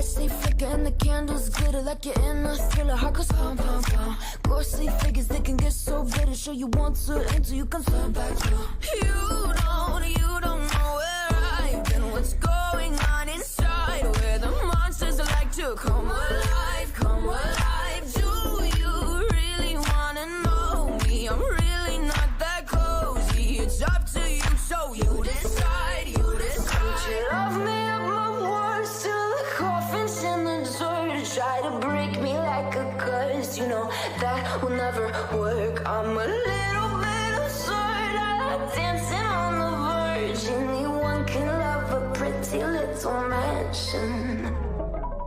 Lights they flicker and the candles glitter like you're in a thriller. Heart goes pound, pound, pound. Ghostly figures, they can get so bitter. Show you want to until you can turn back to. You don't know where I've been. What's going on inside? Where the monsters like to come alive, come alive. Do you really wanna know me? I'm really not that cozy. It's up to you, so you decide, you decide. Would you love me up my words till the coffin's in the dirt? Try to break me like a curse, you know that will never work. I'm a little bit absurd, I like dancing on the verge. Anyone can love a pretty little mansion,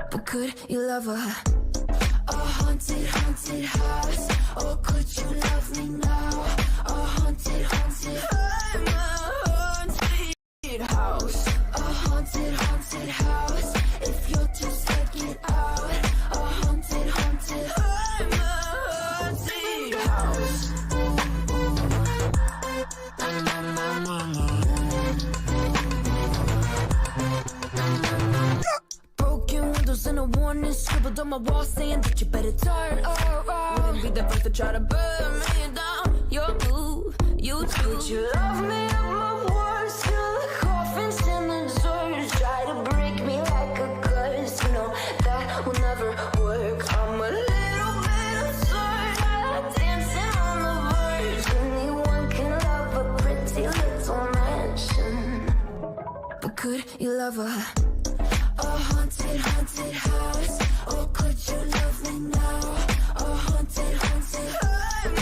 but could you love a haunted, haunted house? Or could you love me now? A haunted, haunted, I'm a haunted house. A haunted, haunted house. If you're just checking out, a haunted, haunted, I'm a haunted house. Broken windows and a warning scribbled on my wall saying that you better turn around. Wouldn't be the first to try to burn me down. Your move, you too. Would you love me up my words till the coffin's in the dirt? Try to break me like a curse, you know that will never work. I'm a little bit absurd, I like dancing on the verge. Anyone can love a pretty little mansion, but could you love a haunted, haunted house? Or could you love me now? A haunted, haunted, I'm a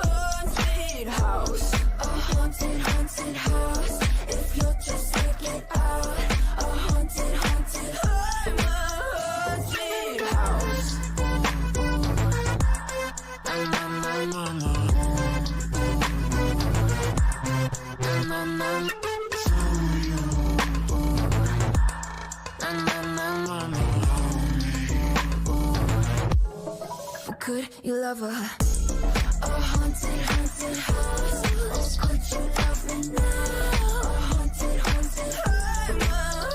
haunted house. A haunted, haunted house. If you're just checking out, a haunted, haunted, I'm a haunted house. Could you love a haunted, haunted house? Or could you love me now? A haunted, haunted, I'm a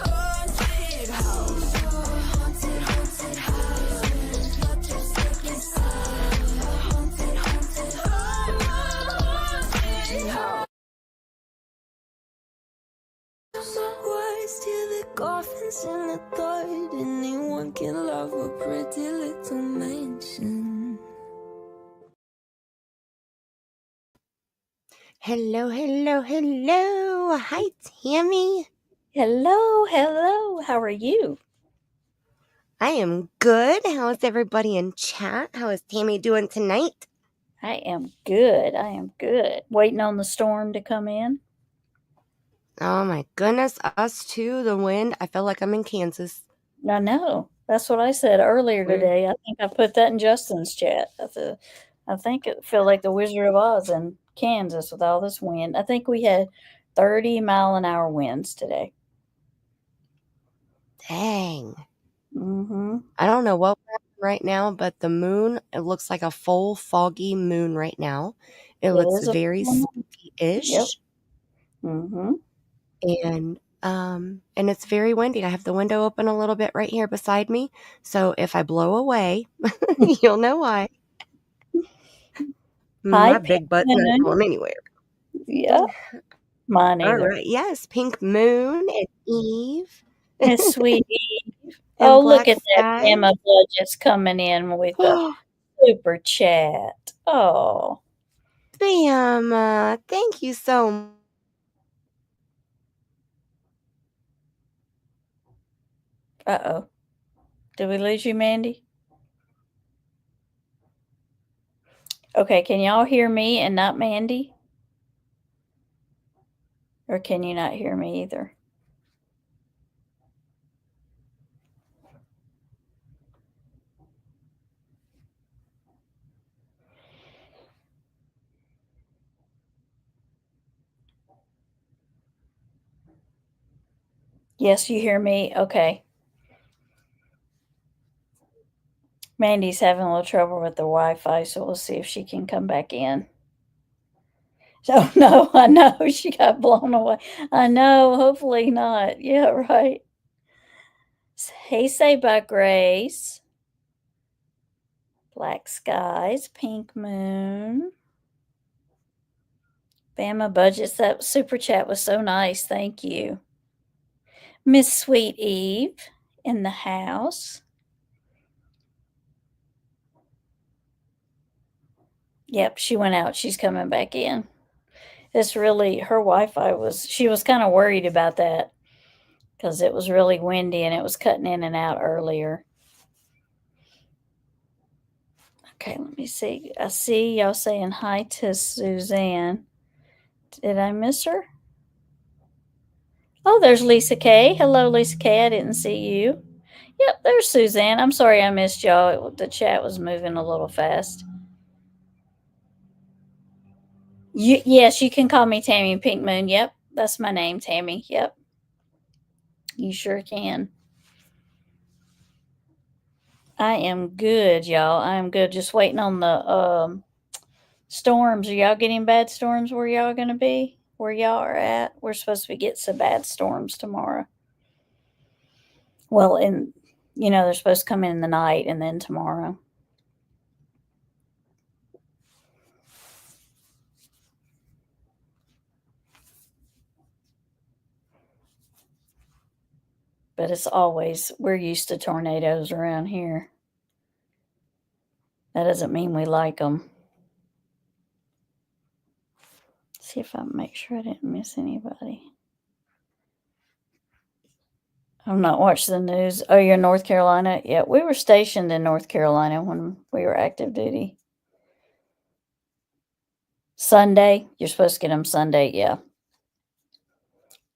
haunted house. A haunted, haunted house. You're just taking sides. A haunted, haunted, I'm a haunted house. Words till the coffin's in the dirt. Anyone can love a pretty little mansion. Hello, hello, hello. Hi, Tammy. Hello, hello. How are you? I am good. How is everybody in chat? How is Tammy doing tonight? I am good. I am good. Waiting on the storm to come in. Oh my goodness, us too. The wind. I feel like I'm in Kansas. I know. That's what I said earlier today. I think I put that in Justin's chat. I think it felt like the Wizard of Oz in Kansas with all this wind. I think we had 30-mile-an-hour winds today. Dang. Mm-hmm. I don't know what we're having right now, but the moon, it looks like a full foggy moon right now. It looks very spooky-ish. Yep. Mm-hmm. And it's very windy. I have the window open a little bit right here beside me. So if I blow away, you'll know why. My big butt's not going anywhere. Yeah. Mine either. All right. Yes. Pink Moon and Eve. And sweet Eve. Oh, look at that. Emma Budget's coming in with a super chat. Oh. Bam. Thank you so much. Uh-oh. Did we lose you, Mandy? Okay, can y'all hear me and not Mandy? Or can you not hear me either? Yes, you hear me? Okay. Mandy's having a little trouble with the Wi-Fi, so we'll see if she can come back in. So, no, I know she got blown away. I know, hopefully not. Yeah, right. Hey, say by Grace. Black skies, pink moon. Bama budgets. That super chat was so nice. Thank you. Miss Sweet Eve in the house. Yep, she went out. She's coming back in. It's really, her Wi-Fi she was kind of worried about that because it was really windy and it was cutting in and out earlier. Okay, let me see. I see y'all saying hi to Suzanne. Did I miss her? Oh, there's Lisa K. Hello, Lisa K. I didn't see you. Yep, there's Suzanne. I'm sorry I missed y'all. The chat was moving a little fast. Yes, you can call me Tammy Pink Moon. Yep, that's my name, Tammy. Yep, you sure can. I am good, y'all. I am good. Just waiting on the storms. Are y'all getting bad storms where y'all going to be? Where y'all are at? We're supposed to get some bad storms tomorrow. Well, they're supposed to come in the night and then tomorrow. But it's always, we're used to tornadoes around here. That doesn't mean we like them. See if I make sure I didn't miss anybody. I've not watched the news. Oh, you're in North Carolina? Yeah, we were stationed in North Carolina when we were active duty. Sunday? You're supposed to get them Sunday, yeah.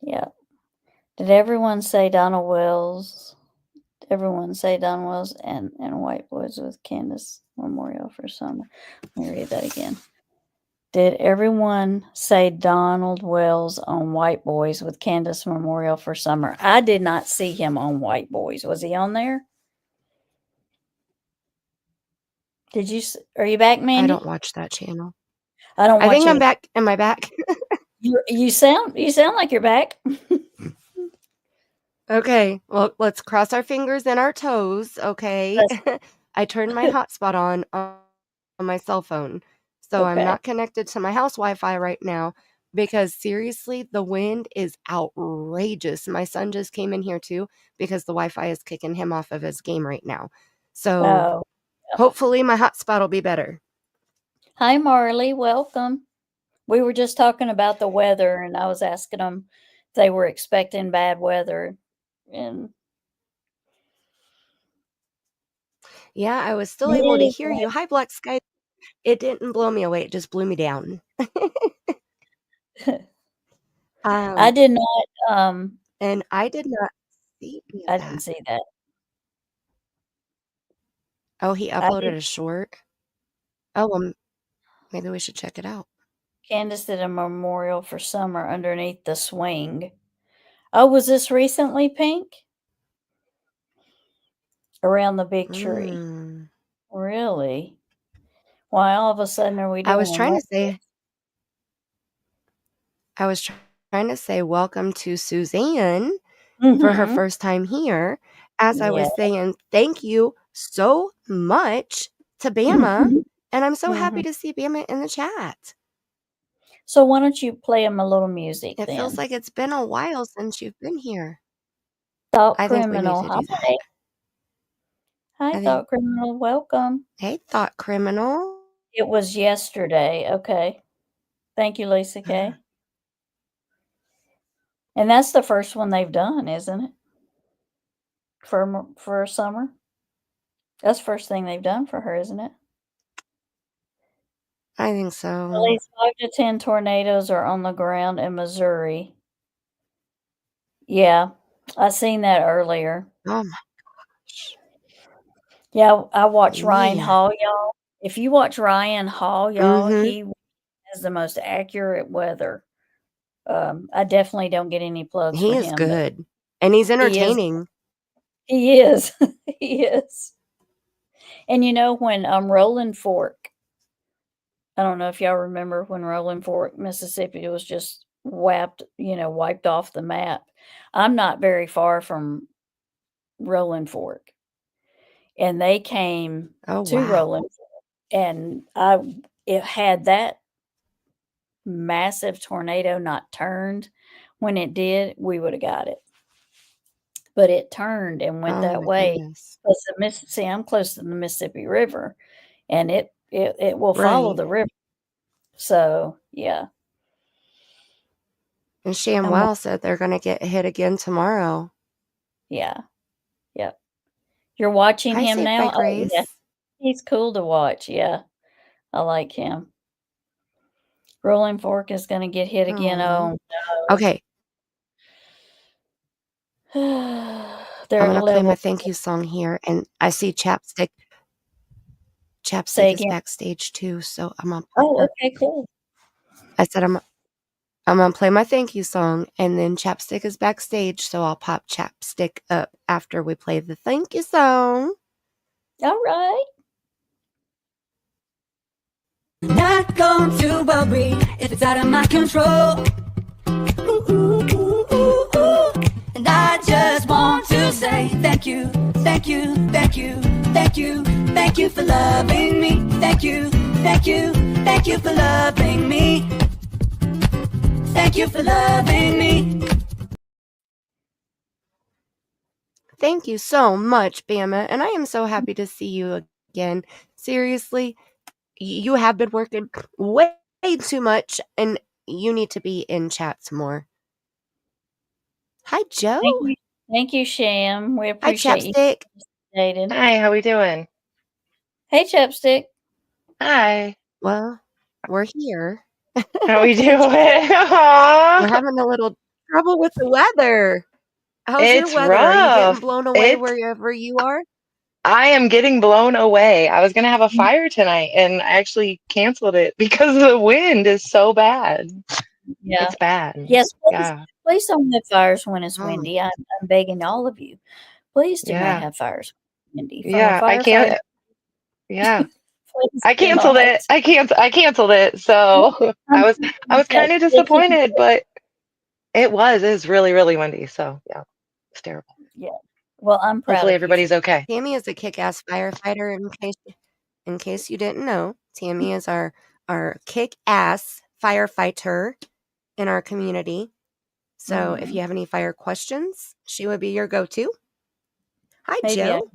Yeah. Did everyone say Donald Wells? Everyone say Donald Wells and White Boys with Candus Memorial for Summer. Let me read that again. Did everyone say Donald Wells on White Boys with Candus Memorial for Summer? I did not see him on White Boys. Was he on there? Did you? Are you back, Mandy? I don't watch that channel. I don't watch I think I'm back. Am I back? You sound like you're back. Okay. Well, let's cross our fingers and our toes. Okay. I turned my hotspot on my cell phone. So I'm not connected to my house Wi-Fi right now because seriously, the wind is outrageous. My son just came in here too because the Wi-Fi is kicking him off of his game right now. So hopefully my hotspot will be better. Hi, Marley. Welcome. We were just talking about the weather and I was asking them if they were expecting bad weather. And yeah, I was still able to hear you. Hi, Black Sky. It didn't blow me away. It just blew me down. I did not. And I did not see that. I didn't see that. Oh, he uploaded a short? Oh, well, maybe we should check it out. Candus did a memorial for Summer underneath the swing. Oh, was this recently, Pink? Around the big tree. Really? Why all of a sudden are we doing I was trying to say welcome to Suzanne for her first time here. As I was saying, thank you so much to Bama. And I'm so happy to see Bama in the chat. So why don't you play him a little music It feels like it's been a while since you've been here. Thought I Criminal. think we need to do that. Hi, Thought Criminal. Welcome. Hey, Thought Criminal. It was yesterday. Okay. Thank you, Lisa K. And that's the first one they've done, isn't it? For Summer? That's the first thing they've done for her, isn't it? I think so. At least 5 to 10 tornadoes are on the ground in Missouri. Yeah, I seen that earlier. Oh my gosh. Yeah, I watch Ryan Hall, y'all. If you watch Ryan Hall, y'all, he has the most accurate weather. I definitely don't get any plugs for him. He is good. And he's entertaining. He is. He is. And when Rolling Fork, I don't know if y'all remember when Rolling Fork, Mississippi was just wiped off the map. I'm not very far from Rolling Fork, and they came Oh, to wow. Rolling Fork, and it had that massive tornado not turned when it did, we would have got it. But it turned and went Oh, that my way. goodness. See, I'm close to the Mississippi River, and it will follow Right. the river. So, yeah. And ShamWow said they're going to get hit again tomorrow. Yeah. Yep. You're watching Hi, him Saved by now? Oh, yeah. Grace. He's cool to watch. Yeah. I like him. Rolling Fork is going to get hit again. Aw. Oh, Okay, no. I'm They're going at to play my level. thank you song here, and I see Chapstick. Say Chapstick is again. backstage too, so I'm going to pop Oh, her. okay, cool. I said I'm going to play my thank you song, and then Chapstick is backstage, so I'll pop Chapstick up after we play the thank you song. All right. Not going to worry if it's out of my control. Ooh, ooh, ooh, ooh, ooh. And I just want to say thank you, thank you, thank you, thank you, thank you for loving me. Thank you, thank you, thank you for loving me. Thank you for loving me. Thank you so much, Bama, and I am so happy to see you again. Seriously, you have been working way too much, and you need to be in chats more. Hi, Joe. Thank you, Sham. We Hi, appreciate you. Chapstick. Dated. Hi, how we doing? Hey, Chapstick. Hi. Well, we're here. How we doing? We're Aw. having a little trouble with the weather. How's your It's weather? Are you getting rough. blown away wherever you are? I am getting blown away. I was gonna have a fire tonight and I actually canceled it because the wind is so bad. Yeah. It's bad. Yes, Yeah. please don't have fires when it's Oh. windy. I'm begging all of you. Please do not Yeah. have fires when it's windy. From Yeah. a I can't. firefighter, Yeah. please I do canceled not. it. I canceled it. So I was kind of disappointed, but it was really, really windy. So yeah, it's terrible. Yeah. Well, I'm proud Hopefully of you. everybody's okay. Tammy is a kick-ass firefighter. In case you didn't know, Tammy is our kick-ass firefighter in our community. So if you have any fire questions, she would be your go-to. Hi, Maybe Joe.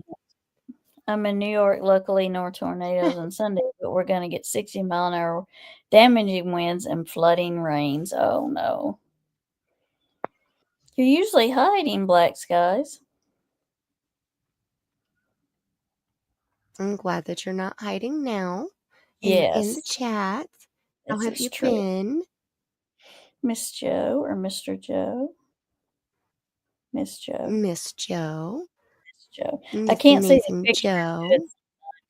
I'm in New York. Luckily, no tornadoes on Sunday, but we're going to get 60-mile-an-hour damaging winds and flooding rains. Oh, no. You're usually hiding, Black Skies. I'm glad that you're not hiding now. And Yes. you're in the chat. How This have is you true. been? Miss Joe or Mr. Joe? Miss Joe. Miss Joe. Miss Joe. Miss I can't see the Amazing pictures. Joe.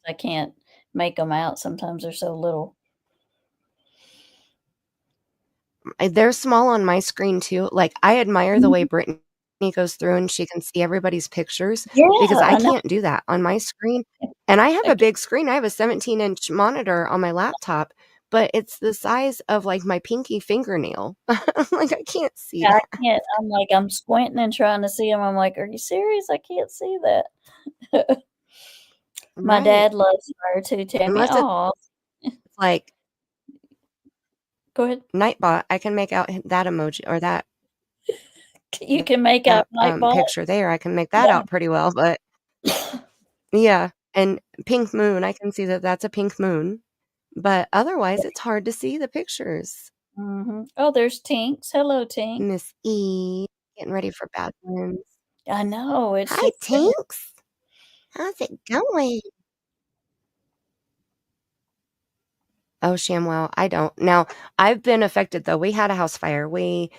I can't make them out. Sometimes they're so little. They're small on my screen too. Like, I admire the way Brittany goes through and she can see everybody's pictures because Yeah, I I know. can't do that on my screen. And I have a big screen. I have a 17-inch monitor on my laptop, but it's the size of like my pinky fingernail. Like, I can't see Yeah, that. I can't. I'm squinting and trying to see them. I'm like, are you serious? I can't see that. My Right. dad loves fire too, Tammy. Unless Oh, it's like go ahead. Nightbot, I can make out that emoji or that You can make out Nightbot. picture there. I can make that out pretty well, but yeah. And pink moon, I can see that that's a pink moon, but otherwise it's hard to see the pictures. Oh, there's Tinks. Hello, Tink. Miss E, getting ready for bad ones. I know. It's Hi, Tinks. How's it going? Oh, ShamWow, I don't. Now, I've been affected though. We had a house fire. We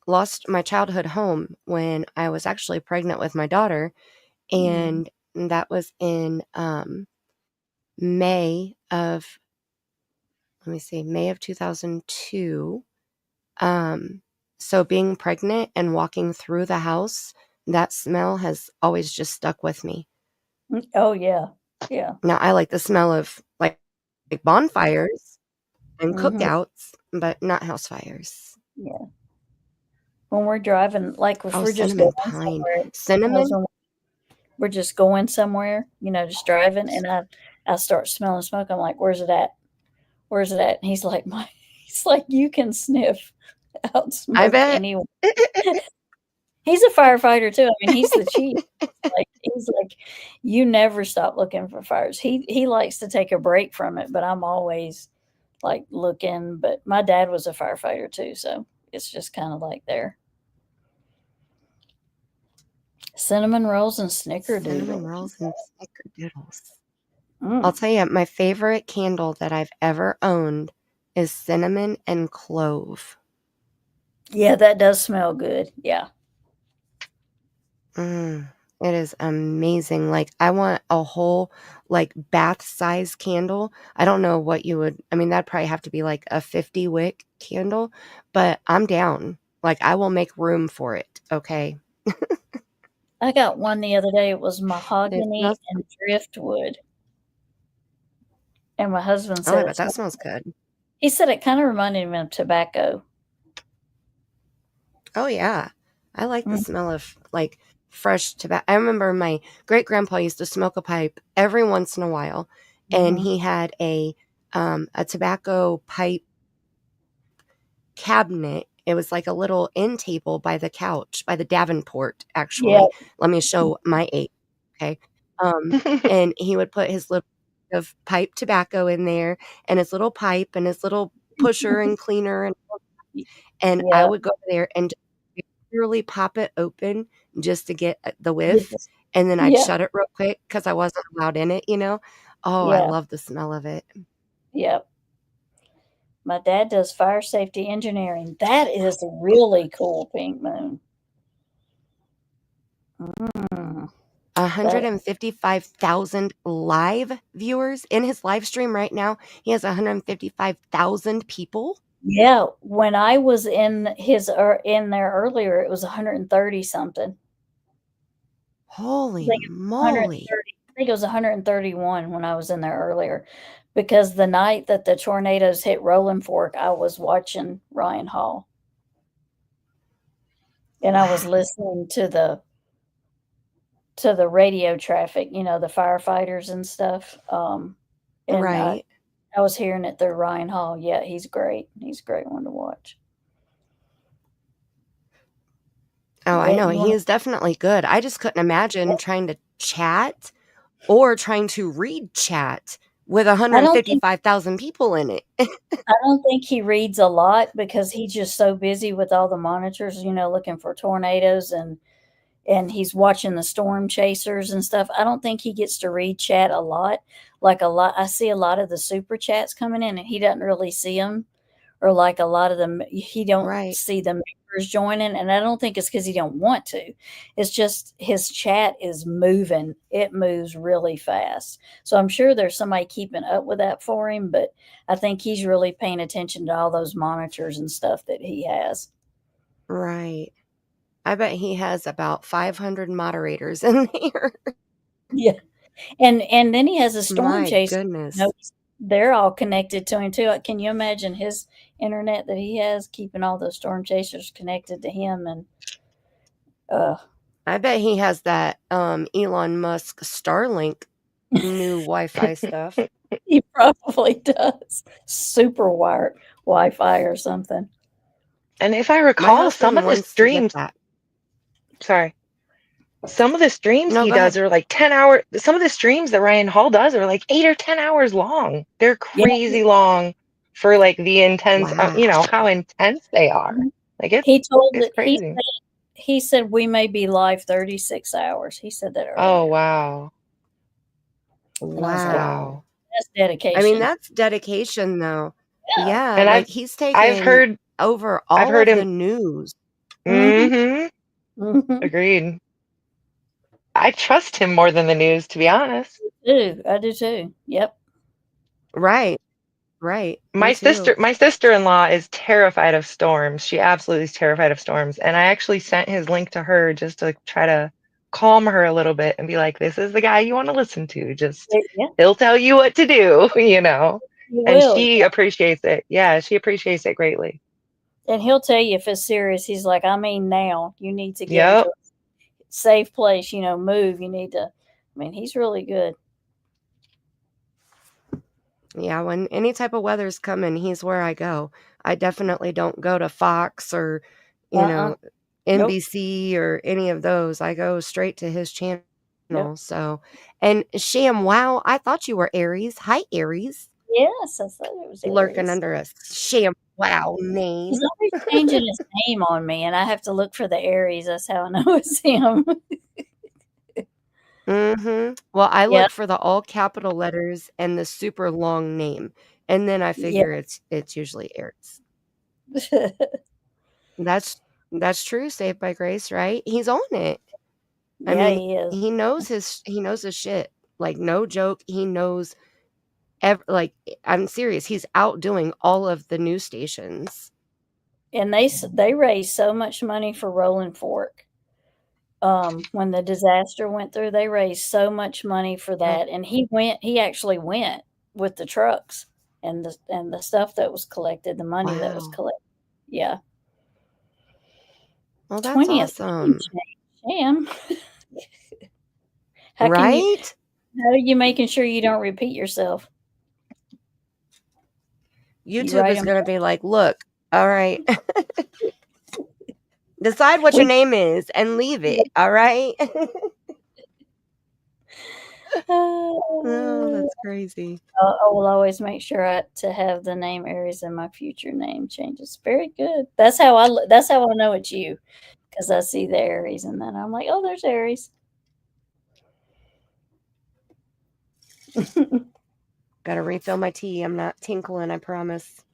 lost my childhood home when I was actually pregnant with my daughter, and that was in May of 2002. So being pregnant and walking through the house, that smell has always just stuck with me. Oh, yeah. Yeah. Now, I like the smell of like bonfires and cookouts, but not house fires. Yeah. when we're driving, like if Oh, we're just going cinnamon pine. somewhere, Cinnamon? when we're just going somewhere, just driving, and I start smelling smoke. I'm like, "Where's it at? Where's it at?" And he's like, you can sniff out I smoke bet. anywhere. He's a firefighter too. I mean, he's the chief. He's like, you never stop looking for fires. He likes to take a break from it, but I'm always like looking. But my dad was a firefighter too, so it's just kind of like there. Cinnamon rolls and snickerdoodles. Cinnamon rolls and snickerdoodles. Mm. I'll tell you, my favorite candle that I've ever owned is cinnamon and clove. Yeah, that does smell good. Yeah. It is amazing. Like, I want a whole, like, bath-size candle. I don't know what you would, I mean, that'd probably have to be like a 50 wick candle, but I'm down. Like, I will make room for it, okay? I got one the other day. It was It mahogany smells, and driftwood. And my husband oh, I said bet that smells good. he said it kind of reminded him of tobacco. Oh, yeah. I like the smell of, like, fresh tobacco. I remember my great-grandpa used to smoke a pipe every once in a while, and he had a tobacco pipe cabinet. It was like a little end table by the couch, by the Davenport, actually. Yeah. Let me show my age, okay? And he would put his little of pipe tobacco in there, and his little pipe, and his little pusher and cleaner, and I Yeah. would go there and just literally pop it open just to get the whiff, and then I'd Yeah. shut it real quick because I wasn't allowed in it, Oh, I Yeah. love the smell of it. Yep. My dad does fire safety engineering. That is really cool, Pink Moon. 155,000 live viewers in his live stream right now. He has 155,000 people. Yeah, when I was in there earlier, it was 130 something. Holy moly. I think it was 131 when I was in there earlier, because the night that the tornadoes hit Rolling Fork, I was watching Ryan Hall. And I was listening to the radio traffic, the firefighters and stuff. And Right. I was hearing it through Ryan Hall. Yeah, he's great. He's a great one to watch. Oh, I know. He is definitely good. I just couldn't imagine trying to chat or trying to read chat with 155,000 people in it. I don't think he reads a lot because he's just so busy with all the monitors, looking for tornadoes, and he's watching the storm chasers and stuff. I don't think he gets to read chat a lot. I see a lot of the super chats coming in, and he doesn't really see them, or like a lot of them, he don't see the members joining. And I don't think it's because he don't want to. It's just his chat is moving. It moves really fast. So I'm sure there's somebody keeping up with that for him, but I think he's really paying attention to all those monitors and stuff that he has. Right. I bet he has about 500 moderators in there. Yeah. And then he has a storm My chaser. goodness. They're all connected to him too. Can you imagine his internet that he has, keeping all those storm chasers connected to him? And I bet he has that Elon Musk Starlink new Wi-Fi stuff. He probably does. Super wired Wi-Fi or something. And if I recall, some of the streams, some of the streams he does are like 10 hours. Some of the streams that Ryan Hall does are like 8 or 10 hours long. They're crazy long for like the intense, how intense they are. Like it's crazy. He said we may be live 36 hours. He said that earlier. Oh, wow. Wow. That's dedication. I mean, that's dedication though. Yeah. And like he's taken over all of the news. Agreed. I trust him more than the news, to be honest. I do too. Yep. Right. My sister-in-law is terrified of storms. She absolutely is terrified of storms. And I actually sent his link to her just to try to calm her a little bit and be like, this is the guy you want to listen to. He'll tell you what to do, And she appreciates it. Yeah, she appreciates it greatly. And he'll tell you if it's serious. He's like, I mean, now you need to get into a safe place, move. You need to, he's really good. Yeah, when any type of weather's coming, he's where I go. I definitely don't go to Fox or, NBC or any of those. I go straight to his channel. Yep. So, and Sham, wow, I thought you were Aries. Hi, Aries. Yes, I thought it was Aries. Lurking under a Sham wow name. He's always changing his name on me, and I have to look for the Aries. That's how I know it's him. Well, I look for the all capital letters and the super long name, and then I figure it's usually Aries. That's true. Saved by Grace, right? He's on it. I mean, he is. He knows his shit. Like, no joke. He knows. I'm serious. He's outdoing all of the news stations. And they raised so much money for Rolling Fork. When the disaster went through, they raised so much money for that, and he actually went with the trucks and the stuff that was collected, the money that was collected. Yeah. Well, that's awesome. Sham. Right? How are you making sure you don't repeat yourself? YouTube is going to be like, look, all right. Decide what your name is and leave it, all right? Oh, that's crazy. I will always make sure to have the name Aries in my future name changes. Very good. That's how I know it's you, because I see the Aries and then I'm like, oh, there's Aries. Got to refill my tea. I'm not tinkling, I promise.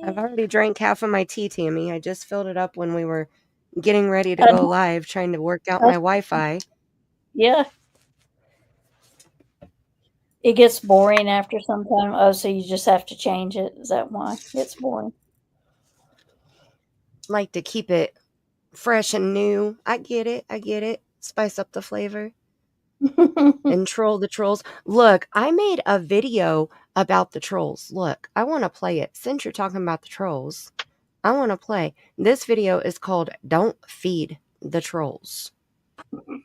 I've already drank half of my tea, Tammy. I just filled it up when we were getting ready to go live, trying to work out my Wi-Fi. Yeah. It gets boring after some time. Oh, so you just have to change it. Is that why it's boring? Like to keep it fresh and new. I get it. Spice up the flavor. And troll the trolls. Look, I made a video about the trolls. Look, I want to play it. Since you're talking about the trolls, I want to play. This video is called Don't Feed the Trolls. And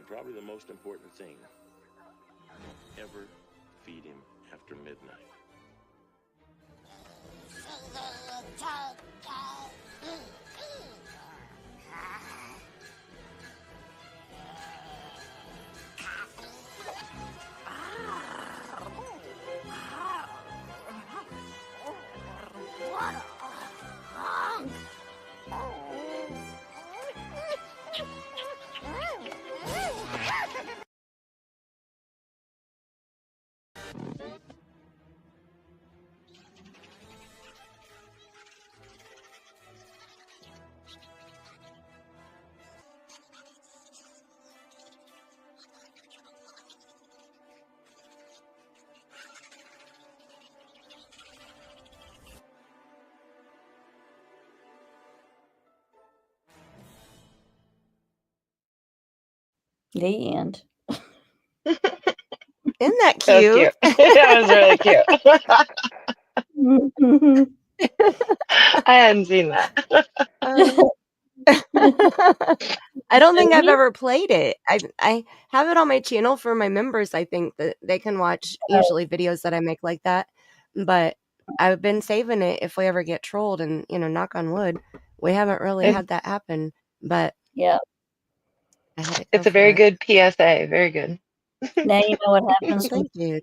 probably the most important thing, ever feed him after midnight. The end. Isn't that cute? That was really cute. I hadn't seen that. I don't think I've ever played it. I have it on my channel for my members. I think that they can watch usually videos that I make like that. But I've been saving it if we ever get trolled, and knock on wood, we haven't really had that happen. But yeah, it's a very good PSA. Very good. Now you know what happens. Thank you.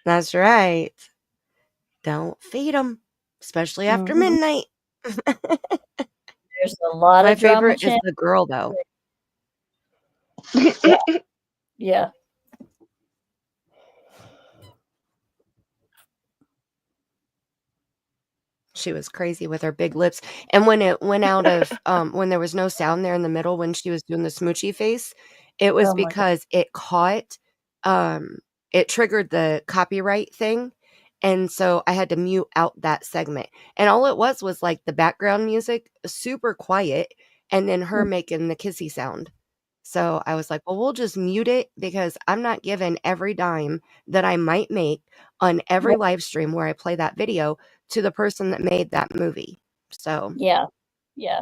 That's right. Don't feed them, especially after midnight. There's a lot of drama. My favorite is the girl, though. Yeah. She was crazy with her big lips. And when it went out of, when there was no sound there in the middle, when she was doing the smoochy face, it was because it caught, it triggered the copyright thing. And so I had to mute out that segment. And all it was like the background music, super quiet, and then her making the kissy sound. So I was like, well, we'll just mute it because I'm not giving every dime that I might make on every live stream where I play that video to the person that made that movie. So Yeah. Yeah.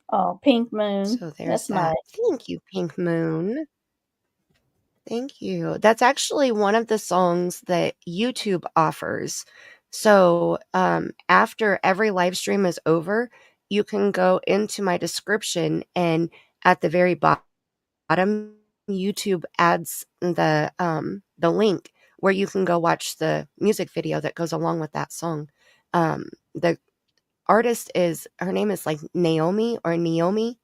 Oh, Pink Moon. so there's That's that. nice. Thank you, Pink Moon. Thank you. That's actually one of the songs that YouTube offers. So after every live stream is over, you can go into my description, and at the very bottom, YouTube adds the link where you can go watch the music video that goes along with that song. The artist her name is like Naomi or Naomi.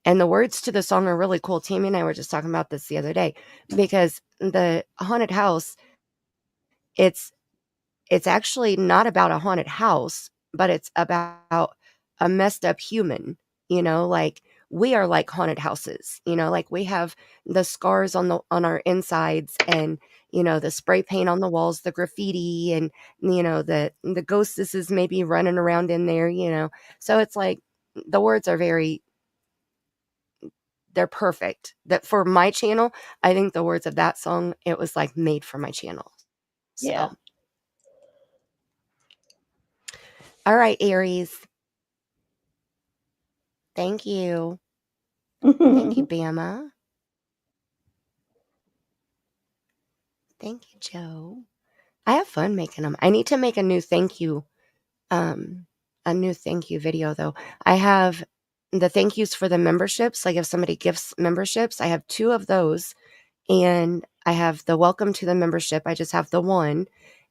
And the words to the song are really cool. Tammy and I were just talking about this the other day because the haunted house, it's actually not about a haunted house, but it's about a messed up human, like we are like haunted houses, like we have the scars on our insides, and the spray paint on the walls, the graffiti, and the ghostesses maybe running around in there. So it's like the words are they're perfect. That for my channel, I think the words of that song, it was like made for my channel. So. Yeah. All right, Aries. Thank you. Thank you, Bama. Thank you, Joe. I have fun making them. I need to make a new thank you video though. I have the thank yous for the memberships. Like if somebody gifts memberships, I have 2 of those, and I have the welcome to the membership. I just have the one,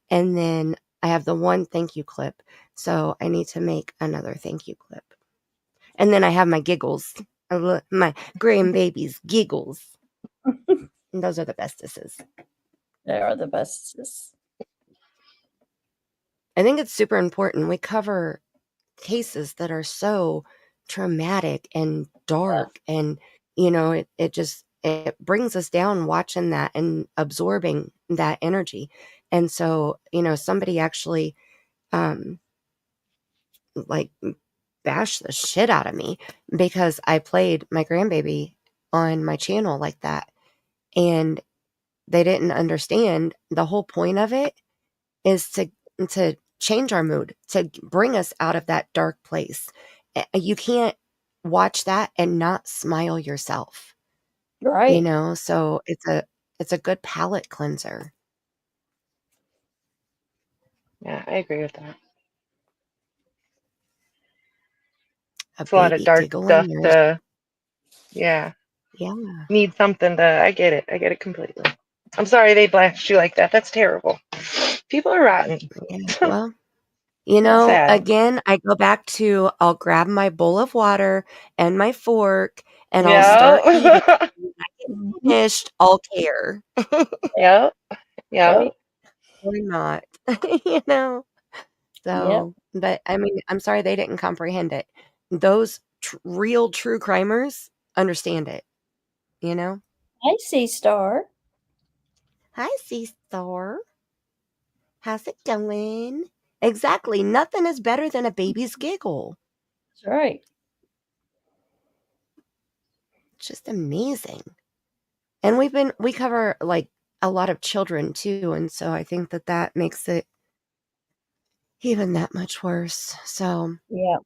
and then I have the one thank you clip. So I need to make another thank you clip. And then I have my giggles. My grandbaby's giggles. And those are the bestesses. They are the bestest. I think it's super important. We cover cases that are so traumatic and dark, and it brings us down watching that and absorbing that energy. And so, somebody actually like bash the shit out of me because I played my grandbaby on my channel like that, and they didn't understand the whole point of it is to change our mood, to bring us out of that dark place. You can't watch that and not smile yourself, Right. So it's a good palate cleanser. Yeah, I agree with that. A It's a lot of baby dark giggling. stuff to, yeah, Yeah. need something to, I get it completely. I'm sorry they blasted you like that. That's terrible. People are rotten. Yeah. Well, Sad. again, I go back to I'll grab my bowl of water and my fork, and I'll Yeah. start eating. When I get finished, I'll care. Yeah. Yeah. Right. Or not, So, Yep. but I mean, I'm sorry they didn't comprehend it. Those real true crimers understand it, Hi, Sea Star. Hi, C-Star. How's it going? Exactly. Nothing is better than a baby's giggle. That's right. It's just amazing. And we cover like a lot of children too. And so I think that makes it even that much worse. So, Yeah.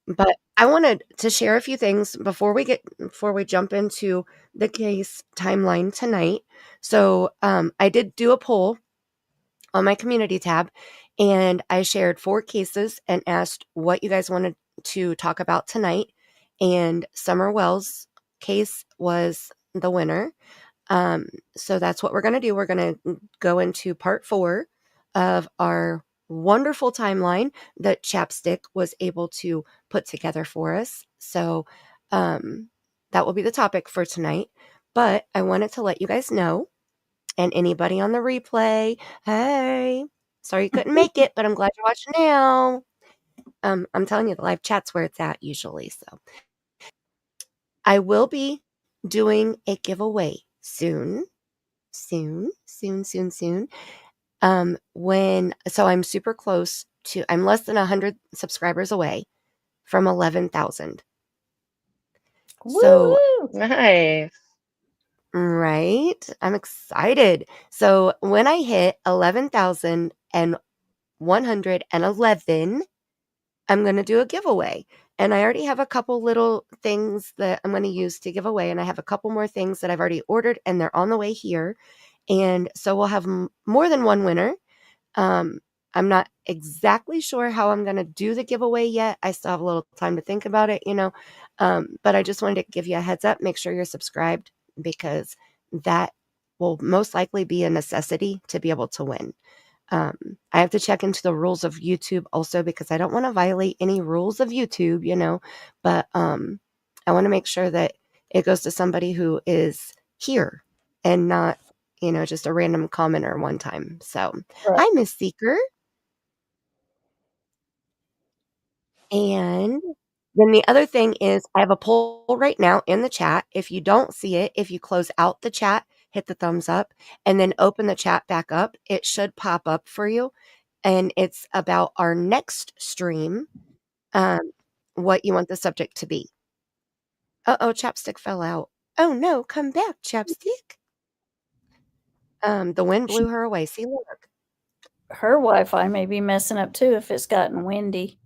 but I wanted to share a few things before we jump into the case timeline tonight. So I did do a poll on my community tab, and I shared 4 cases and asked what you guys wanted to talk about tonight. And Summer Wells' case was the winner. So that's what we're going to do. We're going to go into part 4 of our wonderful timeline that Chapstick was able to put together for us. So that will be the topic for tonight. But I wanted to let you guys know, and anybody on the replay, hey, sorry you couldn't make it, but I'm glad you're watching now. I'm telling you, the live chat's where it's at usually. So I will be doing a giveaway soon. So I'm super close to, I'm less than 100 subscribers away from 11,000. So, Woo! Nice. right? I'm excited. So, when I hit 11,111, I'm going to do a giveaway. And I already have a couple little things that I'm going to use to give away. And I have a couple more things that I've already ordered and they're on the way here. And so we'll have more than one winner. I'm not exactly sure how I'm going to do the giveaway yet. I still have a little time to think about it, but I just wanted to give you a heads up. Make sure you're subscribed because that will most likely be a necessity to be able to win. I have to check into the rules of YouTube also because I don't want to violate any rules of YouTube, but I want to make sure that it goes to somebody who is here and not, just a random commenter one time. So, Right. hi, Miss Seeker. And then the other thing is I have a poll right now in the chat. If you don't see it, if you close out the chat, hit the thumbs up, and then open the chat back up, it should pop up for you. And it's about our next stream, what you want the subject to be. Uh-oh, chapstick fell out. Oh, no, come back, chapstick. The wind blew her away. See, look. Her Wi-Fi may be messing up too if it's gotten windy.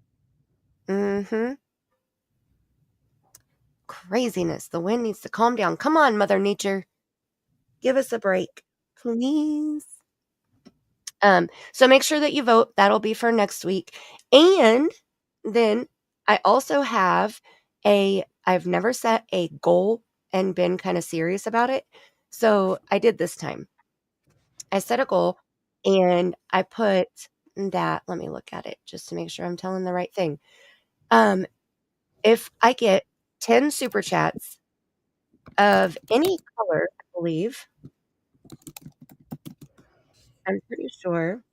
Mm-hmm. Craziness. The wind needs to calm down. Come on, Mother Nature. Give us a break, please. So make sure that you vote. That'll be for next week. And then I also have I've never set a goal and been kind of serious about it. So I did this time. I set a goal and I put that, let me look at it just to make sure I'm telling the right thing. If I get 10 super chats of any color, I believe, I'm pretty sure,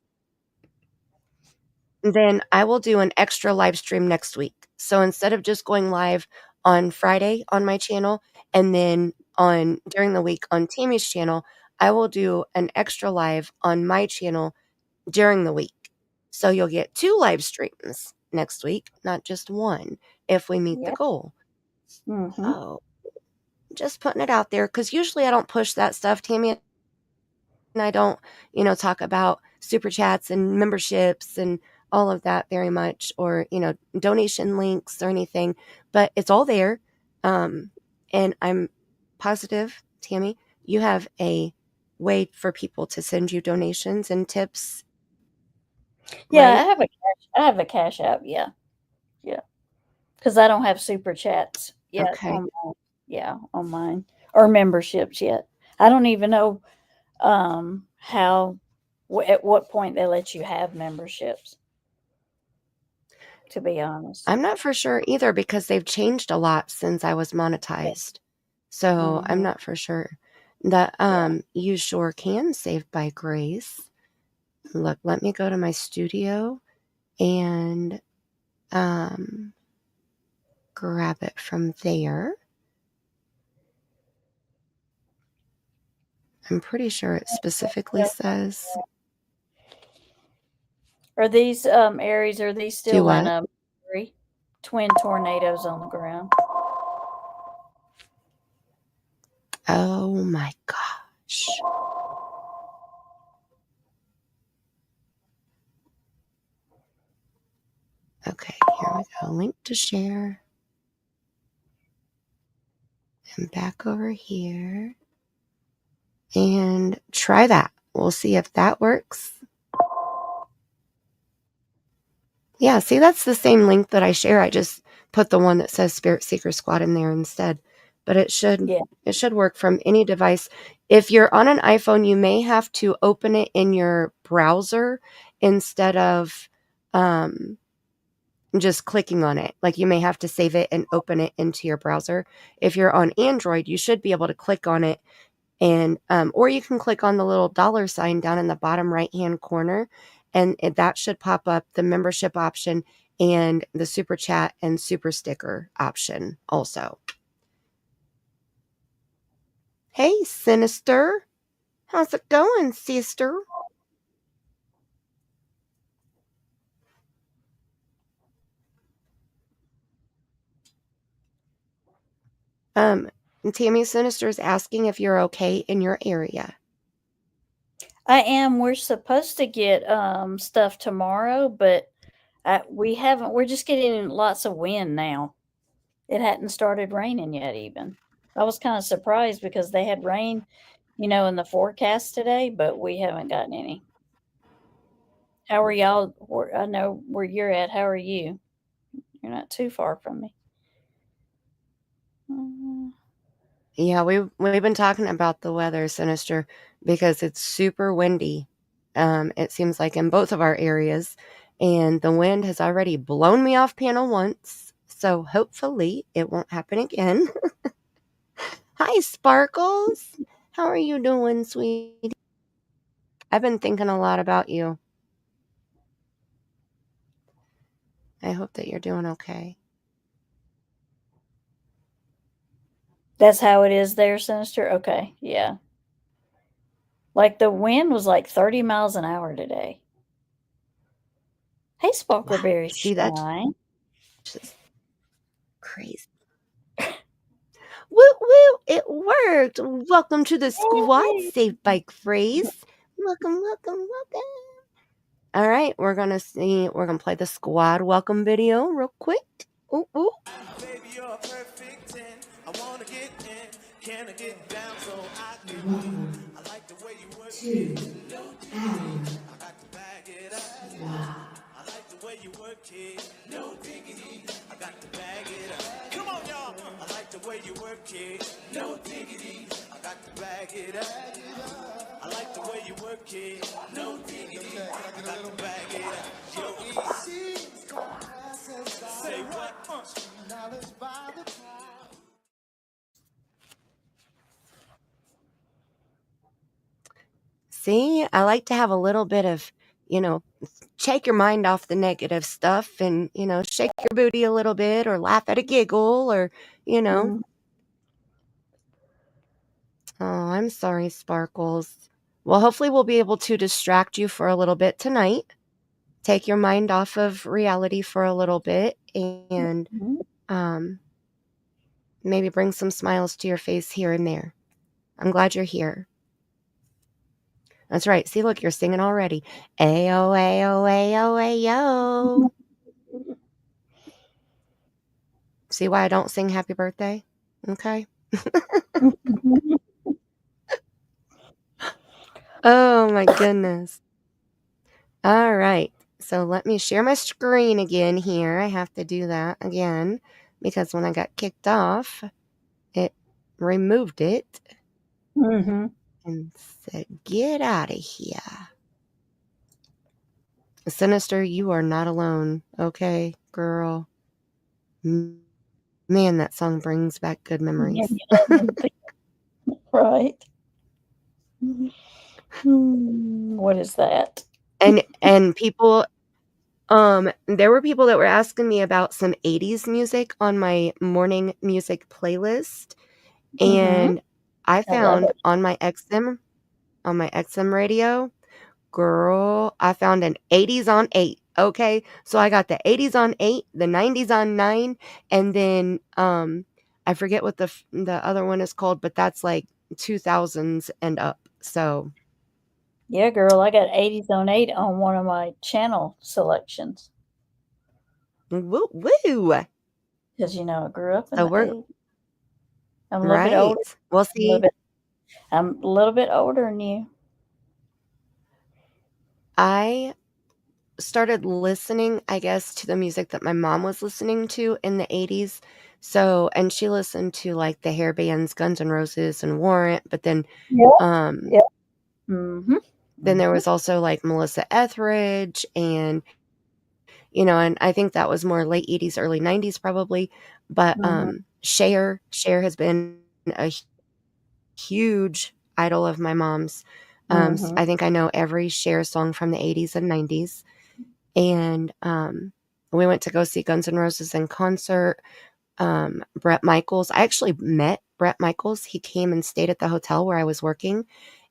then I will do an extra live stream next week. So instead of just going live on Friday on my channel and then during the week on Tammy's channel, I will do an extra live on my channel during the week. So you'll get 2 live streams next week, not just one, if we meet the goal. Mm-hmm. So just putting it out there because usually I don't push that stuff, Tammy. And I don't, talk about super chats and memberships and all of that very much or, donation links or anything, but it's all there. And I'm positive, Tammy, you have a way for people to send you donations and tips. Yeah, right? I have a cash app. Yeah. Because I don't have super chats yet Okay. on mine or memberships yet. I don't even know how at what point they let you have memberships. To be honest, I'm not for sure either because they've changed a lot since I was monetized. So I'm not for sure. That you sure can save by grace. Look, let me go to my studio and grab it from there. I'm pretty sure it specifically says. Are these Aries? Are these still in what? Missouri? Twin tornadoes on the ground. Oh my gosh. Okay, here we go. Link to share. And back over here. And try that. We'll see if that works. Yeah, see, that's the same link that I share. I just put the one that says Spirit Seeker Squad in there instead. But it should work from any device. If you're on an iPhone, you may have to open it in your browser instead of just clicking on it. Like you may have to save it and open it into your browser. If you're on Android, you should be able to click on it and or you can click on the little $sign down in the bottom right hand corner and that should pop up the membership option and the super chat and super sticker option also. Hey, Sinister. How's it going, sister? Tammy Sinister is asking if you're okay in your area. I am. We're supposed to get stuff tomorrow, but we haven't. We're just getting lots of wind now. It hadn't started raining yet even. I was kind of surprised because they had rain, in the forecast today, but we haven't gotten any. How are y'all? I know where you're at. How are you? You're not too far from me. Yeah, we've been talking about the weather, Sinister, because it's super windy. It seems like in both of our areas, and the wind has already blown me off panel once, so hopefully it won't happen again. Hi, Sparkles. How are you doing, sweetie? I've been thinking a lot about you. I hope that you're doing okay. That's how it is there, Sinister? Okay, yeah. Like the wind was like 30 miles an hour today. Hey, Sparkleberry See, that's Shine. just crazy. Woo woo! It worked. Welcome to the squad. Yay. Safe bike phrase. Welcome, welcome, welcome. All right, we're gonna play the squad welcome video real quick. Ooh, ooh. Baby, you're a perfect 10. I wanna get in. Can I get down so I can win? I like the way you work it. I got to bag it up. I like the way you work it. No diggity. I got to bag it up. Come on, y'all. I like the way you work it. No diggity. I got to bag it up. I like the way you work it. No diggity. I got to bag it up. Yo, easy. Say what? See, I like to have a little bit of, shake your mind off the negative stuff and, shake your booty a little bit or laugh at a giggle or, Oh, I'm sorry, Sparkles. Well, hopefully we'll be able to distract you for a little bit tonight. Take your mind off of reality for a little bit and maybe bring some smiles to your face here and there. I'm glad you're here. That's right. See, look, you're singing already. Ayo, ayo, ayo, ayo. See why I don't sing happy birthday? Okay. Oh my goodness. All right. So let me share my screen again here. I have to do that again because when I got kicked off, it removed it and said, get out of here. Sinister, you are not alone. Okay, girl. Man, that song brings back good memories. Right. What is that? And people, there were people that were asking me about some 80s music on my morning music playlist. And I found on my XM radio, girl, I found an 80s on 8. Okay. So I got the 80s on 8, the 90s on 9, and then I forget what the other one is called, but that's like 2000s and up. So yeah, girl, I got 80s on 8 on one of my channel selections. Woo woo. Because I grew up in So the 80s. I'm a little right. bit older. We'll see. I'm a little bit older than you. I started listening, I guess, to the music that my mom was listening to in the 80s. So, and she listened to like the hair bands, Guns N' Roses and Warrant, but then then there was also like Melissa Etheridge and and I think that was more late 80s, early 90s probably. But Cher has been a huge idol of my mom's. I think I know every Cher song from the 80s and 90s. And we went to go see Guns N' Roses in concert. Bret Michaels. I actually met Bret Michaels. He came and stayed at the hotel where I was working.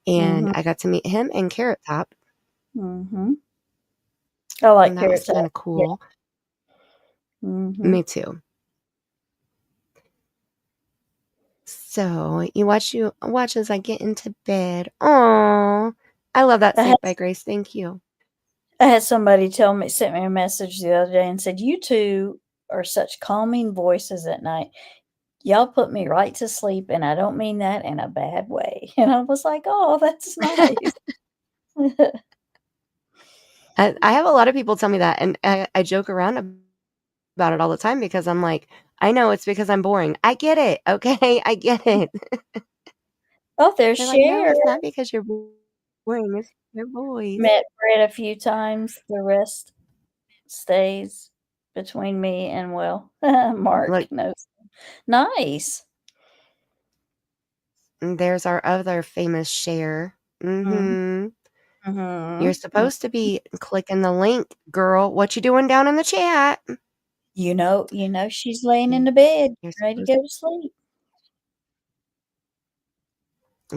And I got to meet him and Carrot Top. I like and that Carrot was Top. kind of cool. Yeah. Me too. So you watch as I get into bed. Oh, I love that Sleep by Grace. Thank you. I had somebody sent me a message the other day and said, "You two are such calming voices at night. Y'all put me right to sleep, and I don't mean that in a bad way." And I was like, "Oh, that's nice." I have a lot of people tell me that, and I joke around about it all the time because I'm like, I know it's because I'm boring. I get it, okay? I get it. Oh, there's They're like, no, Cher. it's not because you're boring. It's your voice. Met Brett a few times. The rest stays between me and, well, Mark Look, knows. Nice. there's our other famous Cher. Mhm. You're supposed to be clicking the link, girl. What you doing down in the chat? You know she's laying in the bed, You're ready to supposed go to sleep.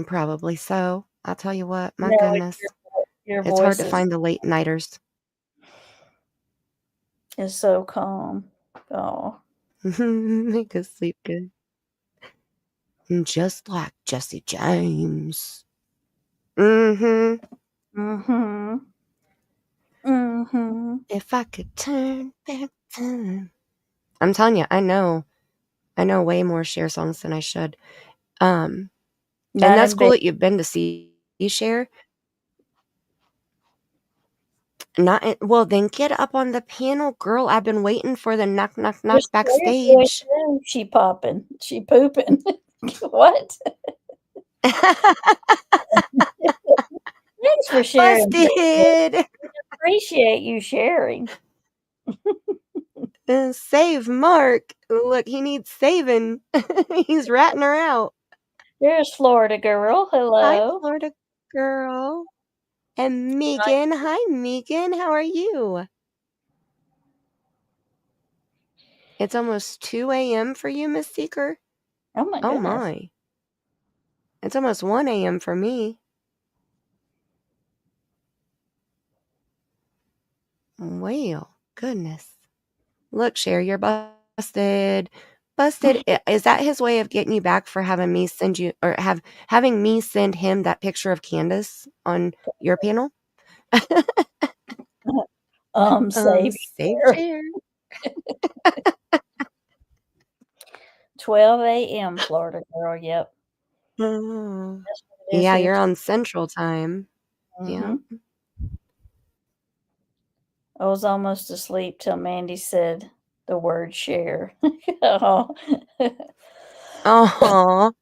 Probably so. I'll tell you what, my No, goodness. your It's hard voice to find the late nighters. is so calm. Oh. Make us sleep good. Just like Jesse James. If I could turn back time. I'm telling you, I know way more Cher songs than I should. And that's cool that you've been to see Cher. Well, then get up on the panel, girl. I've been waiting for the knock backstage. She popping. She pooping. What? Thanks for sharing. Busted. Appreciate you sharing. Save Mark. Look, he needs saving. He's ratting her out. There's Florida girl. Hello. Hi, Florida girl. And Megan. Hi, Megan. How are you? It's almost 2 a.m. for you, Miss Seeker? Oh, my goodness. Oh, my. It's almost 1 a.m. for me. Well, goodness. Look, Cher, you're busted. Busted. Is that his way of getting you back for having me send you, or having me send him that picture of Candus on your panel? Save Cher. 12 a.m. Florida girl. Yep. Yeah, you're on Central Time. Yeah. I was almost asleep till Mandy said the word share. Oh. Oh.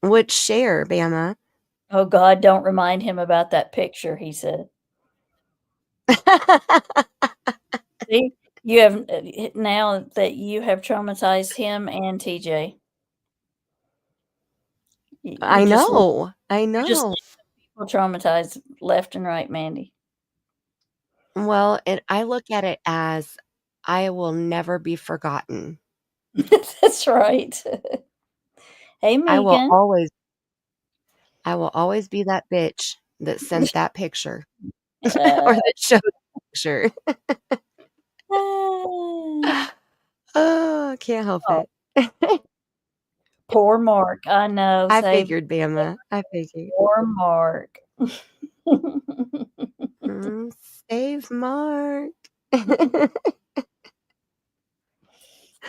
Which Cher, Bama? Oh, God, don't remind him about that picture, he said. See, you have now that you have traumatized him and TJ. I know. You're just people traumatized left and right, Mandy. Well, I look at it as I will never be forgotten. That's right. Hey, Megan. I will always be that bitch that sent that picture or that showed that picture. Oh, can't help it. Poor Mark. I know. I figured, Bama. I figured. Poor Mark. Save Mark.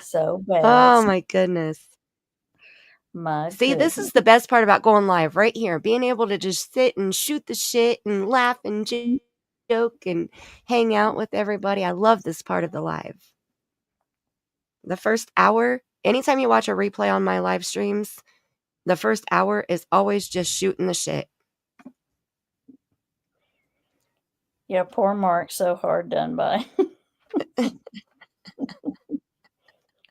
So bad. Oh, my goodness. See, this is the best part about going live right here. Being able to just sit and shoot the shit and laugh and joke and hang out with everybody. I love this part of the live. The first hour, anytime you watch a replay on my live streams, the first hour is always just shooting the shit. Yeah, poor Mark, so hard done by.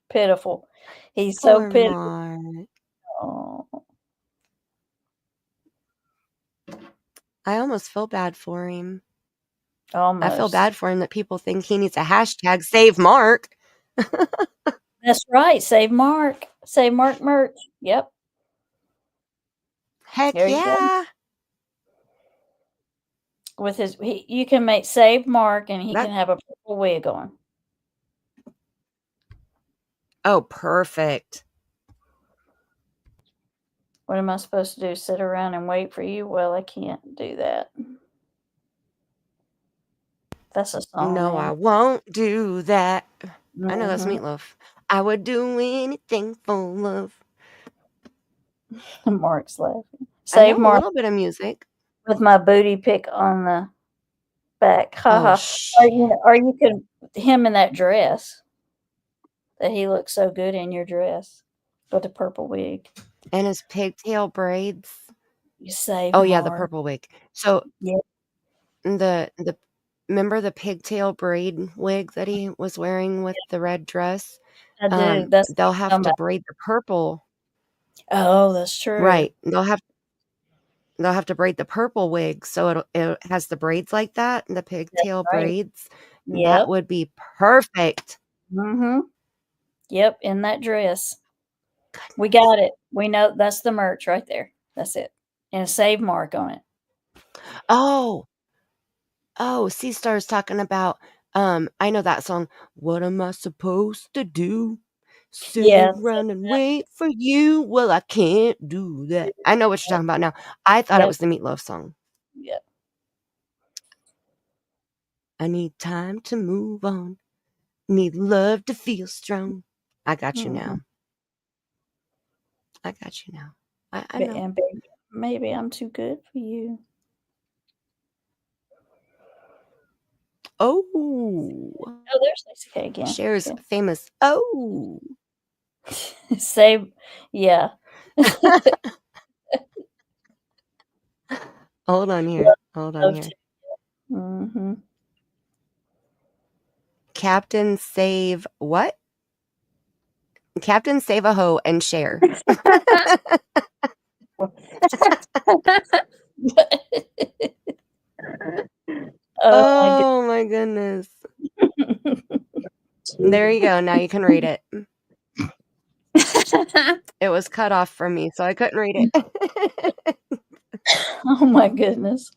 Pitiful. He's so pitiful. Mark. Oh. I almost feel bad for him. Almost. I feel bad for him that people think he needs a hashtag save Mark. That's right. Save Mark. Save Mark merch. Yep. Heck yeah. With you can make save Mark and he can have a purple wig on. Oh, perfect. What am I supposed to do? Sit around and wait for you? Well, I can't do that. That's a song. No, man. I won't do that. I know that's Mhm. Meatloaf. I would do anything for love. Mark's laughing. I Save know a Mark little bit of music. with my booty pic on the back. Oh, Haha. shit. Or you could him in that dress. That he looks so good in your dress with the purple wig. And his pigtail braids. You save Oh, yeah, the Mark. purple wig. So Yeah. the remember the pigtail braid wig that he was wearing with the red dress? I do. That's They'll have to somebody. braid the purple. Oh, that's true. Right. They'll have to braid the purple wig so it has the braids like that, the pigtail right. braids. That Yep. would be perfect. Mm-hmm. Yep, in that dress. We got it. We know that's the merch right there. That's it. And a save Mark on it. Oh, Sea Star's talking about I know that song. What am I supposed to do? Sit Yeah. around and wait for you. Well, I can't do that. I know what you're talking about now. I thought it Yep. was the Meatloaf song. Yep. I need time to move on. Need love to feel strong. I got you now. I got you now. I know. And baby, maybe I'm too good for you. Oh, Oh, there's Lacey K again. Cher's Okay. famous. Oh, Save. Yeah. hold on here. Hold on here. Mm-hmm. Captain Save what? Captain Save a Hoe and Cher. Oh my goodness. There you go. Now you can read it. It was cut off from me, so I couldn't read it. Oh my goodness.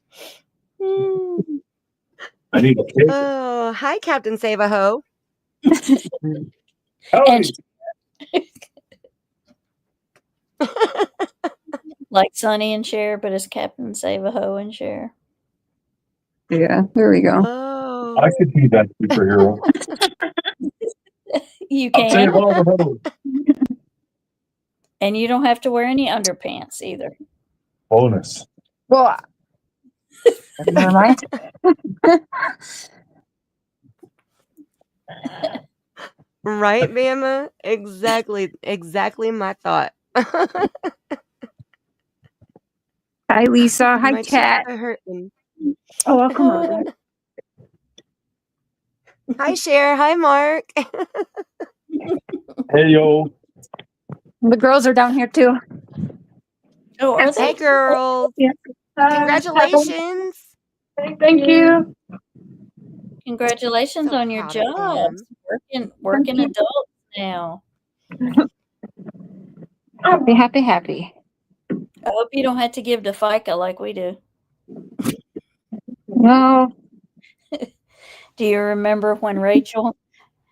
I need a cake. Oh, hi, Captain Save a Hoe. And like Sonny and Cher, but it's Captain Save a Hoe and Cher. Yeah, there we go. Oh. I could be that superhero. You I'll save can. all the hoes. And you don't have to wear any underpants either. Bonus. Well, never mind. Right, Bama? Exactly my thought. Hi, Lisa. Hi, My Kat. cheeks are hurting. Oh, welcome over. Hi, Cher. Hi, Mark. Hey, yo. The girls are down here too. Oh, are Hey, they? girls. Yeah. Congratulations. Thank you. Congratulations So on your proud of jobs. Working you. adults now. Happy. I hope you don't have to give to FICA like we do. No. Do you remember when Rachel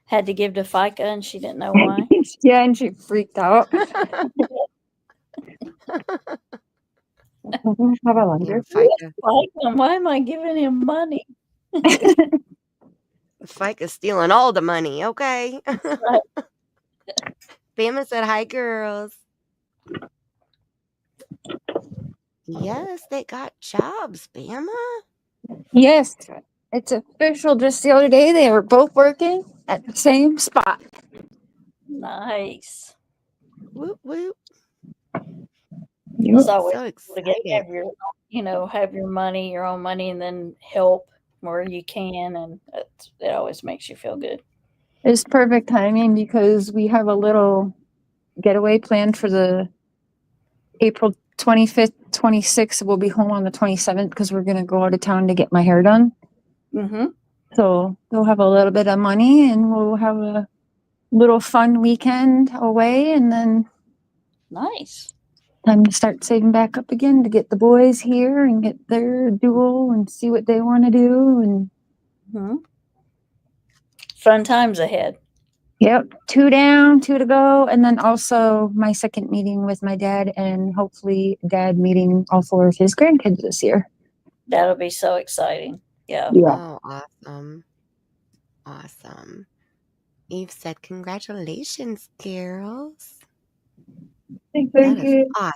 had to give to FICA and she didn't know why? Yeah, and she freaked out. Have a wonder. FICA. FICA, why am I giving him money? FICA's stealing all the money, okay? Right. Bama said, hi, girls. Yes, they got jobs, Bama. Yes, it's official. Just the other day, they were both working at the same spot. Nice. Whoop, whoop. It's always So cool to get have your money, your own money, and then help where you can, and it always makes you feel good. It's perfect timing because we have a little getaway planned for the April 25th, 26th. We'll be home on the 27th because we're going to go out of town to get my hair done. Mm-hmm. So they'll have a little bit of money and we'll have a little fun weekend away, and then Nice. time to start saving back up again to get the boys here and get their duel and see what they want to do. And Mm-hmm. Fun times ahead. Yep, 2 down, 2 to go, and then also my second meeting with my dad, and hopefully dad meeting all 4 of his grandkids this year. That'll be so exciting. Yeah. Oh, awesome. Awesome. Eve said, congratulations, girls. Thank That is you. awesome.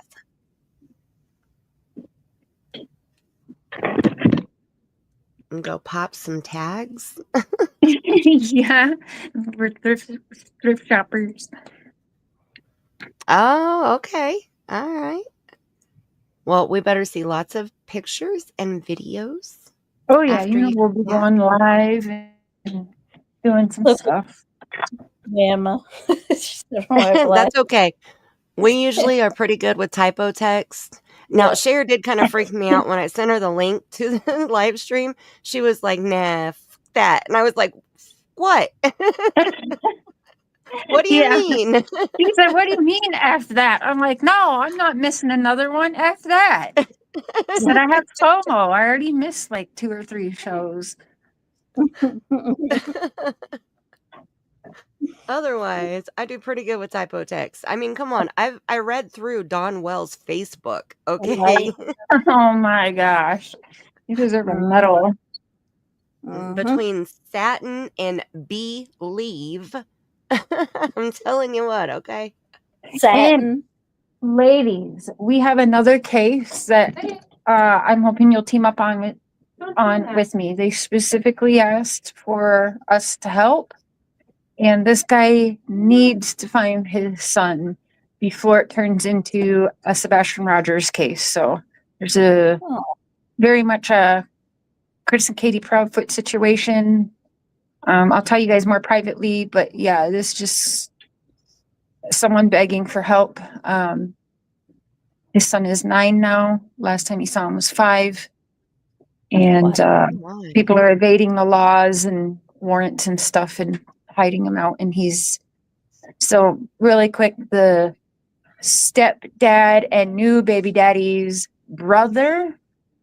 And go pop some tags. Yeah, we're thrift shoppers. Oh, okay. All right. Well, we better see lots of pictures and videos. Oh yeah, after you we'll be yeah. going live and doing some stuff. Emma. That's okay. We usually are pretty good with typo text. Now, Yeah. Cher did kind of freak me out when I sent her the link to the live stream. She was like, nah, f that. And I was like, what? What do you mean? She said, what do you mean F that? I'm like, no, I'm not missing another one. F that. She said, I have FOMO. I already missed like 2 or 3 shows. Otherwise, I do pretty good with typo text. I mean, come on. I read through Don Wells' Facebook, okay? Right. Oh my gosh. You deserve a medal. Between satin and believe. I'm telling you what, okay? Satin. And ladies, we have another case that I'm hoping you'll team up on with me. They specifically asked for us to help. And this guy needs to find his son before it turns into a Sebastian Rogers case. So there's a very much a Chris and Katie Proudfoot situation. I'll tell you guys more privately, but yeah, this just someone begging for help. His son is 9 now. Last time he saw him was 5. And people are evading the laws and warrants and stuff and hiding him out. And he's so really quick. The stepdad and new baby daddy's brother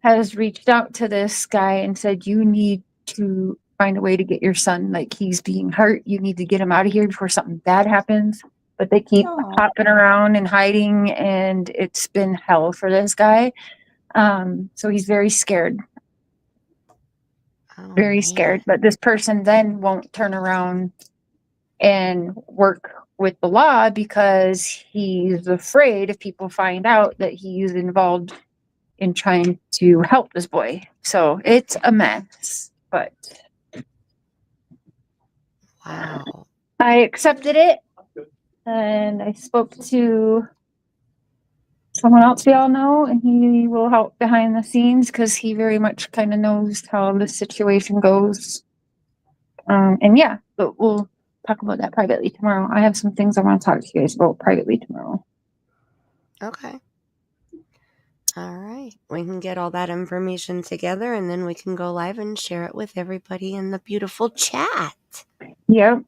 has reached out to this guy and said, you need to find a way to get your son. Like, he's being hurt. You need to get him out of here before something bad happens. But they keep hopping around and hiding, and it's been hell for this guy. So he's very scared. Very scared. But this person then won't turn around and work with the law because he's afraid if people find out that he's involved in trying to help this boy. So it's a mess. But wow. I accepted it. And I spoke to someone else we all know, and he will help behind the scenes because he very much kind of knows how the situation goes. And yeah, but we'll talk about that privately tomorrow. I have some things I want to talk to you guys about privately tomorrow. Okay. All right. We can get all that information together, and then we can go live and share it with everybody in the beautiful chat. Yep.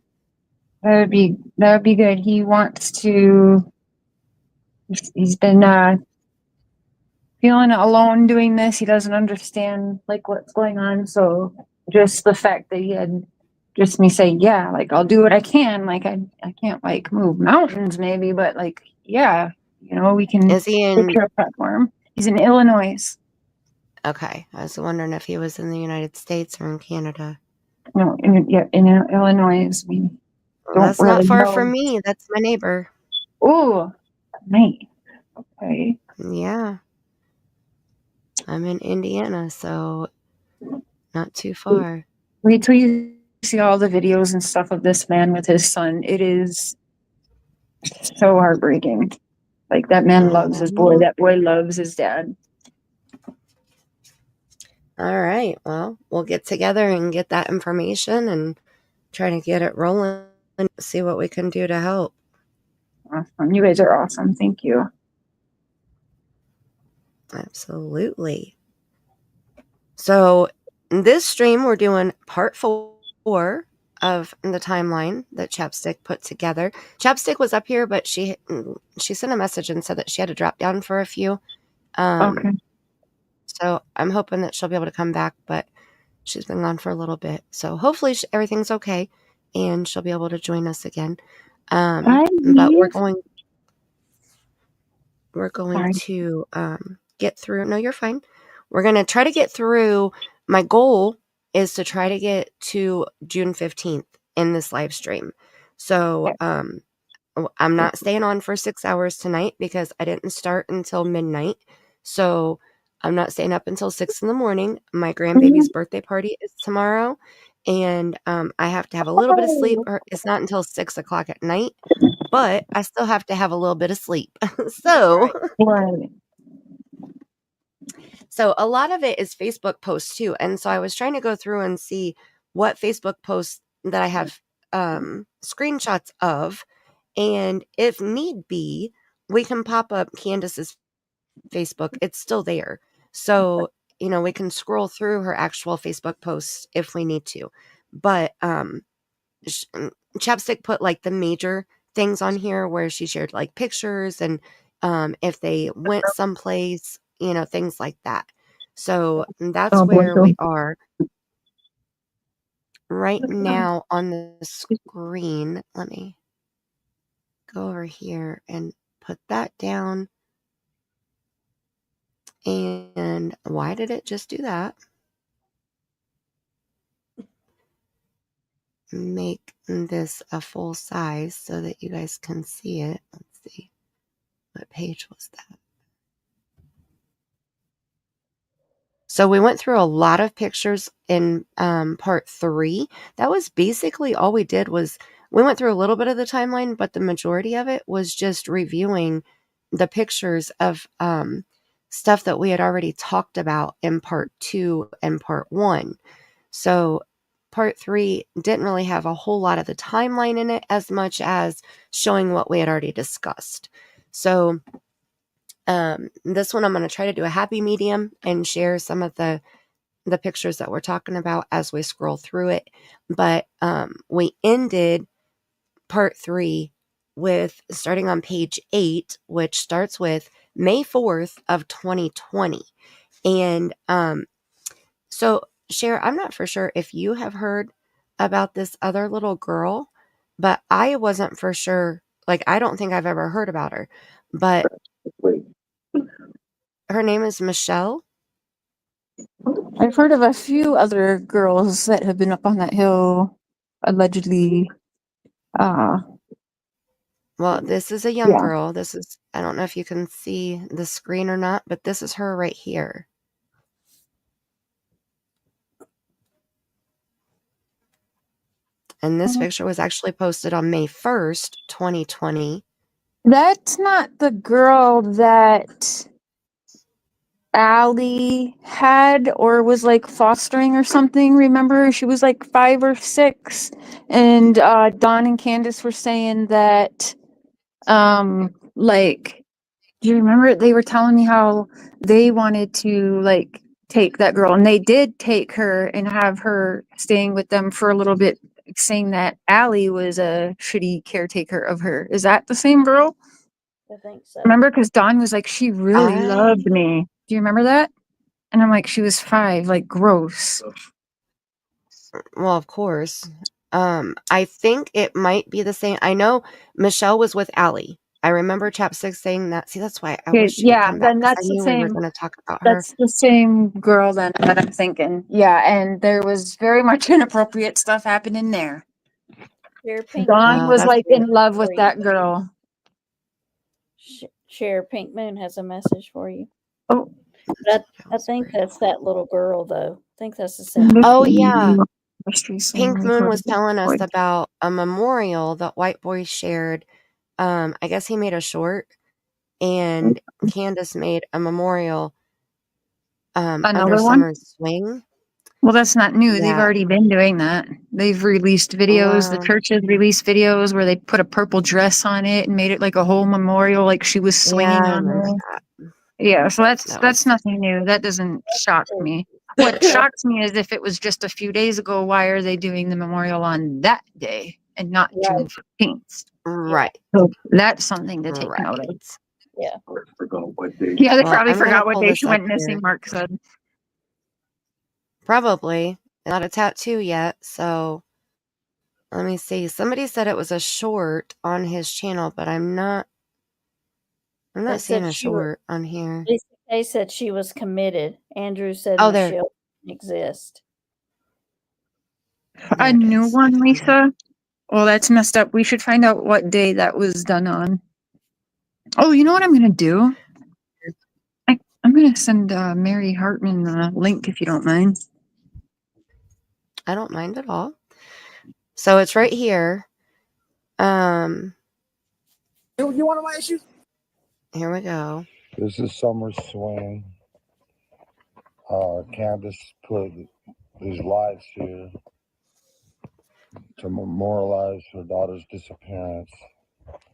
That would be good. He wants to. He's been feeling alone doing this. He doesn't understand like what's going on. So just the fact that he had just me say, yeah, like I'll do what I can. Like I can't like move mountains maybe, but like yeah, we can. Is he in take care of platform? He's in Illinois. Okay, I was wondering if he was in the United States or in Canada. No, in Illinois. That's really not far from me. That's my neighbor. Oh, nice. Okay. Yeah. I'm in Indiana, so not too far. Wait till you see all the videos and stuff of this man with his son. It is so heartbreaking. Like, that man loves his boy. That boy loves his dad. All right. Well, we'll get together and get that information and try to get it rolling and see what we can do to help. Awesome. You guys are awesome. Thank you. Absolutely. So in this stream, we're doing part 4 of the timeline that Chapstick put together. Chapstick was up here, but she sent a message and said that she had to drop down for a few. Okay. So I'm hoping that she'll be able to come back, but she's been gone for a little bit. So hopefully everything's okay. and she'll be able to join us again. I But we're leave? going Sorry. to get through. No, you're fine. We're going to try to get through. My goal is to try to get to June 15th in this live stream. So I'm not staying on for 6 hours tonight because I didn't start until midnight. So I'm not staying up until 6 in the morning. My grandbaby's birthday party is tomorrow. And I have to have a little bit of sleep. It's not until 6 o'clock at night, but I still have to have a little bit of sleep. So Right. So a lot of it is Facebook posts too. And so I was trying to go through and see what Facebook posts that I have screenshots of. And if need be, we can pop up Candus's Facebook. It's still there. So, we can scroll through her actual Facebook posts if we need to. But Chapstick put like the major things on here where she shared like pictures and if they went someplace, things like that. So that's where we are right now on the screen. Let me go over here and put that down. And why did it just do that? Make this a full size so that you guys can see it. Let's see. What page was that? So we went through a lot of pictures in part 3. That was basically all we did. Was we went through a little bit of the timeline, but the majority of it was just reviewing the pictures of stuff that we had already talked about in part 2 and part 1. So part 3 didn't really have a whole lot of the timeline in it as much as showing what we had already discussed. So this one I'm going to try to do a happy medium and share some of the pictures that we're talking about as we scroll through it. But we ended part 3 with starting on page 8, which starts with May 4th of 2020. And so Cher, I'm not for sure if you have heard about this other little girl, but I wasn't for sure. Like, I don't think I've ever heard about her, but her name is Michelle. I've heard of a few other girls that have been up on that hill, allegedly. Well, this is a young girl. This is, I don't know if you can see the screen or not, but this is her right here. And this picture was actually posted on May 1st, 2020. That's not the girl that Allie had or was like fostering or something. Remember, she was like 5 or 6, and Dawn and Candus were saying that like, do you remember they were telling me how they wanted to like take that girl, and they did take her and have her staying with them for a little bit, saying that Allie was a shitty caretaker of her. Is that the same girl? I think so. Remember, because Dawn was like, she really loved me. Do you remember that? And I'm like, she was 5, like, gross. Well, of course. I think it might be the same. I know Michelle was with Allie. I remember Chapstick saying that. See, that's why I wish she would come back. Then that's I knew we were going to talk about her. That's the same girl then that I'm thinking. Yeah, and there was very much inappropriate stuff happening there. Dawn was like in love with that girl. Cher, Pink Moon has a message for you. Oh, But I think that's that little girl, though. I think that's the same. Oh, yeah. Pink Moon was telling us about a memorial that White Boy shared. I guess he made a short, and Candus made a memorial under Summer's Swing. Well, that's not new. They've already been doing that. They've released videos. The churches released videos where they put a purple dress on it and made it like a whole memorial, like she was swinging on it. Yeah, so that's nothing new. That doesn't shock me. What shocks me is if it was just a few days ago, why are they doing the memorial on that day and not June 15th? Right. So that's something to take note of. Yeah. Yeah, they probably forgot what day she went missing, Mark said. Probably. Not a tattoo yet, so Let me see. Somebody said it was a short on his channel, but I'm not They seeing said a she was. short on here. Lisa Kay said she was committed. Andrew said Oh, there. Michelle didn't exist. There A it new is. I one, found it. Lisa? Well, that's messed up. We should find out what day that was done on. Oh, you know what I'm going to do? I'm going to send Mary Hartman the link if you don't mind. I don't mind at all. So it's right here. You want my issue? Here we go. This is Summer Swing. Candus put these lights here to memorialize her daughter's disappearance.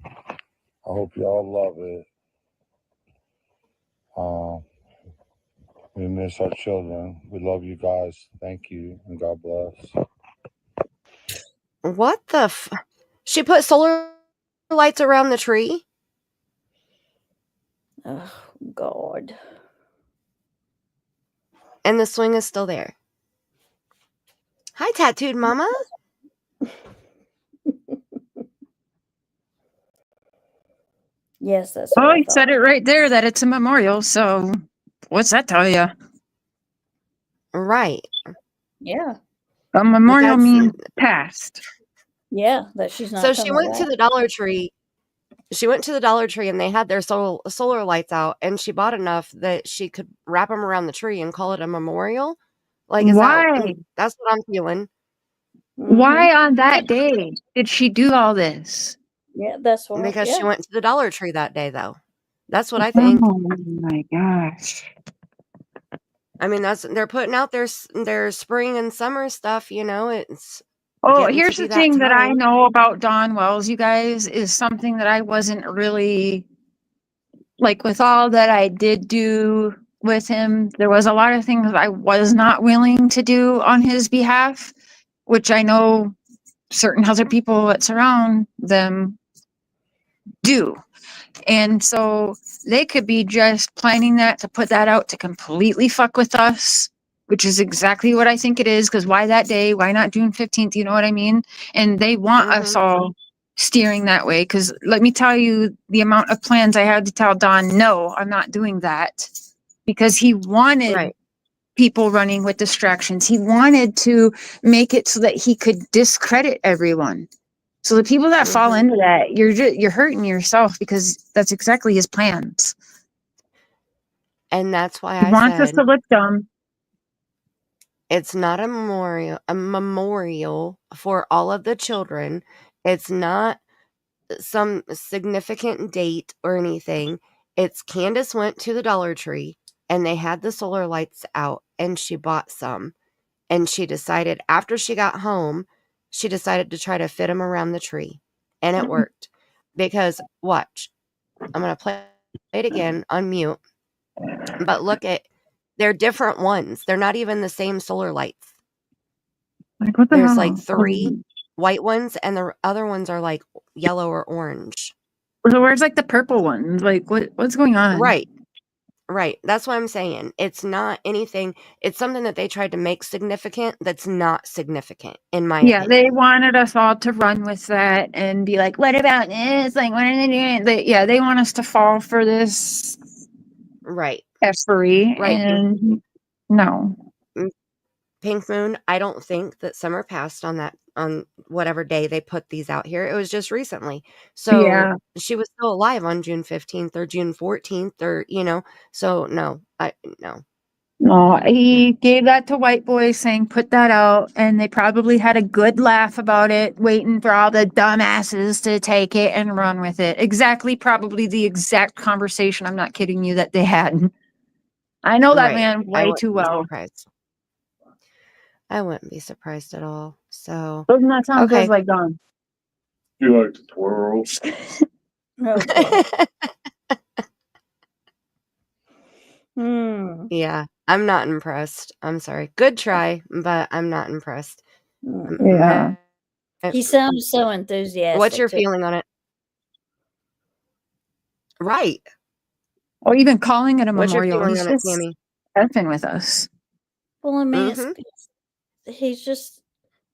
I hope y'all love it. We miss our children. We love you guys. Thank you, and God bless. What the She put solar lights around the tree? Oh, God. And the swing is still there. Hi, Tattooed Mama. Yes, that's what Oh, I you thought. said it right there that it's a memorial. So what's that tell you? Right. Yeah. A memorial That's- means past. Yeah, that she's not So she coming went back. to the Dollar Tree. She went to the Dollar Tree and they had their solar lights out, and she bought enough that she could wrap them around the tree and call it a memorial. Like, is Why? that's what I'm feeling. Why on that day did she do all this? Yeah, that's what. Because Yeah. she went to the Dollar Tree that day, though. That's what I think. Oh my gosh. I mean, they're putting out their spring and summer stuff. You know, it's. Oh, getting to here's be the that thing that I time. know about Dawn Wells, you guys, is something that I wasn't really like with all that I did do with him. There was a lot of things I was not willing to do on his behalf, which I know certain other people that surround them do. And so they could be just planning that to put that out to completely fuck with us, which is exactly what I think it is. Because why that day? Why not June 15th? You know what I mean? And they want us all steering that way. Because let me tell you the amount of plans I had to tell Don, no, I'm not doing that. Because he wanted people running with distractions. He wanted to make it so that he could discredit everyone. So the people that fall into that, you're hurting yourself because that's exactly his plans. And that's why He wants us to look dumb. It's not a memorial for all of the children. It's not some significant date or anything. It's Candus went to the Dollar Tree and they had the solar lights out and she bought some. And she decided after she got home, she decided to try to fit them around the tree. And it worked. Because, watch, I'm going to play it again on mute. But look they're different ones. They're not even the same solar lights. Like, what the There's hell? like 3 white ones and the other ones are like yellow or orange. So where's like the purple ones? Like what's going on? Right. That's what I'm saying. It's not anything. It's something that they tried to make significant that's not significant, in my opinion. They wanted us all to run with that and be like, what about this? Like, what are they doing? They want us to fall for this effery. Right. And no. Pink Moon, I don't think that Summer passed on whatever day they put these out here. It was just recently. So she was still alive on June 15th or June 14th or, so no. No, he gave that to white boys saying, put that out. And they probably had a good laugh about it, waiting for all the dumbasses to take it and run with it. Probably the exact conversation, I'm not kidding you, that they had. I know that man way too well. I wouldn't be surprised at all. So doesn't that sound just like Don? You like to twirl? Yeah, I'm not impressed. I'm sorry. Good try, but I'm not impressed. Yeah. He sounds so enthusiastic. What's your feeling on it? Right. Or even calling it a What's memorial. Your feeling He's on it, just Tammy? effing with us. Well, I mean, he's just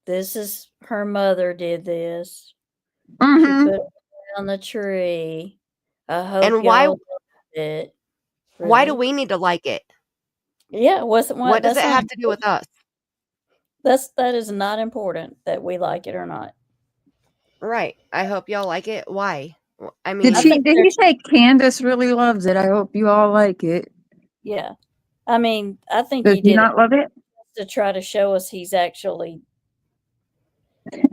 this is her mother did this. She Mm-hmm. put it on the tree. I hope And why y'all love it. why do Really? we need to like it? Yeah, wasn't What does that's it not have to do with us? that is not important that we like it or not. Right. I hope y'all like it. Why? I I mean, think Did they're he say Candus really loves it? I hope you all like it. yeah. I mean, I think Does he he did it not love it? to try to show us he's actually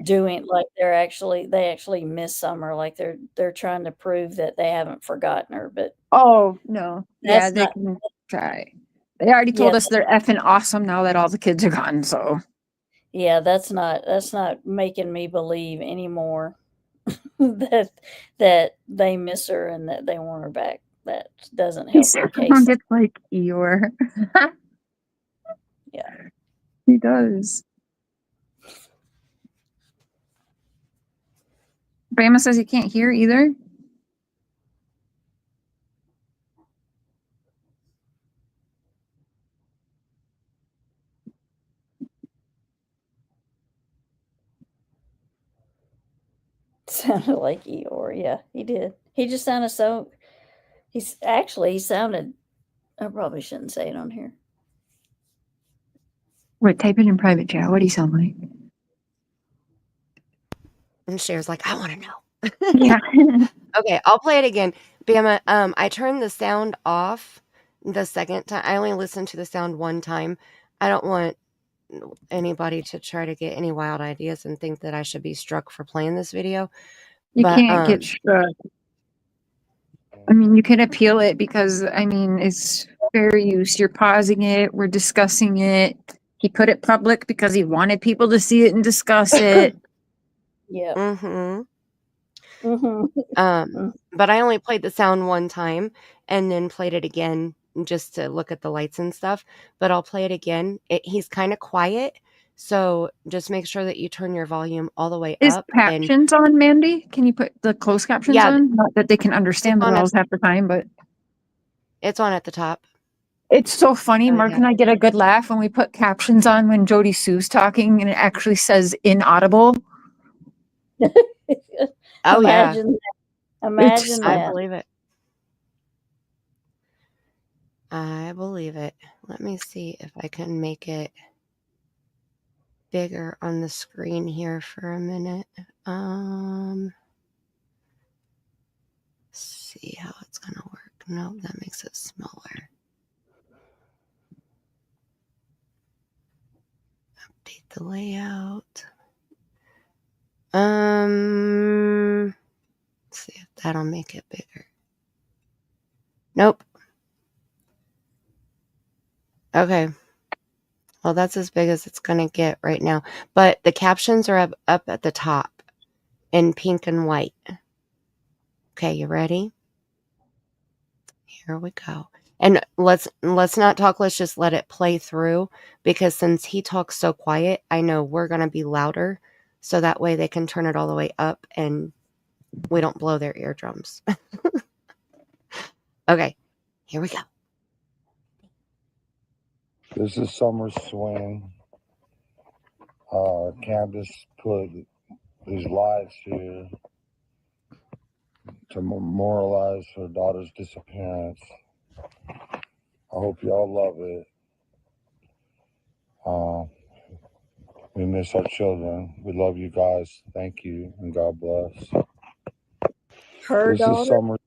doing like they actually miss Summer, like they're trying to prove that they haven't forgotten her, but Oh no. Yeah, that's they not can try. They already yeah, told us they're effing awesome now that all the kids are gone, so yeah, that's not making me believe anymore that they miss her and that they want her back. That doesn't he help the case. sounded like Eeyore. Yeah. He does. Bama says he can't hear either. Sounded like Eeyore. Yeah, he did. He just sounded so. He sounded. I probably shouldn't say it on here. Wait, type it in private chat. What do you sound like? and Cher's like, I want to know. Yeah. Okay, I'll play it again. Bama, I turned the sound off the second time. I only listened to the sound one time. I don't want anybody to try to get any wild ideas and think that I should be struck for playing this video. You But can't get struck. I mean, you can appeal it because, I mean, it's fair use. You're pausing it. We're discussing it. He put it public because he wanted people to see it and discuss it. Yeah. mm-hmm. Mm-hmm. But I only played the sound one time and then played it again just to look at the lights and stuff. But I'll play it again. He's kind of quiet. So just make sure that you turn your volume all the way Is up. And captions on, Mandy? Can you put the closed captions yeah, on? Not that they can understand the on words half the time, but it's on at the top. it's so funny. Oh, Mark yeah. and I get a good laugh when we put captions on when Jody Sue's talking and it actually says inaudible. Oh, yeah. Imagine I that. believe it. I believe it. Let me see if I can make it bigger on the screen here for a minute. See how it's gonna work. Nope, that makes it smaller. Update the layout. Let's see if that'll make it bigger. Nope. Okay. Well, that's as big as it's gonna get right now. But the captions are up at the top in pink and white. Okay, you ready? Here we go. And let's not talk, let's just let it play through, because since he talks so quiet, I know we're going to be louder, so that way they can turn it all the way up and we don't blow their eardrums. Okay, here we go. This is Summer Swing. Candus put these lights here to memorialize her daughter's disappearance. I hope y'all love it. We miss our children. We love you guys. Thank you, and God bless. Her This daughter. is Summer.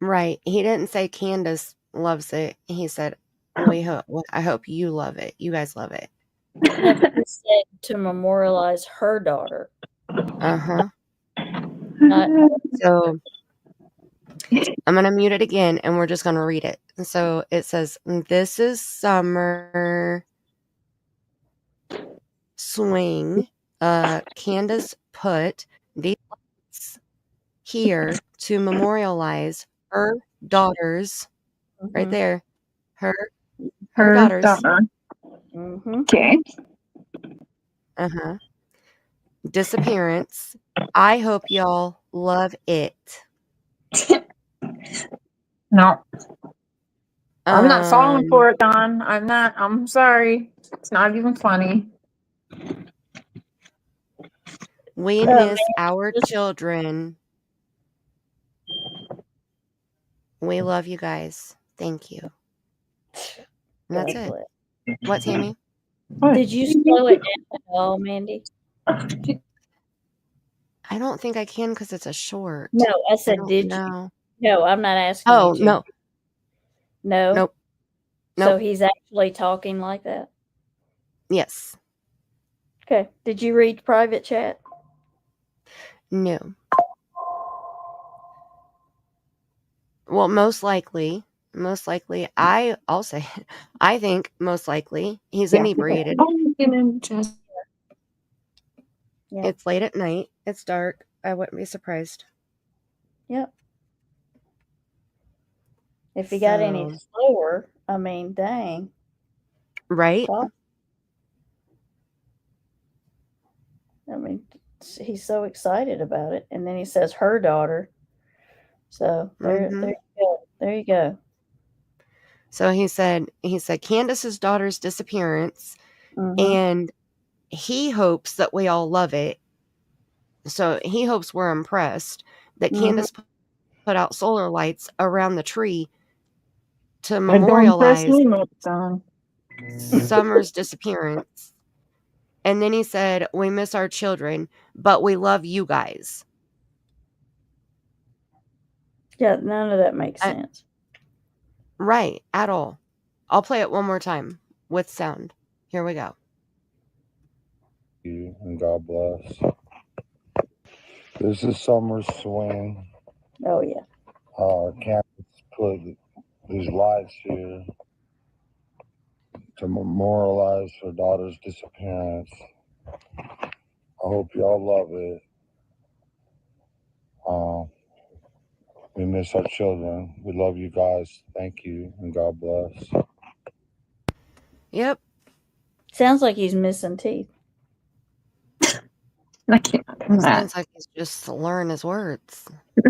Right. He didn't say Candus loves it. He said, I hope you love it. You guys love it. Yeah, but he said to memorialize her daughter. Uh-huh. Not So I'm going to mute it again and we're just going to read it. So it says, this is Summer Swing. Candus put these lights here to memorialize her daughters, right there. Her daughters. daughter. Mm-hmm. Okay. Uh-huh. Disappearance. I hope y'all love it. No. I'm not falling for it, Don. I'm not. I'm sorry. It's not even funny. We Oh, miss our just- children. We love you guys. Thank you. And that's God it. bless. What, Tammy? Did you slow it down at all, Mandy? I don't think I can because it's a short. No, I I said, don't did you? know. No, I'm not asking Oh, you to. no. No? Nope. So Nope. he's actually talking like that? Yes. Okay. Did you read private chat? No. Well, most likely, I'll say, I think most likely he's inebriated. Yeah. It's late at night. It's dark. I wouldn't be surprised. Yep. If he got any slower, I mean, dang. Right? I mean, he's so excited about it. And then he says her daughter. So there you go. There you go. So he said Candus's daughter's disappearance, and he hopes that we all love it. So he hopes we're impressed that Candus put out solar lights around the tree to memorialize Summer's disappearance. And then he said, we miss our children, but we love you guys. Yeah, none of that makes sense. Right, at all. I'll play it one more time with sound. Here we go. You and God bless. This is Summer's swing. Oh, yeah. Candus put these lights here to memorialize her daughter's disappearance. I hope y'all love it. We miss our children. We love you guys. Thank you, and God bless. Yep. Sounds like he's missing teeth. I can't. Sounds like he's just slurring his words.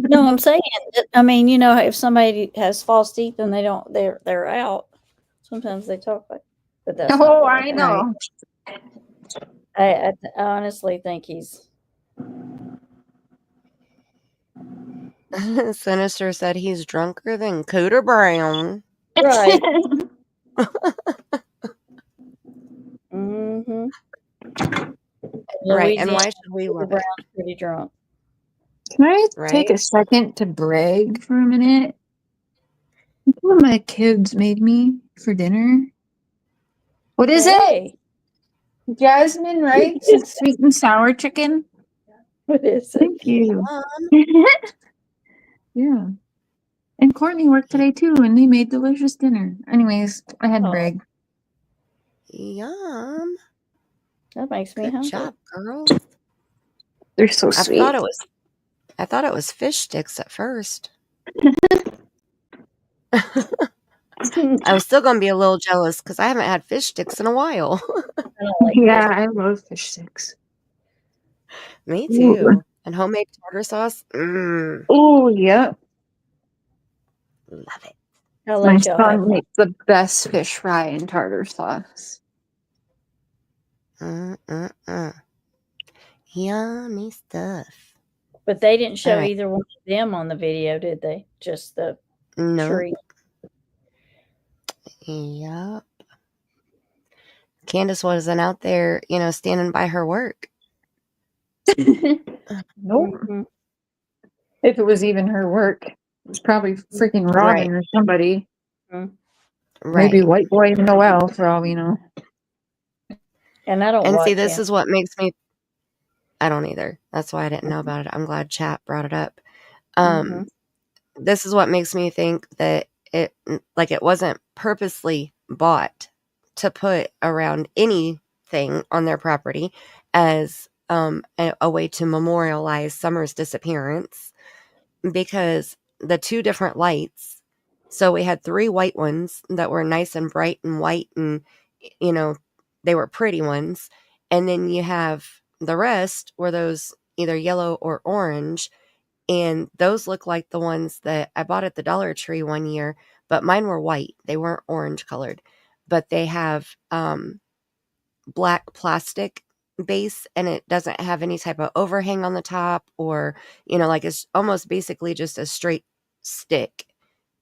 No, I'm saying, I mean, you know, if somebody has false teeth and they're out, sometimes they talk like, but that's not what I know. I honestly think he's. Sinister said he's drunker than Cooter Brown. Right. Mm-hmm. Right, and why should we love it? Brown's pretty drunk. Can I take a second to brag for a minute? What my kids made me for dinner. What is it? Jasmine rice and sweet and sour chicken. What is it? Thank you. Yeah. And Courtney worked today too, and they made delicious dinner. Anyways, I had to brag. Yum. That makes me hungry. Good job, girls. They're so sweet. I thought it was fish sticks at first. I was still gonna be a little jealous because I haven't had fish sticks in a while. I love fish sticks. Me too. Ooh. And homemade tartar sauce. Oh, yep. Love it. My son makes the best fish fry and tartar sauce. Yummy stuff. But they didn't show either one of them on the video, did they? Just the tree. Yep. Candus wasn't out there, standing by her work. Nope. If it was even her work, it was probably freaking Robin or somebody. Right. Maybe White Boy Noel, for all we know. And I don't. And see, this is what makes me. I don't either. That's why I didn't know about it. I'm glad chat brought it up. This is what makes me think that it wasn't purposely bought to put around anything on their property as a way to memorialize Summer's disappearance, because the two different lights, so we had 3 white ones that were nice and bright and white, and they were pretty ones, and then you have the rest were those either yellow or orange, and those look like the ones that I bought at the Dollar Tree one year, but mine were white. They weren't orange colored, but they have black plastic base, and it doesn't have any type of overhang on the top, or, like it's almost basically just a straight stick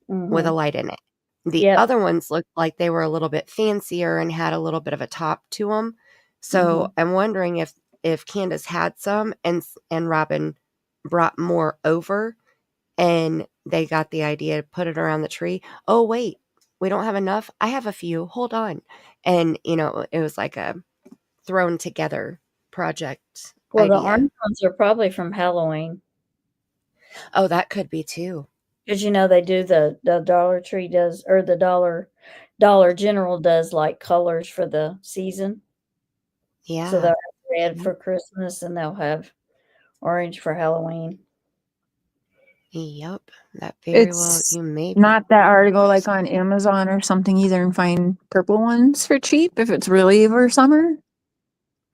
with a light in it. The other ones looked like they were a little bit fancier and had a little bit of a top to them. So I'm wondering if Candus had some and Robin brought more over, and they got the idea to put it around the tree. Oh, wait, we don't have enough. I have a few. Hold on. And, it was like a thrown together project Well, idea. the orange ones are probably from Halloween. Oh, that could be too. Because they do the Dollar Tree does, or the Dollar General does like colors for the season. Yeah. So they'll have red for Christmas and they'll have orange for Halloween. Yep, that very well It's you may be. not that hard to go like on Amazon or something either and find purple ones for cheap if it's really over summer.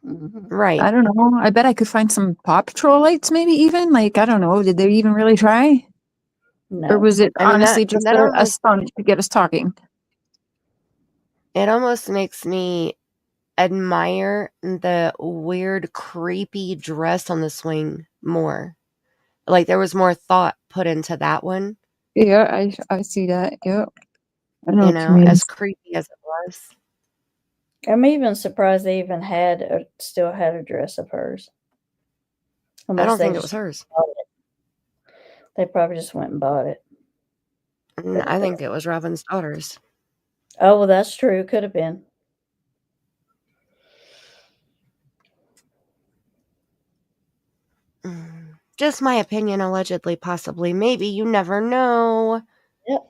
Right. I don't know. I bet I could find some Paw Patrol lights maybe even. Like, I don't know. Did they even really try? No. Or was it I mean, honestly just that a almost, stunt to get us talking? it almost makes me admire the weird, creepy dress on the swing more. Like there was more thought put into that one, Yeah, I see that. Yeah. I know what you mean. as creepy as it was. I'm even surprised they even still had a dress of hers. I don't think it was hers. They probably just went and bought it. I think it was Robin's daughter's. Oh, well, that's true. Could have been. Just my opinion, allegedly, possibly, maybe. You never know. Yep.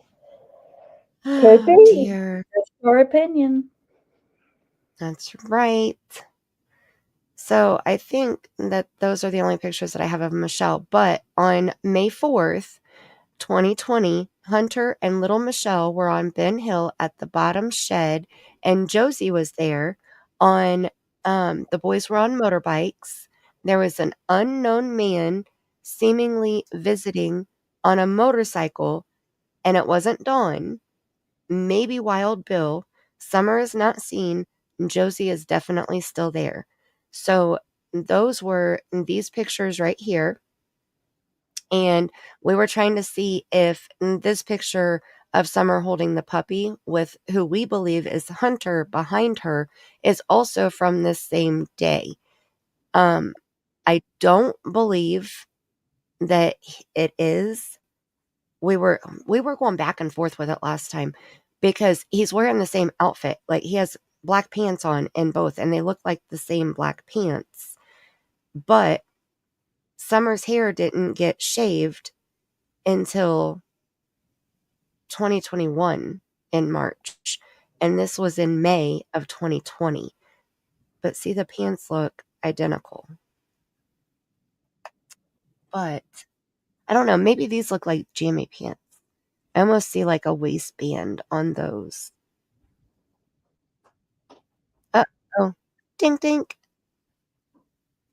Could be. Dear. That's your opinion. That's right. So I think that those are the only pictures that I have of Michelle. But on May 4th, 2020, Hunter and little Michelle were on Ben Hill at the bottom shed, and Josie was there. The boys were on motorbikes. There was an unknown man seemingly visiting on a motorcycle, and it wasn't Dawn. Maybe Wild Bill. Summer is not seen. Josie is definitely still there. So those were these pictures right here. And we were trying to see if this picture of Summer holding the puppy with who we believe is Hunter behind her is also from this same day. I don't believe that it is. We were going back and forth with it last time because he's wearing the same outfit. Like he has black pants on in both, and they look like the same black pants. But Summer's hair didn't get shaved until 2021 in March, and this was in May of 2020. But see, the pants look identical. But I don't know, maybe these look like jammy pants. I almost see like a waistband on those. Uh-oh. Dink dink.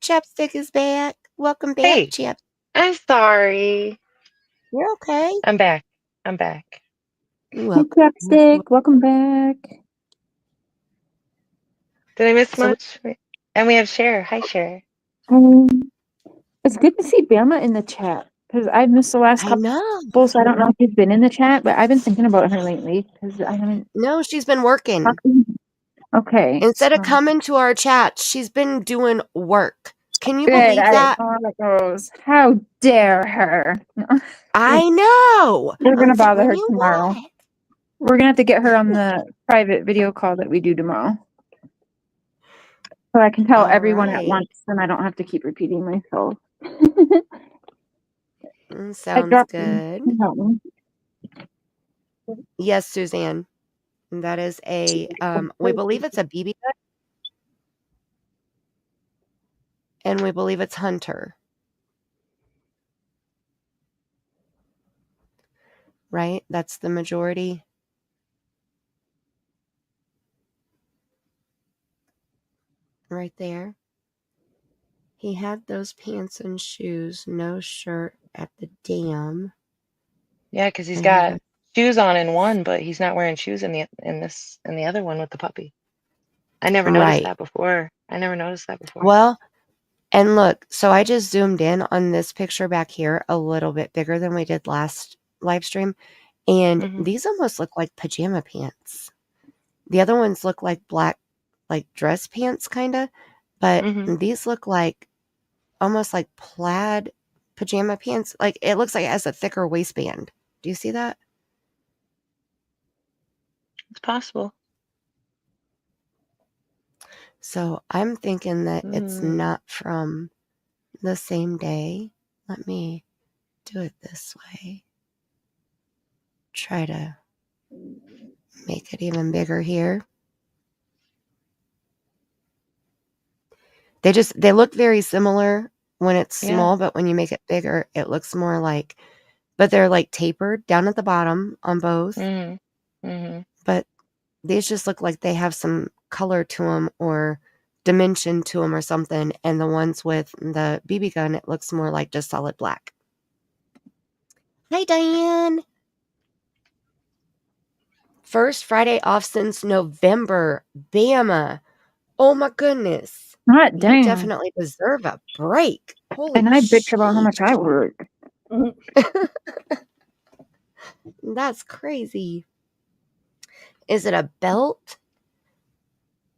Chapstick is back. Welcome back, Hey, Chap. I'm sorry. You're okay. I'm back. I'm back. Hey, Chapstick, welcome back. Did I miss much? And we have Cher. Hi, Cher. It's good to see Bama in the chat because I've missed the last I couple. know. So I don't know if she's been in the chat, but I've been thinking about her lately because I haven't. No, she's been working. Okay. Instead of coming to our chat, she's been doing work. Can you Good, believe that? I know how it goes. How dare her? I know. We're gonna bother her You tomorrow. what? We're gonna have to get her on the private video call that we do tomorrow, so I can tell everyone at once, and I don't have to keep repeating myself. Sounds good. Them. Yes, Suzanne. That is a we believe it's a BB gun, and we believe it's Hunter. Right? That's the majority. Right there. He had those pants and shoes, no shirt at the dam. Yeah, because he's got shoes on in one, but he's not wearing shoes in the other one with the puppy. I never noticed Right. that before. I never noticed that before. Well, and look, so I just zoomed in on this picture back here a little bit bigger than we did last live stream. And these almost look like pajama pants. The other ones look like black, like dress pants, kind of. But these look like almost like plaid pajama pants. Like it looks like it has a thicker waistband. Do you see that? It's possible. So I'm thinking that it's not from the same day. Let me do it this way. Try to make it even bigger here. They look very similar when it's small, but when you make it bigger, it looks more like, but they're like tapered down at the bottom on both. But these just look like they have some color to them or dimension to them or something. And the ones with the BB gun, it looks more like just solid black. Hi, Diane. First Friday off since November. Bama. Oh my goodness. Hot damn. You definitely deserve a break. Holy And I bitch about how much I work. That's crazy. Is it a belt?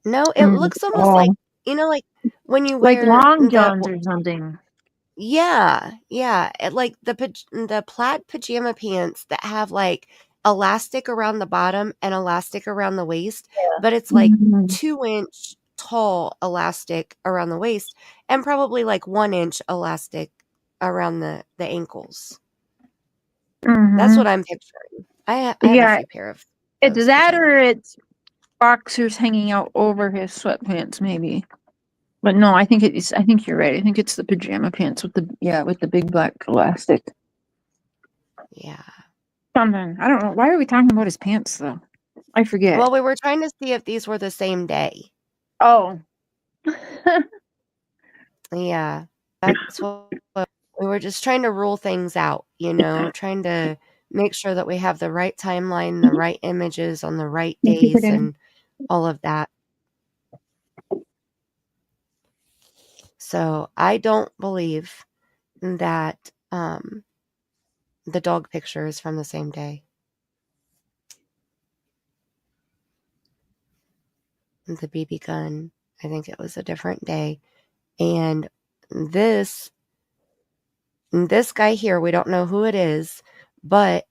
No, it looks almost like, like when you wear like long johns or something. Yeah. Like the plaid pajama pants that have like elastic around the bottom and elastic around the waist, but it's like 2-inch tall elastic around the waist and probably like 1-inch elastic around the ankles. That's what I'm picturing. I have a few pair of it's that or it's boxers hanging out over his sweatpants, maybe. But no, I think you're right. I think it's the pajama pants with the big black elastic. Yeah. Something. I don't know. Why are we talking about his pants though? I forget. Well, we were trying to see if these were the same day. Oh. Yeah. That's what we were just trying to rule things out, trying to make sure that we have the right timeline, the right images on the right days and all of that. So I don't believe that the dog picture is from the same day. The BB gun, I think it was a different day. And this guy here, we don't know who it is, but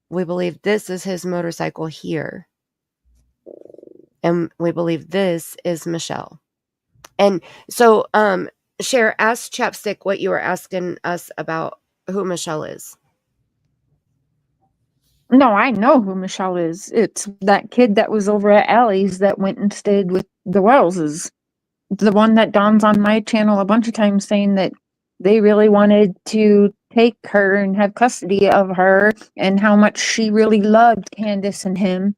we believe this is his motorcycle here. And we believe this is Michelle. And so, Cher, ask Chapstick what you were asking us about who Michelle is. No, I know who Michelle is. It's that kid that was over at Allie's that went and stayed with the Welleses. The one that Don's on my channel a bunch of times saying that they really wanted to take her and have custody of her and how much she really loved Candus and him.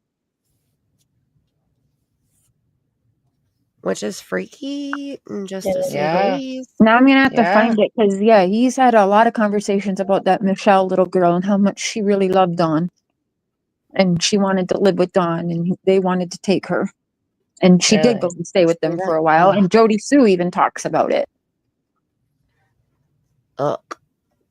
Which is freaky, just to say the least. Now I'm going to have to find it because, he's had a lot of conversations about that Michelle little girl and how much she really loved Don. And she wanted to live with Don and they wanted to take her. And she did go and stay with them for a while. And Jody Sue even talks about it. Ugh.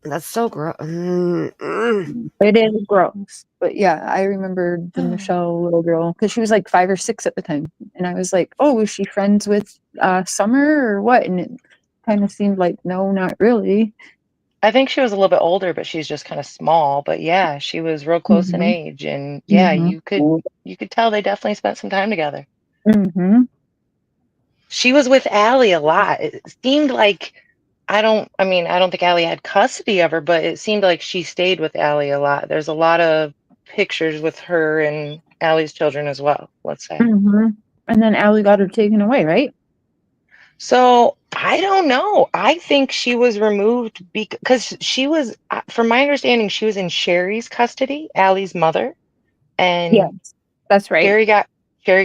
That's so gross. It is gross. But I remember the Michelle little girl because she was like 5 or 6 at the time. And I was like, oh, was she friends with Summer or what? And it kind of seemed like, no, not really. I think she was a little bit older, but she's just kind of small. But yeah, she was real close in age. And you could tell they definitely spent some time together. She was with Allie a lot. It seemed like, I don't think Allie had custody of her, but it seemed like she stayed with Allie a lot. There's a lot of pictures with her and Allie's children as well, let's say. And then Allie got her taken away, right? So I don't know. I think she was removed because she was, from my understanding, she was in Sherry's custody, Allie's mother. And yes, that's right. Sherry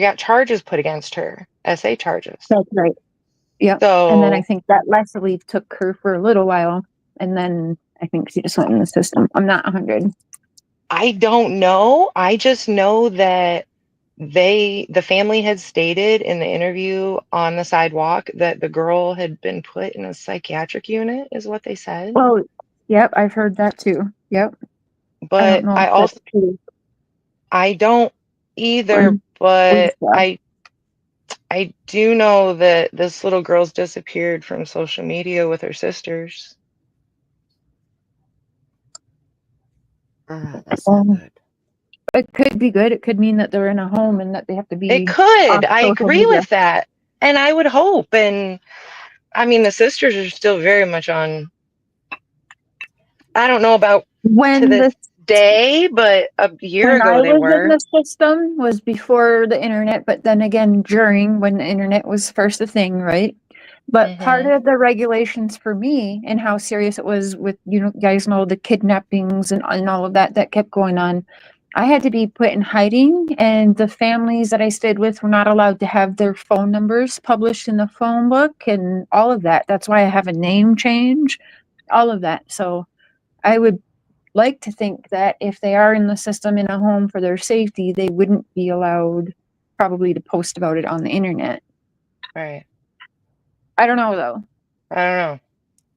got charges put against her, SA charges. That's right. Yeah. So, and then I think that Leslie took her for a little while, and then I think she just went in the system. I'm not 100. I don't know. I just know that the family had stated in the interview on the sidewalk that the girl had been put in a psychiatric unit, is what they said. Oh, yep, I've heard that too. Yep. I don't But know I if also, that's true. I don't either, Or but Lisa. I do know that this little girl's disappeared from social media with her sisters. That's not good. It could be good. It could mean that they're in a home and that they have to be It could. off I social agree media. with that. And I would hope. And I mean, the sisters are still very much on, I don't know about to When this the day, but a year When ago I they was in were. the system was before the internet, but then again during when the internet was first a thing, right? But part Mhm. of the regulations for me and how serious it was with, guys know the kidnappings and all of that kept going on. I had to be put in hiding, and the families that I stayed with were not allowed to have their phone numbers published in the phone book and all of that. That's why I have a name change, all of that. So I would like to think that if they are in the system in a home for their safety, they wouldn't be allowed probably to post about it on the internet. Right. I don't know though. I don't know.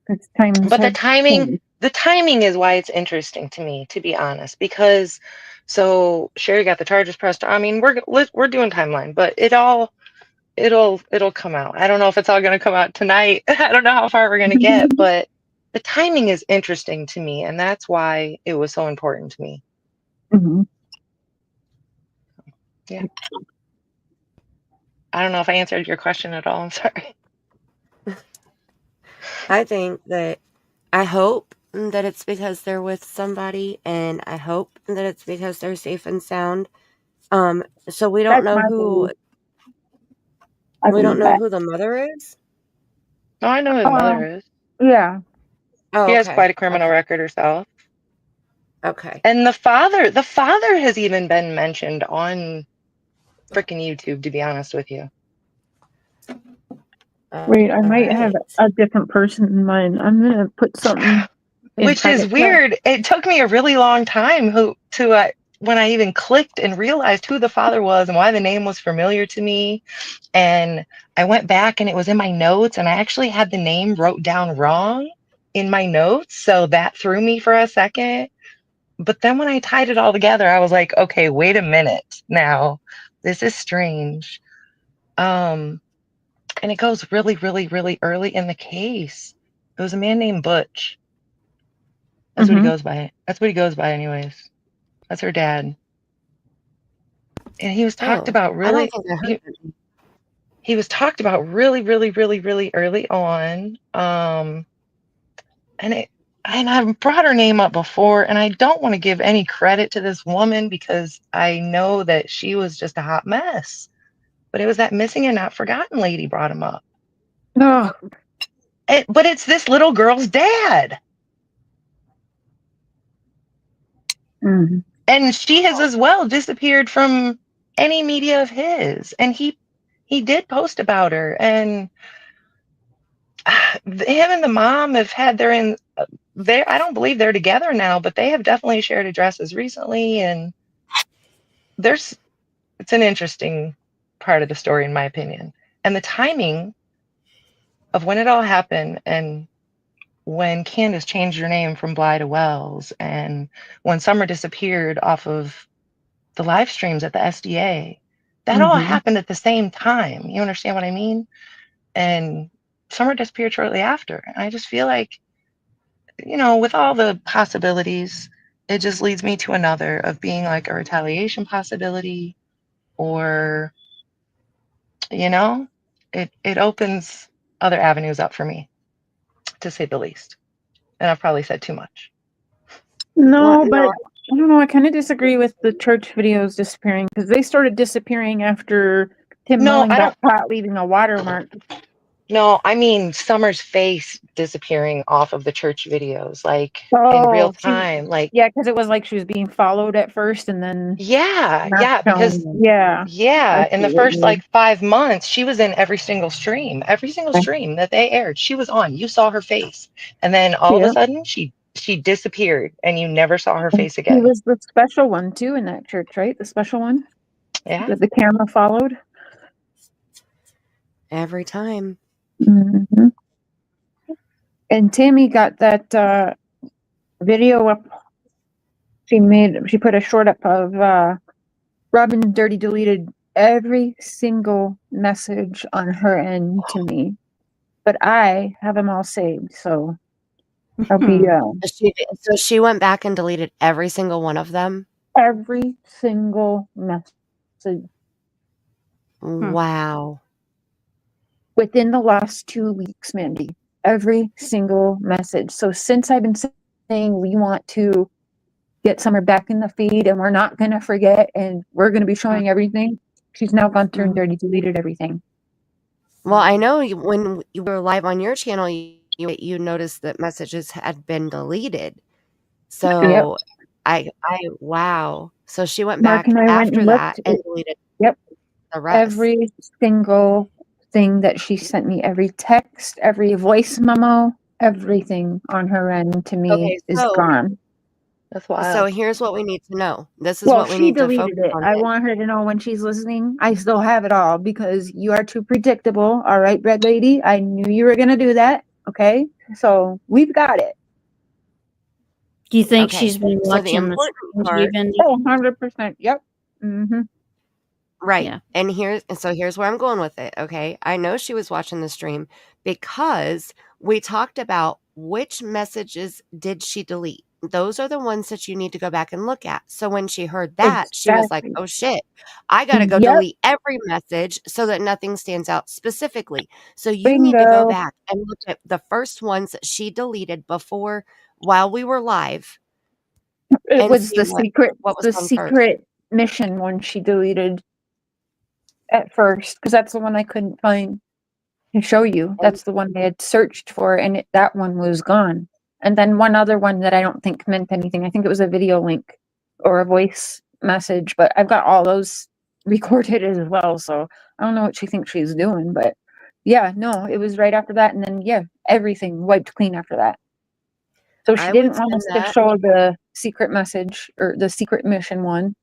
It's times But have changed. the timing is why it's interesting to me, to be honest, because so Sherry got the charges pressed. I mean, we're doing timeline, but it'll come out. I don't know if it's all going to come out tonight. I don't know how far we're going to get, but the timing is interesting to me, and that's why it was so important to me. Mhm. Yeah. I don't know if I answered your question at all. I'm sorry. I think that I hope that it's because they're with somebody, and I hope that it's because they're safe and sound. So we don't That's know my who belief. I we don't believe know that. who the mother is. No, I know who the mother is. Yeah. Oh, She has okay. quite a criminal Okay. record herself. Okay. And the father has even been mentioned on freaking YouTube, to be honest with you. Wait, I might have Alright. a different person in mind. I'm gonna put something in Which is private chat. weird. It took me a really long time when I even clicked and realized who the father was and why the name was familiar to me. And I went back and it was in my notes, and I actually had the name wrote down wrong in my notes. So that threw me for a second. But then when I tied it all together, I was like, okay, wait a minute now. This is strange. And it goes really, really, really early in the case. It was a man named Butch. That's what he goes by. That's what he goes by, anyways. That's her dad. And he was talked Oh, about I don't really. think I heard that. He was talked about really, really, really, really early on. And I've brought her name up before, and I don't want to give any credit to this woman because I know that she was just a hot mess. But it was that missing and not forgotten lady brought him up. Oh. But it's this little girl's dad. Mhm. And she has as well disappeared from any media of his. And he did post about her. And him and the mom have had I don't believe they're together now, but they have definitely shared addresses recently. And it's an interesting part of the story, in my opinion. And the timing of when it all happened, and when Candus changed her name from Bly to Wells, and when Summer disappeared off of the live streams at the SDA, that all happened at the same time. You understand what I mean? And Summer disappeared shortly after. And I just feel like, with all the possibilities, it just leads me to another of being like a retaliation possibility, or, it opens other avenues up for me, to say the least. And I've probably said too much. No, but No, I don't know. I kind of disagree with the church videos disappearing because they started disappearing after Tim No, Mullen I don't. got caught leaving a watermark. No, I mean Summer's face disappearing off of the church videos, like in real Oh, time. Like, yeah, because it was like she was being followed at first and then yeah, not because shown. Yeah, I in see the what first you like 5 months, she was in every single stream mean. that they aired. She was on. You saw her face, and then all of a Yeah. sudden, she disappeared, and you never saw her And face he again. was the special one too in that church, right? The special one? Yeah. that the camera followed. Every time. Mm-hmm. And Tammy got that video up. She put a short up of Robin Dirty deleted every single message on her end to me, but I have them all saved, so I'll be So she went back and deleted every single one of them? every single message Wow. within the last 2 weeks, Mandy. Every single message. So since I've been saying we want to get Summer back in the feed and we're not going to forget and we're going to be showing everything, she's now gone through and dirty deleted everything. Well, I know when you were live on your channel, you noticed that messages had been deleted. So wow. So she went Mark back and I went after and that looked. and deleted Yep. the rest. Every single thing that she sent me, every text, every voice memo, everything on her end to me Okay, is gone. That's so wild. here's what we need to know. This is Well, what we she need to deleted focus it. on. I want her to know when she's listening, I still have it all because you are too predictable. All right, Red Lady, I knew you were going to do that. Okay, so we've got it. Do you think Okay, she's been so the watching the important streams part, even? Oh, 100%. Yep. Mm-hmm. right? Yeah. And here's where I'm going with it. Okay, I know she was watching the stream because we talked about which messages did she delete. Those are the ones that you need to go back and look at. So when she heard that, she was like, Exactly. "Oh shit, I got to go Yep. delete every message so that nothing stands out specifically." So you need to go Bingo. back and look at the first ones that she deleted before while we were live It and was see the secret, what was the on first. secret mission one she deleted at first because that's the one I couldn't find to show you. That's the one I had searched for, and that one was gone. And then one other one that I don't think meant anything. I think it was a video link or a voice message, but I've got all those recorded as well. So I don't know what she thinks she's doing, but yeah, no, it was right after that. And then, yeah, everything wiped clean after that. So she I didn't would want send us to that. show the secret message or the secret mission one.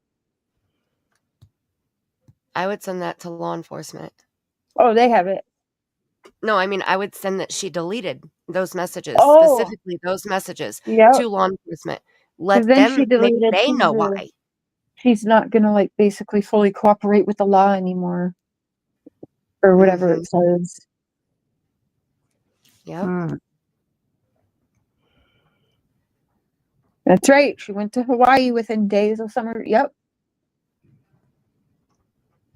I would send that to law enforcement. Oh, they have it. No, I mean, I would send that she deleted those messages, Oh, specifically those messages yeah. to law enforcement. Because Let then them, she maybe deleted they know why. she's not gonna like basically fully cooperate with the law anymore. Or whatever it says. Yep. That's right. She went to Hawaii within days of summer. Yep.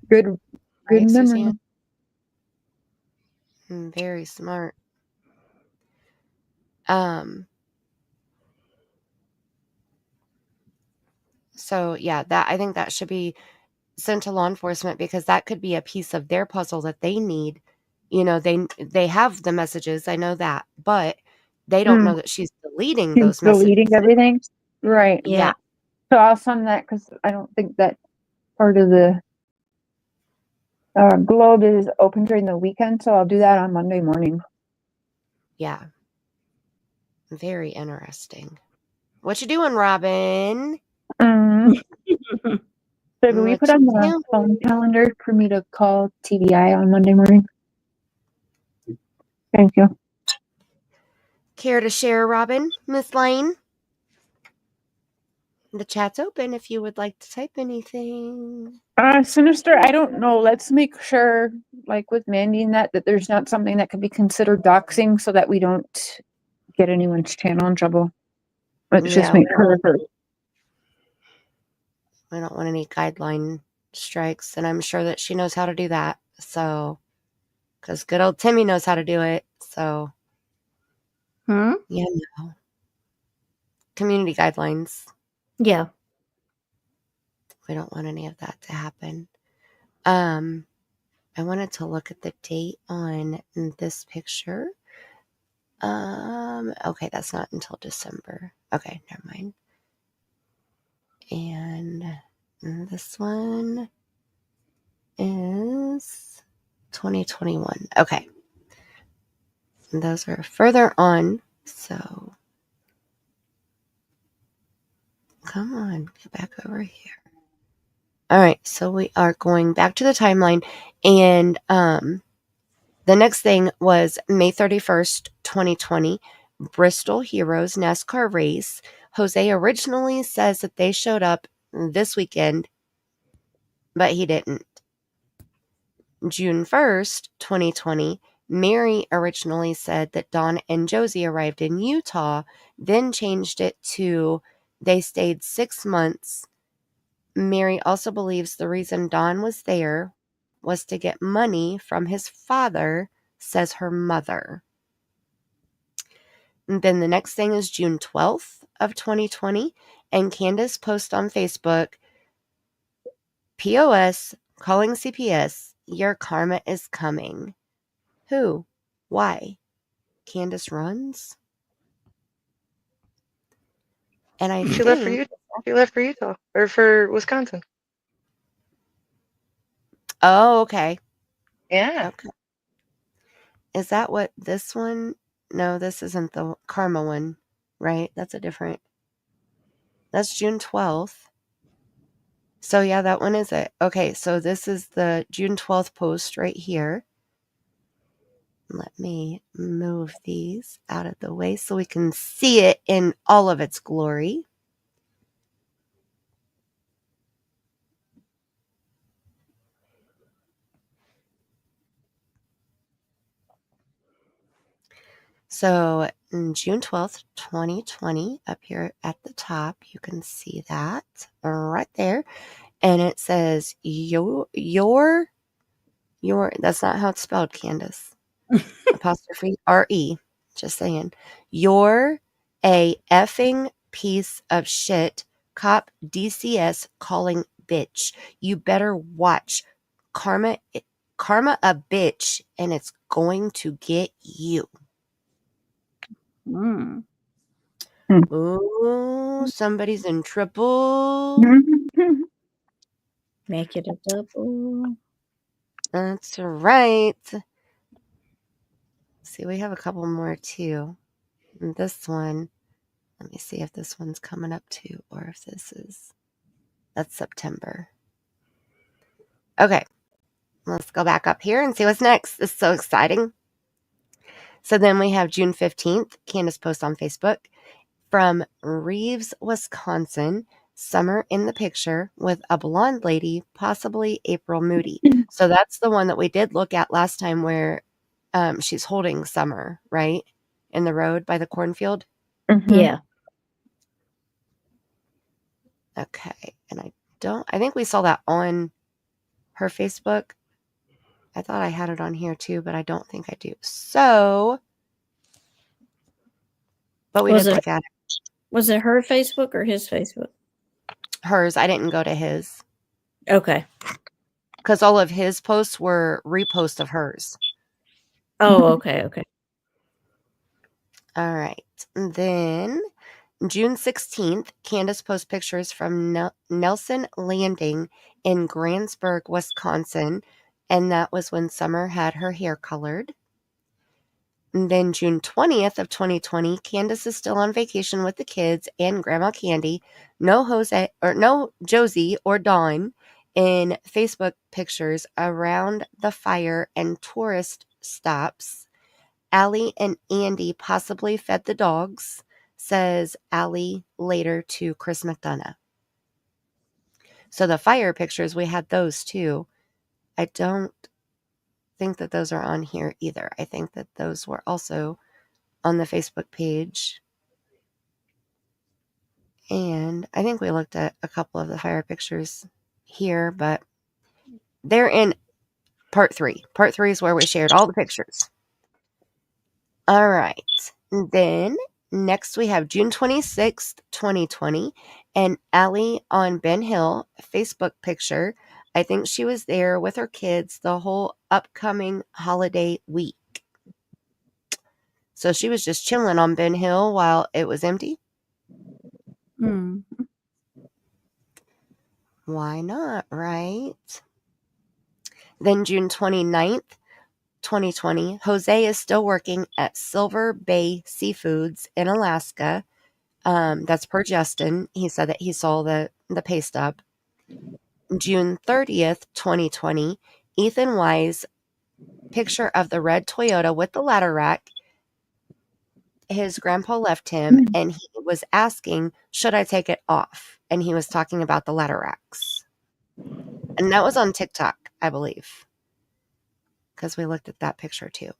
Good Right, memory. Suzanne? Very smart. So yeah, I think that should be sent to law enforcement because that could be a piece of their puzzle that they need. You know, they have the messages, I know that, but they don't know that she's deleting She's those messages. deleting everything. Right. Yeah. So I'll send that because I don't think that part of the Globe is open during the weekend. So I'll do that on Monday morning. Yeah. Very interesting. What you doing, Robin? So can we What put on you the doing? phone calendar for me to call TBI on Monday morning? Thank you. Care to share, Robin? Miss Lane? The chat's open if you would like to type anything. Sinister, I don't know. Let's make sure, like with Mandy and that there's not something that could be considered doxing so that we don't get anyone's channel in trouble. Let's just make sure. I don't want any guideline strikes, and I'm sure that she knows how to do that. So, because good old Timmy knows how to do it. So, yeah, no. Community guidelines. Yeah. We don't want any of that to happen. I wanted to look at the date on this picture. Okay, that's not until December. Okay, never mind. And this one is 2021. Okay. And those are further on. So come on, get back over here. All right, so we are going back to the timeline, and the next thing was May 31st, 2020, Bristol Heroes NASCAR race. Jose originally says that they showed up this weekend, but he didn't. June 1st, 2020, Mary originally said that Don and Josie arrived in Utah, then changed it to they stayed 6 months. Mary also believes the reason Don was there was to get money from his father, says her mother. And then the next thing is June 12th of 2020, and Candus posts on Facebook, POS, calling CPS, your karma is coming. Who? Why? Candus runs? And I She left for think... Utah. She left for Utah. Or for Wisconsin. Oh, okay. Yeah. Okay. Is that what this one? No, this isn't the karma one, right? That's a different... That's June 12th. So yeah, that one is it. Okay, so this is the June 12th post right here. Let me move these out of the way so we can see it in all of its glory. So June 12th, 2020, up here at the top, you can see that right there. And it says, your, that's not how it's spelled, Candus. Apostrophe R-E. Just saying. You're a effing piece of shit. Cop DCS calling bitch. You better watch. Karma a bitch, and it's going to get you. Mm. Oh, somebody's in trouble. Make it a double. That's right. See, we have a couple more too. And this one, let me see if this one's coming up too, or if this is... That's September. Okay, let's go back up here and see what's next. This is so exciting. So then we have June 15th, Candus post on Facebook. From Reeves, Wisconsin, summer in the picture with a blonde lady, possibly April Moody. So that's the one that we did look at last time where she's holding Summer, right? In the road by the cornfield. Yeah. Okay. And I think we saw that on her Facebook. I thought I had it on here too, but I don't think I do. So, but we did look at it. Was it her Facebook or his Facebook? Hers. I didn't go to his. Okay. Because all of his posts were reposts of hers. Oh, okay, okay. All right. And then June 16th, Candus posts pictures from Nelson Landing in Grantsburg, Wisconsin. And that was when Summer had her hair colored. And then June 20th of 2020, Candus is still on vacation with the kids and Grandma Candy. No Josie or Dawn in Facebook pictures around the fire and tourist stops. Allie and Andy possibly fed the dogs, says Allie later to Chris McDonough. So the fire pictures, we had those too. I don't think that those are on here either. I think that those were also on the Facebook page. And I think we looked at a couple of the fire pictures here, but they're in part 3. Part 3 is where we shared all the pictures. All right. And then next we have June 26th, 2020, and Allie on Ben Hill, Facebook picture. I think she was there with her kids the whole upcoming holiday week. So she was just chilling on Ben Hill while it was empty. Why not, right? Then June 29th, 2020, Jose is still working at Silver Bay Seafoods in Alaska. That's per Justin. He said that he saw the pay stub. June 30th, 2020, Ethan Wise picture of the red Toyota with the ladder rack. His grandpa left him and he was asking, should I take it off? And he was talking about the ladder racks. And that was on TikTok, I believe, because we looked at that picture too.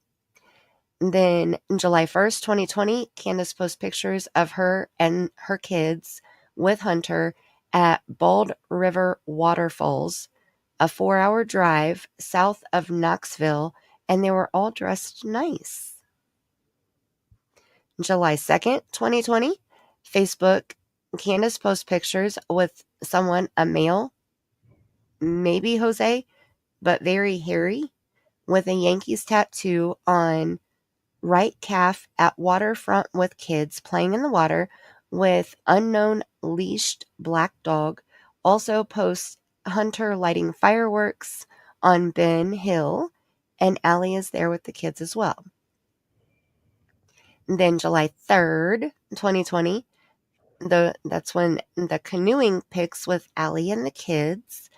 And then July 1st, 2020, Candus posts pictures of her and her kids with Hunter at Bald River Waterfalls, a 4-hour drive south of Knoxville, and they were all dressed nice. July 2nd, 2020, Facebook, Candus posts pictures with someone, a male, maybe Jose, but very hairy, with a Yankees tattoo on right calf at waterfront with kids playing in the water with unknown leashed black dog. Also posts Hunter lighting fireworks on Ben Hill, and Allie is there with the kids as well. And then July 3rd, 2020, that's when the canoeing pics with Allie and the kids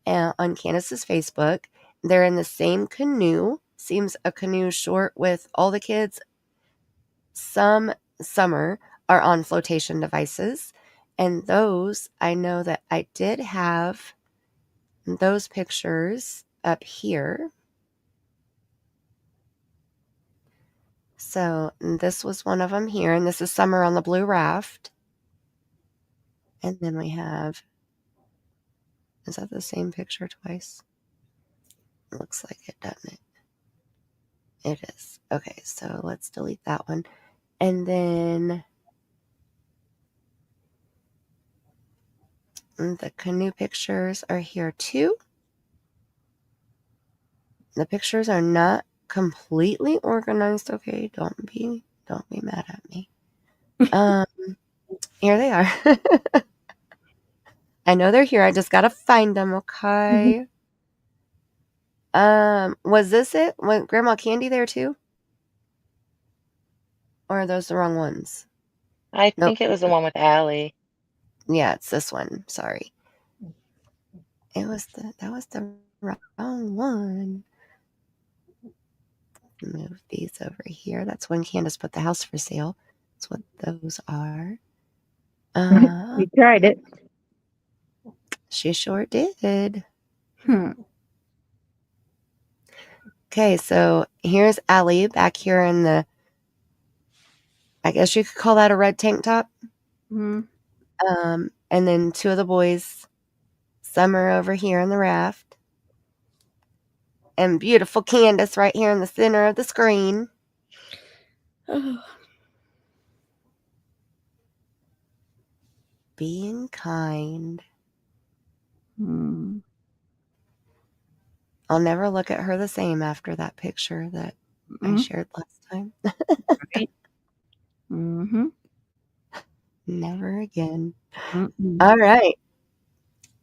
on Candus's Facebook. They're in the same canoe. Seems a canoe short with all the kids. Summer are on flotation devices. And those, I know that I did have those pictures up here. So this was one of them here. And this is Summer on the blue raft. And then we have, is that the same picture twice? It looks like it, doesn't it? It is. Okay, so let's delete that one. And then the canoe pictures are here too. The pictures are not completely organized. Okay, don't be mad at me. Here they are. I know they're here. I just gotta find them. Okay. Was this it? Was Grandma Candy there too? Or are those the wrong ones? I think it was the one with Allie. Yeah, it's this one. Sorry. That was the wrong one. Move these over here. That's when Candus put the house for sale. That's what those are. We tried it. She sure did. Okay, so here's Allie back here in the, I guess you could call that a red tank top. And then two of the boys, Summer over here in the raft, and beautiful Candus right here in the center of the screen. Being kind. I'll never look at her the same after that picture that I shared last time. Right. Never again. All right.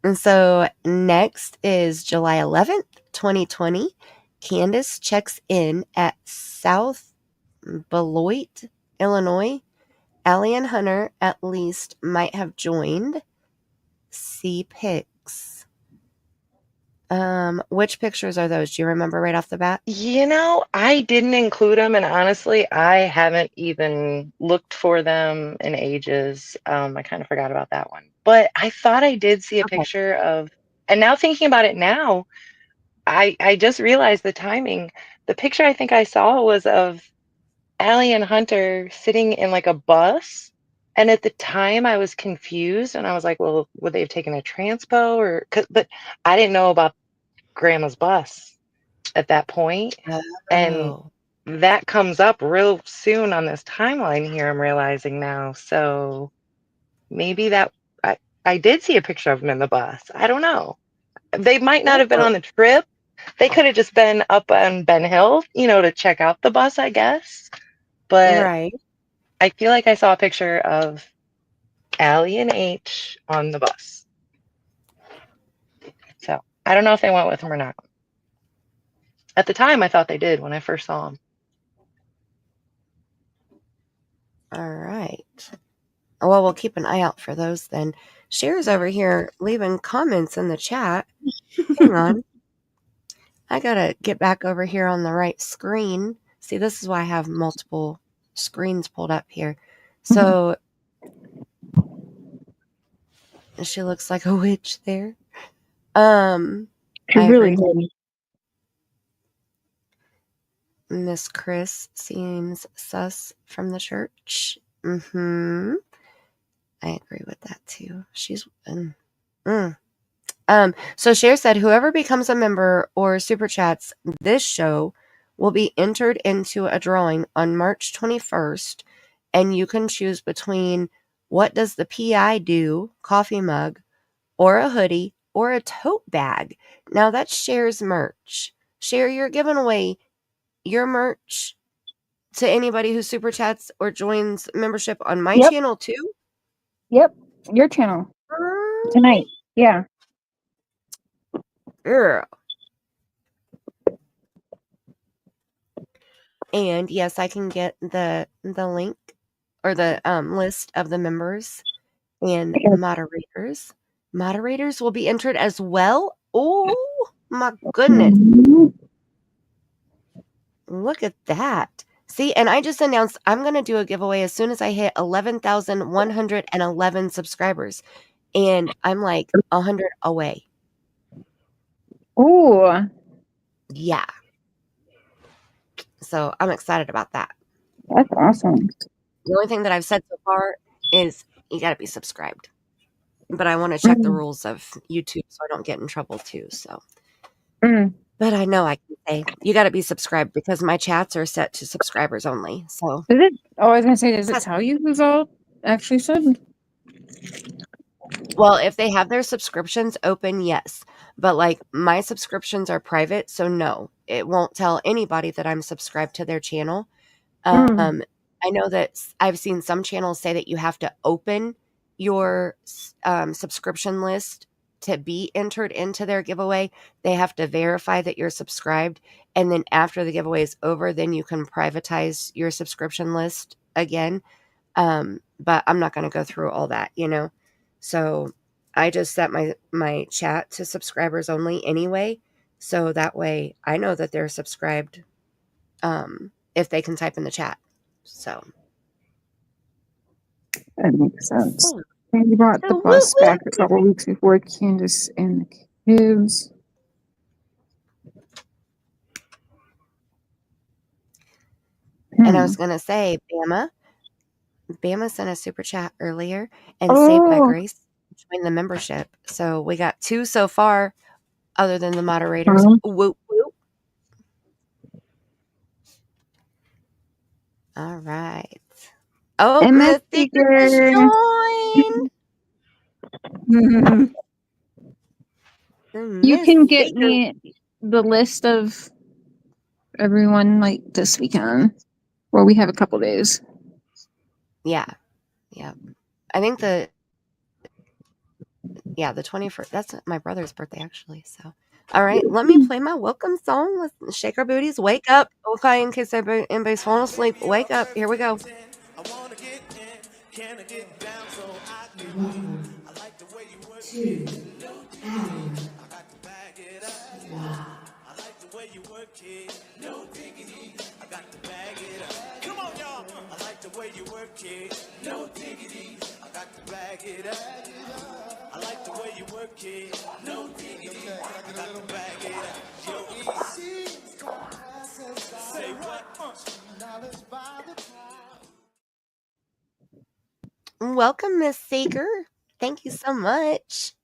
And so next is July 11th, 2020. Candus checks in at South Beloit, Illinois. Allie and Hunter at least might have joined. See pics. Which pictures are those? Do you remember right off the bat? You know, I didn't include them, and honestly, I haven't even looked for them in ages. I kind of forgot about that one. But I thought I did see a picture of, and now thinking about it now, I just realized the timing. The picture I think I saw was of Allie and Hunter sitting in like a bus. And at the time I was confused and I was like, well, would they have taken a transpo or, but I didn't know about Grandma's bus at that point. And that comes up real soon on this timeline here, I'm realizing now. So maybe that I did see a picture of them in the bus. I don't know. They might not have been on the trip. They could have just been up on Ben Hill, to check out the bus, I guess. But right. I feel like I saw a picture of Allie and H on the bus. So I don't know if they went with him or not. At the time, I thought they did when I first saw them. All right. Well, we'll keep an eye out for those then. Cher's over here leaving comments in the chat. Hang on. I gotta get back over here on the right screen. See, this is why I have multiple screens pulled up here. So she looks like a witch there. She really did. Miss Chris seems sus from the church. I agree with that too. She's so Cher said whoever becomes a member or super chats this show will be entered into a drawing on March 21st, and you can choose between what does the PI do, coffee mug, or a hoodie, or a tote bag. Now that's Cher's merch. Cher, you're giving away your merch to anybody who super chats or joins membership on my channel too? Yep. Your channel. Tonight. Yeah. Girl. And yes, I can get the link or the list of the members and moderators. Moderators will be entered as well. Oh my goodness. Look at that. See, and I just announced I'm going to do a giveaway as soon as I hit 11,111 subscribers. And I'm like 100 away. Oh. Yeah. So I'm excited about that. That's awesome. The only thing that I've said so far is you got to be subscribed. But I want to check the rules of YouTube so I don't get in trouble too. So, but I know I can say you got to be subscribed because my chats are set to subscribers only. So, is it? Oh, I was gonna say, does it tell you who's all actually said? Well, if they have their subscriptions open, yes. But like my subscriptions are private, so no, it won't tell anybody that I'm subscribed to their channel. I know that I've seen some channels say that you have to open your subscription list to be entered into their giveaway. They have to verify that you're subscribed. And then after the giveaway is over, then you can privatize your subscription list again. But I'm not going to go through all that, you know. So I just set my chat to subscribers only anyway. So that way I know that they're subscribed if they can type in the chat. So that makes sense. We brought the bus back a couple weeks before Candus and the kids. And I was going to say, Bama sent a super chat earlier and Saved by Grace joined the membership. So we got 2 so far other than the moderators. Whoop, whoop. All right. Oh, Miss Seeker has joined. You can get me the list of everyone like this weekend, where we have a couple days. Yeah. I think the 21st. That's my brother's birthday, actually. So, all right, let me play my welcome song. Let's shake our booties. Wake up. Okay, in case anybody's falling asleep. Wake up. Here we go. I wanna get in, can I get down so I can I like the way you work it. I got to bag it up. I like the way you work it. No diggity. I got to bag it up. Come on, y'all. I like the way you work it. No diggity. I got to bag it up. I like the way you work it. No diggity. I got to bag it up. Yo, easy. Say what? Welcome, Miss Seeker. Thank you so much.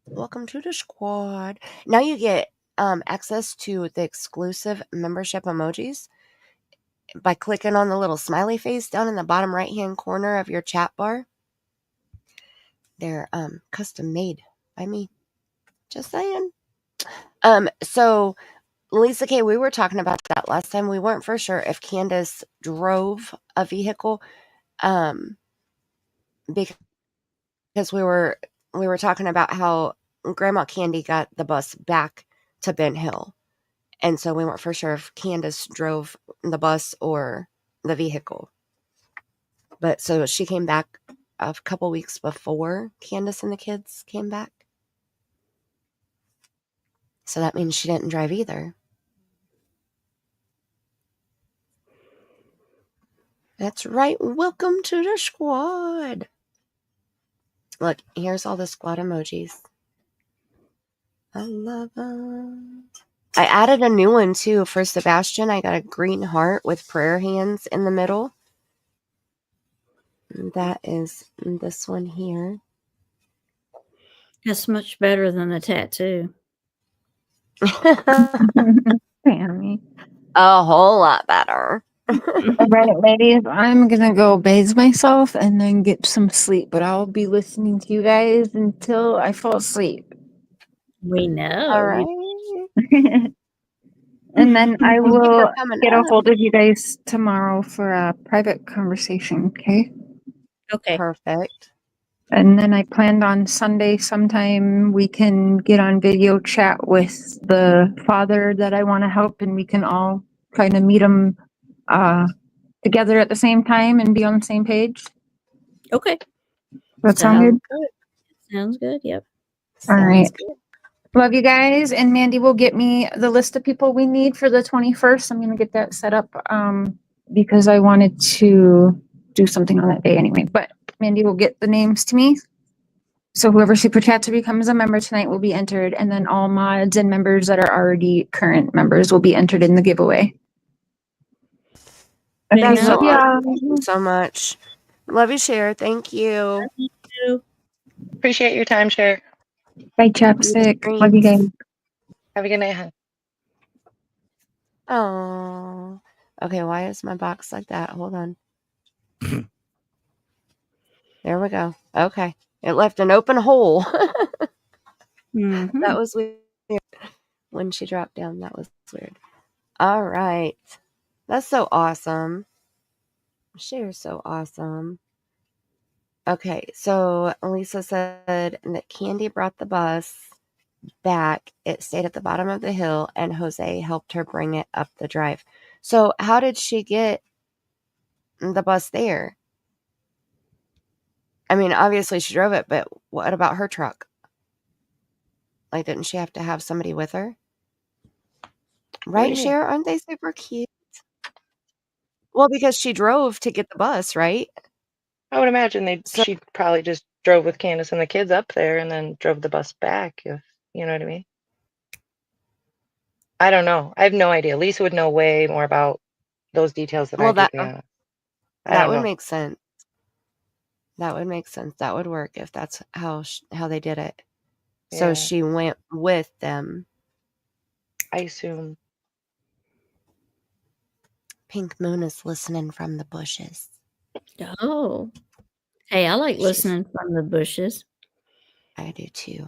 Welcome to the squad. Now you get access to the exclusive membership emojis by clicking on the little smiley face down in the bottom right-hand corner of your chat bar. They're custom made by me. Just saying. So Lisa K, we were talking about that last time. We weren't for sure if Candus drove a vehicle, because we were talking about how Grandma Candy got the bus back to Ben Hill, and so we weren't for sure if Candus drove the bus or the vehicle. But so she came back a couple weeks before Candus and the kids came back. So that means she didn't drive either. That's right. Welcome to the squad. Look, here's all the squad emojis. I love them. I added a new one too for Sebastian. I got a green heart with prayer hands in the middle. That is this one here. That's much better than the tattoo. Family. A whole lot better. All right, ladies, I'm gonna go bathe myself and then get some sleep, but I'll be listening to you guys until I fall asleep. We know. All right. And then I Thank you will for coming get a up. hold of you guys tomorrow for a private conversation, okay? Okay. Perfect. And then I planned on Sunday sometime we can get on video chat with the father that I want to help, and we can all kind of meet him together at the same time and be on the same page. Okay. That sound good? Sounds good. Yep. All right. Sounds good. Love you guys. And Mandy will get me the list of people we need for the 21st. I'm going to get that set up because I wanted to do something on that day anyway. But Mandy will get the names to me. So whoever super chats or becomes a member tonight will be entered. And then all mods and members that are already current members will be entered in the giveaway. Okay, That's so love y'all. awesome. Thank you so much. Love you, Cher. Thank you. Appreciate your time, Cher. Bye, Chapstick. Love you guys. Have a good night, hon. Oh. Okay, why is my box like that? Hold on. There we go. Okay. It left an open hole. That was weird. When she dropped down, that was weird. All right. That's so awesome. Cher's so awesome. Okay, so Lisa said that Candy brought the bus back. It stayed at the bottom of the hill, and Jose helped her bring it up the drive. So how did she get the bus there? I mean, obviously she drove it, but what about her truck? Like, didn't she have to have somebody with her? Right, Cher? Aren't they super cute? Well, because she drove to get the bus, right? I would imagine she probably just drove with Candus and the kids up there and then drove the bus back, if you know what I mean. I don't know. I have no idea. Lisa would know way more about those details than I do, to be honest. That would make sense. That would make sense. That would work if that's how they did it. So Yeah. she went with them. I assume. Pink Moon is listening from the bushes. Oh. Hey, I like listening from the bushes. I do too.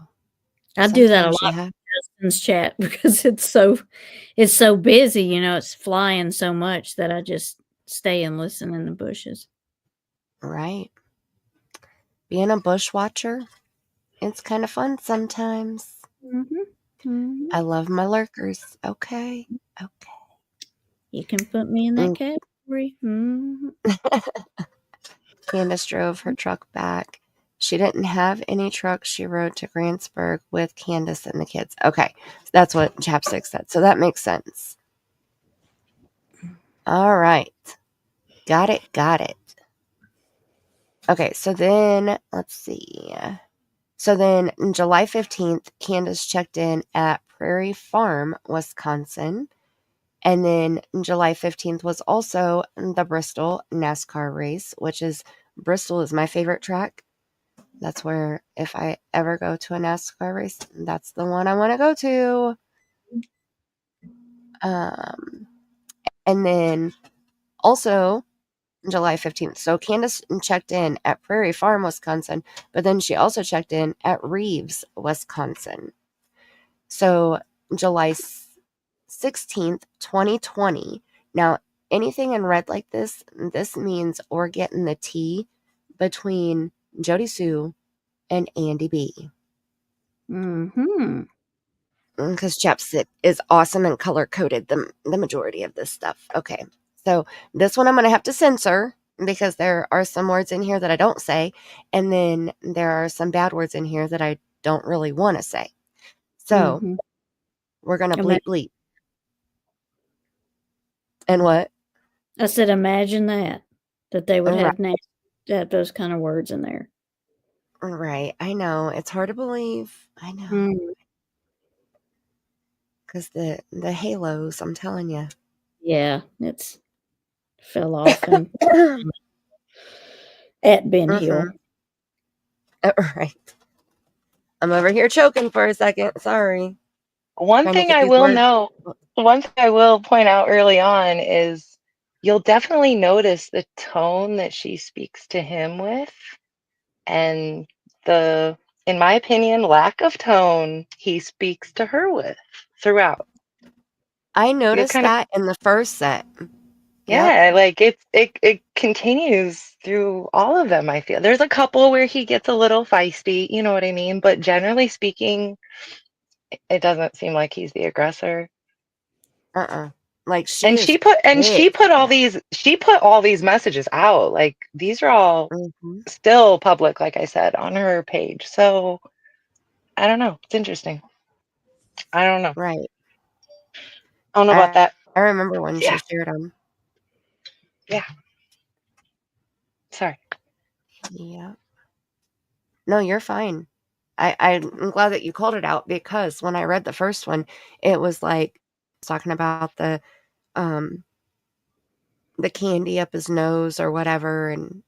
I do that a lot in Justin's chat because it's so busy, you know, it's flying so much that I just stay and listen in the bushes. Right. Being a bush watcher, it's kind of fun sometimes. I love my lurkers. Okay. You can put me in that category. Candace drove her truck back. She didn't have any truck. She rode to Grantsburg with Candace and the kids. Okay. So that's what Chapstick said. So that makes sense. All right. Got it. Okay. So then, let's see. So then July 15th, Candace checked in at Prairie Farm, Wisconsin. And then July 15th was also the Bristol NASCAR race, Bristol is my favorite track. That's where, if I ever go to a NASCAR race, that's the one I want to go to. And then also July 15th. So Candace checked in at Prairie Farm, Wisconsin, but then she also checked in at Reeves, Wisconsin. So July 16th, 2020. Now, anything in red like this means we're getting the tea between Jody Sue and Andy B. Because Chapstick is awesome and color-coded the majority of this stuff. Okay, so this one I'm going to have to censor because there are some words in here that I don't say, and then there are some bad words in here that I don't really want to say. So Mhm. we're gonna Ima- bleep bleep. And what? I said, imagine that they would Right. have those kind of words in there. Right. I know. It's hard to believe. I know. Mm. Because the halos, I'm telling you. Yeah, it's fell off and at Ben Hill. Right. I'm over here choking for a second. Sorry. One Trying to thing get I these will words. one thing I will point out early on is you'll definitely notice the tone that she speaks to him with, and the, in my opinion, lack of tone he speaks to her with throughout. I It's noticed kind of, that in the first set. Yep. yeah, like it continues through all of them, I feel. There's a couple where he gets a little feisty, you know what I mean? But generally speaking, it doesn't seem like he's the aggressor. Like she And is she pissed. put all these messages out. Like these are all Mm-hmm. still public, like I said, on her page. So I don't know. It's interesting. I don't know. Right. I don't know about that. I remember when Yeah. she shared them. Yeah. Sorry. Yeah. No, you're fine. I'm glad that you called it out, because when I read the first one, it was like talking about the candy up his nose or whatever, and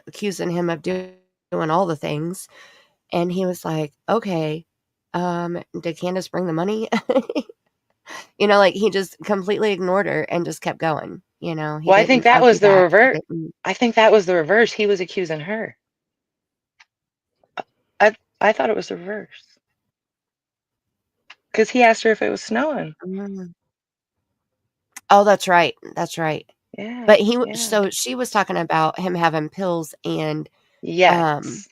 accusing him of doing all the things. And he was like, okay, did Candace bring the money? Like he just completely ignored her and just kept going. He Well, I think didn't that argue was the back. reverse. I think that was the reverse. He was accusing her. I thought it was the reverse. Because he asked her if it was snowing. Oh, that's right. That's right. Yeah. But yeah. so she was talking about him having pills and Yes.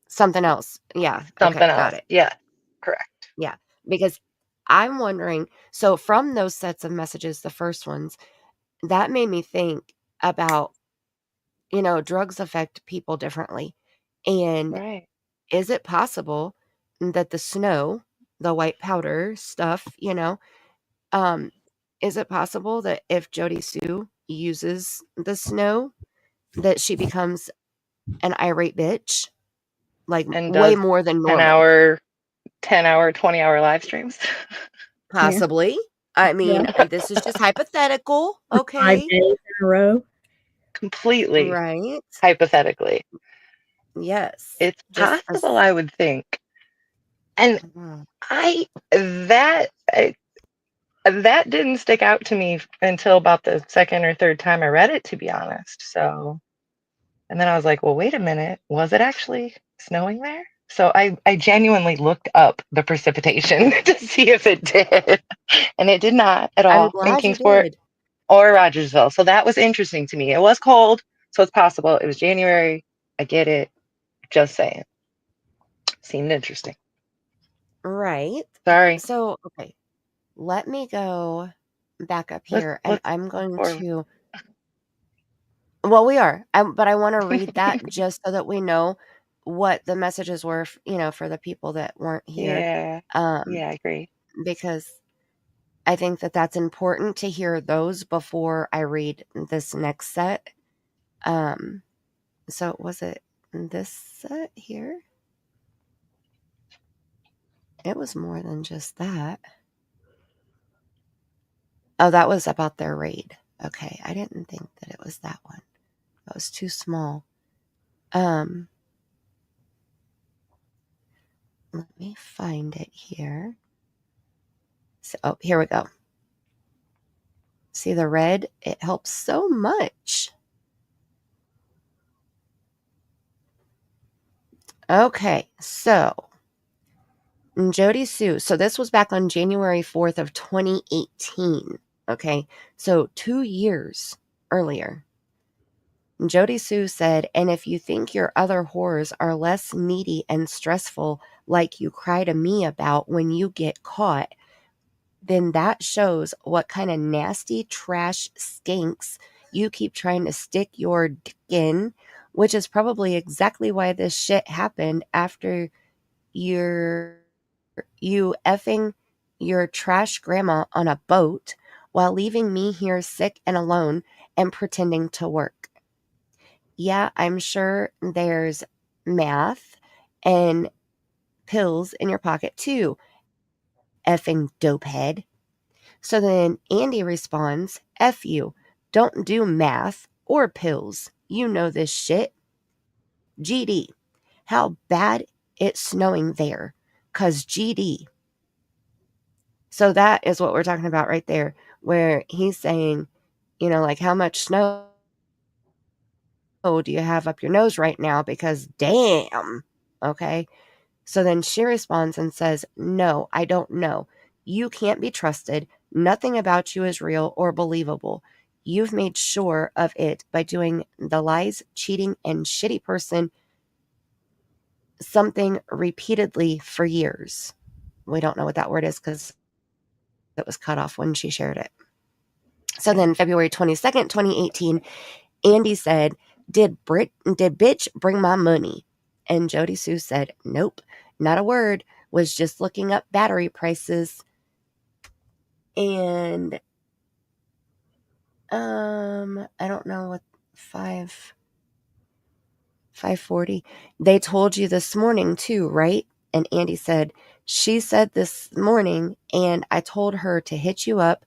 something else. Yeah. Something Okay. else. Got it. Yeah. Correct. Yeah. Because I'm wondering, so from those sets of messages, the first ones, that made me think about, drugs affect people differently. And Right. is it possible that the snow, the white powder stuff, is it possible that if Jody Sue uses the snow, that she becomes an irate bitch, like And way does more than 10 normal? 20-hour live streams. Possibly. I mean, this is just hypothetical, 5 okay? days in a row. Completely Right? hypothetically. Yes. It's Just possible, I would think. And that didn't stick out to me until about the second or third time I read it, to be honest. So, and then I was like, well, wait a minute, was it actually snowing there? So I genuinely looked up the precipitation to see if it did, and it did not at I'm all in glad you Kingsport did. or Rogersville. So that was interesting to me. It was cold, so it's possible. It was January. I get it. Just saying. Seemed interesting. Right. Sorry. So, okay. Let me go back up here, and I'm going to. Well, we are, but I want to read that just so that we know what the messages were, for the people that weren't here. Yeah. Yeah, I agree. Because I think that that's important to hear those before I read this next set. So was it this set here? It was more than just that. Oh, that was about their raid. Okay, I didn't think that it was that one. That was too small. Let me find it here. So, here we go. See the red? It helps so much. Okay, so Jody Sue. So this was back on January 4th of 2018. Okay, so 2 years earlier. Jody Sue said, and if you think your other whores are less needy and stressful like you cry to me about when you get caught, then that shows what kind of nasty trash skanks You keep trying to stick your dick in, which is probably exactly why this shit happened after you effing your trash grandma on a boat while leaving me here sick and alone and pretending to work. Yeah, I'm sure there's math and pills in your pocket too, effing dopehead. So then Andy responds, F you, don't do math or pills. You know this shit. GD, how bad it's snowing there. 'Cause GD. So that is what we're talking about right there, where he's saying, like, how much snow do you have up your nose right now? Because damn. Okay. So then she responds and says, no, I don't know. You can't be trusted. Nothing about you is real or believable. You've made sure of it by doing the lies, cheating, and shitty person something repeatedly for years. We don't know what that word is because it was cut off when she shared it. So then February 22nd, 2018, Andy said, did bitch bring my money? And Jody Sue said, nope, not a word, was just looking up battery prices. And I don't know what 540. They told you this morning too, right? And Andy said, she said this morning, and I told her to hit you up,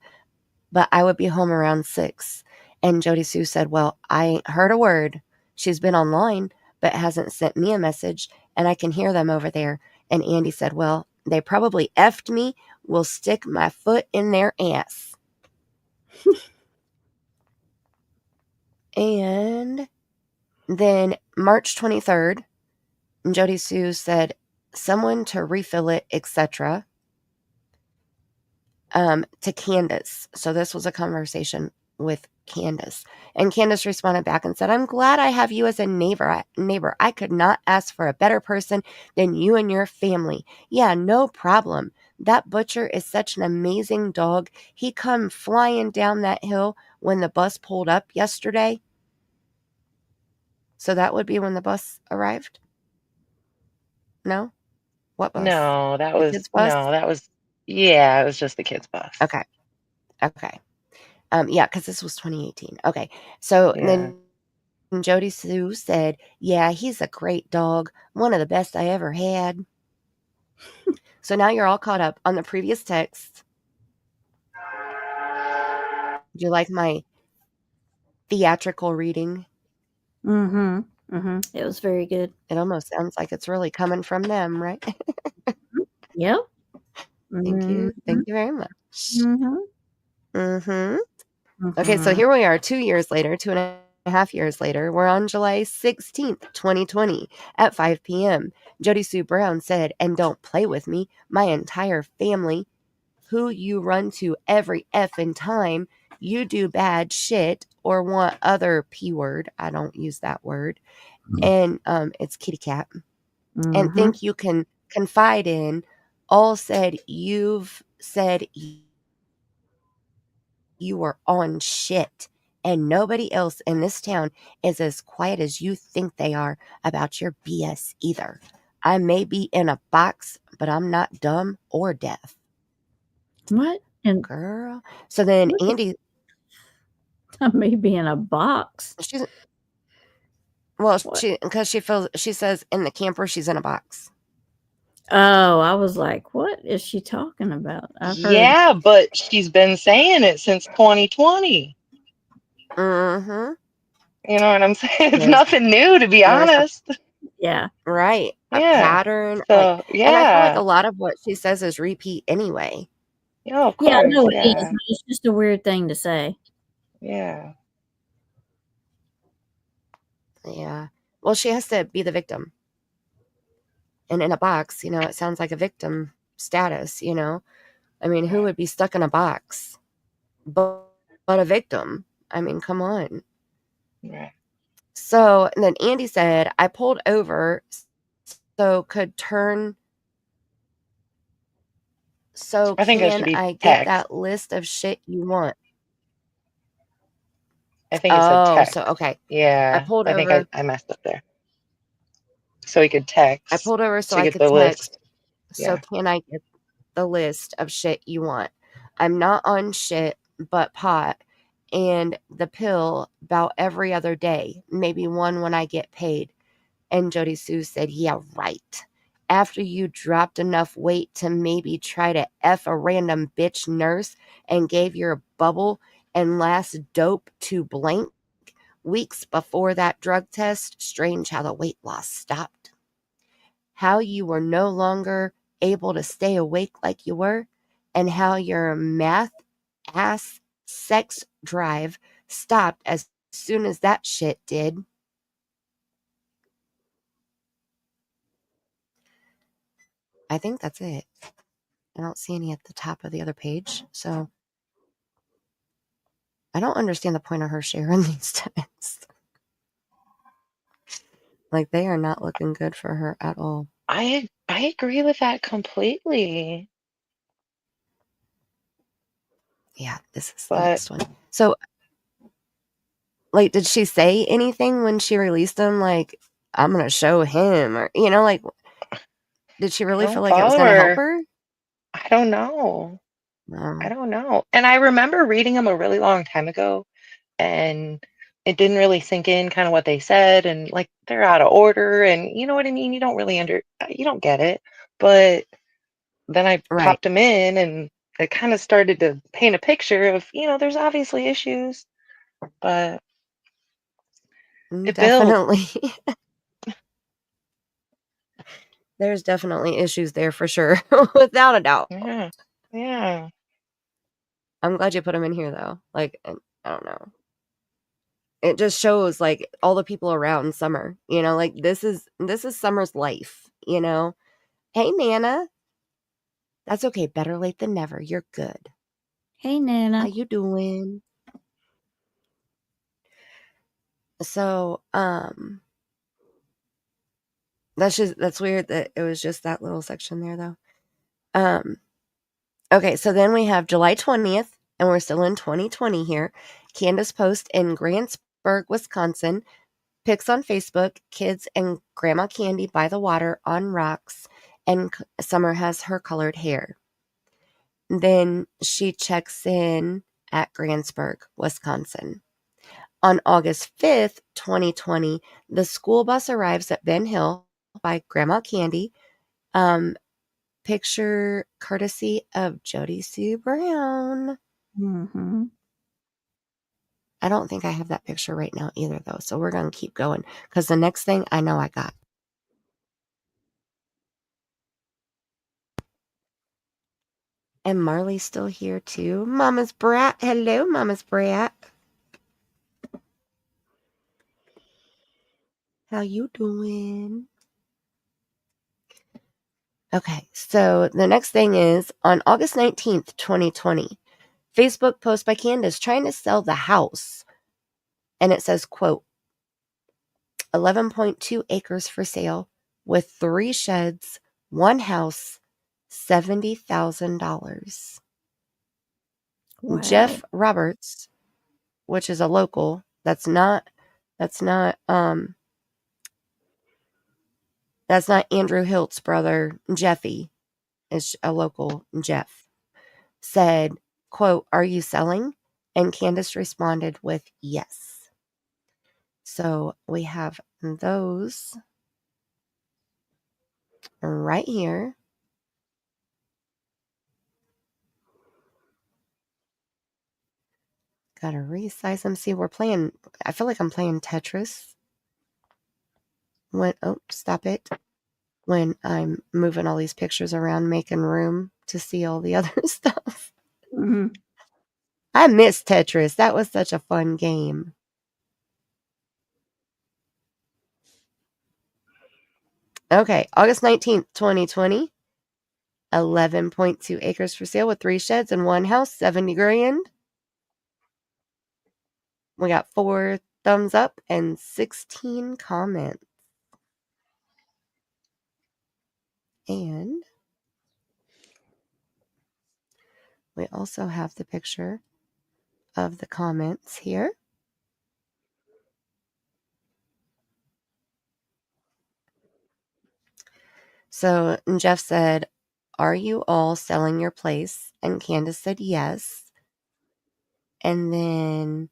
but I would be home around 6. And Jody Sue said, well, I ain't heard a word. She's been online, but hasn't sent me a message, and I can hear them over there. And Andy said, well, they probably effed me. Will stick my foot in their ass. And then March 23rd, Jody Sue said, someone to refill it, etc. To Candus. So this was a conversation with Candus. And Candus responded back and said, I'm glad I have you as a neighbor. I could not ask for a better person than you and your family. Yeah, no problem. That butcher is such an amazing dog. He come flying down that hill when the bus pulled up yesterday. So that would be when the bus arrived? No? What bus? No, that The was kids' bus? yeah, it was just the kids' bus. Okay. Yeah, because this was 2018. Okay. So then Jody Sue said, yeah, he's a great dog. One of the best I ever had. So now you're all caught up on the previous text. Do you like my theatrical reading? It was very good. It almost sounds like it's really coming from them, right? Yep. Thank you. Thank you very much. Okay, so here we are 2 years later, 2.5 years later. We're on July 16th, 2020 at 5 p.m. Jody Sue Brown said, and don't play with me, my entire family, who you run to every effing time you do bad shit or want other P word. I don't use that word. And it's kitty cat. And think you can confide in, all said you've said you are on shit, and nobody else in this town is as quiet as you think they are about your BS either. I may be in a box, but I'm not dumb or deaf. What? And Girl. So then Andy, I may be in a box. because she says in the camper she's in a box. Oh, I was like, what is she talking about? Yeah, but she's been saying it since 2020. You know what I'm saying? It's nothing new, to be honest. Yeah. Right. A Yeah. pattern. So, And I feel like a lot of what she says is repeat anyway. Yeah, of course. Yeah, no, it is. It's just a weird thing to say. Yeah. Yeah. Well, she has to be the victim. And in a box, it sounds like a victim status, I mean, who would be stuck in a box but a victim? I mean, come on. Right. So, and then Andy said, I pulled over so could turn. So I think it should can be I get text. that list of shit you want? I think it said text. so okay. I Yeah, pulled I think over. I messed up there. So he could text. I pulled over so to I get could the text. list. So Yeah. can I get the list of shit you want? I'm not on shit but pot and the pill about every other day, maybe one when I get paid. And Jody Sue said, yeah, right. After you dropped enough weight to maybe try to F a random bitch nurse and gave your bubble and last dope to blank weeks before that drug test, strange how the weight loss stopped. How you were no longer able to stay awake like you were, and how your math ass sex drive stopped as soon as that shit did. I think that's it. I don't see any at the top of the other page, so I don't understand the point of her sharing these texts. Like, they are not looking good for her at all. I agree with that completely. Yeah, this is the But next one. So, like, did she say anything when she released them? Like, I'm going to show him, or, you know, like, did she I really feel don't like it was follow going to help her. her? I don't know. I No. don't know. And I remember reading them a really long time ago, and it didn't really sink in kind of what they said, and like they're out of order, and you know what I mean? You don't get it. But then I Right. popped them in, and it kind of started to paint a picture of, there's obviously issues, but it builds. Definitely. There's definitely issues there for sure, without a doubt. Yeah. Yeah. I'm glad you put them in here, though. Like, I don't know. It just shows, like, all the people around Summer, like, this is Summer's life, Hey, Nana. That's okay. Better late than never. You're good. Hey, How Nana. you doing? So, that's weird that it was just that little section there, though. Okay, so then we have July 20th, and we're still in 2020 here. Candus post in Grantsburg, Wisconsin. Pics on Facebook, kids and Grandma Candy by the water on rocks, and Summer has her colored hair. Then she checks in at Grantsburg, Wisconsin. On August 5th, 2020, the school bus arrives at Ben Hill by Grandma Candy. Picture courtesy of Jody Sue Brown. Mm-hmm. I don't think I have that picture right now either, though. So we're going to keep going because the next thing I know I got. And Marley's still here too. Mama's brat. Hello, Mama's brat. How you doing? Okay, so the next thing is on August 19th, 2020, Facebook post by Candus trying to sell the house. And it says, quote, 11.2 acres for sale with 3 sheds, 1 house, $70,000. Wow. Jeff Roberts, which is a local, that's not Andrew Hilt's brother, Jeffy, is a local Jeff, said, quote, are you selling? And Candus responded with yes. So we have those right here. Gotta resize them. See, I feel like I'm playing Tetris. Stop it. When I'm moving all these pictures around, making room to see all the other stuff. Mm-hmm. I miss Tetris. That was such a fun game. Okay, August 19th, 2020. 11.2 acres for sale with 3 sheds and 1 house, 70 grand. We got 4 thumbs up and 16 comments. And we also have the picture of the comments here. So Jeff said, "Are you all selling your place?" And Candus said yes. And then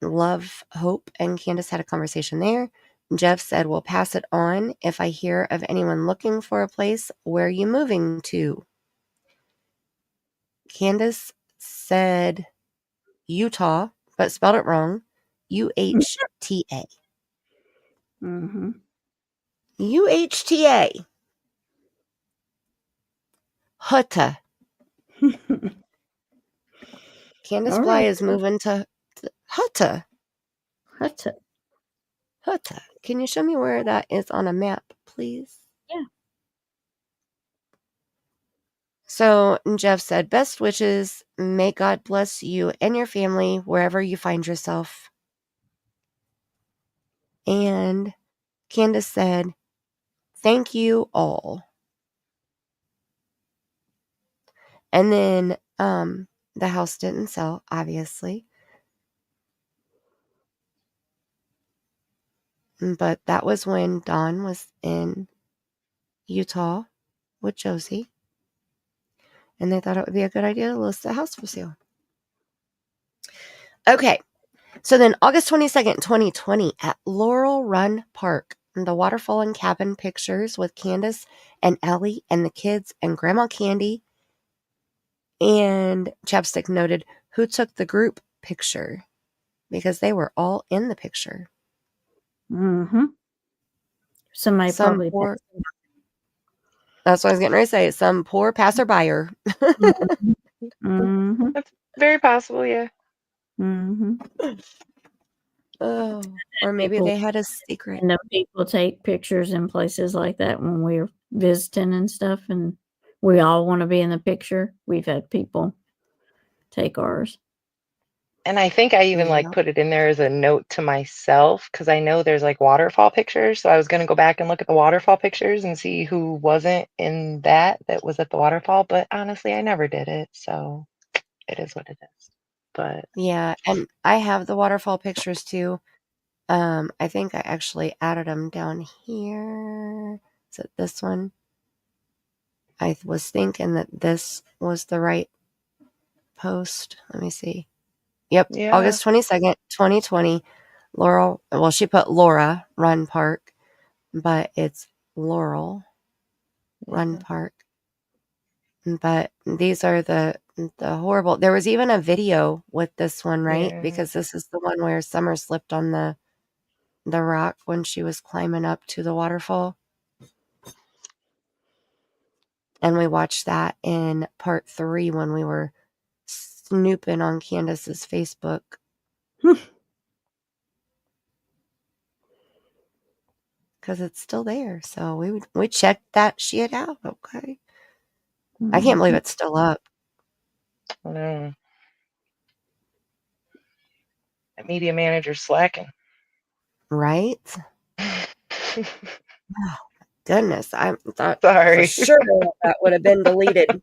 Love, Hope, and Candus had a conversation there. Jeff said, "We'll pass it on. If I hear of anyone looking for a place, where are you moving to?" Candus said Utah, but spelled it wrong. UHTA. Mm-hmm. UHTA. Hutta. Candus All Bly right. is moving to Hutta. Hutta. Hutta. Can you show me where that is on a map, please? Yeah. So Jeff said, "Best wishes. May God bless you and your family wherever you find yourself." And Candus said, "Thank you all." And then the house didn't sell, obviously. But that was when Dawn was in Utah with Josie. And they thought it would be a good idea to list the house for sale. Okay. So then August 22nd, 2020 at Laurel Run Park, the waterfall and cabin pictures with Candus and Allie and the kids and Grandma Candy. And Chapstick noted who took the group picture because they were all in the picture. Mm-hmm. Somebody probably That's what I was getting ready to say. Some poor passerby. Mm-hmm. That's very possible, yeah. Mm-hmm. Oh, or maybe they had a secret. And people take pictures in places like that when we're visiting and stuff, and we all want to be in the picture. We've had people take ours. And I think I even like put it in there as a note to myself because I know there's like waterfall pictures. So I was going to go back and look at the waterfall pictures and see who wasn't in that was at the waterfall. But honestly, I never did it. So it is what it is. But yeah, and I have the waterfall pictures too. I think I actually added them down here. Is it this one? I was thinking that this was the right post. Let me see. Yep, yeah. August 22nd, 2020. Laurel, well, she put Laura Run Park, but it's Laurel Run Park. But these are the horrible. There was even a video with this one, right? Yeah. Because this is the one where Summer slipped on the rock when she was climbing up to the waterfall. And we watched that in part 3 when we were snooping on Candus's Facebook. Because it's still there. So we checked that shit out. Okay. I can't believe it's still up. The media manager's slacking. Right? Oh, goodness. I thought Sorry. for sure that would have been deleted.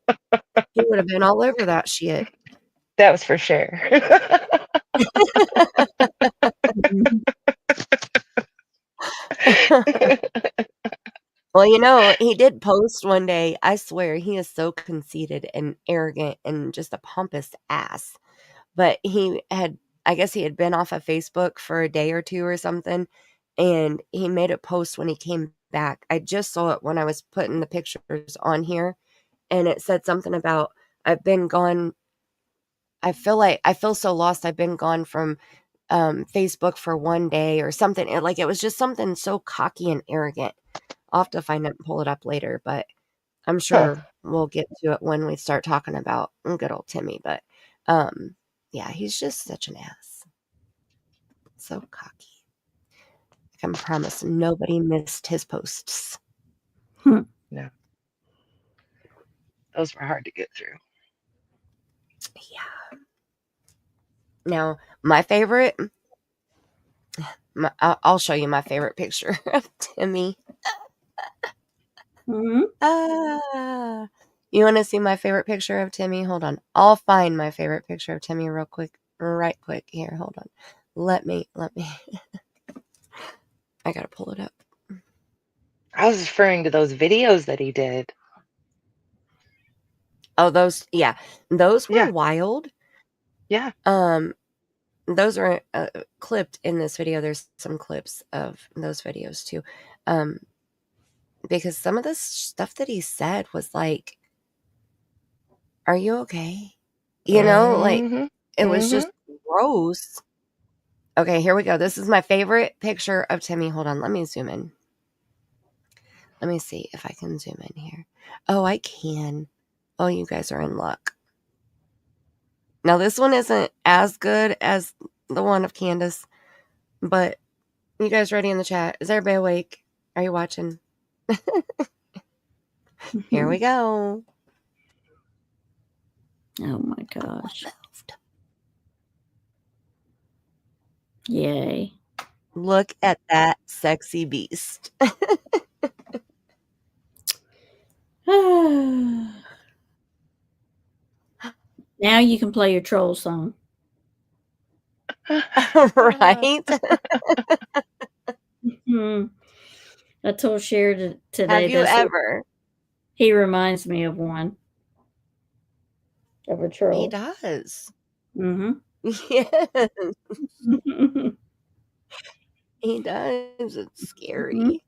He would have been all over that shit. That was for sure. Well, he did post one day. I swear he is so conceited and arrogant and just a pompous ass. But I guess he had been off of Facebook for a day or two or something. And he made a post when he came back. I just saw it when I was putting the pictures on here. And it said something about, I've been gone. I feel so lost. I've been gone from Facebook for one day or something. It was just something so cocky and arrogant. I'll have to find it and pull it up later, but I'm sure we'll get to it when we start talking about good old Timmy. But yeah, he's just such an ass. So cocky. I can promise nobody missed his posts. No. Those were hard to get through. Yeah. Now, my favorite, I'll show you my favorite picture of Timmy. Mm-hmm. You want to see my favorite picture of Timmy? Hold on. I'll find my favorite picture of Timmy right quick. Here, hold on. Let me. I gotta pull it up. I was referring to those videos that he did. Oh, those were Yeah. wild. Yeah. Those are clipped in this video. There's some clips of those videos too. Because some of the stuff that he said was like, are you okay? You know, like Mm-hmm. it was just gross. Okay, here we go. This is my favorite picture of Timmy. Hold on, let me zoom in. Let me see if I can zoom in here. Oh, I can. Oh, you guys are in luck. Now, this one isn't as good as the one of Candus, but you guys ready in the chat? Is everybody awake? Are you watching? Here we go. Oh my gosh. Yay. Look at that sexy beast. Now you can play your troll song. Right? I told Cher today. Have you ever? He reminds me of one. Of a troll. He does. Mm-hmm. Yes. He does. It's scary.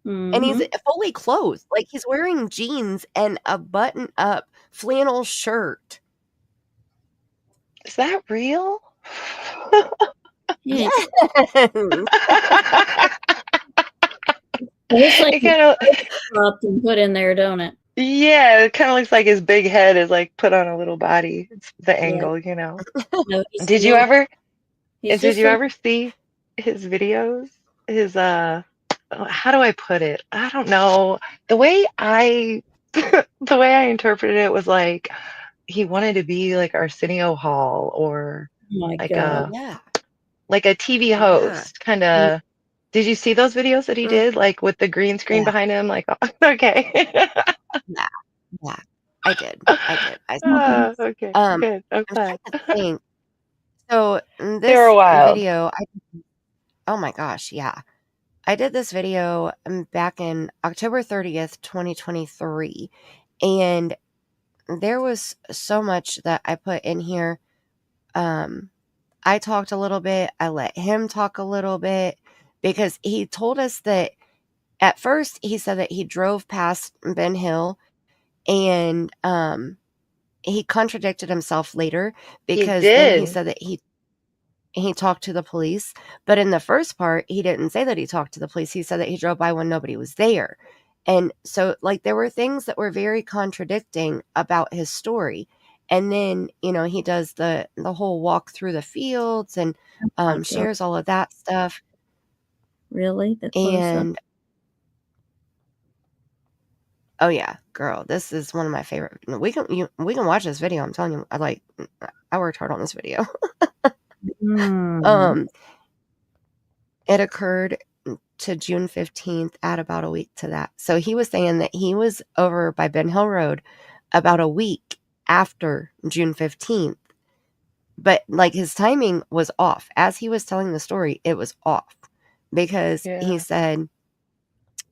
Mm-hmm. And he's fully clothed. Like, he's wearing jeans and a button-up flannel shirt. Is that real? Yeah. It looks like kind of dropped and put in there, don't it? Yeah, it kind of looks like his big head is like put on a little body. It's the angle, you know. No, Did you ever see his videos? His how do I put it? I don't know. The way I interpreted it was like he wanted to be like Arsenio Hall or like a TV host kind of. Did you see those videos that he did, like with the green screen behind him? Like, okay. Yeah, I did. I saw them. Okay, good. I'm glad. trying to think. So They were this wild. video, oh my gosh, yeah. I did this video back in October 30th, 2023, and there was so much that I put in here. I talked a little bit. I let him talk a little bit because he told us that at first he said that he drove past Ben Hill and he contradicted himself later because then he said that he talked to the police. But in the first part, he didn't say that he talked to the police. He said that he drove by when nobody was there. And so, like, there were things that were very contradicting about his story. And then, you know, he does the whole walk through the fields and shares all of that stuff. Really? And oh yeah, girl, this is one of my favorite. We can watch this video. I'm telling you, I worked hard on this video. It occurred to June 15th at about a week to that. So he was saying that he was over by Ben Hill Road about a week after June 15th. But like his timing was off. As he was telling the story, it was off because he said,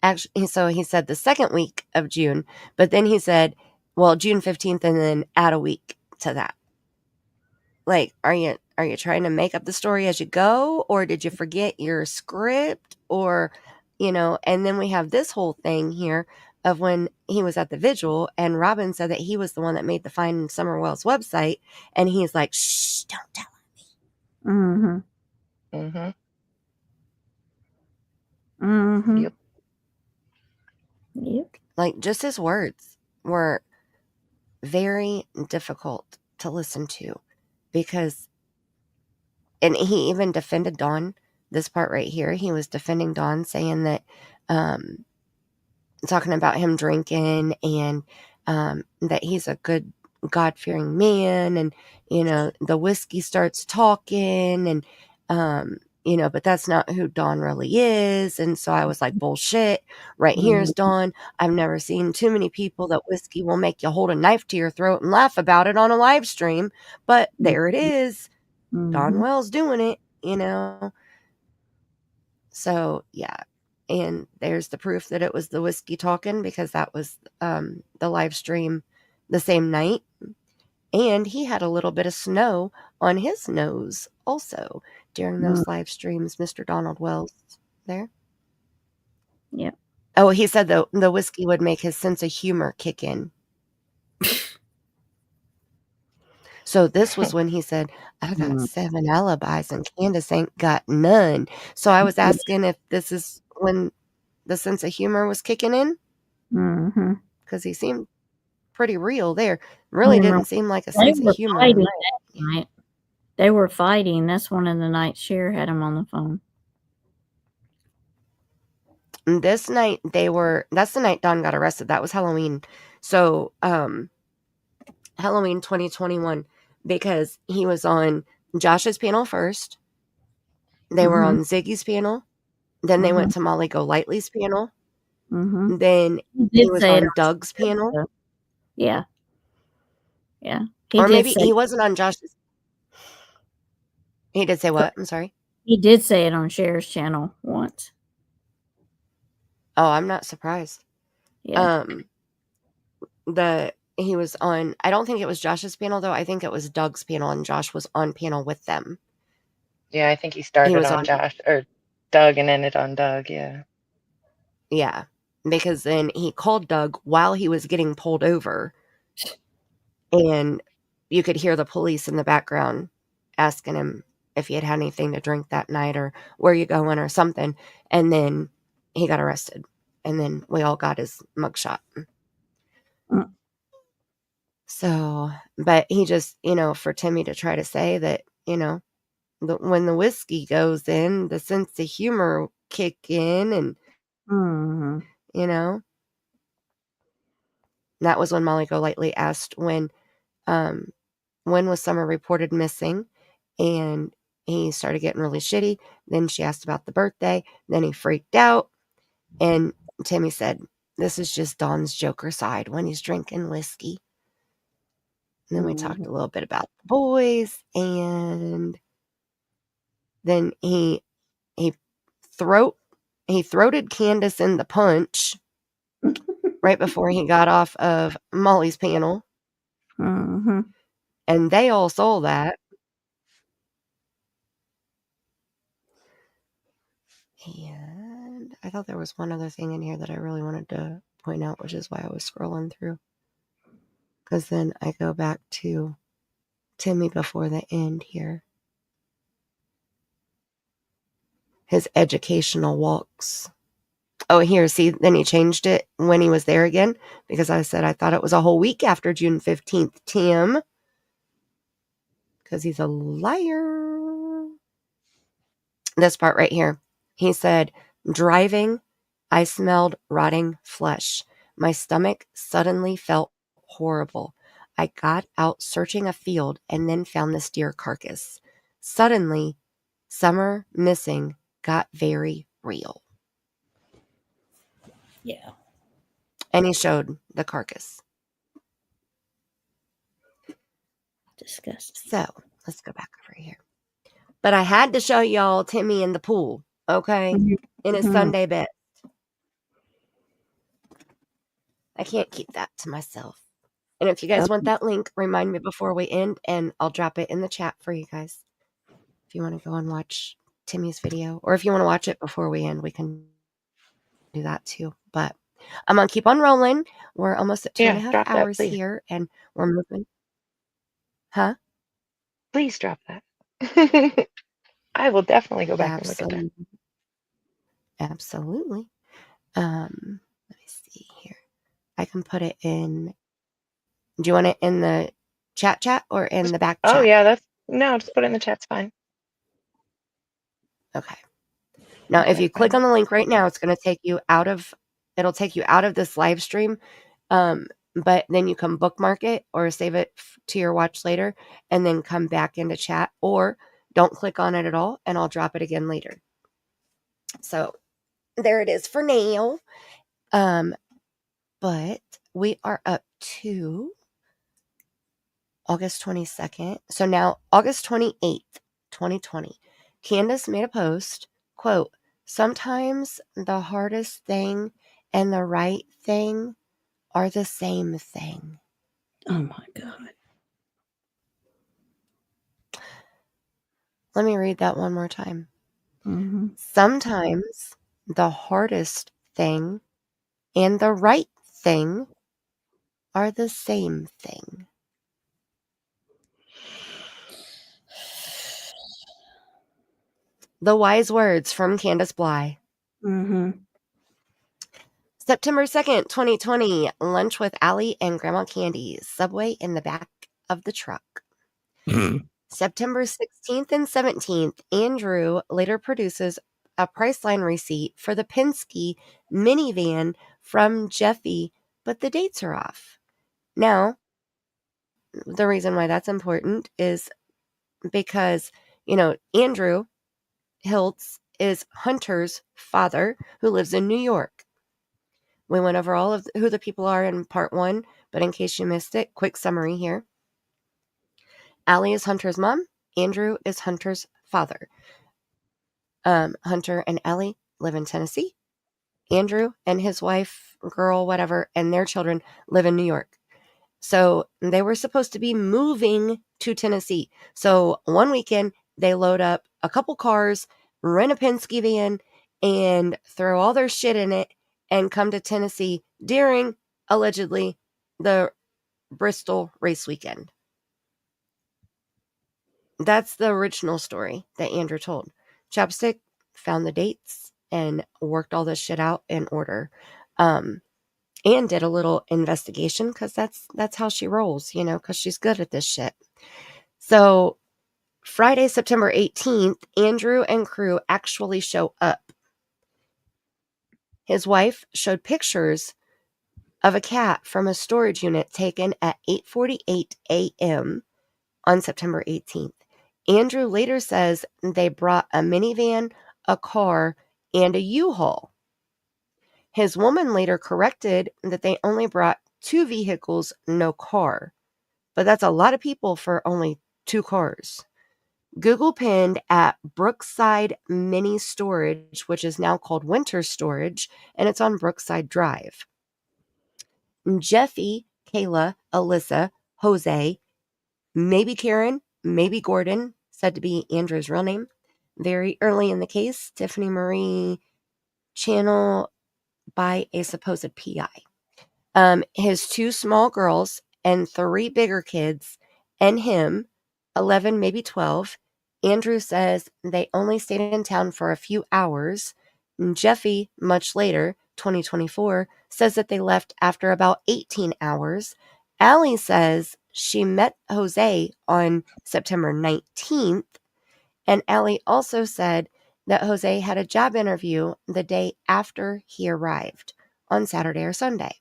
actually, so he said the second week of June, but then he said, well, June 15th and then add a week to that. Like, are you trying to make up the story as you go, or did you forget your script, or, you know? And then we have this whole thing here of when he was at the vigil and Robin said that he was the one that made the Find Summerwell's website, and he's like, shh, don't tell me. Yep. Like, just his words were very difficult to listen to because, and he even defended Dawn. This part right here, he was defending Dawn, saying that, talking about him drinking and that he's a good God-fearing man, and, you know, the whiskey starts talking, and you know, but that's not who Dawn really is. And so I was like, bullshit. Right here's Dawn. I've never seen too many people that whiskey will make you hold a knife to your throat and laugh about it on a live stream, but there it is. Dawn Wells doing it, you know. So yeah, And there's the proof that it was the whiskey talking, because that was the live stream the same night. And he had a little bit of snow on his nose also during those live streams, Mr. Donald Wells there. Yeah. Oh, he said the whiskey would make his sense of humor kick in. So this was when he said, I got 7 alibis and Candus ain't got none. So I was asking if this is when the sense of humor was kicking in, Mm-hmm. because he seemed pretty real there. Really didn't seem like a They sense of were humor. fighting that night. They were fighting. That's one of the nights Cher had him on the phone. This night that's the night Don got arrested. That was Halloween. So, Halloween 2021, because he was on Josh's panel first. They were on Ziggy's panel. Then they went to Molly Golightly's panel. Then he was on Doug's panel. Yeah. Yeah. Or maybe he wasn't on Josh's. He did say what? I'm sorry. He did say it on Cher's channel once. Oh, I'm not surprised. Yeah. He was on, I don't think it was Josh's panel though. I think it was Doug's panel, and Josh was on panel with them. Yeah, I think he started on Josh or Doug and ended on Doug. Yeah. Yeah. Because then he called Doug while he was getting pulled over, and you could hear the police in the background asking him if he had had anything to drink that night or where you going or something. And then he got arrested, and then we all got his mugshot. So, but he just, for Timmy to try to say that, when the whiskey goes in, the sense of humor kick in, and, that was when Molly Golightly asked when was Summer reported missing, and he started getting really shitty. Then she asked about the birthday. Then he freaked out, and Timmy said, this is just Don's Joker side when he's drinking whiskey. And then we talked a little bit about the boys, and then he throated Candus in the punch right before he got off of Molly's panel. And they all saw that. And I thought there was one other thing in here that I really wanted to point out, which is why I was scrolling through. Because then I go back to Timmy before the end here. His educational walks. Oh, here, see, then he changed it when he was there again, because I said I thought it was a whole week after June 15th, Tim. Because he's a liar. This part right here. He said, driving, I smelled rotting flesh. My stomach suddenly felt horrible. I got out searching a field and then found this deer carcass. Suddenly, Summer missing got very real. Yeah. And he showed the carcass. Disgusting. So, let's go back over here. But I had to show y'all Timmy in the pool, okay? In his Sunday best. I can't keep that to myself. And if you guys want that link, remind me before we end, and I'll drop it in the chat for you guys. If you want to go and watch Timmy's video, or if you want to watch it before we end, we can do that too. But I'm going to keep on rolling. We're almost at 2.5 hours here, and we're moving. Huh? Please drop that. I will definitely go back and look at that. Absolutely. Let me see here. I can put it in. Do you want it in the chat or in the back chat? Oh, yeah, just put it in the chat's fine. Okay. Now, if you click on the link right now, it's going to take you out of this live stream. But then you can bookmark it or save it to your watch later, and then come back into chat, or don't click on it at all, and I'll drop it again later. So there it is for now. But we are up to August 22nd. So now August 28th, 2020, Candus made a post, quote, Sometimes the hardest thing and the right thing are the same thing. Oh my God. Let me read that one more time. Mm-hmm. Sometimes the hardest thing and the right thing are the same thing. The wise words from Candus Bly. Mm-hmm. September 2nd, 2020, lunch with Allie and Grandma Candy, Subway in the back of the truck. September 16th and 17th, Andrew later produces a Priceline receipt for the Penske minivan from Jeffy, but the dates are off. Now, the reason why that's important is because, Andrew Hiltz is Hunter's father who lives in New York. We went over all of who the people are in part 1, but in case you missed it, quick summary here. Allie is Hunter's mom. Andrew is Hunter's father. Hunter and Allie live in Tennessee. Andrew and his wife, girl, whatever, and their children live in New York. So they were supposed to be moving to Tennessee. So one weekend, they load up a couple cars, rent a Penske van, and throw all their shit in it and come to Tennessee during, allegedly, the Bristol race weekend. That's the original story that Andrew told. Chapstick found the dates and worked all this shit out in order. And did a little investigation because that's how she rolls, because she's good at this shit. So Friday, September 18th, Andrew and crew actually show up. His wife showed pictures of a cat from a storage unit taken at 8:48 a.m. on September 18th. Andrew later says they brought a minivan, a car, and a U-Haul. His woman later corrected that they only brought 2 vehicles, no car. But that's a lot of people for only 2 cars. Google pinned at Brookside Mini Storage, which is now called Winter Storage, and it's on Brookside Drive. Jeffy, Kayla, Alyssa, Jose, maybe Karen, maybe Gordon, said to be Andrew's real name. Very early in the case, Tiffany Marie channel by a supposed PI. His 2 small girls and 3 bigger kids and him, 11, maybe 12. Andrew says they only stayed in town for a few hours. Jeffy, much later, 2024, says that they left after about 18 hours. Allie says she met Jose on September 19th. And Allie also said that Jose had a job interview the day after he arrived on Saturday or Sunday.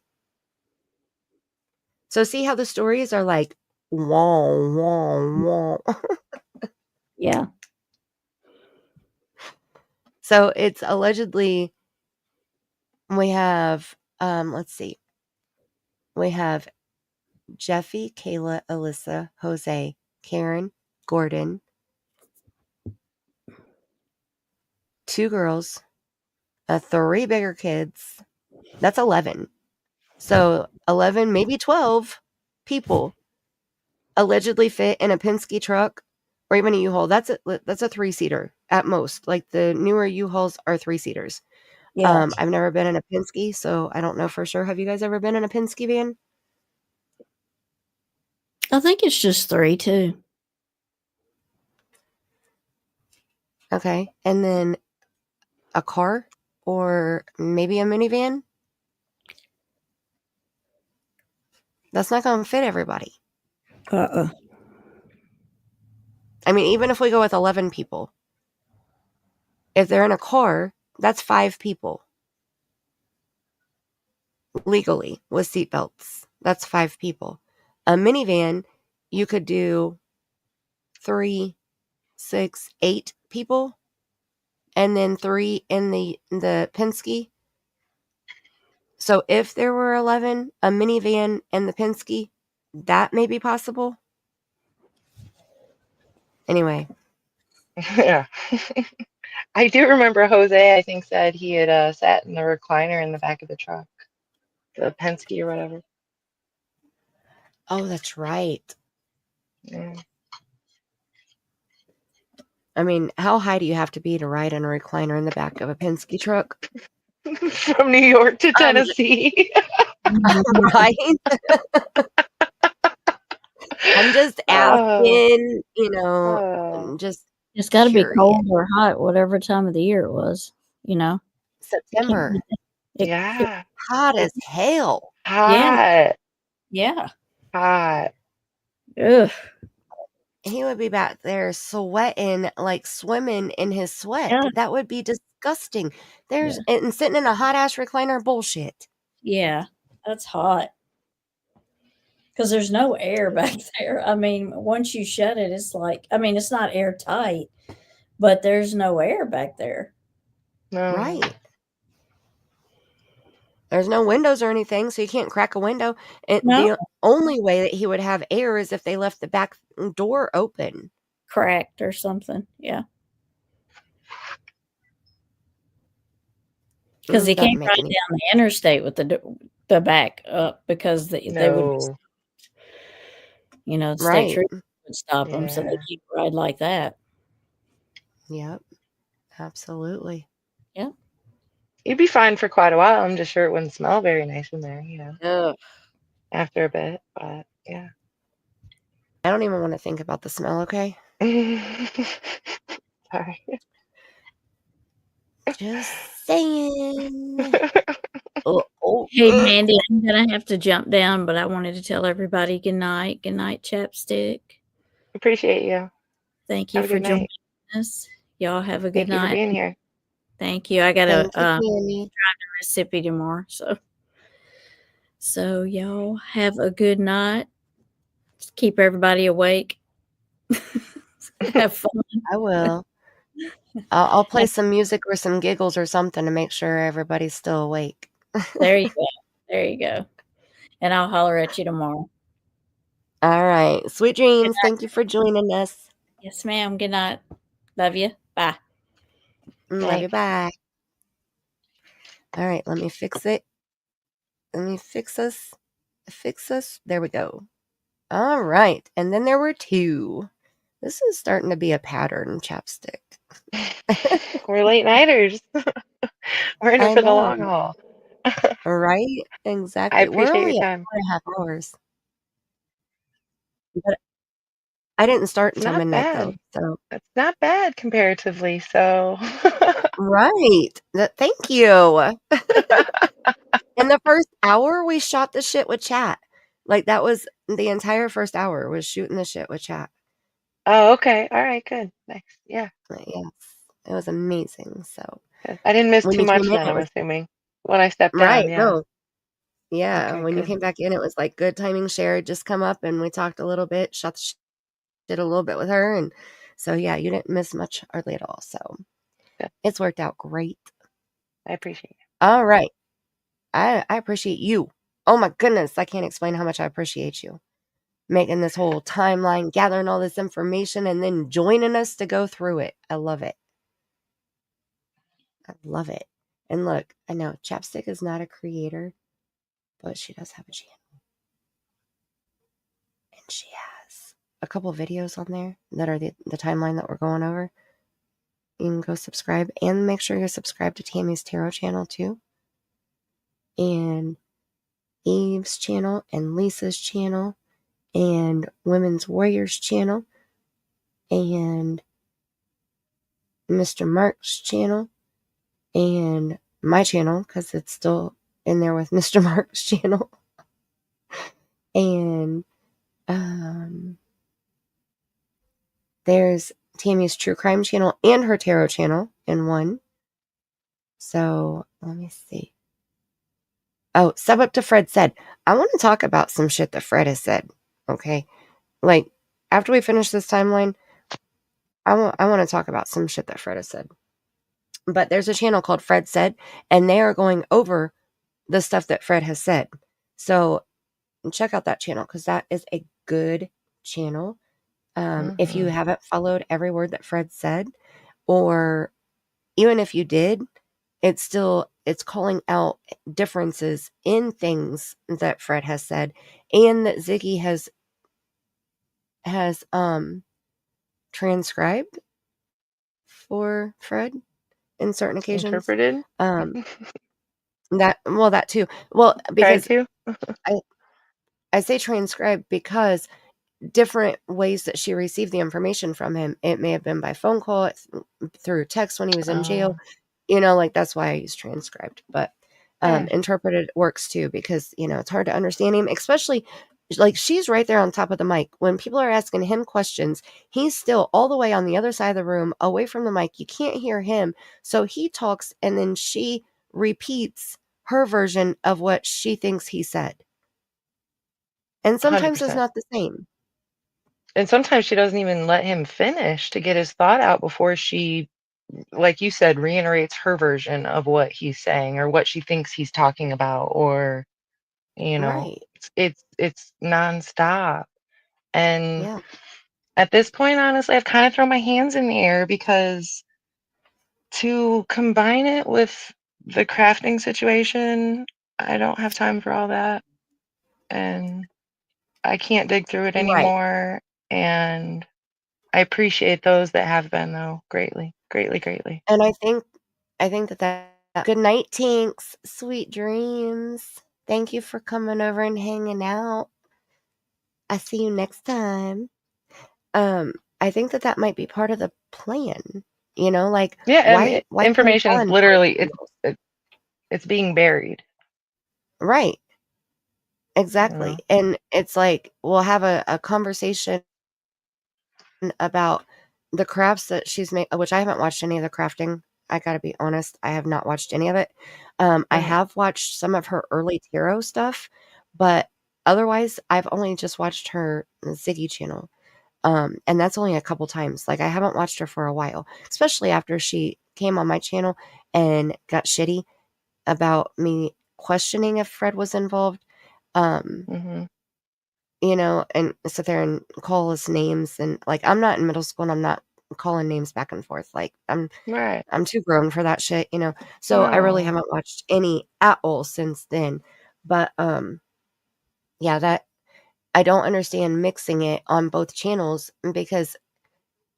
So see how the stories are like, wah, wah, wah. Yeah. So it's allegedly, we have, let's see. We have Jeffy, Kayla, Alyssa, Jose, Karen, Gordon, 2 girls, 3 bigger kids. That's 11. So 11, maybe 12 people allegedly fit in a Penske truck or even a U-Haul. That's a 3-seater at most. Like the newer U-Hauls are 3-seaters. Yeah. I've never been in a Penske, so I don't know for sure. Have you guys ever been in a Penske van? I think it's just 3 too. Okay. And then a car or maybe a minivan? That's not going to fit everybody. Uh-uh. I mean, even if we go with 11 people, if they're in a car, that's 5 people. Legally, with seatbelts. That's 5 people. A minivan, you could do 3, 6, 8 people, and then 3 in the Penske. So if there were 11, a minivan and the Penske, that may be possible. Anyway. Yeah. I do remember Jose, I think, said he had sat in the recliner in the back of the truck, the Penske or whatever. Oh, that's right. Yeah. I mean, how high do you have to be to ride in a recliner in the back of a Penske truck? From New York to Tennessee. Right? I'm just asking, just It's got to be curious. cold or hot, whatever time of the year it was. September. Yeah. Hot as hell. Hot. Yeah. Hot. Ugh. He would be back there sweating, like swimming in his sweat. Yeah. That would be disgusting. And sitting in a hot ass recliner, bullshit. Yeah, that's hot. Because there's no air back there. I mean, once you shut it, it's like, it's not airtight, but there's no air back there. No. Right. There's no windows or anything, so you can't crack a window. The only way that he would have air is if they left the back door open. Cracked or something. Yeah. Because he can't ride down the interstate with the back up because they would, the state trooper would stop them, so they can't ride like that. Yep, absolutely. Yeah. You'd be fine for quite a while. I'm just sure it wouldn't smell very nice in there, Ugh. after a bit, but yeah. I don't even want to think about the smell, okay? Sorry. Just saying. Hey, Mandy, I'm going to have to jump down, but I wanted to tell everybody good night. Good night, Chapstick. Appreciate you. Thank you for joining us. Y'all have a good night. Thank you for being here. Thank you. I got to drive to Mississippi tomorrow, so y'all have a good night. Just keep everybody awake. Have fun. I will. I'll play some music or some giggles or something to make sure everybody's still awake. There you go. There you go. And I'll holler at you tomorrow. All right. Sweet dreams. Thank you for joining us. Yes, ma'am. Good night. Love you. Bye. Love you. Bye. All right. Let me fix it. Let me fix us. Fix us. There we go. All right. And then there were 2. This is starting to be a pattern, Chapstick. We're late nighters. We're in it for the long haul. Right? Exactly. I appreciate We're only your time. 4.5 hours. But I didn't start until midnight, though. So it's not bad comparatively. So right. Thank you. In the first hour, we shot the shit with chat. Like that was the entire first hour was shooting the shit with chat. Oh, okay. All right. Good. Nice. Yeah. Yes. It was amazing. So good. I didn't miss too much then, I'm assuming. When I stepped down. Right. Yeah. No. Yeah. Okay, when good. you came back in, it was like good timing. Sherry had just come up and we talked a little bit, shot the shit a little bit with her. And so, yeah, you didn't miss much hardly at all. So good. It's worked out great. I appreciate it. All right. I appreciate you. Oh my goodness. I can't explain how much I appreciate you. Making this whole timeline, gathering all this information, and then joining us to go through it. I love it. I love it. And look, I know Chapstick is not a creator, but she does have a channel. And she has a couple of videos on there that are the timeline that we're going over. You can go subscribe and make sure you're subscribed to Tammy's Tarot channel too. And Eve's channel and Lisa's channel and Women's Warriors channel and Mr. Mark's channel and my channel because it's still in there with Mr. Mark's channel. And there's Tammy's True Crime channel and her Tarot channel in one. So let me see. Oh, Sub Up to Fred said, I want to talk about some shit that Fred has said. Okay. Like after we finish this timeline, I want to talk about some shit that Fred has said. But there's a channel called Fred Said, and they are going over the stuff that Fred has said. So check out that channel because that is a good channel. If you haven't followed every word that Fred said, or even if you did, it's calling out differences in things that Fred has said and that Ziggy has transcribed for Fred in certain occasions. Interpreted? That too. Well, Tried because to? I say transcribe because different ways that she received the information from him. It may have been by phone call, through text when he was in jail. Like that's why I use transcribed. But interpreted works too because, it's hard to understand him, especially like she's right there on top of the mic. When people are asking him questions, he's still all the way on the other side of the room, away from the mic. You can't hear him. So he talks and then she repeats her version of what she thinks he said. And sometimes it's 100%. not the same. And sometimes she doesn't even let him finish to get his thought out before she, like you said, reiterates her version of what he's saying or what she thinks he's talking about, or Right. it's nonstop. And Yeah. at this point, honestly, I've kind of thrown my hands in the air because to combine it with the crafting situation, I don't have time for all that. And I can't dig through it Right. anymore. And I appreciate those that have been, though, greatly, greatly, greatly. And I think that good night, Tinks. Sweet dreams. Thank you for coming over and hanging out. I see you next time. I think that might be part of the plan. Like Yeah, and why move information is on for literally channels? it's being buried. Right. You Exactly. know? And it's like we'll have a conversation about the crafts that she's made, which I haven't watched any of the crafting. I gotta be honest, I have not watched any of it. I have watched some of her early tarot stuff, but otherwise, I've only just watched her Ziggy channel. And that's only a couple times. Like I haven't watched her for a while, especially after she came on my channel and got shitty about me questioning if Fred was involved. Mhm. And sit there and call us names, and like I'm not in middle school and I'm not calling names back and forth. Like Right. I'm too grown for that shit. So I really No. haven't watched any at all since then. But yeah, that I don't understand mixing it on both channels because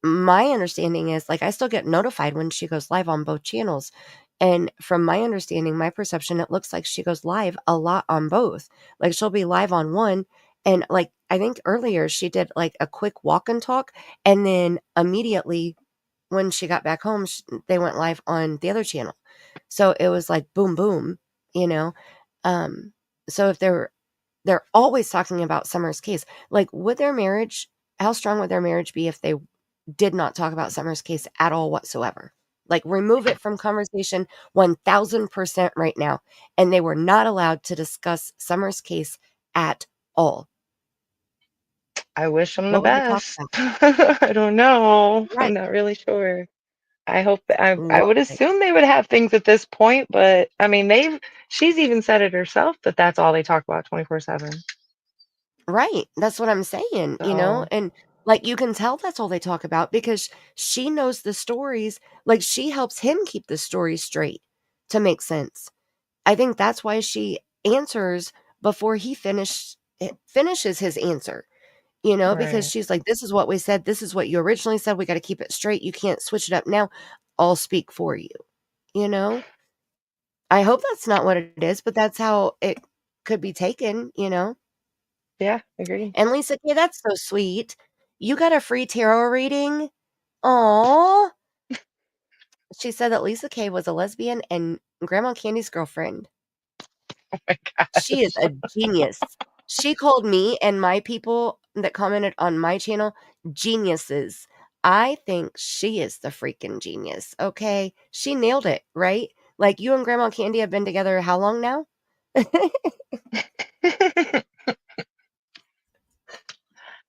my understanding is like I still get notified when she goes live on both channels. And from my understanding, my perception, it looks like she goes live a lot on both. Like she'll be live on one. And like I think earlier she did like a quick walk and talk. And then immediately when she got back home, they went live on the other channel. So it was like boom, boom, you know? So if they're always talking about Summer's case, like how strong would their marriage be if they did not talk about Summer's case at all whatsoever? Like remove it from conversation 1000% right now. And they were not allowed to discuss Summer's case at all. I wish them the What would they talk best. about? I don't know. I'm Right. not really sure. I hope that I would Right. assume they would have things at this point, but I mean she's even said it herself that that's all they talk about 24/7. Right. That's what I'm saying, So, and like you can tell that's all they talk about because she knows the stories. Like she helps him keep the story straight to make sense. I think that's why she answers before he finishes his answer, because right. she's like, this is what we said. This is what you originally said. We got to keep it straight. You can't switch it up now. I'll speak for you, you know? I hope that's not what it is, but that's how it could be taken. Yeah, agree. And Lisa K, that's so sweet. You got a free tarot reading? Aw. She said that Lisa K was a lesbian and Grandma Candy's girlfriend. Oh my She is gosh. a genius. She called me and my people that commented on my channel geniuses. I think she is the freaking genius, okay? She nailed it, right? Like you and Grandma Candy have been together how long now?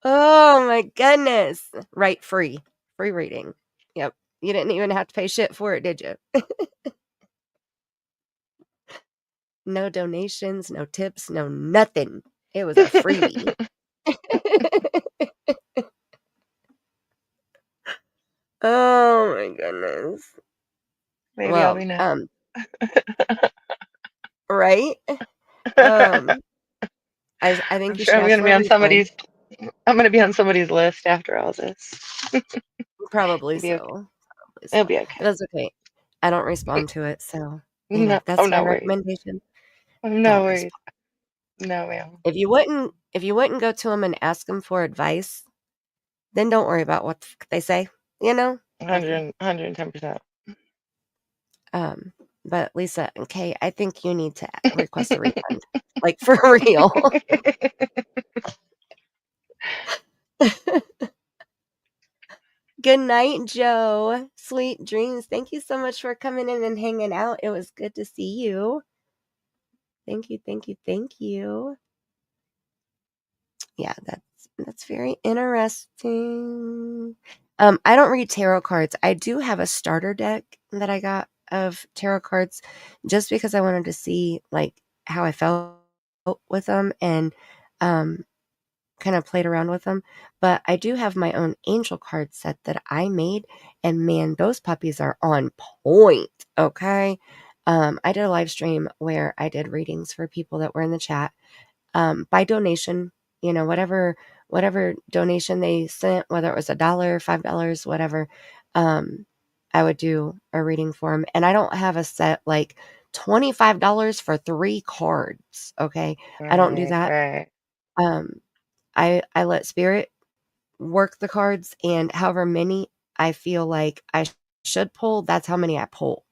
Oh my goodness. Right, free. Free reading. Yep. You didn't even have to pay shit for it, did you? No donations, no tips, no nothing. It was a freebie. Oh my goodness. Maybe I'll Well, be next. right? I I'm think you sure should I'm ask gonna for be a on refund. somebody's list after all this. Probably It'll be okay. so. Probably It'll so. be But okay. that's okay. I don't respond to it, so No, oh, that's my no worries. recommendation. No Don't worries. respond. No, ma'am. If you wouldn't go to them and ask them for advice, then don't worry about what they say. Okay. 110%. But Lisa, okay, I think you need to request a refund, like for real. Good night, Joe. Sweet dreams. Thank you so much for coming in and hanging out. It was good to see you. Thank you, thank you, thank you. Yeah, that's very interesting. I don't read tarot cards. I do have a starter deck that I got of tarot cards just because I wanted to see like how I felt with them and kind of played around with them. But I do have my own angel card set that I made, and man, those puppies are on point. Okay. I did a live stream where I did readings for people that were in the chat by donation, whatever donation they sent, whether it was $1, $5, whatever, I would do a reading for them. And I don't have a set like $25 for 3 cards. Okay. I don't do that. Right. I let spirit work the cards, and however many I feel like I should pull, that's how many I pull.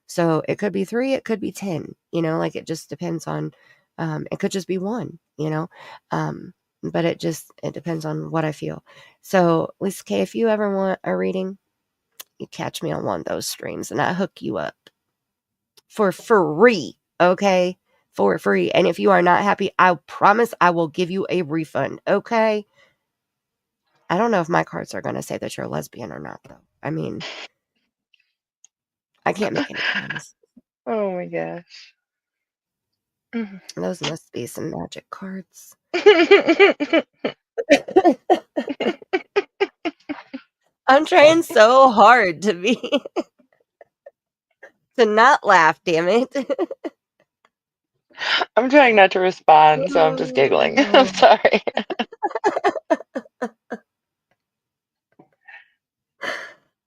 So it could be 3, it could be 10, like it just depends on, it could just be 1, but it depends on what I feel. So Lisa K, if you ever want a reading, you catch me on one of those streams and I hook you up for free. Okay. For free. And if you are not happy, I promise I will give you a refund. Okay. I don't know if my cards are going to say that you're a lesbian or not, though. I mean, I can't make any promises. Oh my gosh. Those must be some magic cards. I'm trying so hard to not laugh, damn it. I'm trying not to respond, so I'm just giggling. I'm sorry.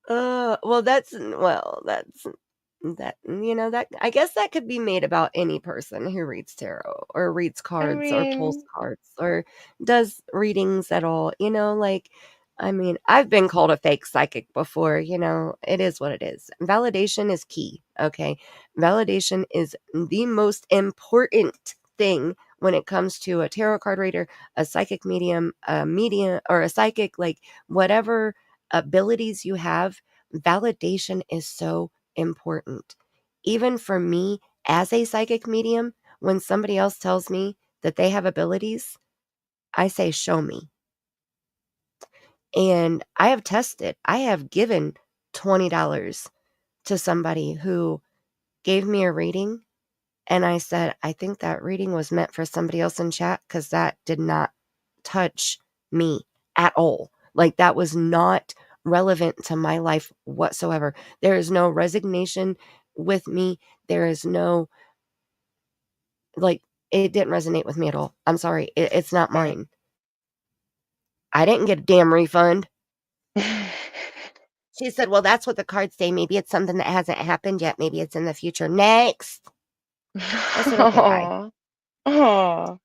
That I guess that could be made about any person who reads tarot or reads cards or pulls cards or does readings at all. I've been called a fake psychic before. It is what it is. Validation is key. Okay. Validation is the most important thing when it comes to a tarot card reader, a psychic medium, or a psychic, like whatever abilities you have. Validation is so important. Even for me as a psychic medium, when somebody else tells me that they have abilities, I say, show me. And I have tested. I have given $20 to somebody who gave me a reading. And I said, I think that reading was meant for somebody else in chat because that did not touch me at all. Like that was not relevant to my life whatsoever. There is no resignation with me. There is no, like, it didn't resonate with me at all. I'm sorry. It's not mine. I didn't get a damn refund. She said, well, that's what the cards say. Maybe it's something that hasn't happened yet. Maybe it's in the future. Next. I said, okay, bye. Aww.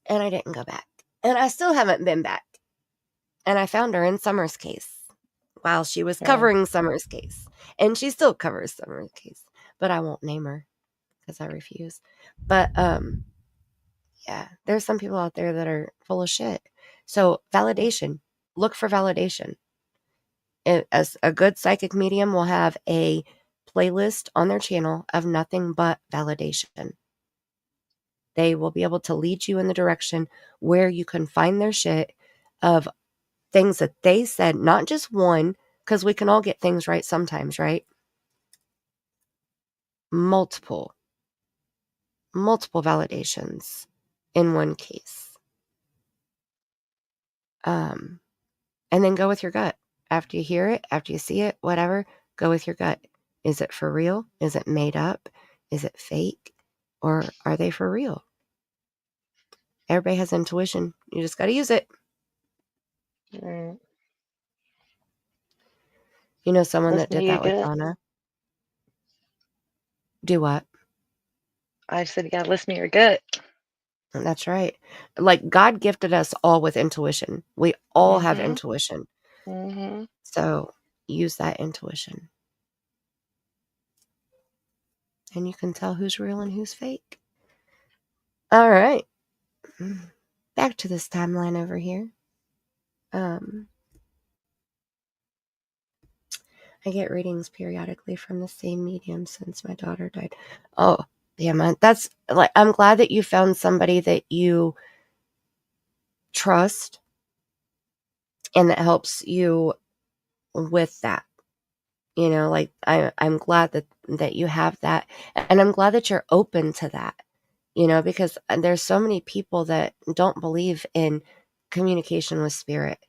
And I didn't go back. And I still haven't been back. And I found her in Summer's case while she was covering Summer's case. And she still covers Summer's case. But I won't name her because I refuse. But yeah, there's some people out there that are full of shit. So validation. Look for validation. As a good psychic medium will have a playlist on their channel of nothing but validation. They will be able to lead you in the direction where you can find their shit of things that they said, not just one, because we can all get things right sometimes, right? Multiple validations in one case. And then go with your gut. After you hear it, after you see it, whatever, go with your gut. Is it for real? Is it made up? Is it fake? Or are they for real? Everybody has intuition. You just got to use it. Mm. You know someone that Listen to did your that with gut. Donna? Do what? I said you gotta listen to your gut. That's right. Like, God gifted us all with intuition. We all have Mhm. intuition. Mhm. So use that intuition. And you can tell who's real and who's fake. All right. Back to this timeline over here. I get readings periodically from the same medium since my daughter died. Oh, damn, that's like, I'm glad that you found somebody that you trust and that helps you with that. You know, like I'm glad that you have that, and I'm glad that you're open to that. You know, because there's so many people that don't believe in communication with spirit,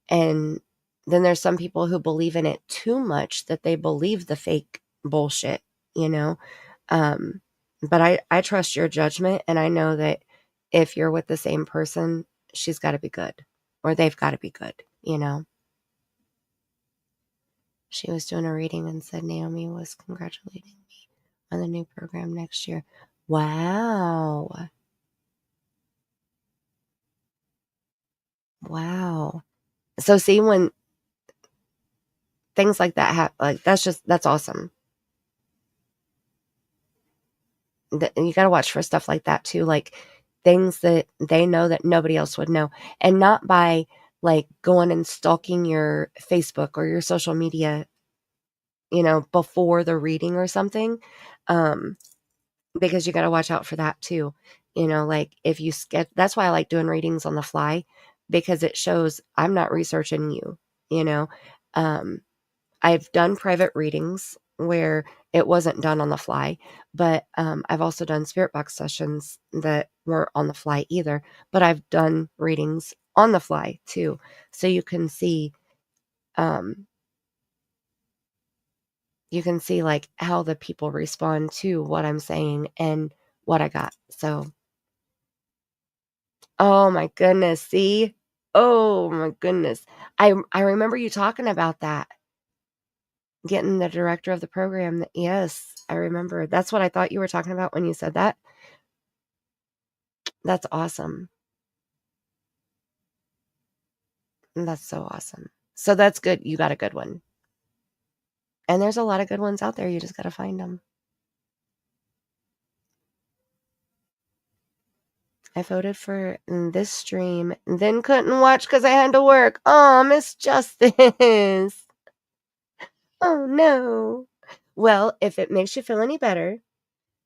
and then there's some people who believe in it too much that they believe the fake bullshit. You know, but I trust your judgment, and I know that if you're with the same person, she's got to be good, or they've got to be good. You know. She was doing a reading and said Naomi was congratulating me on the new program next year. Wow. Wow. So see, when things like that happen, like that's awesome. You got to watch for stuff like that too, like things that they know that nobody else would know, and not by like going and stalking your Facebook or your social media, you know, before the reading or something. Because you got to watch out for that too. You know, like if you that's why I like doing readings on the fly, because it shows I'm not researching you, you know. I've done private readings where it wasn't done on the fly, but I've also done spirit box sessions that weren't on the fly either, but I've done readings on the fly too. So you can see like how the people respond to what I'm saying and what I got. So oh my goodness, see? Oh my goodness. I remember you talking about that. Getting the director of the program. Yes, I remember. That's what I thought you were talking about when you said that. That's awesome. That's so awesome. So that's good. You got a good one. And there's a lot of good ones out there. You just got to find them. I voted for this stream, then couldn't watch because I had to work. Oh, Miss Justice. Oh, no. Well, if it makes you feel any better,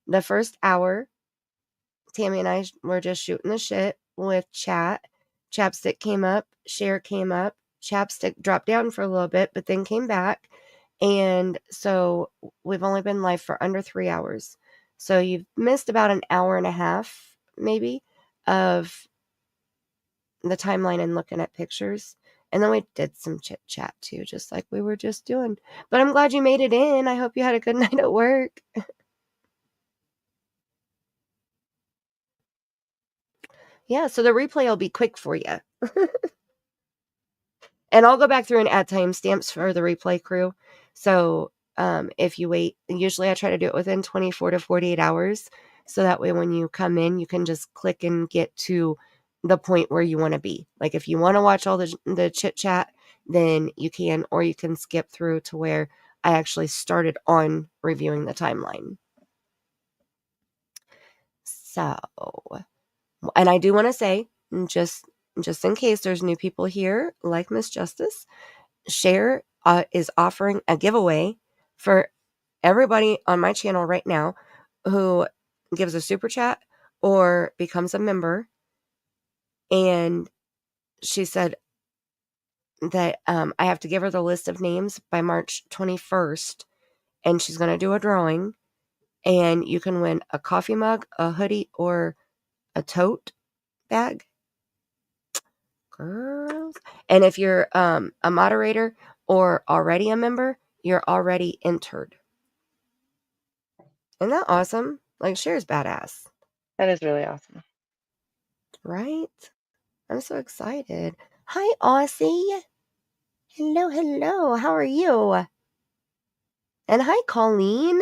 the first hour, Tammy and I were just shooting the shit with chat. Chapstick came up, Cher came up, Chapstick dropped down for a little bit, but then came back. And so we've only been live for under 3 hours. So you've missed about an hour and a half, maybe, of the timeline and looking at pictures. And then we did some chit chat too, just like we were just doing. But I'm glad you made it in. I hope you had a good night at work. Yeah, so the replay will be quick for you. And I'll go back through and add timestamps for the replay crew. So if you wait, usually I try to do it within 24 to 48 hours. So that way when you come in, you can just click and get to the point where you want to be. Like if you want to watch all the chit chat, then you can, or you can skip through to where I actually started on reviewing the timeline. So, and I do want to say, just in case there's new people here, like Miss Justice, Cher is offering a giveaway for everybody on my channel right now who gives a super chat or becomes a member. And she said that I have to give her the list of names by March 21st, and she's going to do a drawing, and you can win a coffee mug, a hoodie, or a tote bag. Girls. And if you're a moderator or already a member, you're already entered. Isn't that awesome? Like, Cher's badass. That is really awesome. Right? I'm so excited. Hi, Aussie. Hello, hello. How are you? And hi, Colleen.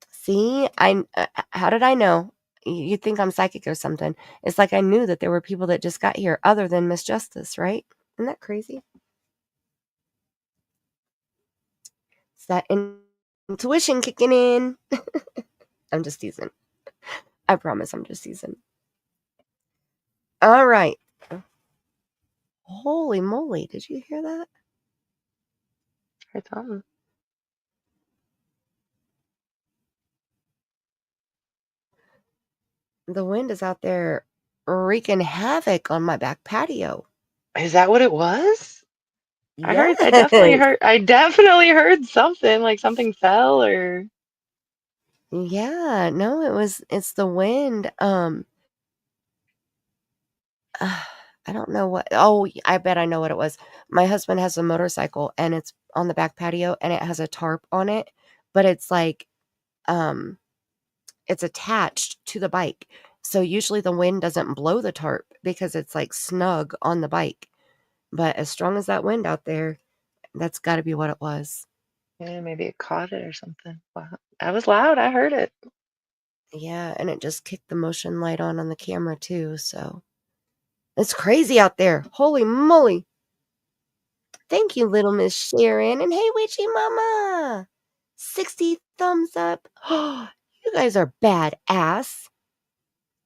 See, how did I know? You'd think I'm psychic or something. It's like I knew that there were people that just got here other than Miss Justice, right? Isn't that crazy? It's that intuition kicking in. I'm just teasing. I promise I'm just teasing. All right. Holy moly, did you hear that? It's on. The wind is out there wreaking havoc on my back patio. Is that what it was? Yes. I definitely heard something, like something fell or. Yeah, no, it's the wind. I don't know what. Oh, I bet I know what it was. My husband has a motorcycle and it's on the back patio and it has a tarp on it, but it's like it's attached to the bike. So usually the wind doesn't blow the tarp because it's like snug on the bike. But as strong as that wind out there, that's got to be what it was. Yeah, maybe it caught it or something. Wow. That was loud. I heard it. Yeah, and it just kicked the motion light on the camera too, so it's crazy out there. Holy moly. Thank you, little Miss Sharon. And hey, Witchy Mama. 60 thumbs up. Oh, you guys are badass.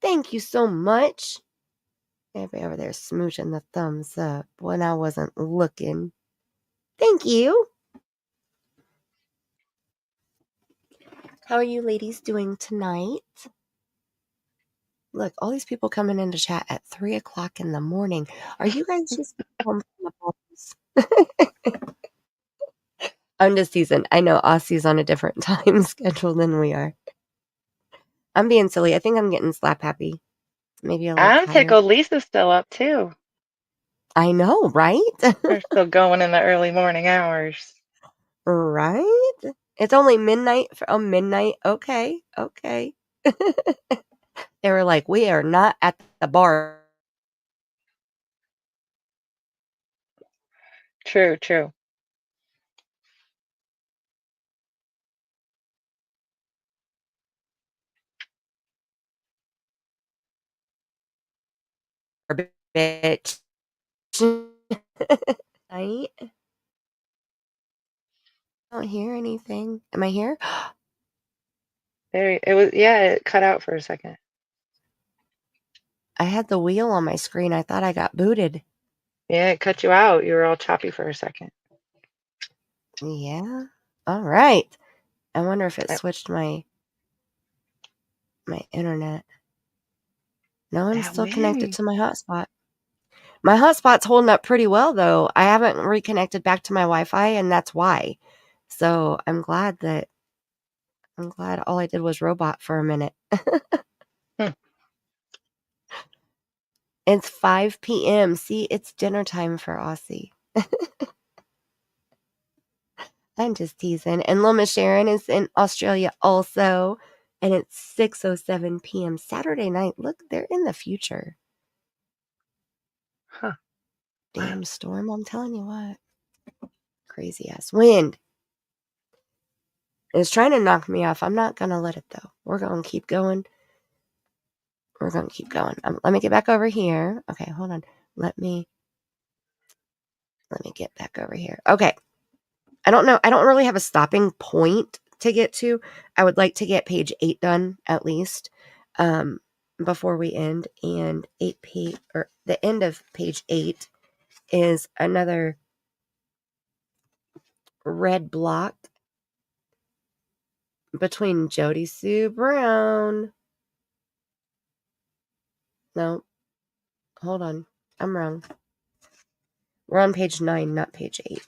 Thank you so much. Everybody over there smooching the thumbs up when I wasn't looking. Thank you. How are you ladies doing tonight? Look, all these people coming into chat at 3 o'clock in the morning. Are you guys just home from the balls? I'm just teasing. I know Aussie's on a different time schedule than we are. I'm being silly. I think I'm getting slap happy. Maybe a little I'm tired. tickled Lisa's still up too. I know, right? We're still going in the early morning hours. Right? It's only midnight. Midnight. Okay. Okay. They were like, we are not at the bar. True, true. Bitch. Night. I don't hear anything. Am I here? There it was. Yeah, it cut out for a second. I had the wheel on my screen. I thought I got booted. Yeah, it cut you out. You were all choppy for a second. Yeah. All right. I wonder if it switched my internet. No, I'm still connected to my hotspot. My hotspot's holding up pretty well, though. I haven't reconnected back to my Wi-Fi, and that's why. So I'm glad all I did was robot for a minute. It's 5 p.m. See, it's dinner time for Aussie. I'm just teasing. And Loma Sharon is in Australia also. And it's 6:07 p.m. Saturday night. Look, they're in the future. Huh. Damn storm, I'm telling you what. Crazy ass wind. It's trying to knock me off. I'm not going to let it, though. We're going to keep going. We're going to keep going. Let me get back over here. Okay, hold on. Let me get back over here. Okay. I don't know. I don't really have a stopping point to get to. I would like to get page 8 done at least before we end. And the end of page 8 is another red block between Jody Sue Brown. No, hold on. I'm wrong. We're on page 9, not page 8.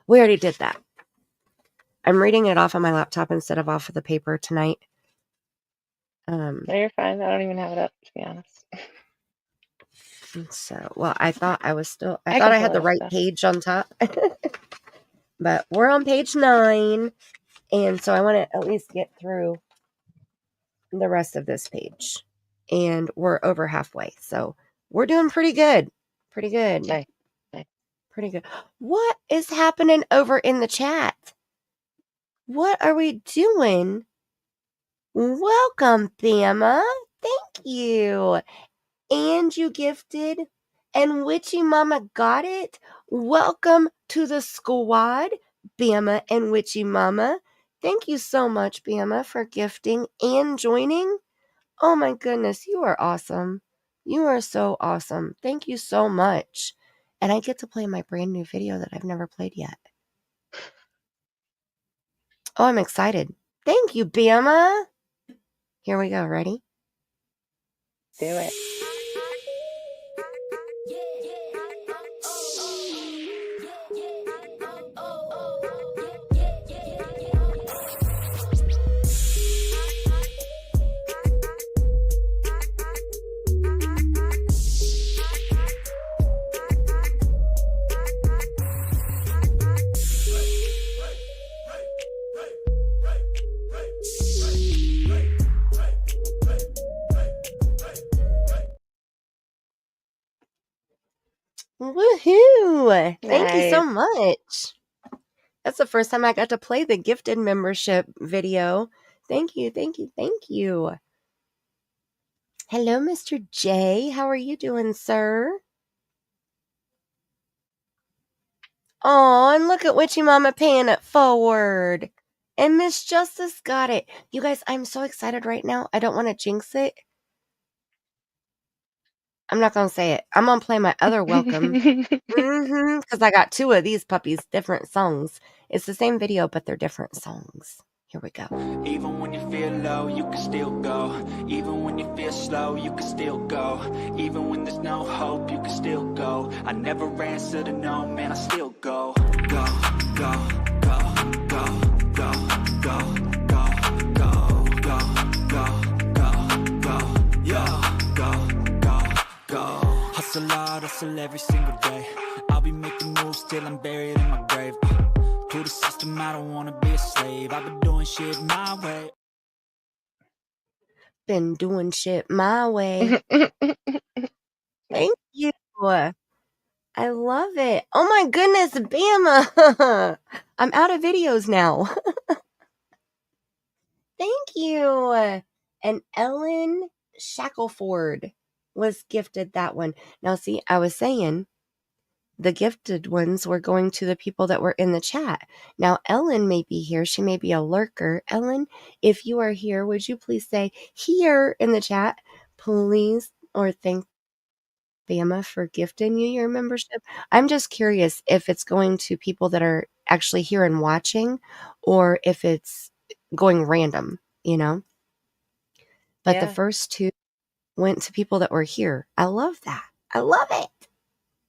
We already did that. I'm reading it off on my laptop instead of off of the paper tonight. No, you're fine. I don't even have it up, to be honest. So, well, I thought I was still. I thought I had the right page on top. But we're on page 9, and so I want to at least get through the rest of this page. And we're over halfway, so we're doing pretty good. Pretty good. Nice. Pretty good. What is happening over in the chat? What are we doing? Welcome, Bama. Thank you. And you gifted. And Witchy Mama got it. Welcome to the squad, Bama and Witchy Mama. Thank you so much, Bama, for gifting and joining. Oh my goodness, you are awesome. You are so awesome. Thank you so much. And I get to play my brand new video that I've never played yet. Oh, I'm excited. Thank you, Bama. Here we go. Ready? Do it. Woohoo! Thank you so Nice. much. That's the first time I got to play the gifted membership video. Thank you, thank you, thank you. Hello, Mr. J. How are you doing, sir? Oh, and look at Witchy Mama paying it forward. And Miss Justice got it. You guys, I'm so excited right now. I don't want to jinx it. I'm not going to say it. I'm going to play my other welcome. Because I got 2 of these puppies, different songs. It's the same video, but they're different songs. Here we go. Even when you feel low, you can still go. Even when you feel slow, you can still go. Even when there's no hope, you can still go. I never answer to no, man, I still go. Go, go, go, go, go, go, go, go, go, go, go, go, go. Hustle hard, hustle every single day. I'll be making moves till I'm buried in my grave. To the system, I don't wanna be a slave. I've been doing shit my way. Been doing shit my way. Thank you. I love it. Oh my goodness, Bama. I'm out of videos now. Thank you. And Ellen Shackleford was gifted that one. Now, see, I was saying the gifted ones were going to the people that were in the chat. Now, Ellen may be here. She may be a lurker. Ellen, if you are here, would you please say here in the chat, please, or thank Bama for gifting you your membership? I'm just curious if it's going to people that are actually here and watching, or if it's going random, you know? But the Yeah. first 2 went to people that were here. I love that. I love it.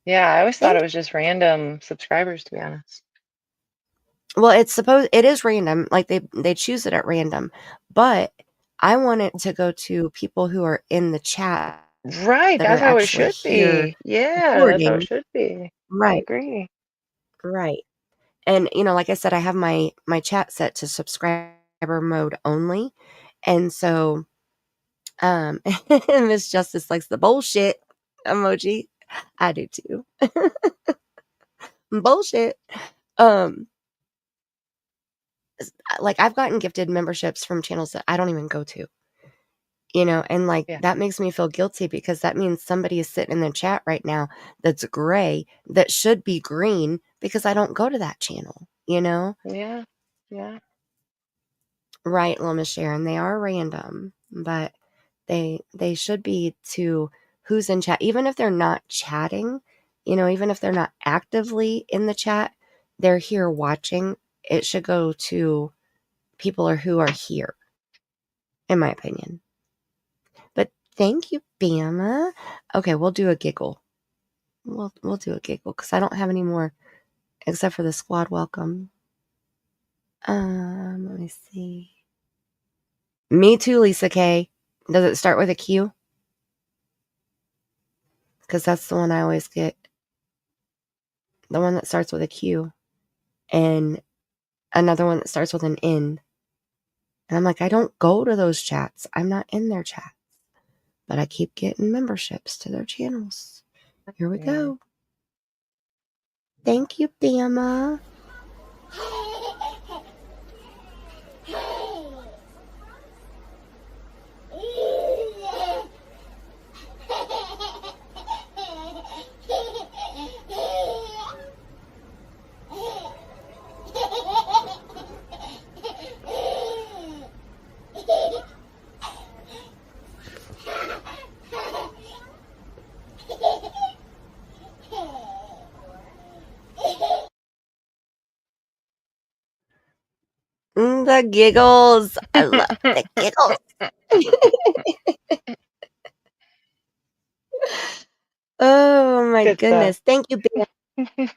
Yeah, I always thought Thank it was just random subscribers, to be honest. Well, it is random. Like they choose it at random, but I want it to go to people who are in the chat Right, that are that's how it actually should here be. Yeah, that's how it recording. should be. I Right, agree. right. And like I said, I have my chat set to subscriber mode only, and so Miss Justice likes the bullshit emoji. I do too. Bullshit. Like I've gotten gifted memberships from channels that I don't even go to. And like Yeah. that makes me feel guilty because that means somebody is sitting in the chat right now that's gray that should be green because I don't go to that channel, Yeah. Yeah. Right, Lil Miss Sharon, they are random, but they should be to who's in chat, even if they're not chatting, even if they're not actively in the chat, they're here watching. It should go to people who are here, in my opinion. But thank you, Bama. Okay, we'll do a giggle. We'll do a giggle because I don't have any more except for the squad welcome. Let me see. Me too, Lisa K. Does it start with a Q? Because that's the one I always get. The one that starts with a Q. and another one that starts with an N. And I'm like, I don't go to those chats. I'm not in their chats. But I keep getting memberships to their channels. Here we go. Thank you, Bama. The giggles. I love the giggles. Oh my Good goodness. stuff. Thank you, Bam.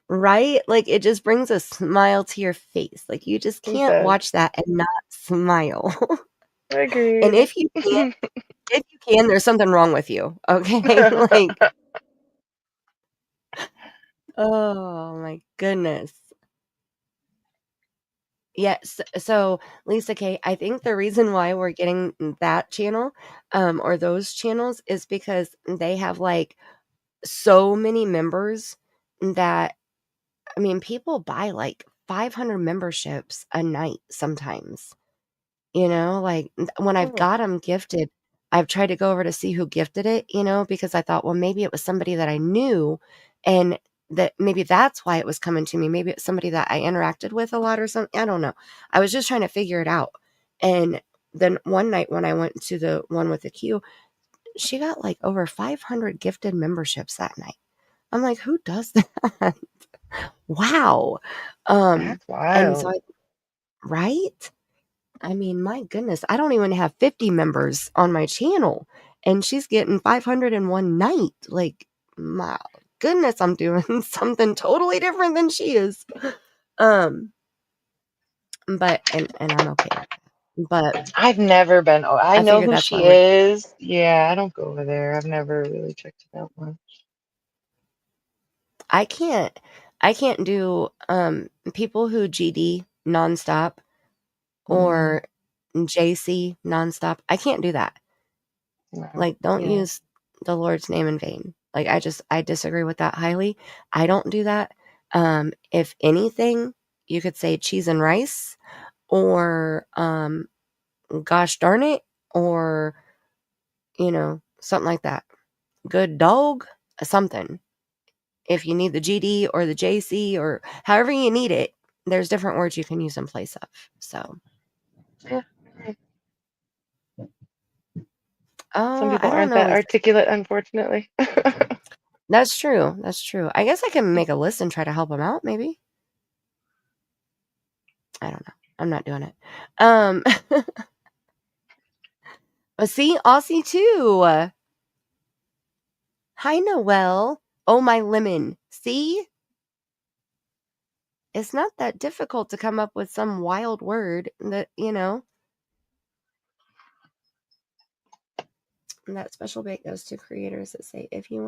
Right? Like, it just brings a smile to your face. Like, you just It can't does. watch that and not smile. Agreed. And if you can, there's something wrong with you. Okay? Like, oh my goodness. Yes. So, Lisa K, I think the reason why we're getting that channel, or those channels is because they have like so many members that, I mean, people buy like 500 memberships a night sometimes. You know, like when I've got them gifted, I've tried to go over to see who gifted it, because I thought, well, maybe it was somebody that I knew and that maybe that's why it was coming to me. Maybe it's somebody that I interacted with a lot or something. I don't know. I was just trying to figure it out. And then one night when I went to the one with the Q, she got like over 500 gifted memberships that night. I'm like, who does that? Wow. That's And so wild. right? I mean, my goodness, I don't even have 50 members on my channel, and she's getting 500 in one night. Like, my goodness, I'm doing something totally different than she is. But and I'm okay with that. But I've never been. Oh, I I know figure who that's why she we're is. Yeah, I don't go over there. I've never really checked it out much. I can't do people who GD nonstop or JC nonstop. I can't do that. No. Like, don't Yeah. use the Lord's name in vain. Like, I disagree with that highly. I don't do that. If anything, you could say cheese and rice or gosh darn it, or something like that. Good dog, something. If you need the GD or the JC or however you need it, there's different words you can use in place of. So, Yeah. Some oh, people I don't aren't know, that Lisa. articulate, unfortunately. That's true. That's true. I guess I can make a list and try to help them out, maybe. I don't know. I'm not doing it. See, Aussie too. Hi, Noelle. Oh, my lemon. See? It's not that difficult to come up with some wild word that, that special bake goes to creators that say, if you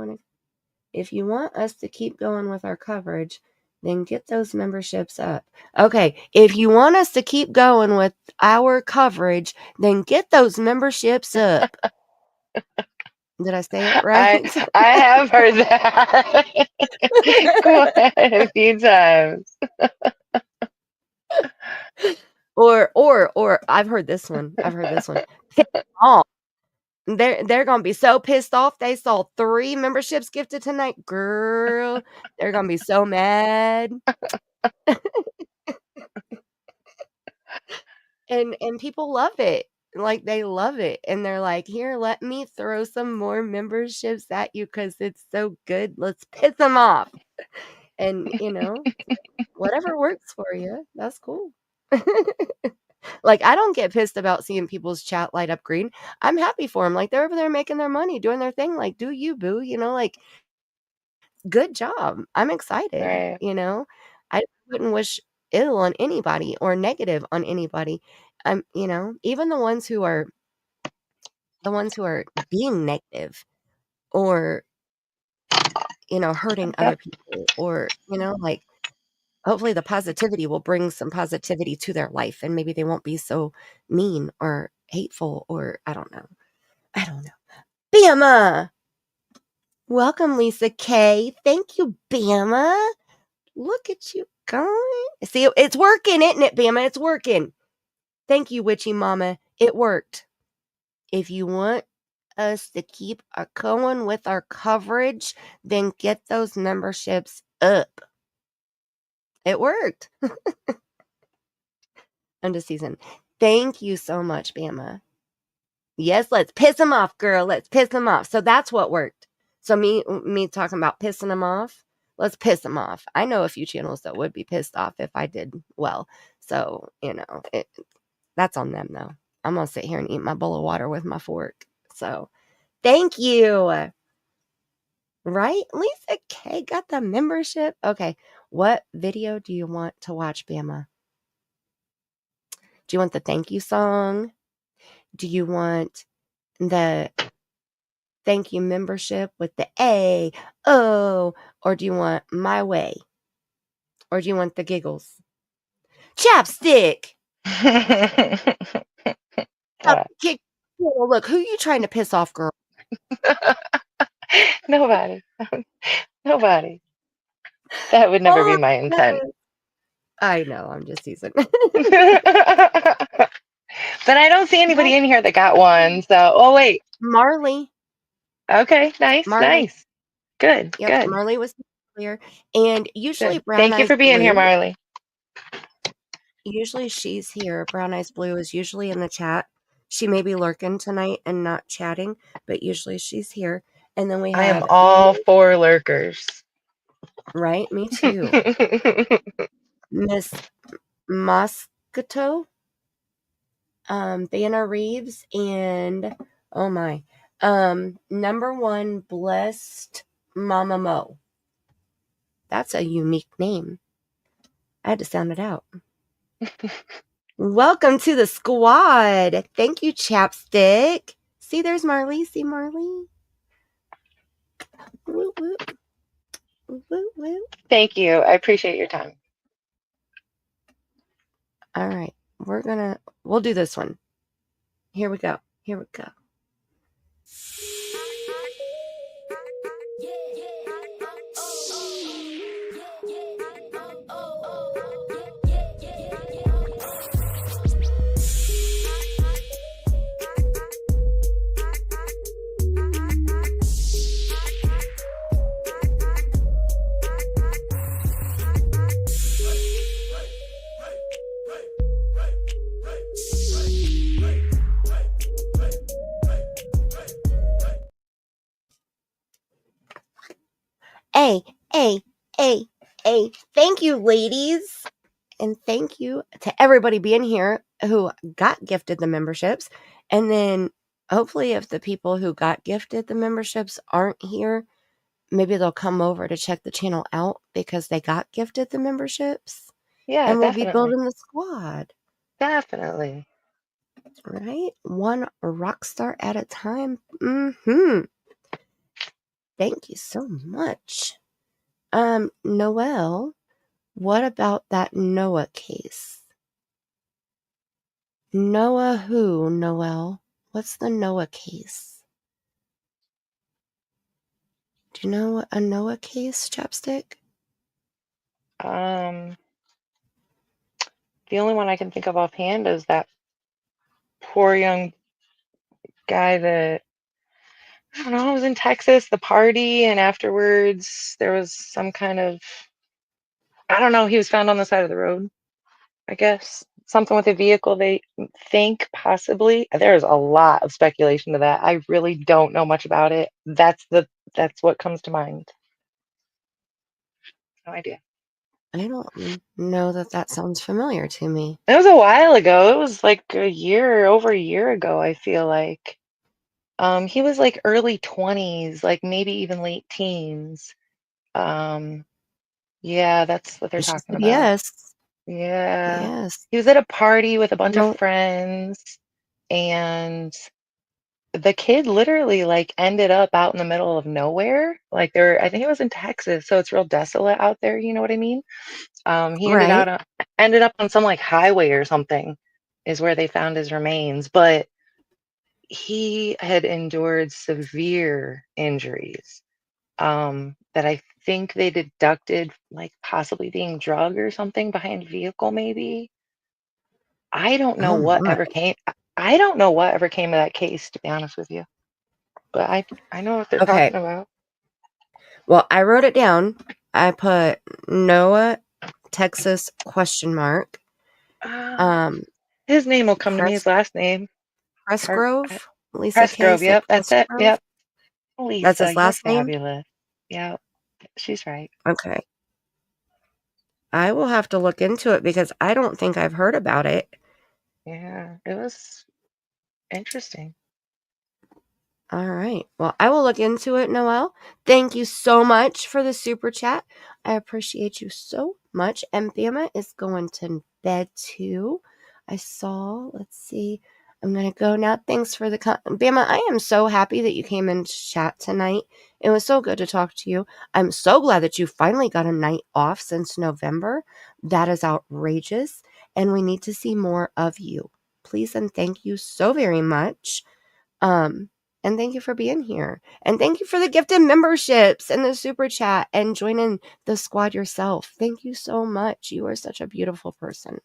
want us to keep going with our coverage, then get those memberships up. Okay, if you want us to keep going with our coverage, then get those memberships up. Did I say it right? I have heard that quite a few times. Or I've heard this one. Piss off. They're gonna be so pissed off they saw 3 memberships gifted tonight. Girl, they're gonna be so mad. And people love it. Like, they love it. And they're like, here, let me throw some more memberships at you because it's so good. Let's piss them off. And, whatever works for you, that's cool. Like, I don't get pissed about seeing people's chat light up green. I'm happy for them. Like, they're over there making their money, doing their thing. Like, do you, boo? Like, good job. I'm excited. Right. I wouldn't wish ill on anybody or negative on anybody. Even the ones who are being negative or hurting other people, or, like, hopefully the positivity will bring some positivity to their life, and maybe they won't be so mean or hateful, or I don't know. Bama! Welcome, Lisa K. Thank you, Bama. Look at you going. See, it's working, isn't it, Bama? It's working. Thank you, Witchy Mama. It worked. If you want us to keep going with our coverage, then get those memberships up. It worked. End of season. Thank you so much, Bama. Yes, let's piss them off, girl. Let's piss them off. So that's what worked. So me talking about pissing them off. Let's piss them off. I know a few channels that would be pissed off if I did well. So, that's on them, though. I'm going to sit here and eat my bowl of water with my fork. So, thank you. Right? Lisa K got the membership. Okay. What video do you want to watch, Bama? Do you want the thank you song? Do you want the thank you membership with the A, O, or do you want my way? Or do you want the giggles? Chapstick! Look, who are you trying to piss off, girl? Nobody. Nobody. That would never be my intent. I know, I'm just teasing. But I don't see anybody in here that got one. So, wait. Marley. Okay, nice, nice. Good, yep, good. Marley was here. And usually good. Brown Thank Eyes you for being Blue, here, Marley. Usually she's here. Brown Eyes Blue is usually in the chat. She may be lurking tonight and not chatting, but usually she's here. And then we have... I am all for lurkers. Right? Me too. Miss Moscato, Banner Reeves, and oh my, number one, Blessed Mama Mo. That's a unique name. I had to sound it out. Welcome to the squad. Thank you, Chapstick. See, there's Marley. See Marley? Woo, woo. Woo, woo. Thank you. I appreciate your time. All right. We'll do this one. Here we go. Here we go. Hey, thank you, ladies. And thank you to everybody being here who got gifted the memberships. And then hopefully if the people who got gifted the memberships aren't here, maybe they'll come over to check the channel out because they got gifted the memberships. Yeah, and we'll definitely. be building the squad. Definitely. Right? One rock star at a time. Mm-hmm. Thank you so much. Noelle, what about that Noah case? Noah who, Noelle? What's the Noah case? Do you know a Noah case, Chapstick? The only one I can think of offhand is that poor young guy that, I don't know, was in Texas, the party, and afterwards there was some kind of, I don't know, he was found on the side of the road, I guess. Something with a vehicle, they think, possibly. There's a lot of speculation to that. I really don't know much about it. That's what comes to mind. No idea. I don't know that sounds familiar to me. It was a while ago. It was like over a year ago, I feel like. He was like early 20s, like maybe even late teens. Yeah, that's what they're talking about. Yes. Yeah. Yes. He was at a party with a bunch of friends, and the kid literally like ended up out in the middle of nowhere. Like I think it was in Texas, so it's real desolate out there. You know what I mean? He Right. ended up on some like highway or something, is where they found his remains. But he had endured severe injuries that I think they deducted, like possibly being drugged or something behind a vehicle, maybe. I don't know Oh what my. ever came. I don't know what ever came of that case, to be honest with you. But I know what they're Okay. talking about. Well, I wrote it down. I put Noah, Texas ? His name will come to me. Press His last name. Pressgrove. Lisa K Pressgrove. said Yep, that's it. Pressgrove. Yep. That's Lisa, his you're last name? fabulous. Yep, she's right. Okay. I will have to look into it because I don't think I've heard about it. Yeah, it was interesting. All right. Well, I will look into it, Noelle. Thank you so much for the super chat. I appreciate you so much. And Bama is going to bed too. Let's see. I'm going to go now. Thanks for the Bama, I am so happy that you came in to chat tonight. It was so good to talk to you. I'm so glad that you finally got a night off since November. That is outrageous. And we need to see more of you. Please and thank you so very much. And thank you for being here. And thank you for the gifted memberships and the super chat and joining the squad yourself. Thank you so much. You are such a beautiful person.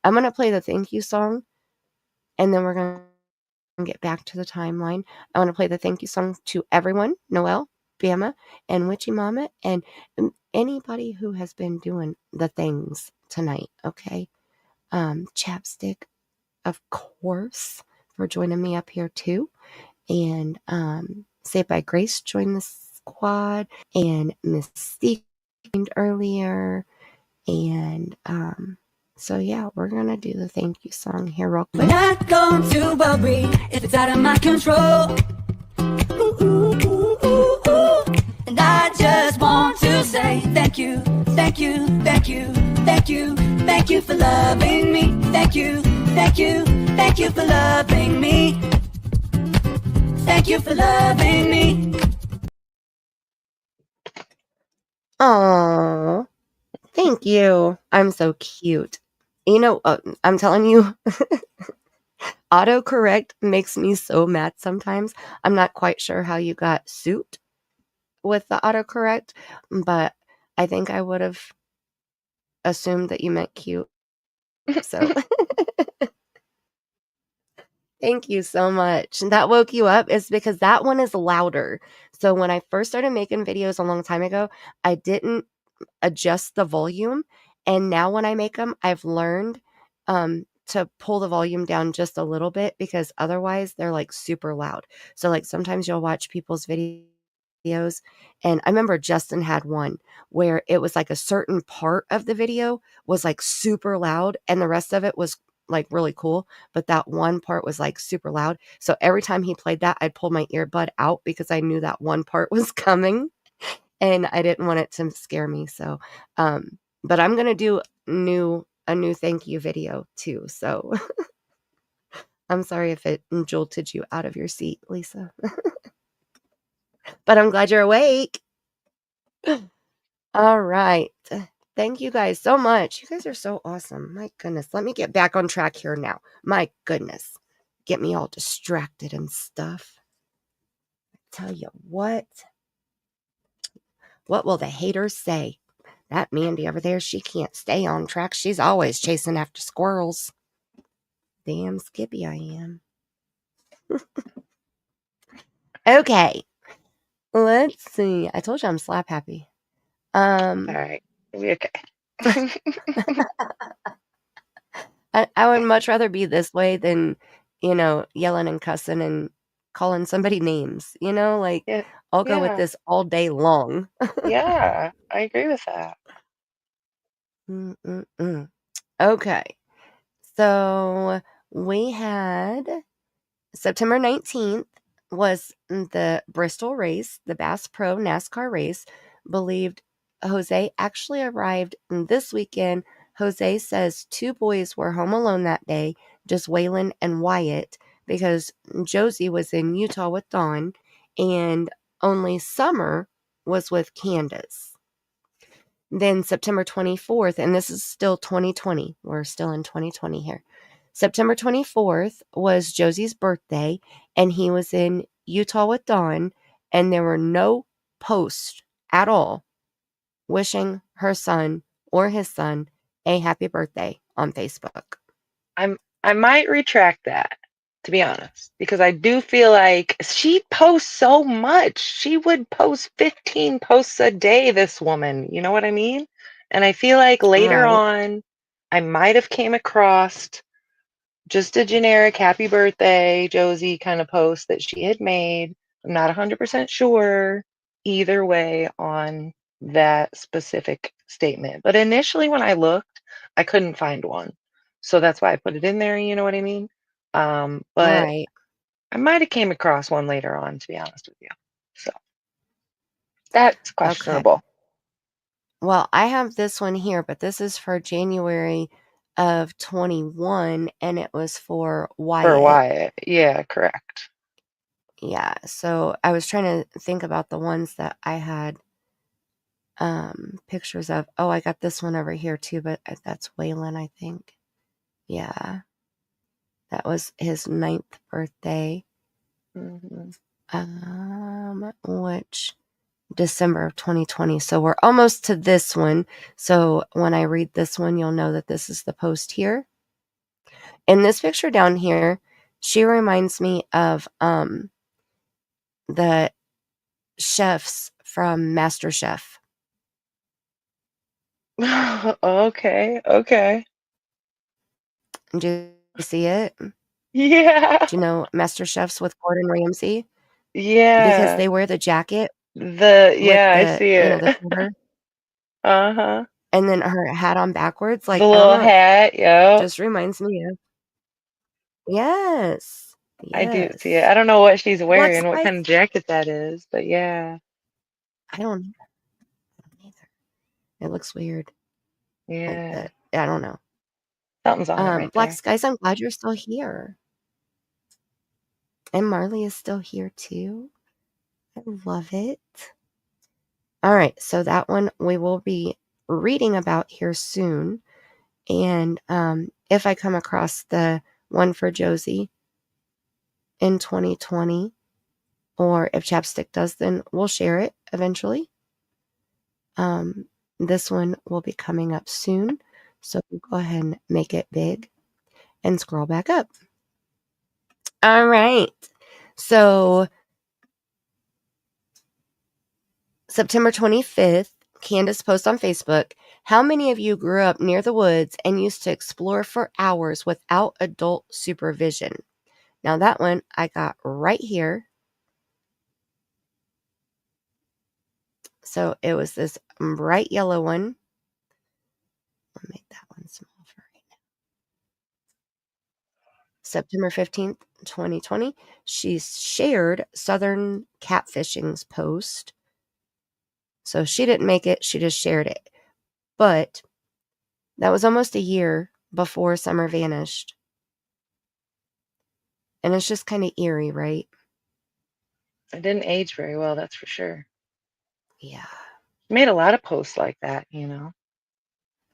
I'm going to play the thank you song and then we're going to get back to the timeline. I want to play the thank you song to everyone, Noelle, Bama, and Witchy Mama, and anybody who has been doing the things tonight, okay? Chapstick, of course, for joining me up here too. And Saved by Grace joined the squad, and Mystique joined earlier. And so yeah, we're gonna do the thank you song here real quick. We're not going to worry if it's out of my control. Ooh, ooh, ooh, ooh, ooh. And I just want to say thank you, thank you, thank you, thank you, thank you for loving me. Thank you, thank you, thank you for loving me. Thank you for loving me. Aww, thank you. I'm so cute. You know, I'm telling you, autocorrect makes me so mad sometimes. I'm not quite sure how you got suit with the autocorrect, but I think I would have assumed that you meant cute. So thank you so much. That woke you up is because that one is louder. So when I first started making videos a long time ago, I didn't adjust the volume. And now when I make them, I've learned to pull the volume down just a little bit because otherwise they're like super loud. So like sometimes you'll watch people's videos. And I remember Justin had one where it was like a certain part of the video was like super loud and the rest of it was like really cool, but that one part was like super loud. So every time he played that, I'd pull my earbud out because I knew that one part was coming and I didn't want it to scare me. So, but I'm going to do a new thank you video too. So I'm sorry if it jolted you out of your seat, Lisa, but I'm glad you're awake. All right. Thank you guys so much. You guys are so awesome. My goodness. Let me get back on track here now. My goodness. Get me all distracted and stuff. I tell you what. What will the haters say? That Mandy over there, she can't stay on track. She's always chasing after squirrels. Damn Skippy I am. Okay. Let's see. I told you I'm slap happy. All right, we okay. I would much rather be this way than, yelling and cussing and calling somebody names. Like Yeah, I'll go with yeah, this all day long. yeah. I agree with that. Mm-mm-mm. Okay. So we had September 19th was the Bristol race, the Bass Pro NASCAR race. Believed Jose actually arrived this weekend. Jose says 2 boys were home alone that day, just Waylon and Wyatt. because Josie was in Utah with Dawn, and only Summer was with Candus. Then September 24th, and this is still 2020. We're still in 2020 here. September 24th was Josie's birthday, and he was in Utah with Dawn, and there were no posts at all wishing her son or his son a happy birthday on Facebook. I might retract that, to be honest, because I do feel like she posts so much. She would post 15 posts a day, this woman. You know what I mean? And I feel like later Right. on, I might have came across just a generic happy birthday, Josie kind of post that she had made. I'm not 100% sure either way on that specific statement. But initially when I looked, I couldn't find one. So that's why I put it in there, you know what I mean? But Right. I might have came across one later on, to be honest with you. So that's Okay. questionable. Well, I have this one here, but this is for January of 21, and it was for Wyatt. For Wyatt. Yeah, correct. Yeah, so I was trying to think about the ones that I had pictures of. Oh, I got this one over here too, but that's Waylon, I think. Yeah. That was his 9th birthday. Which December of 2020. So we're almost to this one. So when I read this one, you'll know that this is the post here. In this picture down here, she reminds me of the chefs from MasterChef. Okay. Do you see it? Yeah. Do you know MasterChefs with Gordon Ramsay? Yeah. Because they wear the jacket. I see it. The footer. Uh-huh. And then her hat on backwards. Like, The I don't little know. hat, yep. Just reminds me of. Yes. I do see it. I don't know what she's wearing, what Spice? kind of jacket that is, but yeah. I don't either. It looks weird. Yeah. Like that. I don't know. Something's on it right Black there. Skies, I'm glad you're still here. And Marley is still here too. I love it. All right, so that one we will be reading about here soon. And if I come across the one for Josie in 2020, or if Chapstick does, then we'll share it eventually. This one will be coming up soon. So we'll go ahead and make it big and scroll back up. All right. So September 25th, Candus posts on Facebook, how many of you grew up near the woods and used to explore for hours without adult supervision? Now that one I got right here. So it was this bright yellow one. I'll make that one small for right now. September 15th, 2020, she shared Southern Catfishing's post. So she didn't make it, she just shared it. But that was almost a year before Summer vanished. And it's just kind of eerie, right? It didn't age very well, that's for sure. Yeah. Made a lot of posts like that, you know.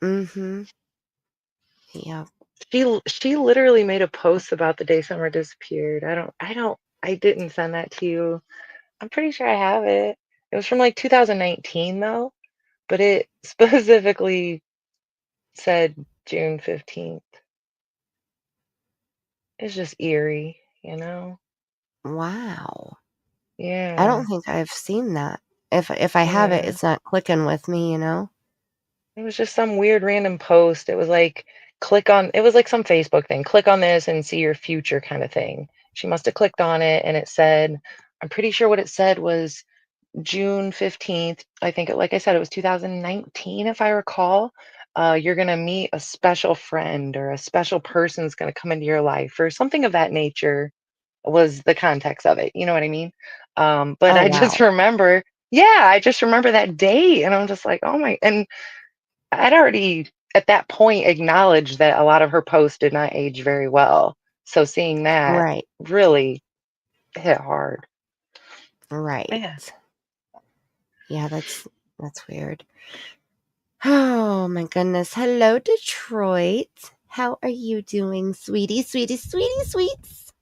Mm-hmm. Yeah. She literally made a post about the day Summer disappeared. I didn't send that to you. I'm pretty sure I have it. It was from like 2019 though, but it specifically said June 15th. It's just eerie, you know? Wow. Yeah. I don't think I've seen that. If I have it, it's not clicking with me, you know? It was just some weird random post. It was like, it was like some Facebook thing. Click on this and see your future kind of thing. She must have clicked on it and it said, I'm pretty sure what it said was June 15th. I think, like I said, it was 2019, if I recall. You're going to meet a special friend or a special person's going to come into your life or something of that nature was the context of it. You know what I mean? But I just remember, I just remember that date and I'm just like, oh my, and I'd already at that point acknowledged that a lot of her posts did not age very well. So seeing that Right. really hit hard. Right. Yeah. Yeah, that's weird. Oh my goodness. Hello, Detroit. How are you doing, sweetie, sweetie, sweetie, sweets?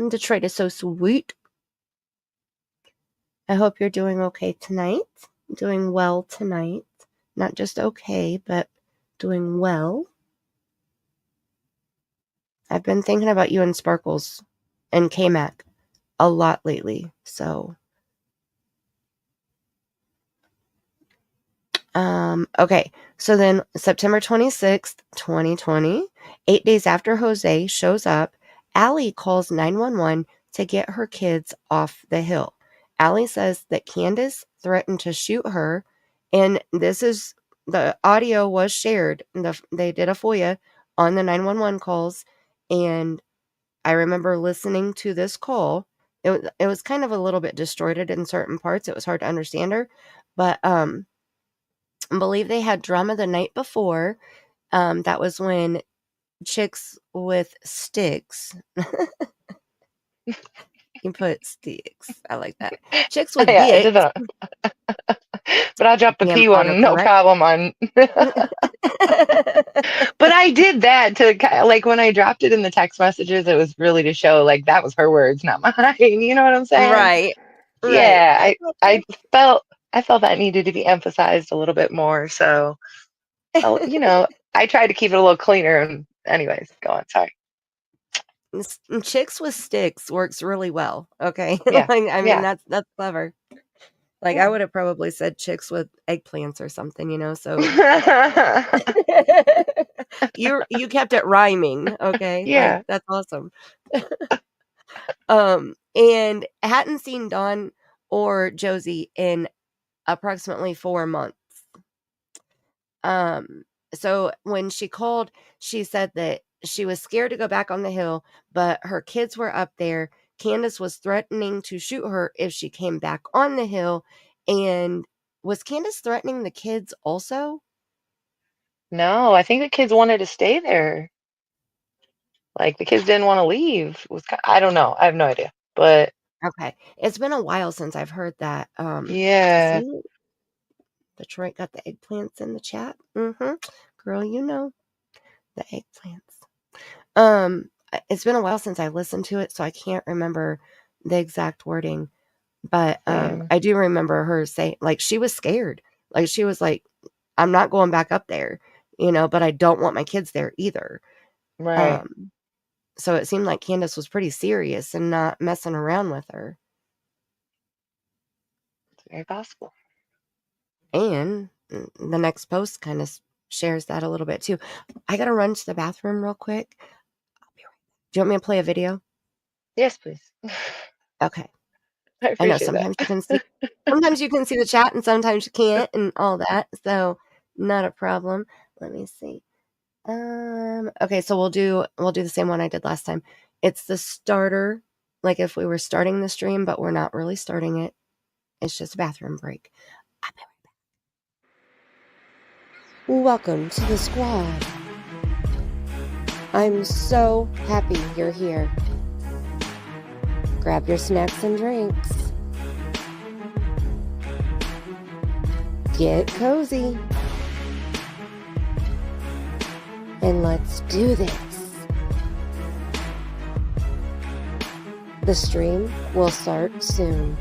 Detroit is so sweet. I hope you're doing okay tonight. Doing well tonight. Not just okay, but doing well. I've been thinking about you and Sparkles and K-Mac a lot lately, so. Okay, so then September 26th, 2020, 8 days after Jose shows up, Allie calls 911 to get her kids off the hill. Allie says that Candus threatened to shoot her, and the audio was shared. They did a FOIA on the 911 calls, and I remember listening to this call. It was kind of a little bit distorted in certain parts. It was hard to understand her, but I believe they had drama the night before. That was when chicks with sticks. You put sticks. I like that. Chicks with Yeah, I did dicks. that. But I dropped the Damn P one, no autocorrect. problem on. But I did that to, like, when I dropped it in the text messages, it was really to show, like, that was her words, not mine. You know what I'm saying? Right. Yeah, I I felt that needed to be emphasized a little bit more. So, you know, I tried to keep it a little cleaner. And anyways, go on. Sorry. Chicks with sticks works really well. Okay. Yeah. Like, I mean, Yeah. that's clever. Like, I would have probably said chicks with eggplants or something, you know, so. You kept it rhyming, okay? Yeah. Like, that's awesome. And hadn't seen Dawn or Josie in approximately 4 months. So when she called, she said that she was scared to go back on the hill, but her kids were up there. Candus was threatening to shoot her if she came back on the hill. And was Candus threatening the kids also? No, I think the kids wanted to stay there. Like, the kids didn't want to leave. I don't know. I have no idea. But Okay. It's been a while since I've heard that. yeah. See? Detroit got the eggplants in the chat. Girl, you know. The eggplants. It's been a while since I listened to it, so I can't remember the exact wording. But I do remember her saying, like, she was scared. Like, she was like, I'm not going back up there, you know, but I don't want my kids there either. Right. So it seemed like Candus was pretty serious and not messing around with her. It's very possible. And the next post kind of shares that a little bit too. I gotta run to the bathroom real quick. I'll be right back. Do you want me to play a video? Yes, please. Okay. I know appreciate sometimes that. you can see the chat and sometimes you can't and all that. So not a problem. Let me see. Okay, so we'll do the same one I did last time. It's the starter, like if we were starting the stream, but we're not really starting it. It's just a bathroom break. I'll be right back. Welcome to the squad. I'm so happy you're here. Grab your snacks and drinks. Get cozy. And let's do this. The stream will start soon.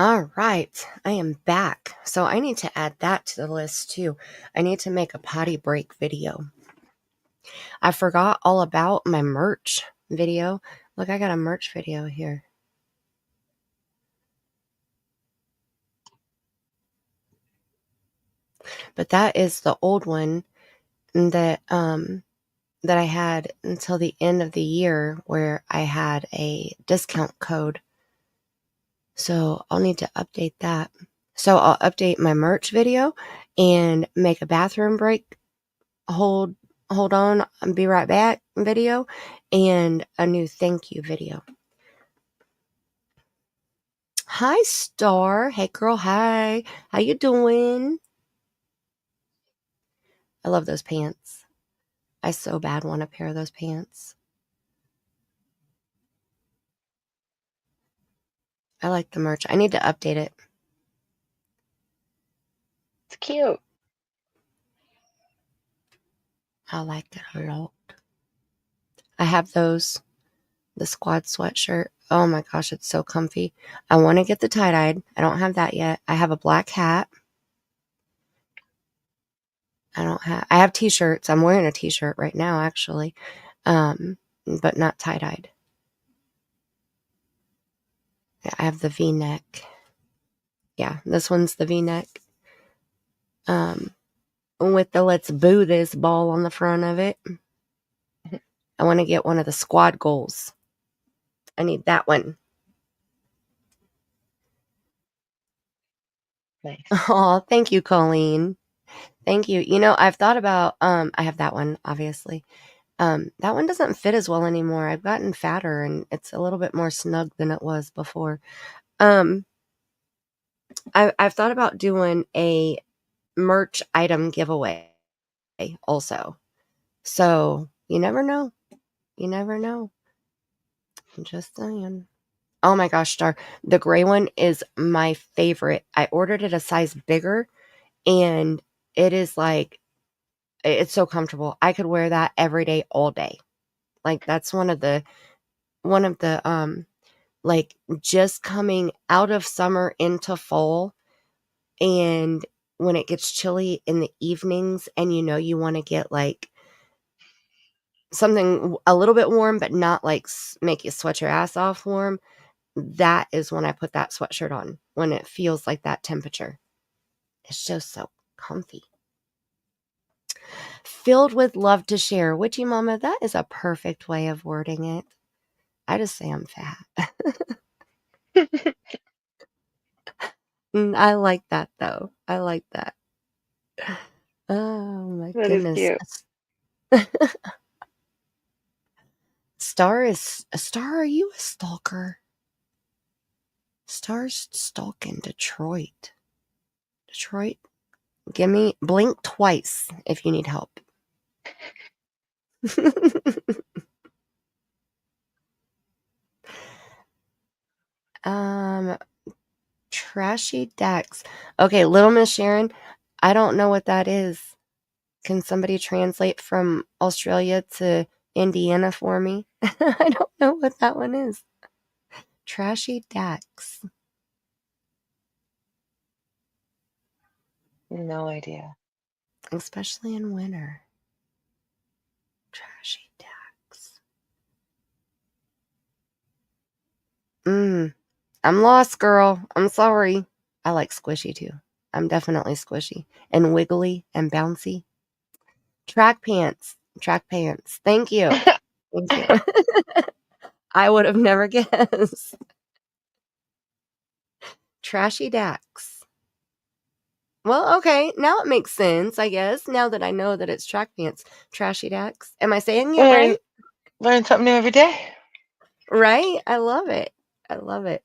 All right, I am back. So I need to add that to the list too. I need to make a potty break video. I forgot all about my merch video. Look, I got a merch video here. But that is the old one that that I had until the end of the year, where I had a discount code. So I'll need to update that. So I'll update my merch video and make a bathroom break. Hold on, I'll be right back video and a new thank you video. Hi, Star. Hey, girl. Hi. How you doing? I love those pants. I so bad want a pair of those pants. I like the merch. I need to update it. It's cute. I like it a lot. I have those. The squad sweatshirt. Oh my gosh, it's so comfy. I want to get the tie-dyed. I don't have that yet. I have a black hat. I have t-shirts. I'm wearing a t-shirt right now, actually. But not tie-dyed. I have the V-neck. Yeah, this one's the V-neck. With the let's boo this ball on the front of it. I want to get one of the squad goals. I need that one. Nice. Oh, thank you, Colleen. Thank you. You know, I've thought about, I have that one, obviously. That one doesn't fit as well anymore. I've gotten fatter and it's a little bit more snug than it was before. I've thought about doing a merch item giveaway also. So you never know. You never know. I'm just saying. Oh my gosh, Star. The gray one is my favorite. I ordered it a size bigger and it is like, it's so comfortable. I could wear that every day, all day. Like that's one of the like just coming out of summer into fall, and when it gets chilly in the evenings and you know you want to get like something a little bit warm but not like make you sweat your ass off warm, that is when I put that sweatshirt on, when it feels like that temperature. It's just so comfy. Filled with love to share. Witchy Mama, that is a perfect way of wording it. I just say I'm fat. I like that though. I like that. Oh my That is goodness. cute. Star, are you a stalker? Star's stalking Detroit. Detroit, blink twice if you need help. Trashy Dax. Okay, Little Miss Sharon, I don't know what that is. Can somebody translate from Australia to Indiana for me? I don't know what that one is. Trashy Dax. No idea. Especially in winter. Trashy Dax. I'm lost, girl. I'm sorry. I like squishy too. I'm definitely squishy and wiggly and bouncy. Track pants. Thank you. Thank you. I would have never guessed. Trashy Dax. Well, okay. Now it makes sense, I guess. Now that I know that it's track pants. Trashy Dax. Am I saying it right? Learn something new every day. Right? I love it. I love it.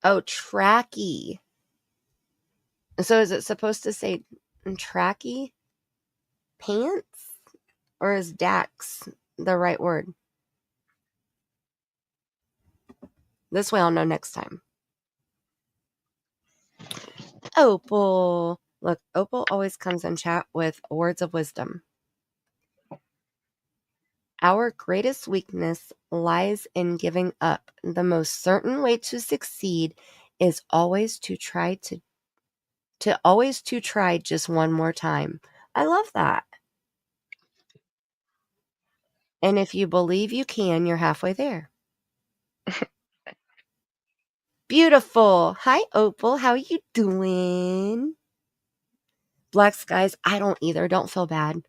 Oh, tracky. So is it supposed to say tracky pants? Or is Dax the right word? This way I'll know next time. Opal. Look, Opal always comes in chat with words of wisdom. Our greatest weakness lies in giving up. The most certain way to succeed is always to try just one more time. I love that. And if you believe you can, you're halfway there. Beautiful. Hi, Opal. How you doing? Black skies. I don't either. Don't feel bad.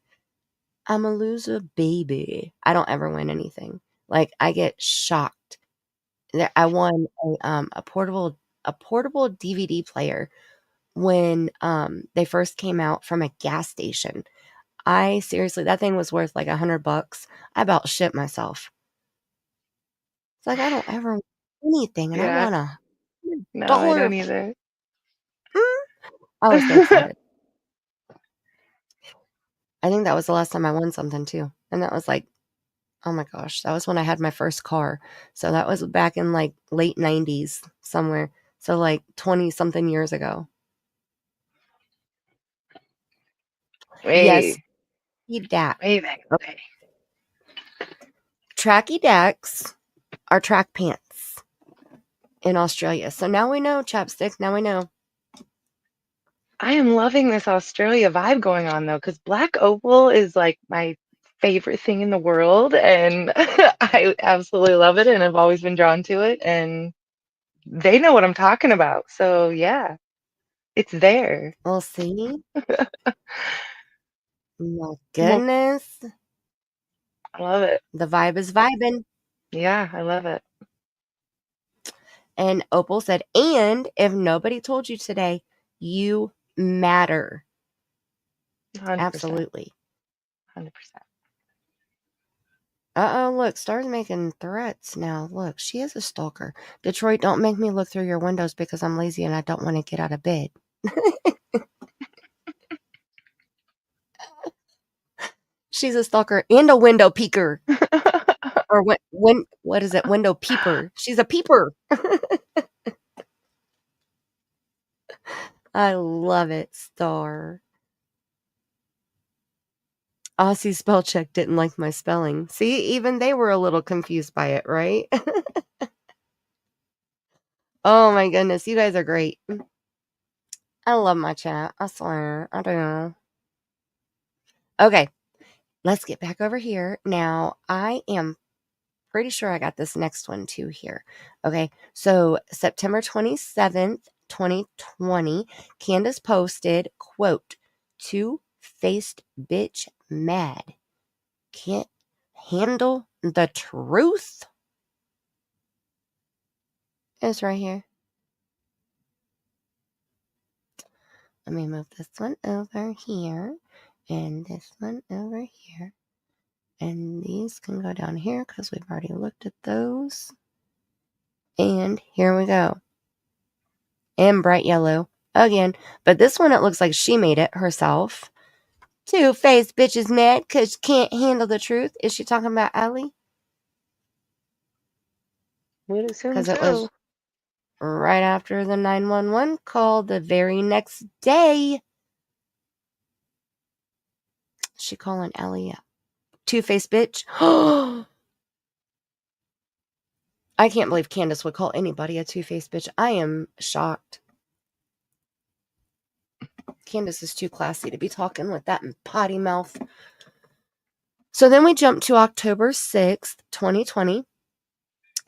I'm a loser, baby. I don't ever win anything. Like, I get shocked. I won a portable DVD player when they first came out from a gas station. Seriously, that thing was worth like $100. I about shit myself. It's like I don't ever win anything, and I Yeah. want No, I $1. don't either. I was so excited. I think that was the last time I won something too, and that was like, oh my gosh, that was when I had my first car. So that was back in like late 90s somewhere. So like 20 something years ago. Yes, Way DAC. back in the day. Tracky Dacks are track pants in Australia. So now we know, chapstick. Now we know. I am loving this Australia vibe going on though, because Black Opal is like my favorite thing in the world, and I absolutely love it, and I've always been drawn to it, and they know what I'm talking about. So yeah, it's there. We'll see. My Well, goodness. I love it. The vibe is vibing. Yeah, I love it. And Opal said, and if nobody told you today, you matter. 100%. Absolutely. 100%. Uh-oh, look, Star's making threats now. Look, she is a stalker. Detroit, don't make me look through your windows because I'm lazy and I don't want to get out of bed. She's a stalker and a window peeker. Or what is it? Window peeper. She's a peeper. I love it, Star. Aussie spell check didn't like my spelling. See, even they were a little confused by it, right? Oh my goodness, you guys are great. I love my chat. I swear, I do. Okay, let's get back over here. Now, I am pretty sure I got this next one too here. Okay, so September 27th, 2020, Candus posted, quote, "Two-faced bitch mad. Can't handle the truth?" It's right here. Let me move this one over here and this one over here. And these can go down here because we've already looked at those. And here we go. And bright yellow again. But this one, it looks like she made it herself. Two-faced bitch is mad because she can't handle the truth. Is she talking about Ellie? Would assume Because so. it was right after the 911 call the very next day. She calling Ellie a two-faced bitch. I can't believe Candus would call anybody a two-faced bitch. I am shocked. Candus is too classy to be talking with that potty mouth. So then we jump to October 6th, 2020.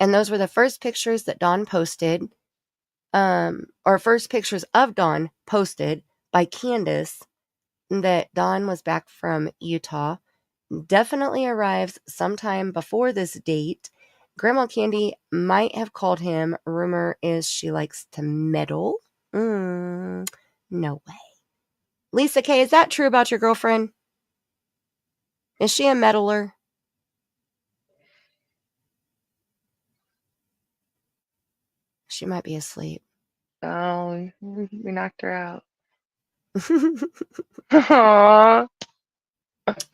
And those were the first pictures that Dawn posted. Or first pictures of Dawn posted by Candus that Dawn was back from Utah. Definitely arrives sometime before this date. Grandma Candy might have called him. Rumor is she likes to meddle. No way. Lisa K, is that true about your girlfriend? Is she a meddler? She might be asleep. Oh, we knocked her out. Aww.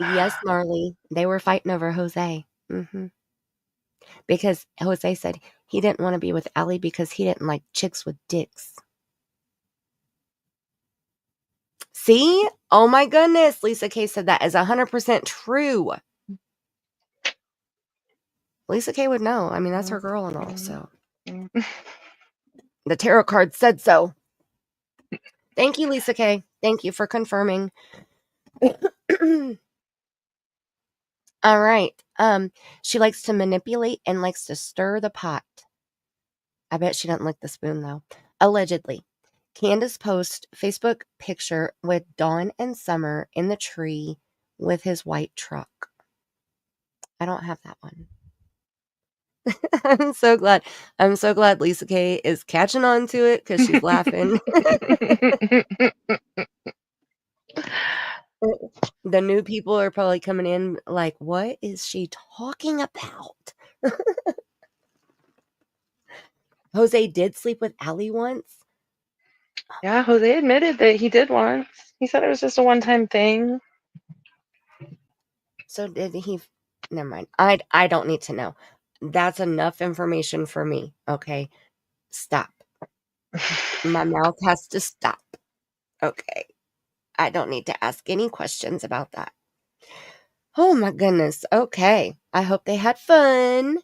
Yes, Marley. They were fighting over Jose. Because Jose said he didn't want to be with Ellie because he didn't like chicks with dicks. See? Oh my goodness. Lisa K said that is 100% true. Lisa K would know. I mean, that's her girl and all, so. The tarot card said so. Thank you, Lisa K. Thank you for confirming. All right. She likes to manipulate and likes to stir the pot. I bet she doesn't lick the spoon, though. Allegedly. Candus posts Facebook picture with Dawn and Summer in the tree with his white truck. I don't have that one. I'm so glad. I'm so glad Lisa K is catching on to it because she's laughing. The new people are probably coming in like, what is she talking about? Jose did sleep with Allie once. Yeah, Jose admitted that he did once. He said it was just a one-time thing. So did he? Never mind. I don't need to know. That's enough information for me. Okay. Stop. My mouth has to stop. Okay. I don't need to ask any questions about that. Oh my goodness. Okay. I hope they had fun.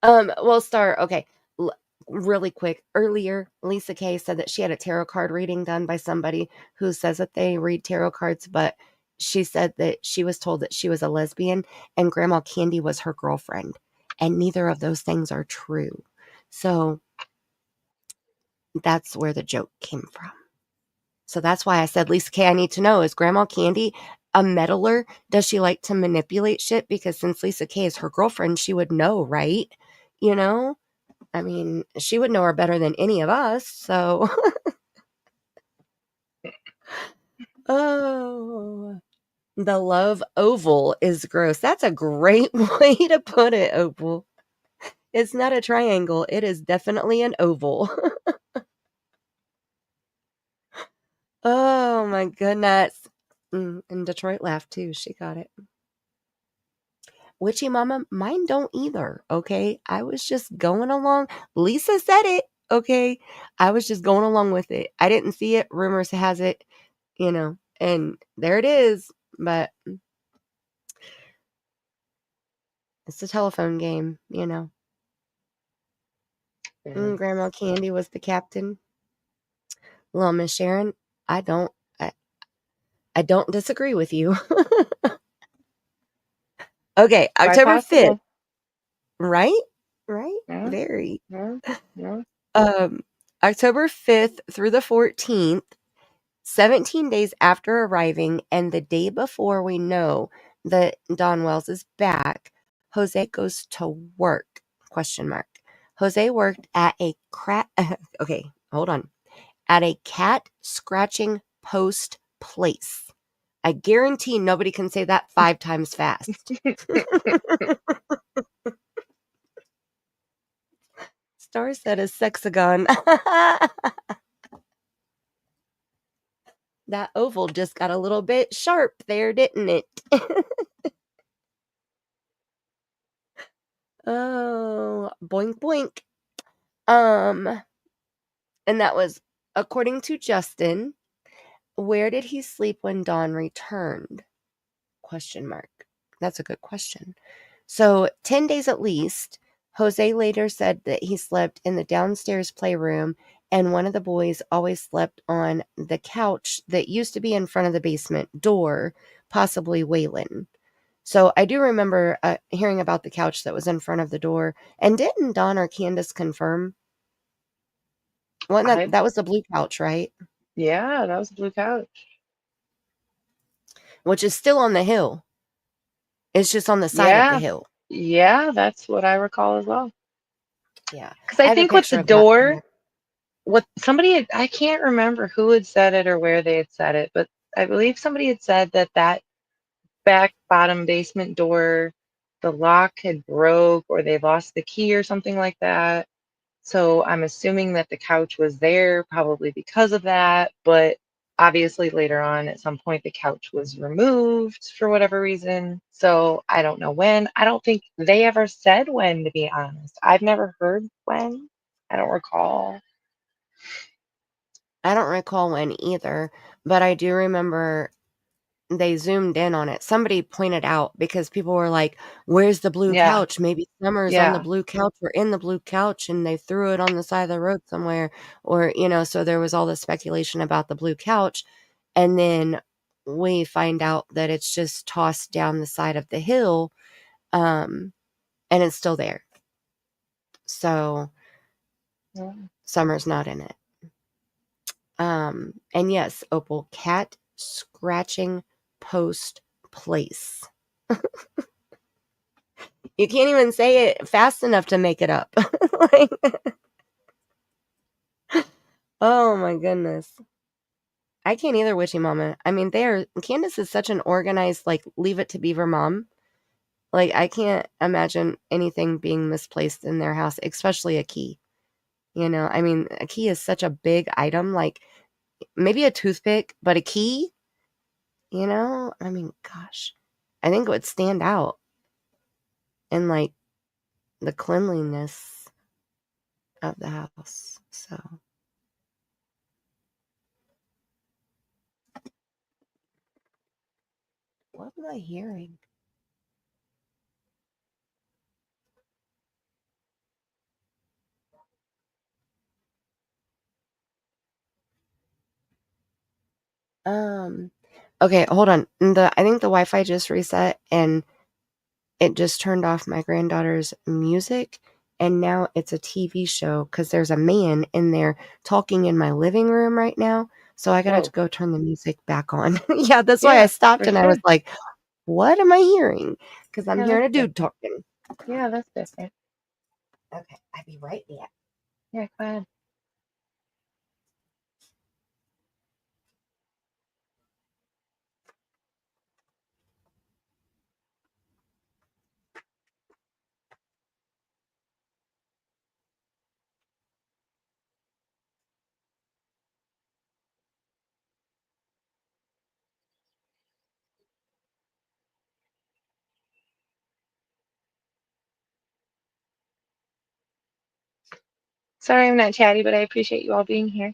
We'll start. Okay. Really quick. Earlier, Lisa K said that she had a tarot card reading done by somebody who says that they read tarot cards, but she said that she was told that she was a lesbian and Grandma Candy was her girlfriend. And neither of those things are true. So that's where the joke came from. So that's why I said, Lisa K, I need to know, is Grandma Candy a meddler? Does she like to manipulate shit? Because since Lisa K is her girlfriend, she would know, right? You know? I mean, she would know her better than any of us, so. Oh. The love oval is gross. That's a great way to put it, Opal. It's not a triangle. It is definitely an oval. Oh my goodness. And Detroit laughed too. She got it. Witchy Mama, mine don't either, okay? I was just going along. Lisa said it, okay? I was just going along with it. I didn't see it. Rumors has it, you know, and there it is. But it's a telephone game, you know. Grandma Candy was the captain. Little Miss Sharon, I don't disagree with you. Okay, October 5th. Right? Right? Yeah. Very. Yeah. October 5th through the 14th, 17 days after arriving and the day before we know that Don Wells is back, Jose goes to work, ? Jose worked at a okay, hold on. At a cat scratching post place. I guarantee nobody can say that 5 times fast. Star said a sexagon. That oval just got a little bit sharp there, didn't it? Oh, boink, boink. And that was, according to Justin, where did he sleep when Dawn returned? ? That's a good question. So 10 days at least. Jose later said that he slept in the downstairs playroom and one of the boys always slept on the couch that used to be in front of the basement door, possibly Waylon. So I do remember hearing about the couch that was in front of the door. And didn't Dawn or Candus confirm? That was the blue couch, right? Yeah, that was the blue couch. Which is still on the hill. It's just on the side of the hill. Yeah, that's what I recall as well. Yeah. Because I think with the door, I can't remember who had said it or where they had said it, but I believe somebody had said that back bottom basement door, the lock had broke or they lost the key or something like that. So I'm assuming that the couch was there probably because of that, but obviously later on at some point the couch was removed for whatever reason. So I don't know when. I don't think they ever said when, to be honest. I've never heard when. I don't recall. I don't recall when either, but I do remember they zoomed in on it. Somebody pointed out because people were like, "Where's the blue Yeah. couch? Maybe Summer's on the Yeah. blue couch or in the blue couch, and they threw it on the side of the road somewhere." Or, so there was all this speculation about the blue couch. And then we find out that it's just tossed down the side of the hill, and it's still there. So Yeah. Summer's not in it. And yes, Opal, cat scratching post place. You can't even say it fast enough to make it up. Like, oh my goodness. I can't either, Witchy Mama. I mean, Candus is such an organized, like, Leave It to Beaver mom. Like, I can't imagine anything being misplaced in their house, especially a key. I mean, a key is such a big item, like maybe a toothpick, but a key, I mean, gosh, I think it would stand out in like the cleanliness of the house. So, what am I hearing? Okay, hold on. I think the Wi-Fi just reset and it just turned off my granddaughter's music, and now it's a TV show because there's a man in there talking in my living room right now. So I gotta go turn the music back on. Yeah, that's why I stopped and I was like, what am I hearing? Because I'm hearing a dude talking. Yeah, that's different. Okay, I'll be right back. Yeah, go ahead. Sorry I'm not chatty, but I appreciate you all being here.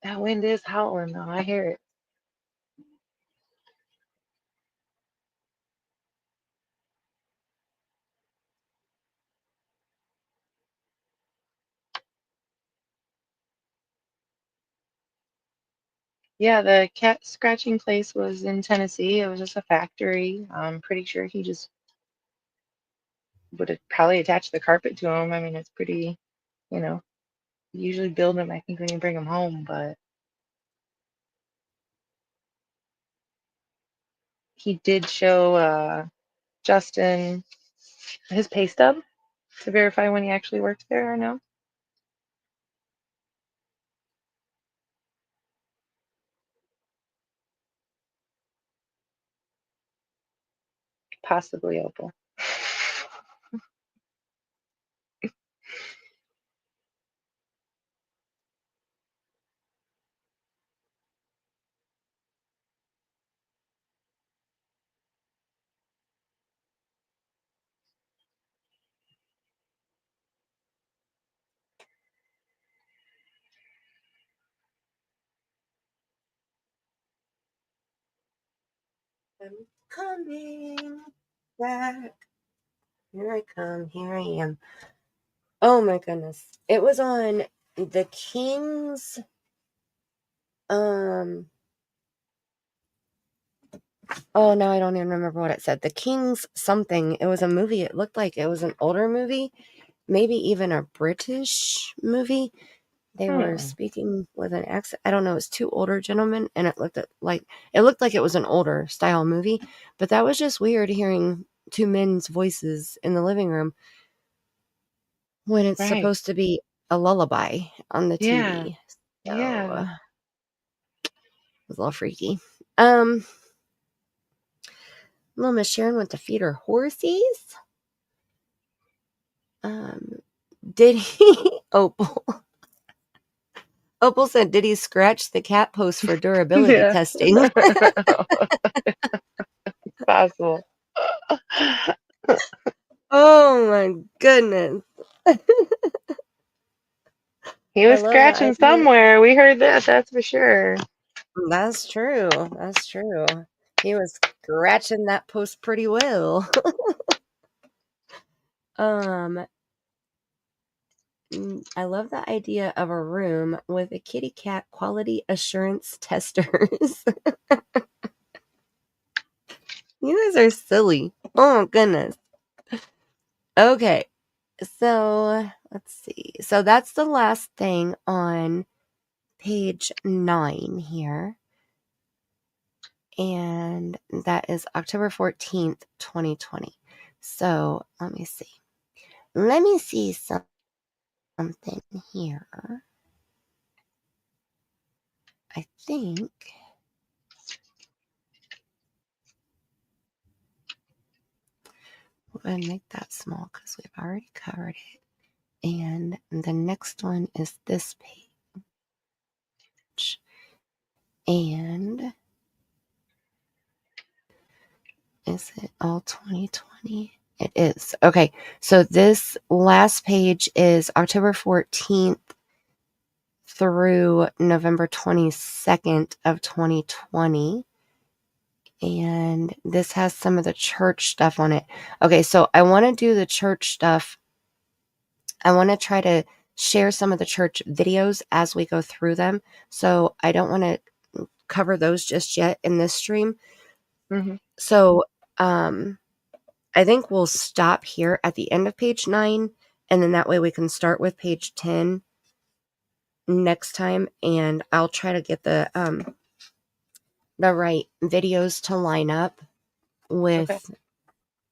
That wind is howling though. I hear it. Yeah, the cat scratching place was in Tennessee. It was just a factory. I'm pretty sure he just would have probably attached the carpet to him. I mean, it's pretty, you usually build them, I think, when you bring them home, but he did show Justin his pay stub to verify when he actually worked there or no. Possibly Opal. I'm coming back. Here I come. Here I am. Oh my goodness. It was on the King's oh no, I don't even remember what it said. The King's something. It was a movie. It looked like it was an older movie, maybe even a British movie. They were speaking with an accent. I don't know. It was two older gentlemen, and it looked like it was an older style movie. But that was just weird hearing two men's voices in the living room when it's supposed to be a lullaby on the TV. So, Yeah. it was a little freaky. Little Miss Sharon went to feed her horsies. Did he? Opal. Opal said, did he scratch the cat post for durability Yeah. testing? Possible. Oh my goodness. He I was love that scratching idea. somewhere. We heard that, that's for sure. That's true. That's true. He was scratching that post pretty well. I love the idea of a room with a kitty cat quality assurance testers. You guys are silly. Oh my goodness. Okay. So let's see. So that's the last thing on page 9 here. And that is October 14th, 2020. So let me see. Let me see something here. I think we'll go ahead and make that small because we've already covered it. And the next one is this page. And is it all 2020? It is. Okay. So this last page is October 14th through November 22nd of 2020. And this has some of the church stuff on it. Okay, so I want to do the church stuff. I want to try to share some of the church videos as we go through them. So I don't want to cover those just yet in this stream. Mm-hmm. So I think we'll stop here at the end of page 9. And then that way we can start with page 10 next time. And I'll try to get the right videos to line up with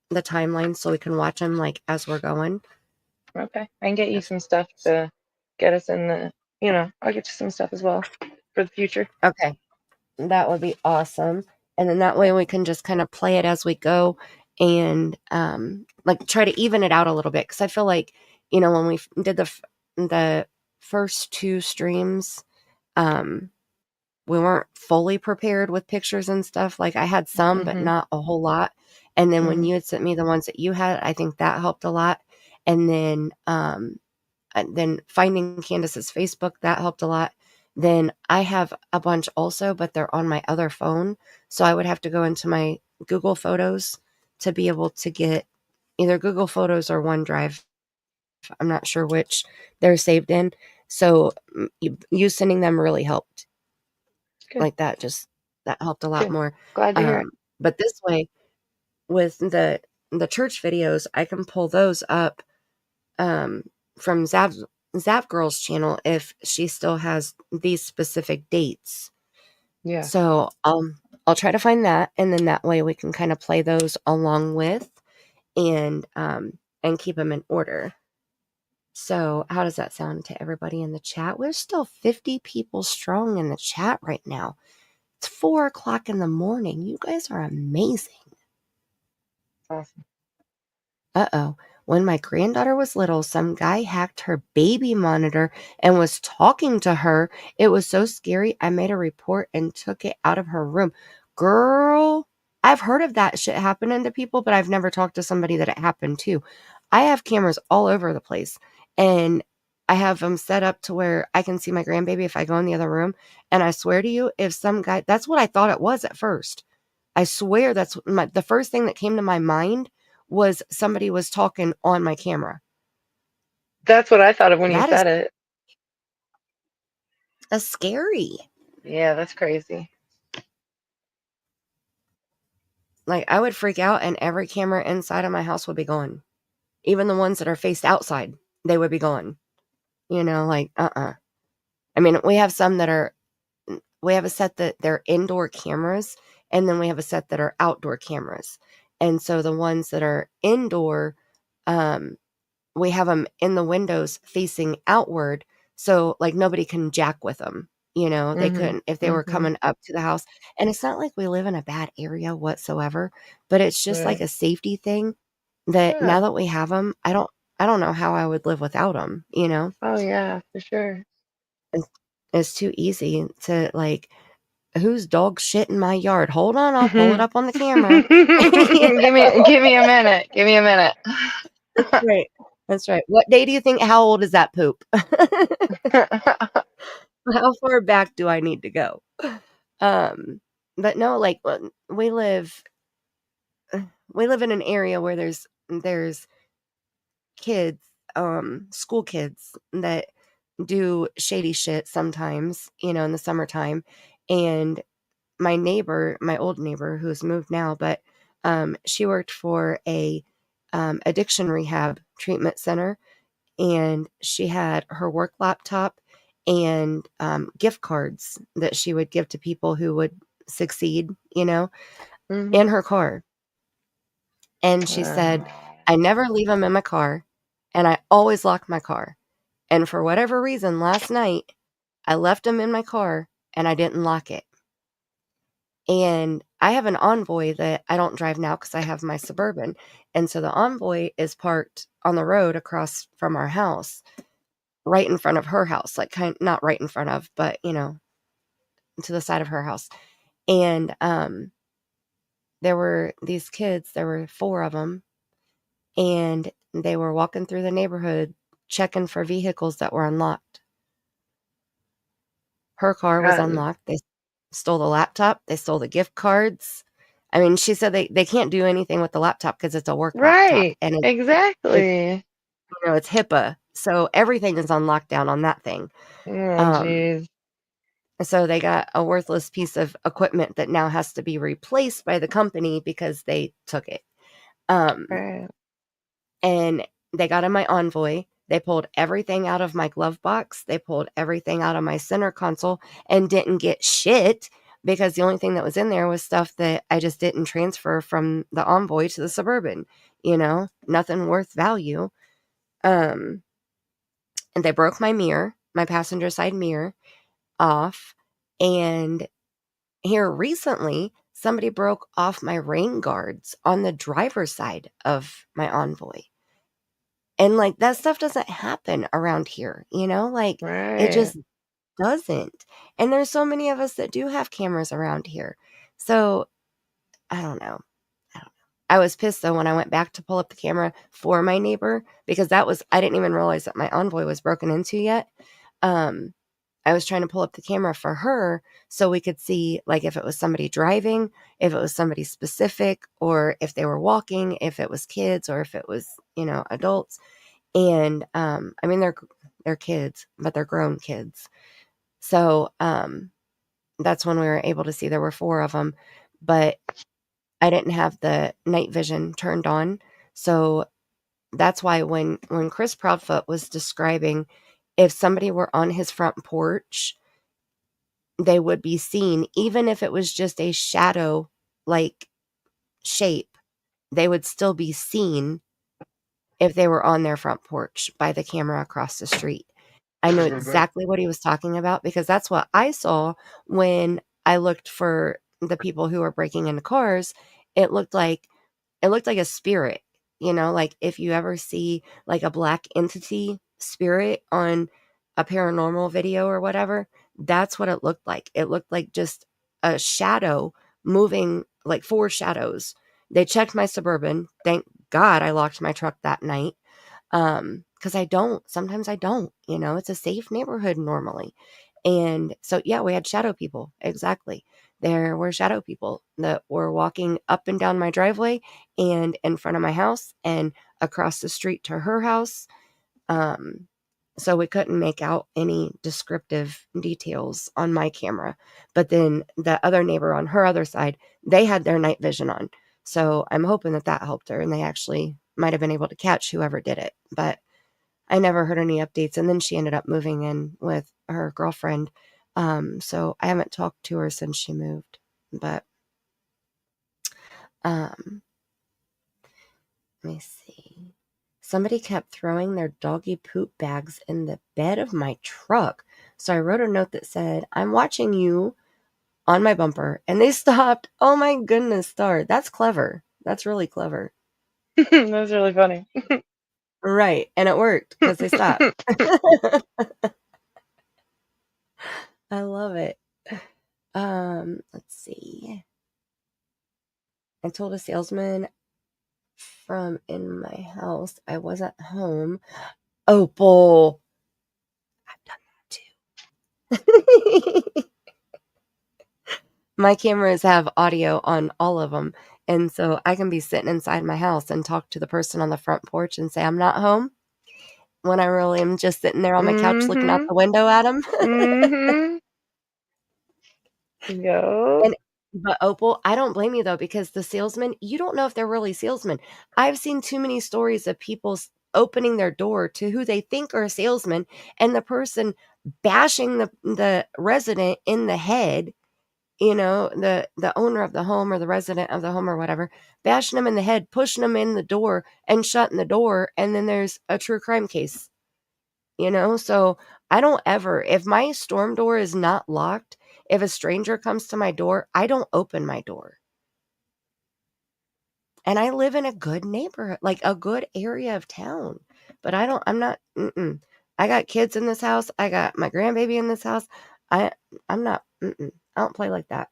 the timeline so we can watch them like as we're going. Okay. I can get you some stuff to get us in the, I'll get you some stuff as well for the future. Okay. That would be awesome. And then that way we can just kind of play it as we go and like try to even it out a little bit. Because I feel like, when we did the first 2 streams, we weren't fully prepared with pictures and stuff. Like I had some, but not a whole lot. And then when you had sent me the ones that you had, I think that helped a lot. And then finding Candus's Facebook, that helped a lot. Then I have a bunch also, but they're on my other phone. So I would have to go into my Google Photos to be able to get either Google Photos or OneDrive. I'm not sure which they're saved in. So you sending them really helped. Good. Like that helped a lot more. Glad to hear it. But this way, with the church videos, I can pull those up from Zap Girl's channel if she still has these specific dates. Yeah. So I'll try to find that, and then that way we can kind of play those along with and keep them in order. So how does that sound to everybody in the chat? We're still 50 people strong in the chat right now. It's 4:00 in the morning. You guys are amazing. Awesome. Uh-oh. When my granddaughter was little, some guy hacked her baby monitor and was talking to her. It was so scary. I made a report and took it out of her room. Girl, I've heard of that shit happening to people, but I've never talked to somebody that it happened to. I have cameras all over the place, and I have them set up to where I can see my grandbaby if I go in the other room. And I swear to you, if some guy, that's what I thought it was at first. I swear that's the first thing that came to my mind was somebody was talking on my camera. That's what I thought of when you said it. That's scary. Yeah, that's crazy. Like, I would freak out and every camera inside of my house would be gone. Even the ones that are faced outside, they would be gone. Like, I mean, we have a set that they're indoor cameras, and then we have a set that are outdoor cameras. And so the ones that are indoor, we have them in the windows facing outward. So like nobody can jack with them. They couldn't if they were coming up to the house. And it's not like we live in a bad area whatsoever, but it's just like a safety thing that now that we have them, I don't know how I would live without them, Oh yeah, for sure. It's too easy to like, whose dog shit in my yard? Hold on, I'll pull it up on the camera. Give me a minute. Give me a minute. That's right. That's right. What day do you think? How old is that poop? How far back do I need to go? But no, like we live in an area where there's kids, school kids that do shady shit sometimes, in the summertime. And my old neighbor who's moved now, but she worked for a addiction rehab treatment center, and she had her work laptop and gift cards that she would give to people who would succeed, in her car. And she said, I never leave them in my car, and I always lock my car. And for whatever reason, last night, I left them in my car, and I didn't lock it. And I have an Envoy that I don't drive now because I have my Suburban. And so the Envoy is parked on the road across from our house, right in front of her house, like not right in front of, but, to the side of her house. And there were these kids, there were 4 of them, and they were walking through the neighborhood checking for vehicles that were unlocked. Her car was unlocked. They stole the laptop. They stole the gift cards. I mean, she said they can't do anything with the laptop because it's a work laptop. And Exactly. it's HIPAA. So everything is on lockdown on that thing. Oh, jeez. So they got a worthless piece of equipment that now has to be replaced by the company because they took it. Right. And they got in my Envoy. They pulled everything out of my glove box. They pulled everything out of my center console and didn't get shit because the only thing that was in there was stuff that I just didn't transfer from the Envoy to the Suburban, nothing worth value. And they broke my mirror, my passenger side mirror off. And here recently, somebody broke off my rain guards on the driver's side of my Envoy. And like that stuff doesn't happen around here, it just doesn't. And there's so many of us that do have cameras around here. So I don't know. I was pissed though when I went back to pull up the camera for my neighbor because I didn't even realize that my Envoy was broken into yet. I was trying to pull up the camera for her so we could see like if it was somebody driving, if it was somebody specific, or if they were walking, if it was kids, or if it was, adults. And I mean they're kids, but they're grown kids. So that's when we were able to see there were 4 of them, but I didn't have the night vision turned on. So that's why when Chris Proudfoot was describing if somebody were on his front porch, they would be seen, even if it was just a shadow like shape, they would still be seen if they were on their front porch by the camera across the street. I know exactly what he was talking about because that's what I saw when I looked for the people who were breaking into cars. It looked like a spirit, like if you ever see like a black entity spirit on a paranormal video or whatever, that's what it looked like. It looked like just a shadow moving, like 4 shadows. They checked my Suburban. Thank God I locked my truck that night. Because sometimes I don't, it's a safe neighborhood normally. And so, yeah, we had shadow people. Exactly. There were shadow people that were walking up and down my driveway and in front of my house and across the street to her house. So we couldn't make out any descriptive details on my camera. But then the other neighbor on her other side, they had their night vision on. So I'm hoping that helped her and they actually might have been able to catch whoever did it. But I never heard any updates. And then she ended up moving in with her girlfriend. So I haven't talked to her since she moved. But let me see. Somebody kept throwing their doggy poop bags in the bed of my truck. So I wrote a note that said, I'm watching you on my bumper. And they stopped. Oh my goodness, Star. That's clever. That's really clever. That's really funny. Right. And it worked because they stopped. I love it. Let's see. I told a salesman from in my house I wasn't home. Opal. I've done that too. My cameras have audio on all of them. And so I can be sitting inside my house and talk to the person on the front porch and say, I'm not home, when I really am just sitting there on my couch looking out the window at them. Yup. But Opal, I don't blame you though, because the salesman, you don't know if they're really salesmen. I've seen too many stories of people opening their door to who they think are a salesman, and the person bashing the resident in the head, the owner of the home or the resident of the home or whatever, bashing them in the head, pushing them in the door and shutting the door, and then there's a true crime case. So I don't ever, if my storm door is not locked, if a stranger comes to my door, I don't open my door. And I live in a good neighborhood, like a good area of town. But I'm not, I got kids in this house. I got my grandbaby in this house. I'm not, I don't play like that.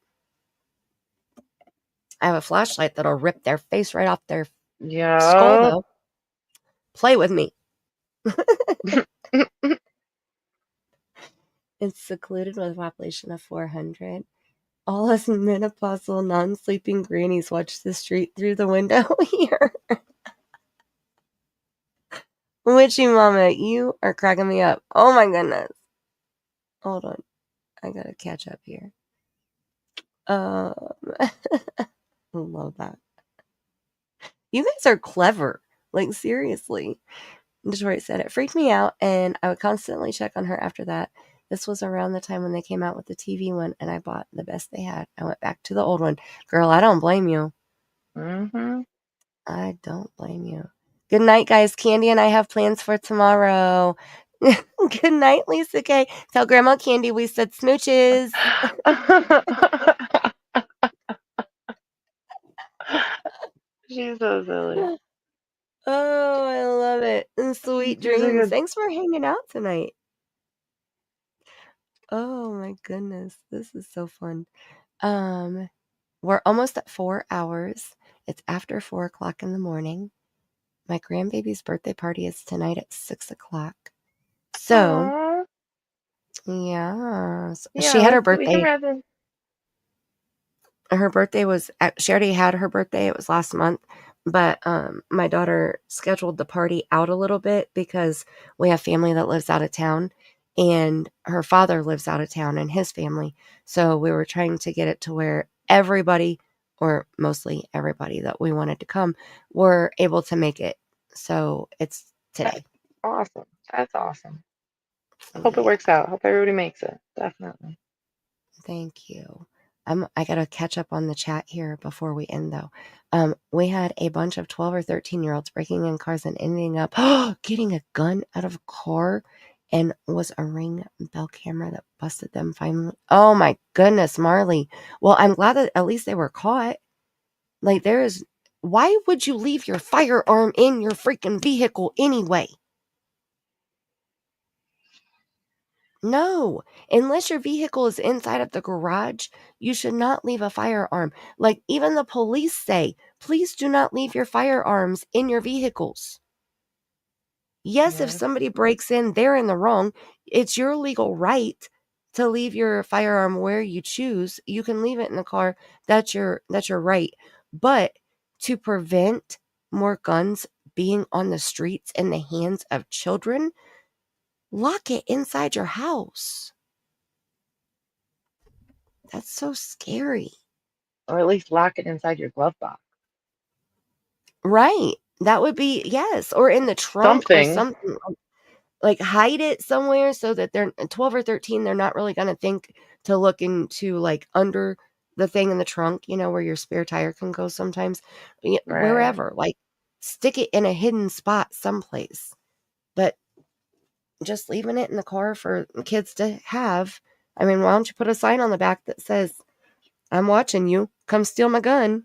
I have a flashlight that'll rip their face right off their skull, though. Play with me. It's secluded with a population of 400. All us menopausal, non-sleeping grannies watch the street through the window here. Witchy Mama, you are cracking me up. Oh my goodness. Hold on. I gotta catch up here. Love that. You guys are clever. Like, seriously. Detroit said it freaked me out, and I would constantly check on her after that. This was around the time when they came out with the TV one, and I bought the best they had. I went back to the old one. Girl, I don't blame you. I don't blame you. Good night, guys. Candy and I have plans for tomorrow. Good night, Lisa K. Tell Grandma Candy we said smooches. She's so silly. Oh, I love it. And sweet dreams. Thanks for hanging out tonight. Oh my goodness. This is so fun. We're almost at 4 hours. It's after 4 o'clock in the morning. My grandbaby's birthday party is tonight at 6 o'clock. So, yeah. She had her birthday. Her birthday was, she already had her birthday. It was last month. But my daughter scheduled the party out a little bit because we have family that lives out of town, and her father lives out of town and his family. So we were trying to get it to where everybody, or mostly everybody that we wanted to come, were able to make it. So it's today. Awesome. That's awesome. Hope it works out. Hope everybody makes it. Definitely. Thank you. I gotta catch up on the chat here before we end, though. We had a bunch of 12 or 13-year-olds breaking in cars and ending up getting a gun out of a car, and was a Ring bell camera that busted them finally. Oh my goodness, Marley. Well, I'm glad that at least they were caught. Like, why would you leave your firearm in your freaking vehicle anyway? No, unless your vehicle is inside of the garage, you should not leave a firearm. Like, even the police say, please do not leave your firearms in your vehicles. Yes, if somebody breaks in, they're in the wrong. It's your legal right to leave your firearm where you choose. You can leave it in the car. That's your right. But to prevent more guns being on the streets in the hands of children, lock it inside your house. That's so scary. Or at least lock it inside your glove box. Right. That would be, yes. Or in the trunk or something. Like, hide it somewhere so that they're 12 or 13, they're not really going to think to look into, like, under the thing in the trunk, where your spare tire can go sometimes. Wherever. Like, stick it in a hidden spot someplace. But just leaving it in the car for kids to have. I mean, why don't you put a sign on the back that says, I'm watching you. Come steal my gun.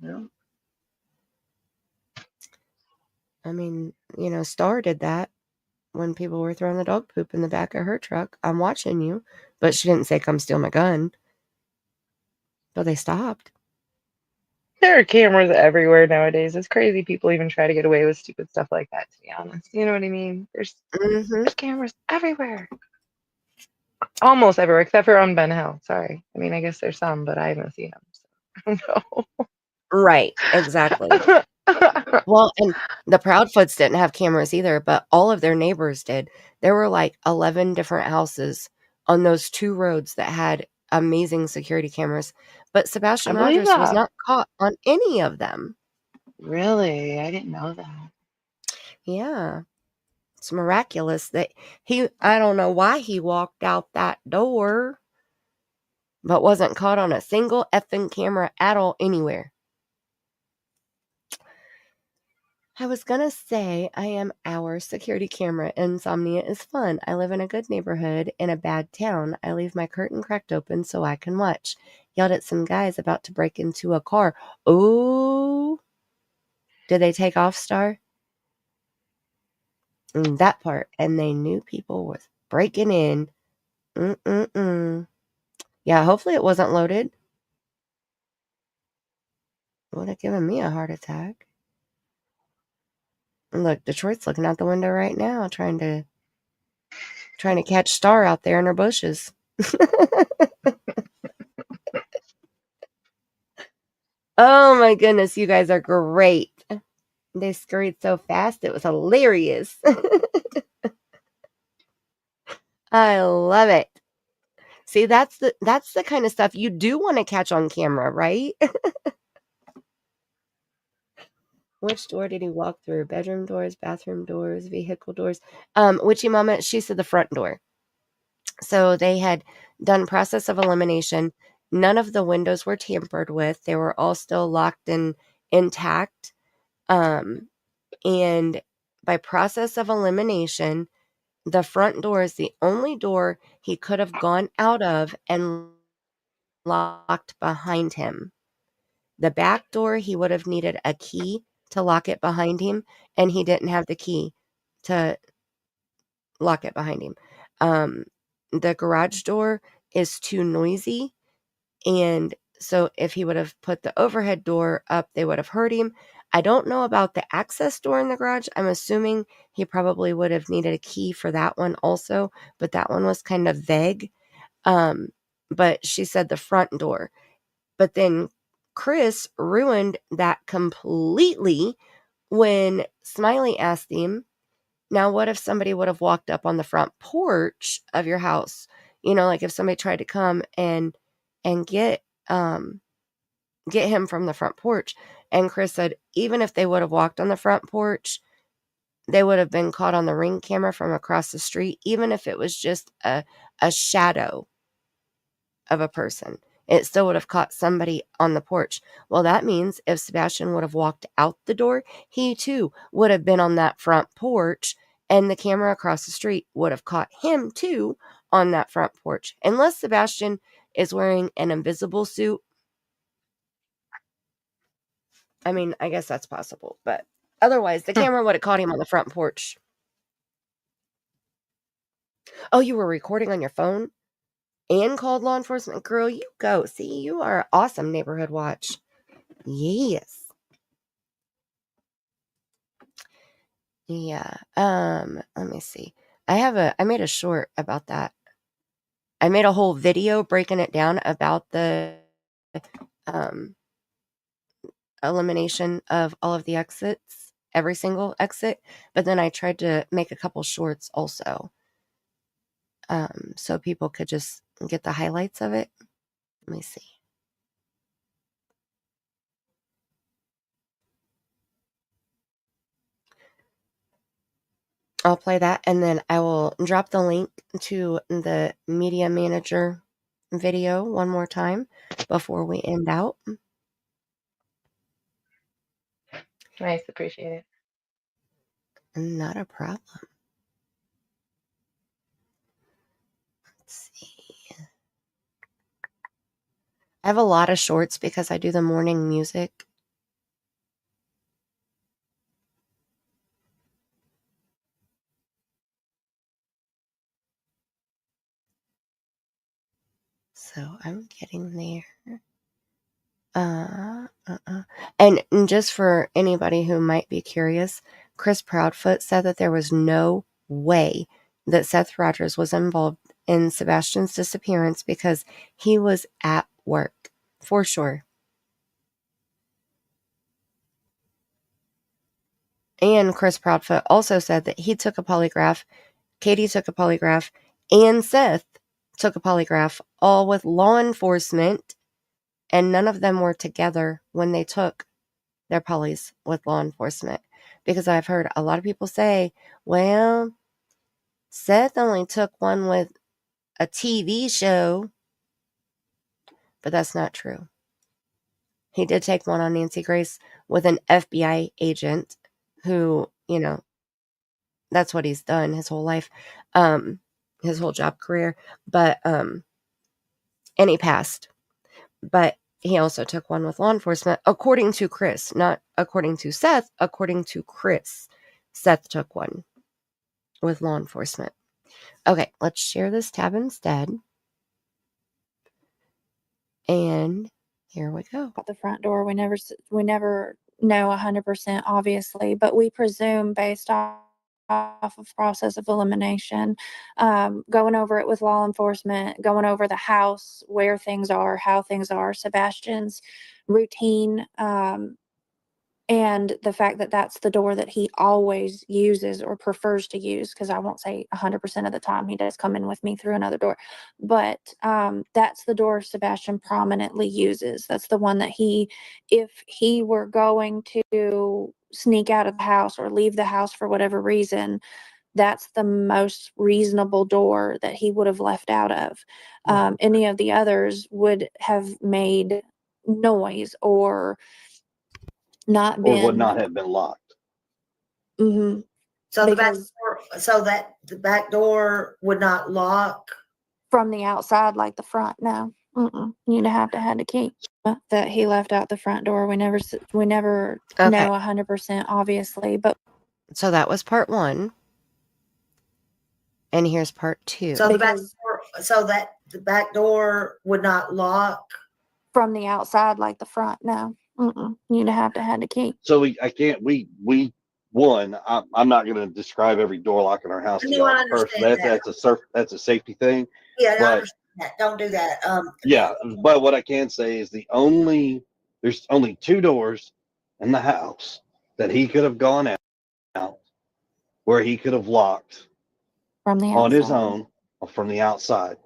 Yeah. I mean, Star did that when people were throwing the dog poop in the back of her truck. I'm watching you. But she didn't say, come steal my gun. But they stopped. There are cameras everywhere nowadays. It's crazy people even try to get away with stupid stuff like that, to be honest. You know what I mean? There's cameras everywhere. Almost everywhere, except for on Ben Hill. Sorry. I mean, I guess there's some, but I haven't seen them. So. No. Right, exactly. Well, and the Proudfoots didn't have cameras either, but all of their neighbors did. There were like 11 different houses on those 2 roads that had amazing security cameras. But Sebastian Rogers was not caught on any of them. Really? I didn't know that. Yeah. It's miraculous that I don't know why he walked out that door, but wasn't caught on a single effing camera at all anywhere. I was gonna say I am our security camera. Insomnia is fun. I live in a good neighborhood in a bad town. I leave my curtain cracked open so I can watch. Yelled at some guys about to break into a car. Oh, did they take off, Star? That part. And they knew people was breaking in. Yeah, hopefully it wasn't loaded. Would have given me a heart attack. Look, Detroit's looking out the window right now, trying to catch Star out there in her bushes. Oh my goodness, you guys are great. They scurried so fast, it was hilarious. I love it. See, that's the kind of stuff you do want to catch on camera, right? Which door did he walk through? Bedroom doors, bathroom doors, vehicle doors? Witchy Mama, she said the front door. So they had done process of elimination. None of the windows were tampered with. They were all still locked and intact. And by process of elimination, the front door is the only door he could have gone out of and locked behind him. The back door, he would have needed a key to lock it behind him, and he didn't have the key to lock it behind him. The garage door is too noisy, and so if he would have put the overhead door up, they would have heard him. I don't know about the access door in the garage. I'm assuming he probably would have needed a key for that one also, but that one was kind of vague. But she said the front door. But then Chris ruined that completely when Smiley asked him, now what if somebody would have walked up on the front porch of your house? You know, like if somebody tried to come and get him from the front porch. And Chris said, even if they would have walked on the front porch, they would have been caught on the Ring camera from across the street, even if it was just a shadow of a person. It still would have caught somebody on the porch. Well, that means if Sebastian would have walked out the door, he too would have been on that front porch, and the camera across the street would have caught him too on that front porch. Unless Sebastian is wearing an invisible suit. I mean, I guess that's possible, but otherwise, the camera would have caught him on the front porch. Oh, you were recording on your phone and called law enforcement? Girl, you go. See, you are an awesome neighborhood watch. Yes. Yeah. Let me see. I made a short about that. I made a whole video breaking it down about the elimination of all of the exits, every single exit, but then I tried to make a couple shorts also. So people could just get the highlights of it. Let me see. I'll play that, and then I will drop the link to the media manager video one more time before we end out. Nice, appreciate it. Not a problem. Let's see. I have a lot of shorts because I do the morning music. So I'm getting there. And just for anybody who might be curious, Chris Proudfoot said that there was no way that Seth Rogers was involved in Sebastian's disappearance because he was at work, for sure. And Chris Proudfoot also said that he took a polygraph, Katie took a polygraph, and Seth took a polygraph, all with law enforcement, and none of them were together when they took their polys with law enforcement. Because I've heard a lot of people say, well, Seth only took one with a TV show, but that's not true. He did take one on Nancy Grace with an FBI agent who, you know, that's what he's done his whole life, his whole job career. But, and he passed. But he also took one with law enforcement, according to Chris, not according to Seth, according to Chris. Seth took one with law enforcement. Okay, let's share this tab instead. And here we go. At the front door, we never know 100%, obviously, but we presume based off of process of elimination, going over it with law enforcement, going over the house, where things are, how things are, Sebastian's routine, and the fact that that's the door that he always uses or prefers to use, because I won't say 100% of the time he does come in with me through another door, but that's the door Sebastian prominently uses. That's the one that if he were going to sneak out of the house or leave the house for whatever reason, that's the most reasonable door that he would have left out of. Any of the others would have made noise or not been, or would not have been locked. Mm-hmm. So the back door would not lock from the outside like the front. No, you'd have to have the key that he left out the front door. We never Okay. know 100%, obviously, but So that was part 1. And here's part 2. So the back door would not lock from the outside like the front. No, you'd have to have the key. So I'm not going to describe every door lock in our house. That's a safety thing. Yeah, I understand that. Don't do that. Yeah, but what I can say is there's only 2 doors in the house that he could have gone out where he could have locked from the outside. On his own from the outside.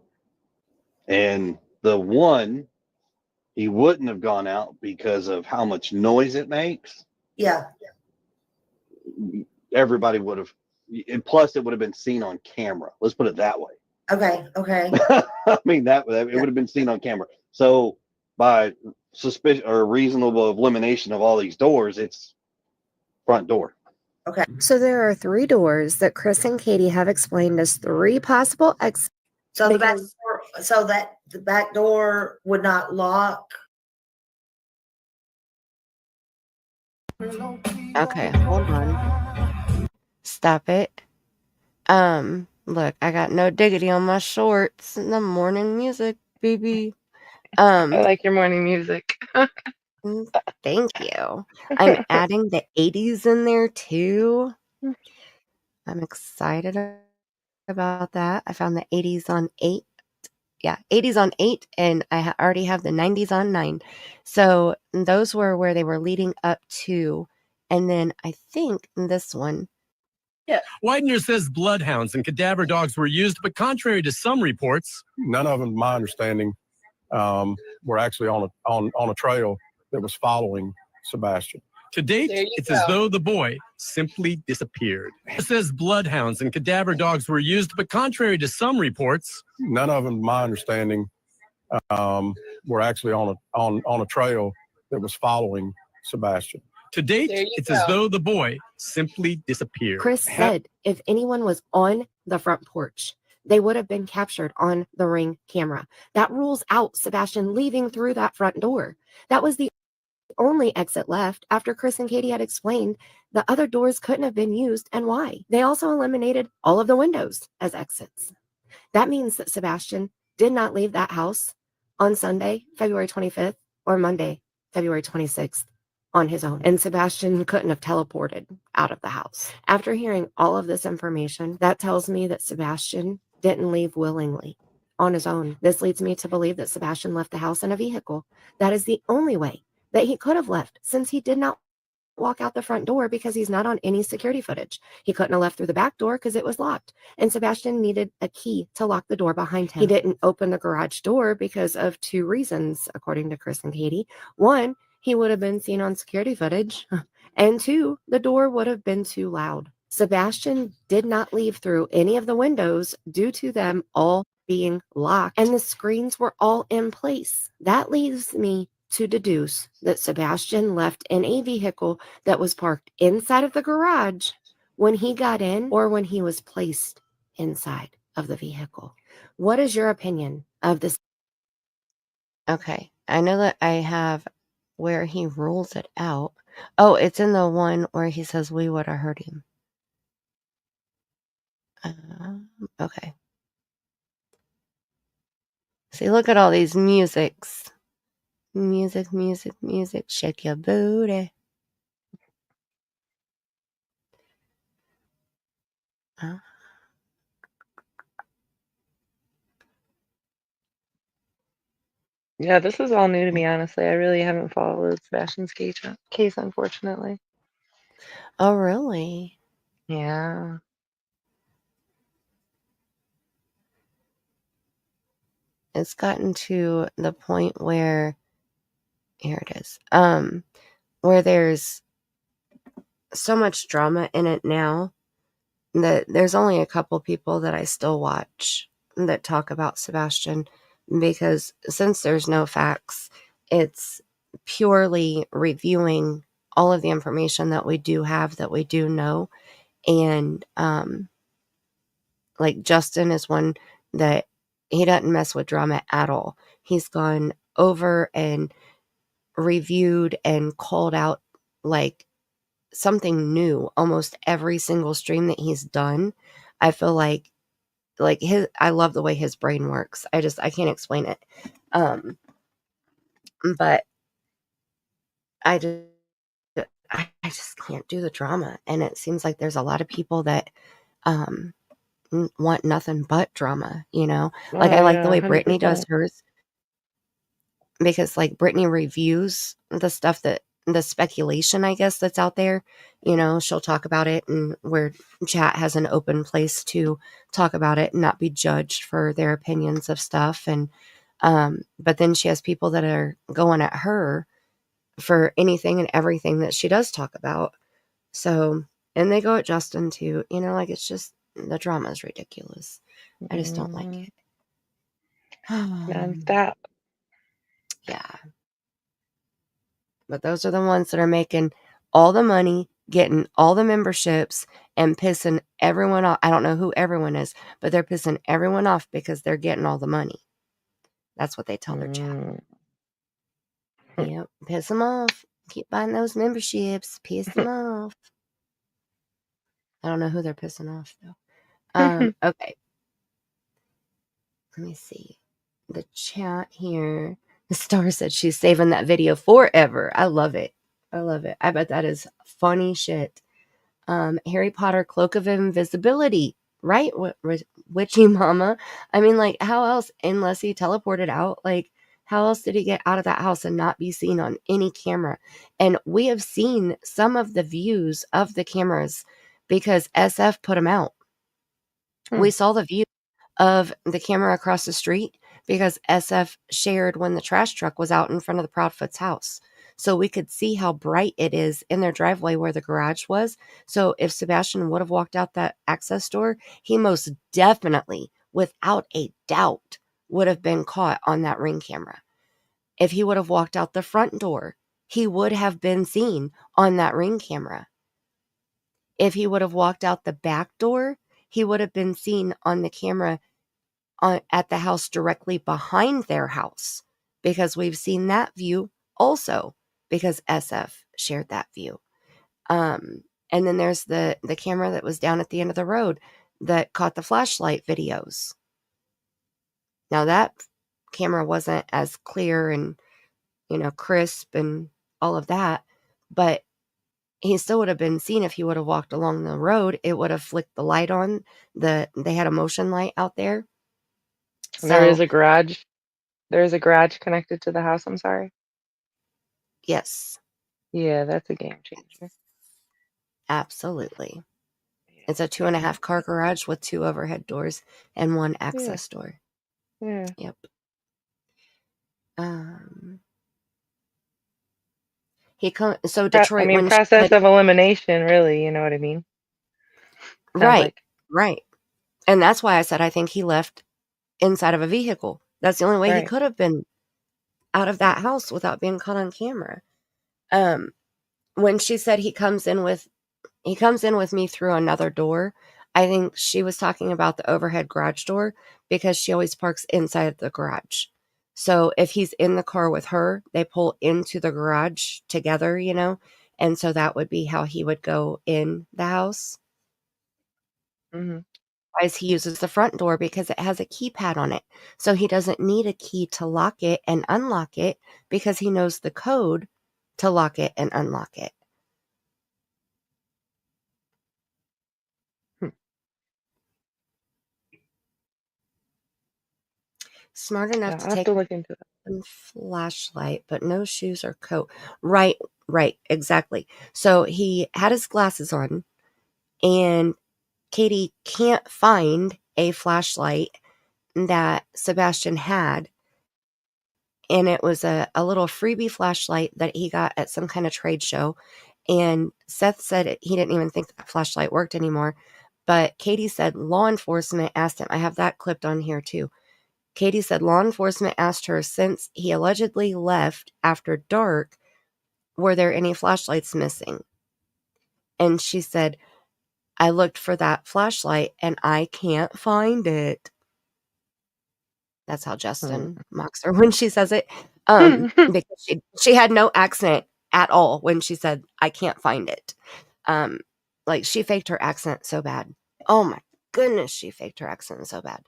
And the one he wouldn't have gone out because of how much noise it makes. Yeah. Everybody would have, and plus it would have been seen on camera. Let's put it that way. Okay. I mean, it would have been seen on camera. So by suspicion or reasonable elimination of all these doors, it's front door. Okay. So there are 3 doors that Chris and Katie have explained as 3 possible exits. So the back door would not lock. Okay, hold on. Stop it. Look, I got no diggity on my shorts. The morning music, baby. I like your morning music. Thank you. I'm adding the 80s in there too. I'm excited about that. I found the 80s on 8. Yeah, 80s on 8, and I already have the 90s on 9. So those were where they were leading up to. And then I think this one. Yeah. Widener says bloodhounds and cadaver dogs were used, but contrary to some reports, None of them, my understanding, were actually on a trail that was following Sebastian. to date, it's as though the boy simply disappeared. It says bloodhounds and cadaver dogs were used, but contrary to some reports, None of them, my understanding, were actually on a trail that was following Sebastian. To date, it's as though the boy simply disappeared. Chris said if anyone was on the front porch, they would have been captured on the Ring camera. That rules out Sebastian leaving through that front door. That was the only exit left after Chris and Katie had explained the other doors couldn't have been used and why. They also eliminated all of the windows as exits. That means that Sebastian did not leave that house on Sunday, February 25th, or Monday, February 26th, on his own. And Sebastian couldn't have teleported out of the house. After hearing all of this information, that tells me that Sebastian didn't leave willingly on his own. This leads me to believe that Sebastian left the house in a vehicle. That is the only way that he could have left, since he did not walk out the front door because he's not on any security footage. He couldn't have left through the back door because it was locked, and Sebastian needed a key to lock the door behind him. He didn't open the garage door because of 2 reasons, according to Chris and Katie. 1, he would have been seen on security footage, and 2, the door would have been too loud. Sebastian did not leave through any of the windows due to them all being locked, and the screens were all in place. That leaves me to deduce that Sebastian left in a vehicle that was parked inside of the garage when he got in, or when he was placed inside of the vehicle. What is your opinion of this? Okay, I know that I have where he rules it out. Oh, it's in the one where he says we would have heard him. Okay. See, look at all these musics. Music, music, music, shake your booty. Yeah, this is all new to me, honestly. I really haven't followed Sebastian's case, unfortunately. Oh, really? Yeah. It's gotten to the point where, here it is, where there's so much drama in it now that there's only a couple people that I still watch that talk about Sebastian, because since there's no facts, it's purely reviewing all of the information that we do have, that we do know. And like Justin is one that he doesn't mess with drama at all. He's gone over and reviewed and called out like something new almost every single stream that he's done. I feel like I love the way his brain works. I can't explain it. But I just can't do the drama. And it seems like there's a lot of people that want nothing but drama, you know? Like, I like the way Brittany does hers, because like Brittany reviews the stuff that the speculation, I guess, that's out there. You know, she'll talk about it, and where chat has an open place to talk about it and not be judged for their opinions of stuff. And but then she has people that are going at her for anything and everything that she does talk about. So, and they go at Justin too, you know, like, it's just, the drama is ridiculous. I just don't like it. Non-stop. Yeah. But those are the ones that are making all the money, getting all the memberships, and pissing everyone off. I don't know who everyone is, but they're pissing everyone off because they're getting all the money. That's what they tell their chat. Yep. Piss them off. Keep buying those memberships. Piss them off. I don't know who they're pissing off, though. Okay. Let me see. The chat here. The star said she's saving that video forever. I love it. I love it. I bet that is funny shit. Harry Potter Cloak of Invisibility, right? Witchy Mama. I mean, like, how else, unless he teleported out, like, how else did he get out of that house and not be seen on any camera? And we have seen some of the views of the cameras because SF put them out. We saw the view of the camera across the street because SF shared when the trash truck was out in front of the Proudfoot's house. So we could see how bright it is in their driveway where the garage was. So if Sebastian would have walked out that access door, he most definitely, without a doubt, would have been caught on that Ring camera. If he would have walked out the front door, he would have been seen on that Ring camera. If he would have walked out the back door, he would have been seen on the camera at the house directly behind their house, because we've seen that view also because SF shared that view. And then there's the camera that was down at the end of the road that caught the flashlight videos. Now that camera wasn't as clear and, crisp and all of that, but he still would have been seen if he would have walked along the road. It would have flicked the light on. They had a motion light out there. And there is So, a garage. There is a garage connected to the house. I'm sorry. yes, Yeah, that's a game changer. absolutely. It's a 2.5 car garage with 2 overhead doors and 1 access door. Yeah. Yep. So Detroit, when she process said, of elimination, really. You know what I mean? Sounds right, like. right. And that's why I said I think he left inside of a vehicle. That's the only way he Right. could have been out of that house without being caught on camera. When she said he comes in with me through another door, I think she was talking about the overhead garage door because she always parks inside the garage. So if he's in the car with her, they pull into the garage together, and so that would be how he would go in the house. Mm-hmm. As he uses the front door because it has a keypad on it. So he doesn't need a key to lock it and unlock it because he knows the code to lock it and unlock it. Smart enough to I'll have take to look into that. a flashlight, but no shoes or coat. Right, exactly. So he had his glasses on, and Katie can't find a flashlight that Sebastian had. And it was a little freebie flashlight that he got at some kind of trade show. And Seth said he didn't even think that flashlight worked anymore. But Katie said law enforcement asked him. I have that clipped on here too. Katie said law enforcement asked her, since he allegedly left after dark, were there any flashlights missing? And she said, I looked for that flashlight and I can't find it. That's how Justin mocks her when she says it. Because she had no accent at all when she said, I can't find it. Like she faked her accent so bad. Oh my goodness, she faked her accent so bad.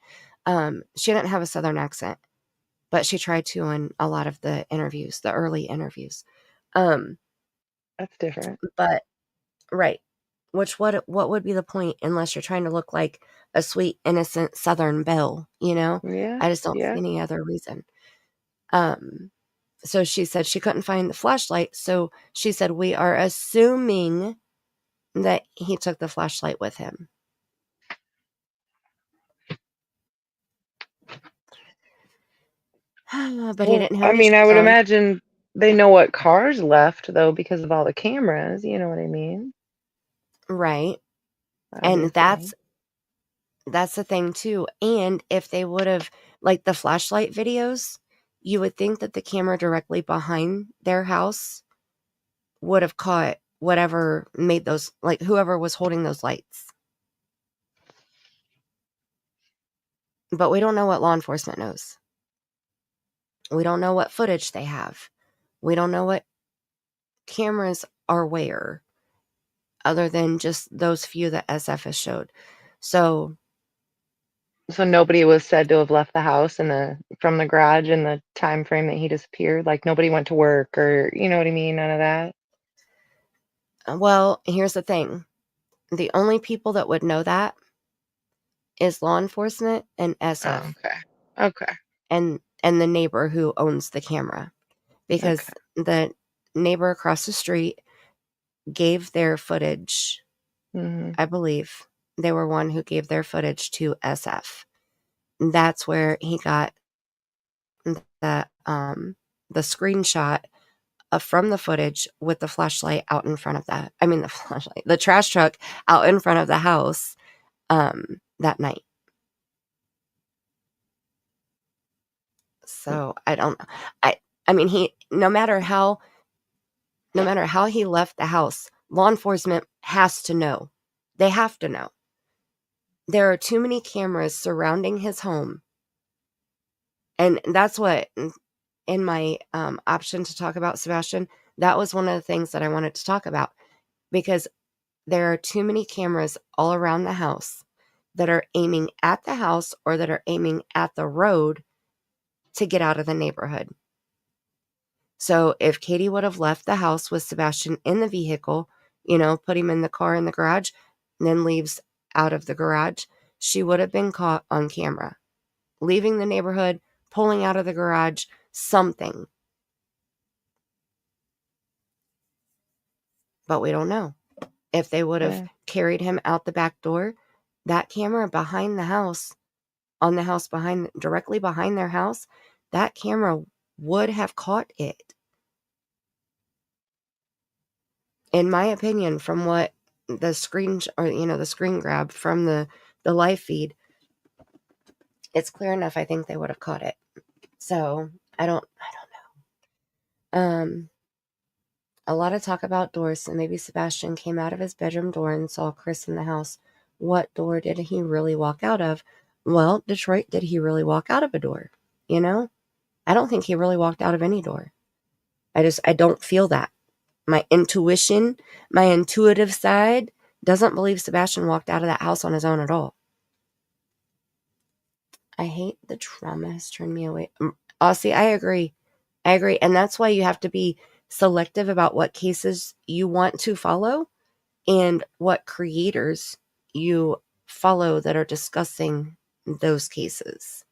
She didn't have a Southern accent, but she tried to in a lot of the interviews, the early interviews. That's different. But right. What would be the point unless you're trying to look like a sweet, innocent Southern belle, Yeah. I just don't see any other reason. So she said she couldn't find the flashlight. So she said, we are assuming that he took the flashlight with him. But he didn't have any I shoes would on. imagine they know what cars left though because of all the cameras. You know what I mean? Right. Obviously. And that's the thing too. And if they would have, like the flashlight videos, you would think that the camera directly behind their house would have caught whatever made those, like whoever was holding those lights. But we don't know what law enforcement knows. We don't know what footage they have. We don't know what cameras are where, other than just those few that SF has showed. So nobody was said to have left the house from the garage in the time frame that he disappeared. Like nobody went to work or you know what I mean? None of that. Well, here's the thing. The only people that would know that is law enforcement and SF. Oh, okay. And the neighbor who owns the camera. Because the neighbor across the street gave their footage, I believe. They were one who gave their footage to SF. And that's where he got the screenshot from the footage with the flashlight out in front of the trash truck out in front of the house that night. So I don't know. I mean, no matter how he left the house, law enforcement has to know. They have to know. There are too many cameras surrounding his home. And that's what, in my option to talk about Sebastian, that was one of the things that I wanted to talk about. Because there are too many cameras all around the house that are aiming at the house or that are aiming at the road to get out of the neighborhood. So if Katie would have left the house with Sebastian in the vehicle, put him in the car in the garage, and then leaves out of the garage, she would have been caught on camera, leaving the neighborhood, pulling out of the garage, something. But we don't know. If they would have carried him out the back door, that camera behind the house, on the house directly behind their house, that camera would have caught it. In my opinion, from what the screen grab from the live feed, it's clear enough. I think they would have caught it. So I don't know. A lot of talk about doors. So maybe Sebastian came out of his bedroom door and saw Chris in the house. What door did he really walk out of? Well, Detroit, did he really walk out of a door? I don't think he really walked out of any door. I don't feel that. My intuition, my intuitive side doesn't believe Sebastian walked out of that house on his own at all. I hate the trauma has turned me away. See, I agree. And that's why you have to be selective about what cases you want to follow and what creators you follow that are discussing those cases.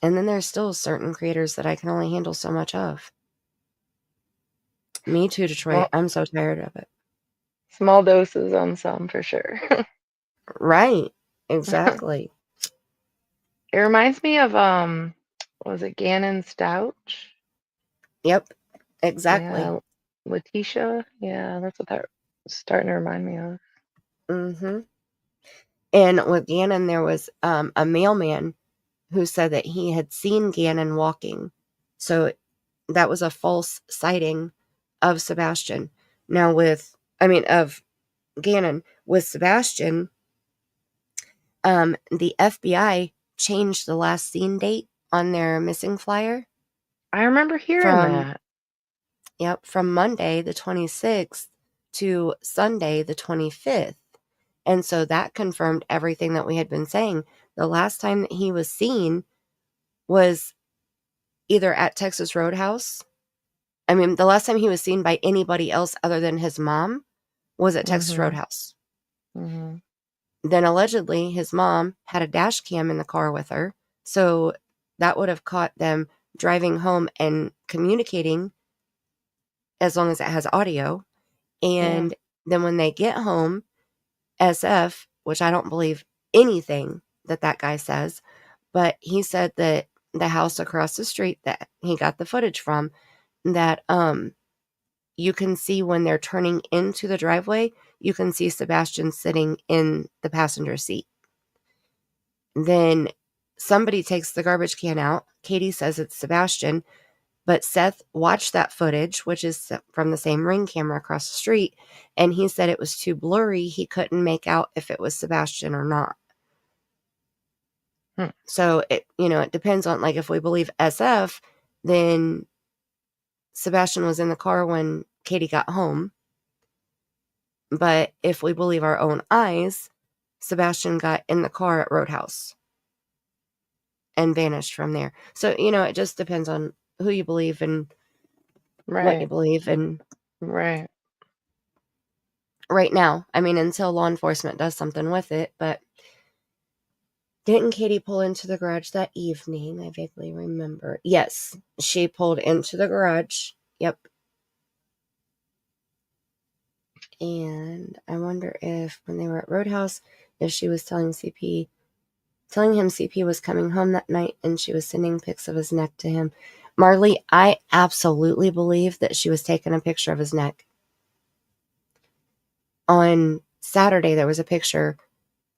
And then there's still certain creators that I can only handle so much of. Me too, Detroit. I'm so tired of it. Small doses on some, for sure. Right. Exactly. It reminds me of, was it Gannon Stouch? Yep. Exactly. Yeah. Letitia? Yeah, that's what that was starting to remind me of. Mm-hmm. And with Gannon, there was a mailman who said that he had seen Gannon walking. So that was a false sighting of Sebastian. Now of Gannon. With Sebastian, the FBI changed the last seen date on their missing flyer. I remember hearing that. Yep, from Monday the 26th to Sunday the 25th. And so that confirmed everything that we had been saying. The last time that he was seen was either at Texas Roadhouse. The last time he was seen by anybody else other than his mom was at Texas Roadhouse. Mm-hmm. Then allegedly his mom had a dash cam in the car with her. So that would have caught them driving home and communicating as long as it has audio. And then when they get home, SF, which I don't believe anything that guy says, but he said that the house across the street that he got the footage from, that you can see when they're turning into the driveway, you can see Sebastian sitting in the passenger seat. Then somebody takes the garbage can out. Katie says it's Sebastian, but Seth watched that footage, which is from the same Ring camera across the street, and he said it was too blurry. He couldn't make out if it was Sebastian or not. So it depends on, like, if we believe SF, then Sebastian was in the car when Katie got home. But if we believe our own eyes, Sebastian got in the car at Roadhouse and vanished from there. So, it just depends on who you believe and what you believe. And right now, until law enforcement does something with it. But didn't Katie pull into the garage that evening? I vaguely remember. Yes, she pulled into the garage. Yep. And I wonder if when they were at Roadhouse, if she was telling him CP was coming home that night and she was sending pics of his neck to him. Marley, I absolutely believe that she was taking a picture of his neck. On Saturday, there was a picture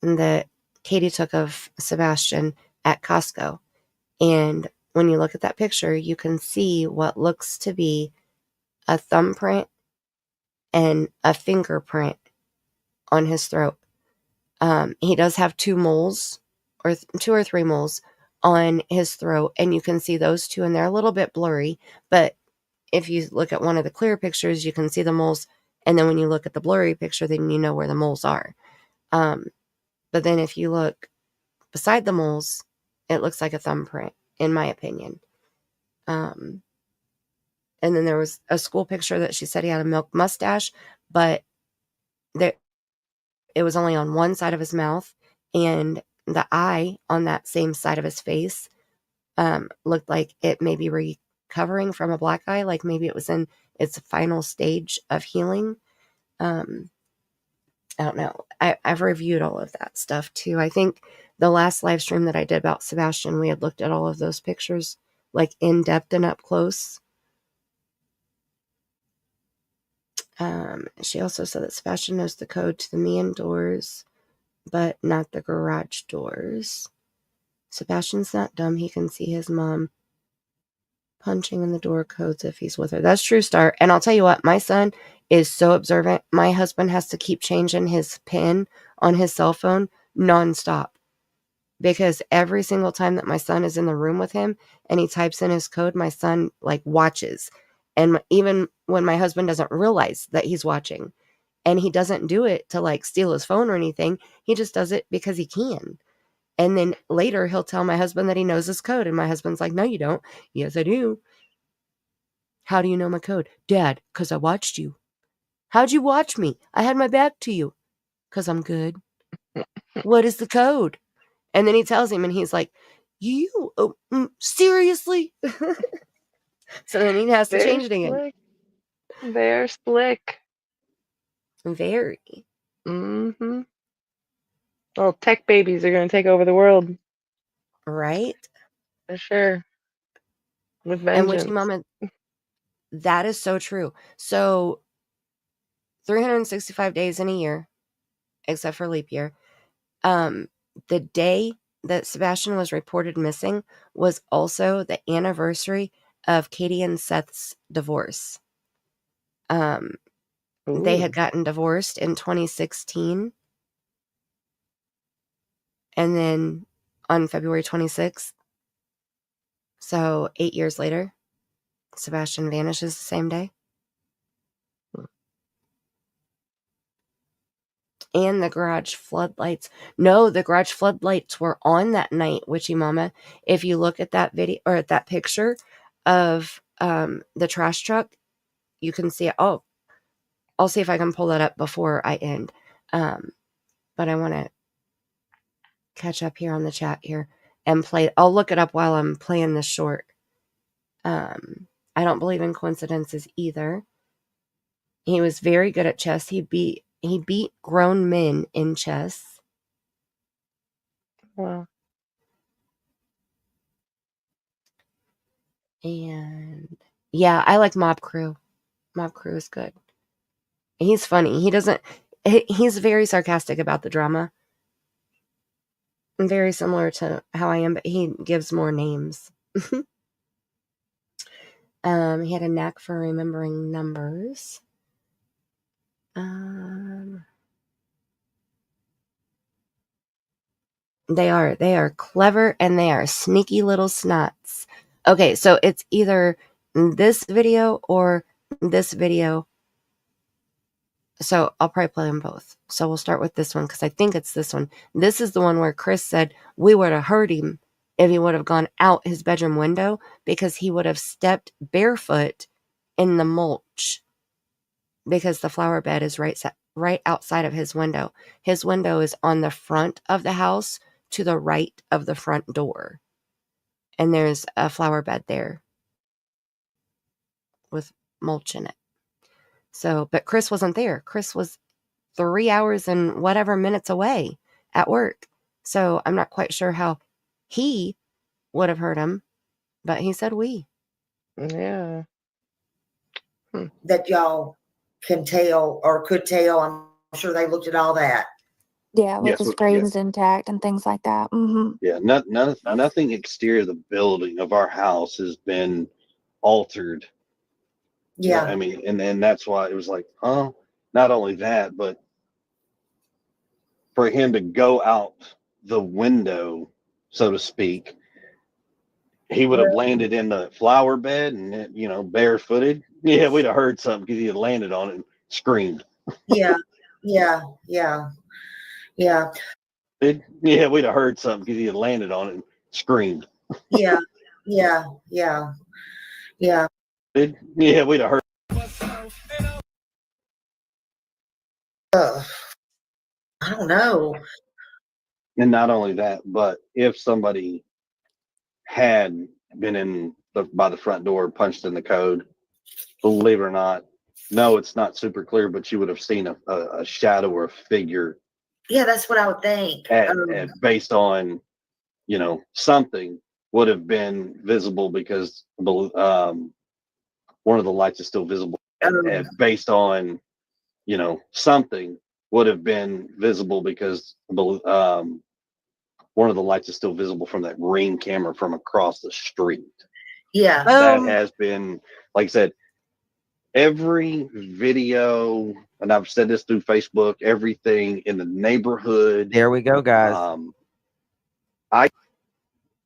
that Katie took of Sebastian at Costco. And when you look at that picture, you can see what looks to be a thumbprint and a fingerprint on his throat. He does have two moles, or two or three moles on his throat, and you can see those two, and they're a little bit blurry, but if you look at one of the clear pictures, you can see the moles, and then when you look at the blurry picture, then you know where the moles are. But then if you look beside the moles, it looks like a thumbprint, in my opinion. And then there was a school picture that she said he had a milk mustache, but it was only on one side of his mouth, and the eye on that same side of his face looked like it may be recovering from a black eye, like maybe it was in its final stage of healing. I don't know. I've reviewed all of that stuff too. I think the last live stream that I did about Sebastian, we had looked at all of those pictures, like in depth and up close. She also said that Sebastian knows the code to the main doors, but not the garage doors. Sebastian's not dumb. He can see his mom punching in the door codes if he's with her. That's true, Star. And I'll tell you what, my son is so observant. My husband has to keep changing his PIN on his cell phone nonstop, because every single time that my son is in the room with him and he types in his code, my son like watches. And even when my husband doesn't realize that he's watching, and he doesn't do it to like steal his phone or anything, he just does it because he can. And then later he'll tell my husband that he knows his code. And my husband's like, no, you don't. Yes, I do. How do you know my code? Dad, because I watched you. How'd you watch me? I had my back to you. Because I'm good. What is the code? And then he tells him, and he's like, you, seriously? So then he has to change it again. They're slick. Very. Mm-hmm. Well, tech babies are going to take over the world. Right? For sure. With vengeance. And Witchy Mama, that is so true. So 365 days in a year, except for leap year. The day that Sebastian was reported missing was also the anniversary of Katie and Seth's divorce. They had gotten divorced in 2016. And then on February 26th, so 8 years later, Sebastian vanishes the same day. And the garage floodlights. No, the garage floodlights were on that night, Witchy Mama. If you look at that video or at that picture of the trash truck, you can see it. Oh, I'll see if I can pull that up before I end. But I want to catch up here on the chat here and play. I'll look it up while I'm playing this short. I don't believe in coincidences either. He was very good at chess. He beat grown men in chess. Wow. And yeah, I like Mob Crew. Mob Crew is good. He's funny. He's very sarcastic about the drama. Very similar to how I am, but he gives more names. He had a knack for remembering numbers. They are clever, and they are sneaky little snots. Okay, so it's either this video or this video. So I'll probably play them both. So we'll start with this one because I think it's this one. This is the one where Chris said we would have heard him if he would have gone out his bedroom window, because he would have stepped barefoot in the mulch, because the flower bed is right outside of his window. His window is on the front of the house to the right of the front door. And there's a flower bed there with mulch in it. So, but Chris wasn't there. Chris was 3 hours and whatever minutes away at work. So I'm not quite sure how he would have heard him, but he said we. Yeah. That y'all can tell or could tell. I'm sure they looked at all that. Yeah, with Yes, the with- screens intact and things like that. Mm-hmm. Yeah, nothing exterior of the building of our house has been altered. Yeah. I mean, and then that's why it was like, not only that, but for him to go out the window, so to speak, he would have landed in the flower bed and, barefooted. Yeah, we'd have heard something because he had landed on it and screamed. Yeah. Yeah. Yeah. Yeah. Yeah, we'd have heard something because he had landed on it and screamed. Yeah. Yeah. Yeah. Yeah, we'd have heard. I don't know. And not only that, but if somebody had been by the front door, punched in the code, believe it or not, no, it's not super clear, but you would have seen a shadow or a figure. Yeah, that's what I would think. Based on, something would have been visible because one of the lights is still visible. Based on, something would have been visible because one of the lights is still visible from that Ring camera from across the street. Yeah. That has been, like I said, every video, and I've said this through Facebook, everything in the neighborhood. There we go, guys.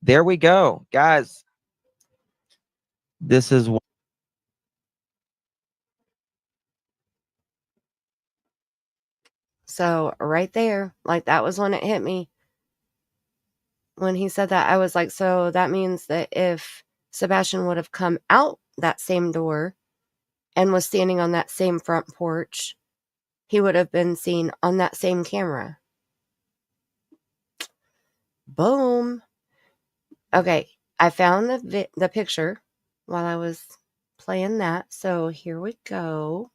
There we go, guys. This is So right there, like that was when it hit me. When he said that, I was like, so that means that if Sebastian would have come out that same door and was standing on that same front porch, he would have been seen on that same camera. Boom. Okay, I found the picture while I was playing that. So here we go.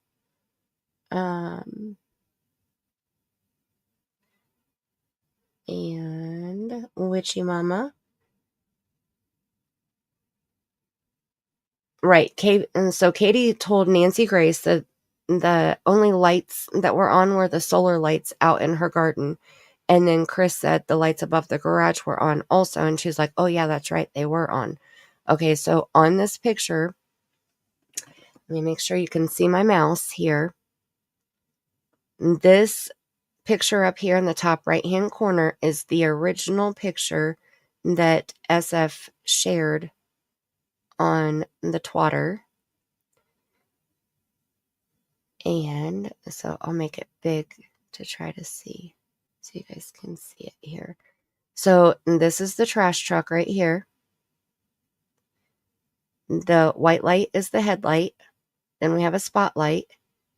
And Witchy Mama. Right. And so Katie told Nancy Grace that the only lights that were on were the solar lights out in her garden. And then Chris said the lights above the garage were on also. And she's like, oh, yeah, that's right. They were on. Okay, so on this picture, let me make sure you can see my mouse here. This picture up here in the top right-hand corner is the original picture that SF shared on the Twitter. And so I'll make it big to try to see so you guys can see it here. So this is the trash truck right here. The white light is the headlight. Then we have a spotlight.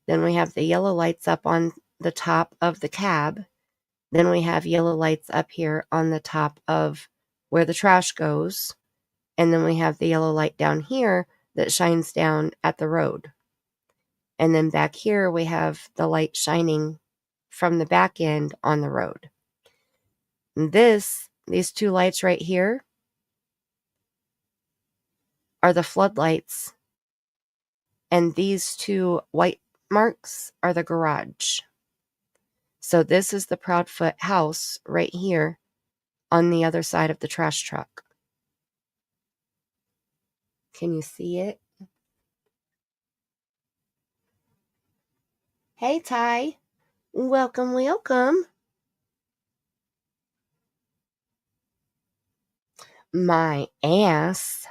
Then we have the yellow lights up on the top of the cab. Then we have yellow lights up here on the top of where the trash goes. And then we have the yellow light down here that shines down at the road. And then back here, we have the light shining from the back end on the road. And these two lights right here are the floodlights. And these two white marks are the garage. So this is the Proudfoot house right here on the other side of the trash truck. Can you see it? Hey, Ty. Welcome, welcome. My ass.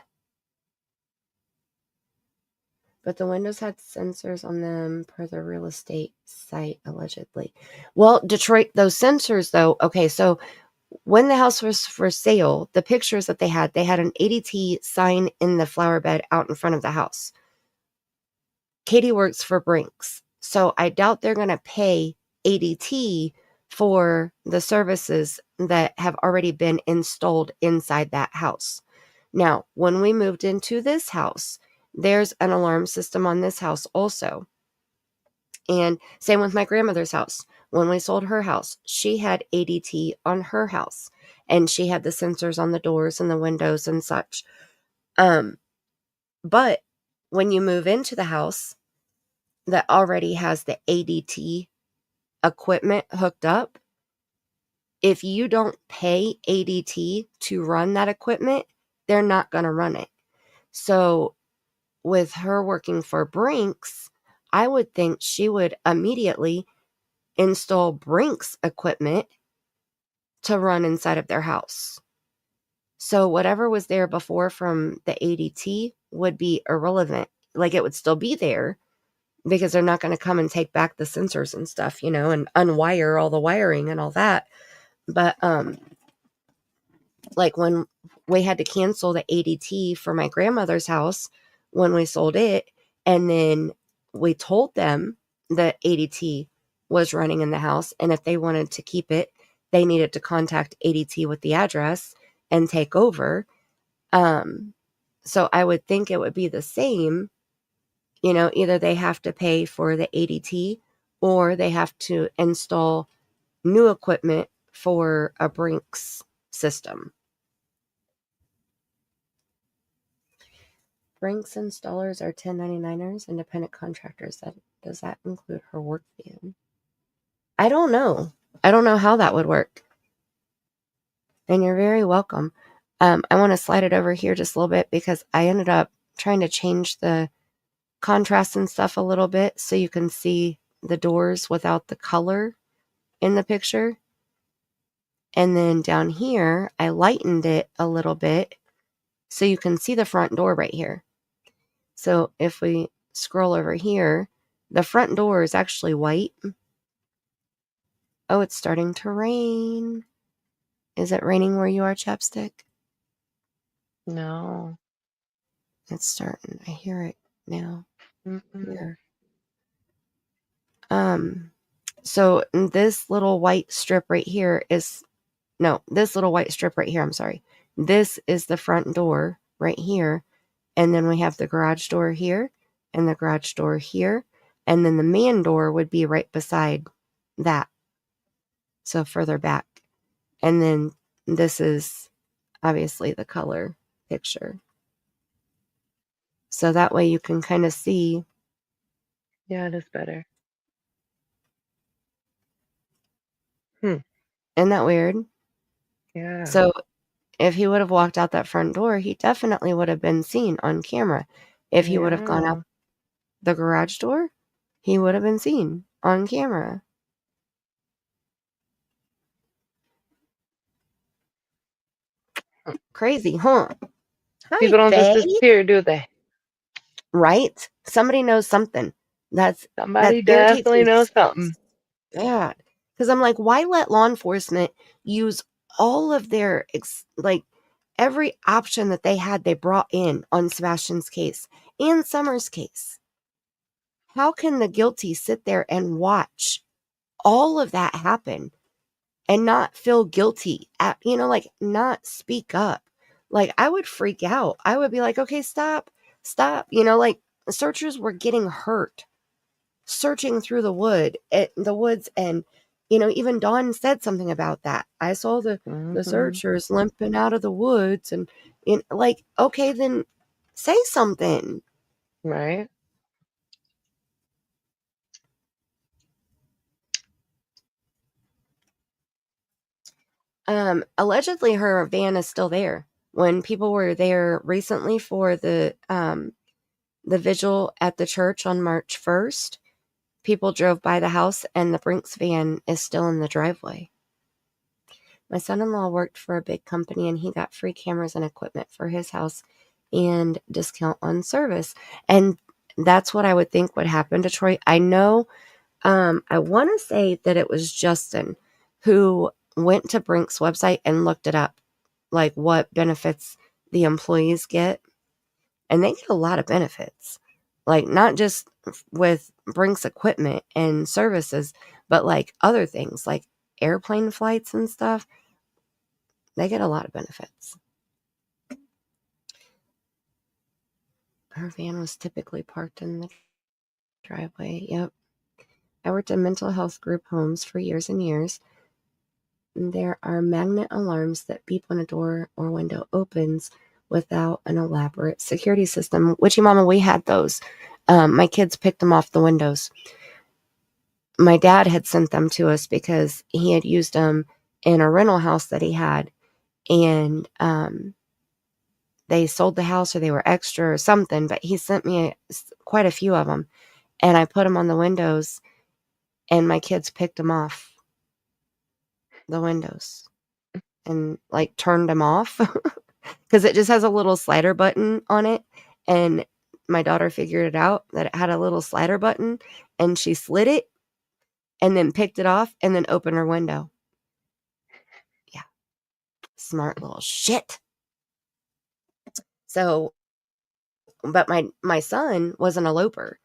But the windows had sensors on them per the real estate site, allegedly. Well, Detroit, those sensors, though, okay, so when the house was for sale, the pictures that they had an ADT sign in the flower bed out in front of the house. Katie works for Brinks, so I doubt they're going to pay ADT for the services that have already been installed inside that house. Now, when we moved into this house, there's an alarm system on this house also. And same with my grandmother's house. When we sold her house, she had ADT on her house. And she had the sensors on the doors and the windows and such. But when you move into the house that already has the ADT equipment hooked up, if you don't pay ADT to run that equipment, they're not going to run it. So with her working for Brinks, I would think she would immediately install Brinks equipment to run inside of their house. So whatever was there before from the ADT would be irrelevant. Like it would still be there because they're not going to come and take back the sensors and stuff, and unwire all the wiring and all that. But like when we had to cancel the ADT for my grandmother's house when we sold it, and then we told them that ADT was running in the house, and if they wanted to keep it, they needed to contact ADT with the address and take over. So I would think it would be the same. You know, either they have to pay for the ADT or they have to install new equipment for a Brinks system. Brinks installers are 1099ers, independent contractors. Does that include her work van? I don't know. I don't know how that would work. And you're very welcome. I want to slide it over here just a little bit because I ended up trying to change the contrast and stuff a little bit so you can see the doors without the color in the picture. And then down here, I lightened it a little bit so you can see the front door right here. So if we scroll over here, the front door is actually white. Oh, it's starting to rain. Is it raining where you are, Chapstick? No. It's starting. I hear it now. Here. So this little white strip right here is, no, this little white strip right here, I'm sorry. This is the front door right here. And then we have the garage door here and the garage door here. And then the man door would be right beside that. So further back. And then this is obviously the color picture. So that way you can kind of see. Yeah, it is better. Isn't that weird? Yeah. So if he would have walked out that front door, he definitely would have been seen on camera. If he would have gone out the garage door, he would have been seen on camera. Crazy, huh? Hi, People don't just Faye. disappear, do they? Right? Somebody knows something. Somebody that irritates definitely me knows something. bad. Because I'm like, why let law enforcement use all of their every option that they had, they brought in on Sebastian's case and Summer's case? How can the guilty sit there and watch all of that happen and not feel guilty not speak up? Like, I would freak out. I would be like, okay, stop. Searchers were getting hurt searching through the woods, and even Dawn said something about that. I saw the searchers limping out of the woods, and okay, then say something. Right. Allegedly her van is still there. When people were there recently for the vigil at the church on March 1st, people drove by the house and the Brinks van is still in the driveway. My son-in-law worked for a big company and he got free cameras and equipment for his house and discount on service. And that's what I would think would happen to Troy. I know, I want to say that it was Justin who went to Brink's website and looked it up, like what benefits the employees get. And they get a lot of benefits, like not just with Brink's equipment and services, but like other things like airplane flights and stuff. They get a lot of benefits. Her van was typically parked in the driveway. Yep. I worked in mental health group homes for years and years. There are magnet alarms that beep when a door or window opens without an elaborate security system. Witchy Mama, we had those. My kids picked them off the windows. My dad had sent them to us because he had used them in a rental house that he had. And they sold the house or they were extra or something. But he sent me quite a few of them. And I put them on the windows. And my kids picked them off the windows and turned them off because it just has a little slider button on it. And my daughter figured it out that it had a little slider button and she slid it and then picked it off and then opened her window. Smart little shit. So, but my son was an eloper.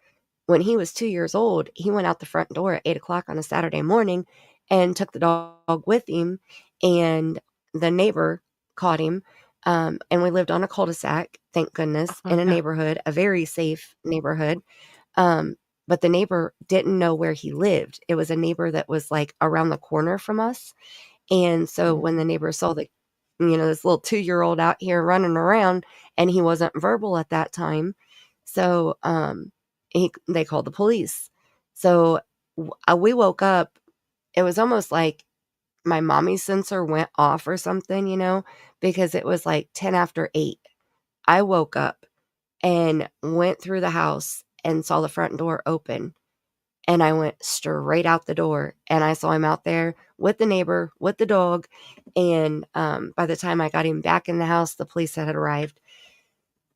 When he was 2 years old, he went out the front door at 8 o'clock on a Saturday morning and took the dog with him, and the neighbor caught him. And we lived on a cul-de-sac, thank goodness, in a neighborhood, a very safe neighborhood. But the neighbor didn't know where he lived. It was a neighbor that was like around the corner from us. And so when the neighbor saw that, this little 2-year-old out here running around, and he wasn't verbal at that time, so they called the police. So we woke up. It was almost like my mommy's sensor went off or something, because it was like 10 after 8. I woke up and went through the house and saw the front door open. And I went straight out the door, and I saw him out there with the neighbor, with the dog. And by the time I got him back in the house, the police had arrived.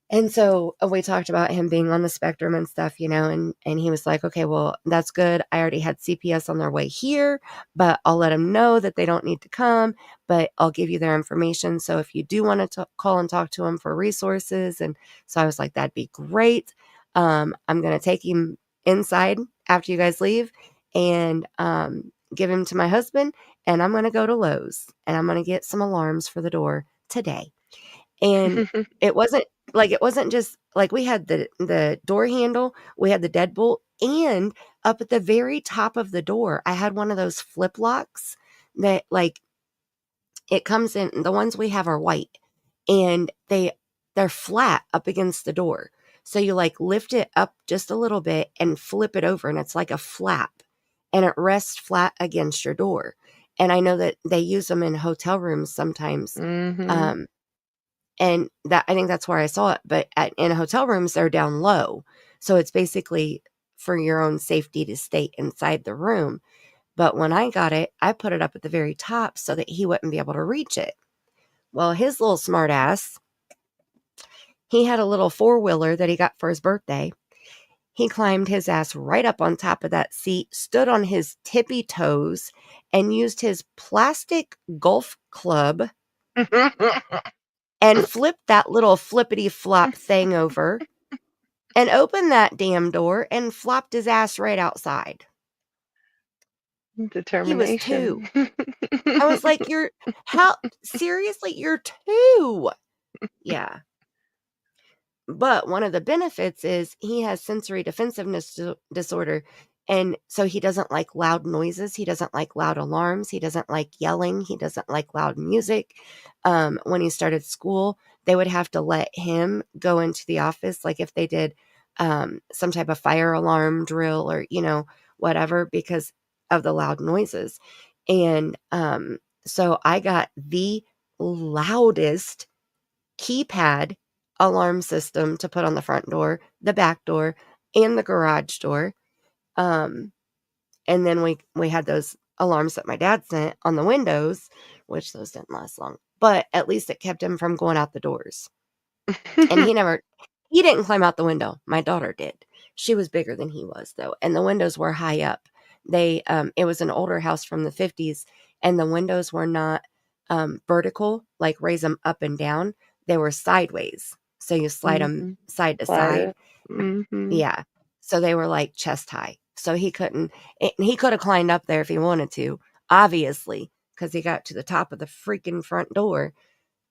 And so we talked about him being on the spectrum and stuff, and he was like, okay, well, that's good. I already had CPS on their way here, but I'll let them know that they don't need to come, but I'll give you their information. So if you do want to call and talk to them for resources. And so I was like, that'd be great. I'm going to take him inside after you guys leave and give him to my husband. And I'm going to go to Lowe's, and I'm going to get some alarms for the door today. And it wasn't just like we had the door handle, we had the deadbolt, and up at the very top of the door, I had one of those flip locks that like it comes in. The ones we have are white, and they're flat up against the door. So you like lift it up just a little bit and flip it over, and it's like a flap, and it rests flat against your door. And I know that they use them in hotel rooms sometimes. And I think that's where I saw it. But in hotel rooms, they're down low. So it's basically for your own safety to stay inside the room. But when I got it, I put it up at the very top so that he wouldn't be able to reach it. Well, his little smart ass, he had a little 4-wheeler that he got for his birthday. He climbed his ass right up on top of that seat, stood on his tippy toes, and used his plastic golf club and flipped that little flippity flop thing over and opened that damn door and flopped his ass right outside. Determination. He was 2. I was like, seriously, you're 2. Yeah. But one of the benefits is he has sensory defensiveness disorder. And so he doesn't like loud noises. He doesn't like loud alarms. He doesn't like yelling. He doesn't like loud music. When he started school, they would have to let him go into the office, like if they did some type of fire alarm drill or, whatever, because of the loud noises. And so I got the loudest keypad alarm system to put on the front door, the back door, and the garage door. And then we had those alarms that my dad sent on the windows, which those didn't last long, but at least it kept him from going out the doors. And he didn't climb out the window. My daughter did. She was bigger than he was though. And the windows were high up. It was an older house from the 50s, and the windows were not vertical, like raise them up and down. They were sideways. So you slide them side to side. Yeah. So they were like chest high. So he could have climbed up there if he wanted to, obviously, because he got to the top of the freaking front door.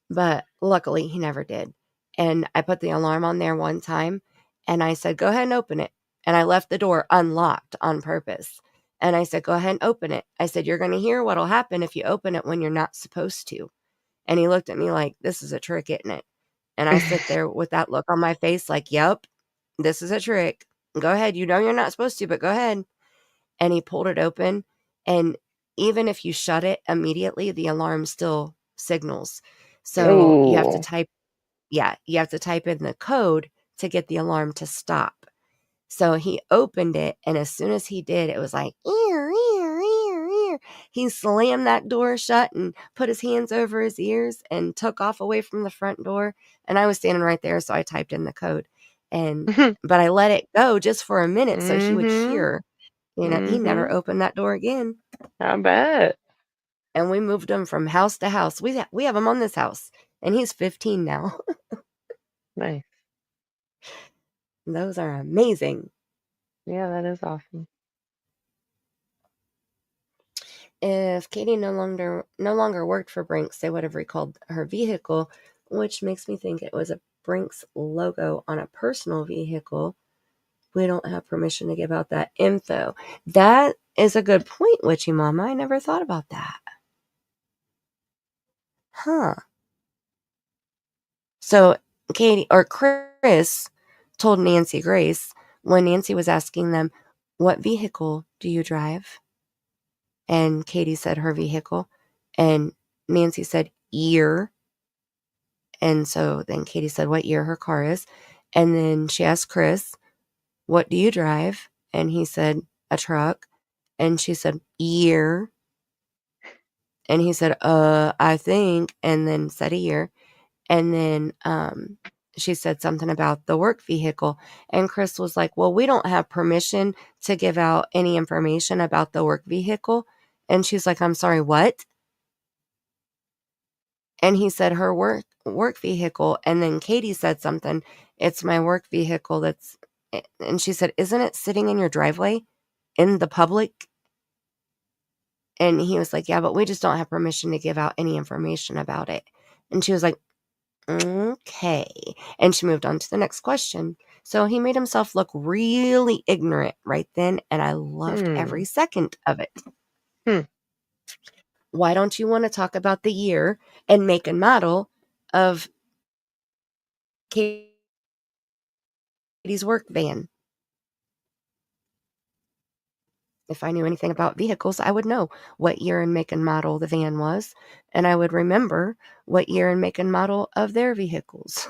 But luckily he never did. And I put the alarm on there one time, and I said, go ahead and open it. And I left the door unlocked on purpose. And I said, go ahead and open it. I said, you're going to hear what'll happen if you open it when you're not supposed to. And he looked at me like, this is a trick, isn't it? And I sit there with that look on my face like, yep, this is a trick. Go ahead. You know you're not supposed to, but go ahead. And he pulled it open. And even if you shut it immediately, the alarm still signals. So you have to type in the code to get the alarm to stop. So he opened it, and as soon as he did, it was like, ear, ear, ear, ear. He slammed that door shut and put his hands over his ears and took off away from the front door. And I was standing right there, so I typed in the code. But I let it go just for a minute so he would hear. He never opened that door again. I bet. and we moved him from house to house. We have him on this house, and he's 15 now. Nice. Those are amazing. Yeah, that is awesome. If Katie no longer worked for Brinks, they would have recalled her vehicle, which makes me think it was a Brinks logo on a personal vehicle. We don't have permission to give out that info. That is a good point, Witchy Mama. I never thought about that. Huh. So Katie or Chris told Nancy Grace when Nancy was asking them, "What vehicle do you drive?" And Katie said her vehicle, and Nancy said year. And so then Katie said what year her car is. And then she asked Chris, "What do you drive?" And he said, "A truck." And she said, "Year." And he said, I think," and then said a year. And then she said something about the work vehicle. And Chris was like, "Well, we don't have permission to give out any information about the work vehicle." And she's like, "I'm sorry, what?" And he said her work vehicle. And then Katie said something, "It's my work vehicle that's," and she said, "Isn't it sitting in your driveway in the public?" And he was like, "Yeah, but we just don't have permission to give out any information about it." And she was like, "Okay." And she moved on to the next question. So he made himself look really ignorant right then, and I loved every second of it. Why don't you want to talk about the year and make and model of Katie's work van? If I knew anything about vehicles, I would know what year and make and model the van was, and I would remember what year and make and model of their vehicles.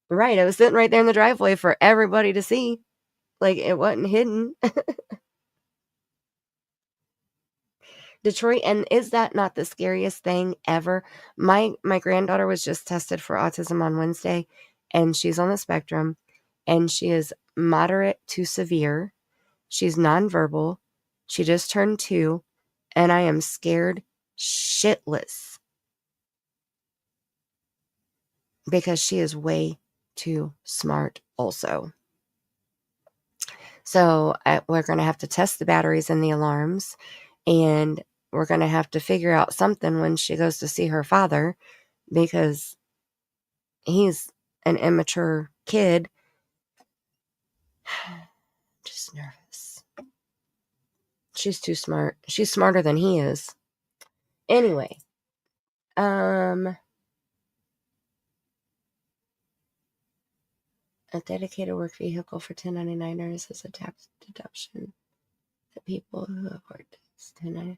Right, I was sitting right there in the driveway for everybody to see. Like, it wasn't hidden. Detroit, and is that not the scariest thing ever? My granddaughter was just tested for autism on Wednesday, and she's on the spectrum, and she is moderate to severe. She's nonverbal. She just turned 2, and I am scared shitless because she is way too smart also. So we're going to have to test the batteries and the alarms, and we're going to have to figure out something when she goes to see her father, because he's an immature kid. Just nervous. She's too smart. She's smarter than he is. Anyway, a dedicated work vehicle for 1099ers is a tax deduction that people who have worked as 1099.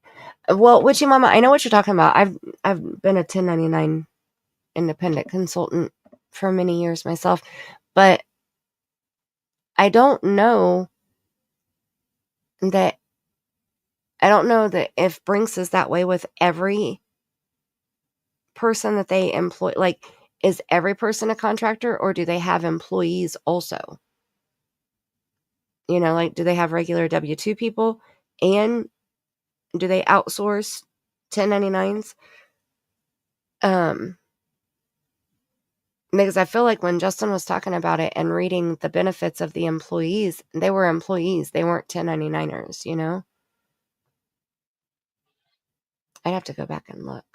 Well, Witchy Mama, I know what you're talking about. I've been a 1099 independent consultant for many years myself, but I don't know that if Brinks is that way with every person that they employ. Like, is every person a contractor, or do they have employees also? You know, like, do they have regular W-2 people, and do they outsource 1099s? Because I feel like when Justin was talking about it and reading the benefits of the employees, they were employees. They weren't 1099ers, you know? I'd have to go back and look.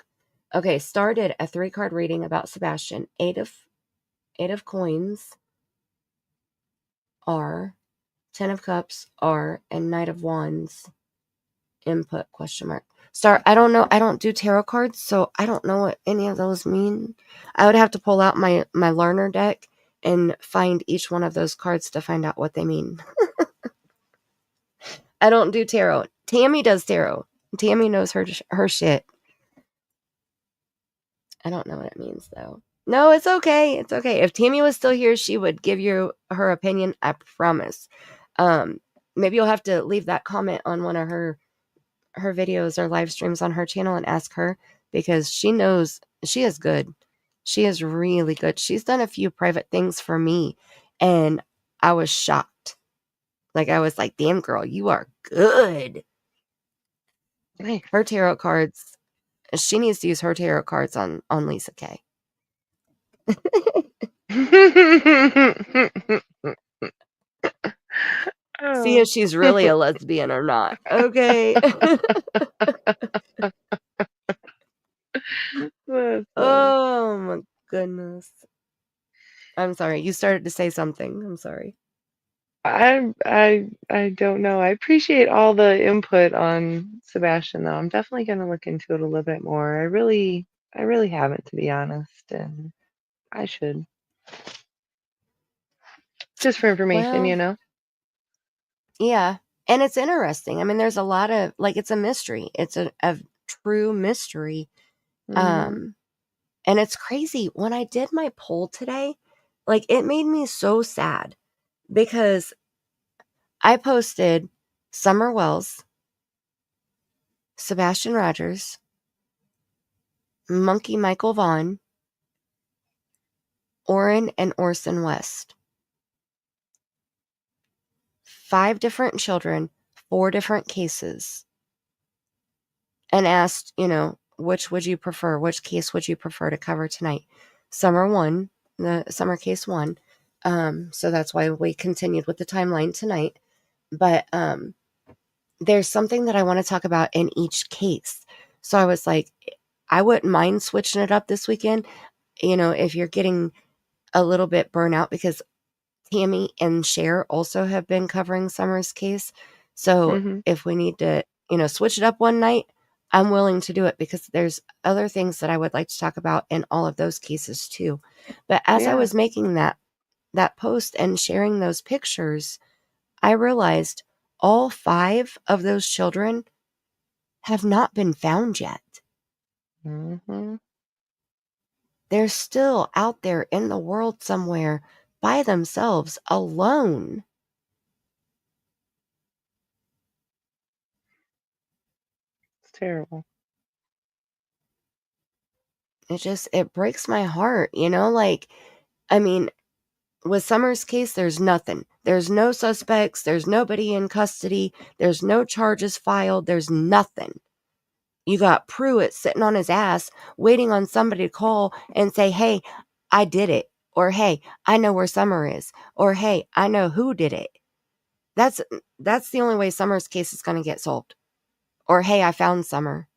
Okay, Star did a 3-card reading about Sebastian. 8 of coins are, 10 of cups are, and Knight of wands input ? Star, I don't know. I don't do tarot cards, so I don't know what any of those mean. I would have to pull out my learner deck and find each one of those cards to find out what they mean. I don't do tarot. Tammy does tarot. Tammy knows her shit. I don't know what it means, though. No, it's okay. It's okay. If Tammy was still here, she would give you her opinion. I promise. Maybe you'll have to leave that comment on one of her videos or live streams on her channel and ask her, because she knows. She is good. She is really good. She's done a few private things for me, and I was shocked. Like, I was like, "Damn, girl, you are good." Nice. Her tarot cards, she needs to use her tarot cards on Lisa K. See if she's really a lesbian or not. Okay. Oh my goodness. I'm sorry. You started to say something. I'm sorry. I don't know. I appreciate all the input on Sebastian though. I'm definitely gonna look into it a little bit more. I really haven't, to be honest, and I should. Just for information, you know? Yeah. And it's interesting. I mean, there's a lot of, like, it's a mystery. It's a true mystery. Mhm. And it's crazy. When I did my poll today, like, it made me so sad because I posted Summer Wells, Sebastian Rogers, Monkey Michael Vaughn, Orrin and Orson West. 5 different children, 4 different cases. And asked, you know, which would you prefer? Which case would you prefer to cover tonight? Summer won. The Summer case won. So that's why we continued with the timeline tonight. But there's something that I want to talk about in each case. So I was like, I wouldn't mind switching it up this weekend. You know, if you're getting a little bit burnout, because Tammy and Cher also have been covering Summer's case. So if we need to, you know, switch it up one night, I'm willing to do it because there's other things that I would like to talk about in all of those cases too. But as I was making that post and sharing those pictures, I realized all 5 of those children have not been found yet. Mhm. They're still out there in the world somewhere by themselves, alone. It's terrible. It breaks my heart, you know, like, I mean, with Summer's case, there's nothing. There's no suspects. There's nobody in custody. There's no charges filed. There's nothing. You got Pruitt sitting on his ass, waiting on somebody to call and say, hey, I did it. Or, hey, I know where Summer is. Or, hey, I know who did it. That's the only way Summer's case is going to get solved. Or, hey, I found Summer.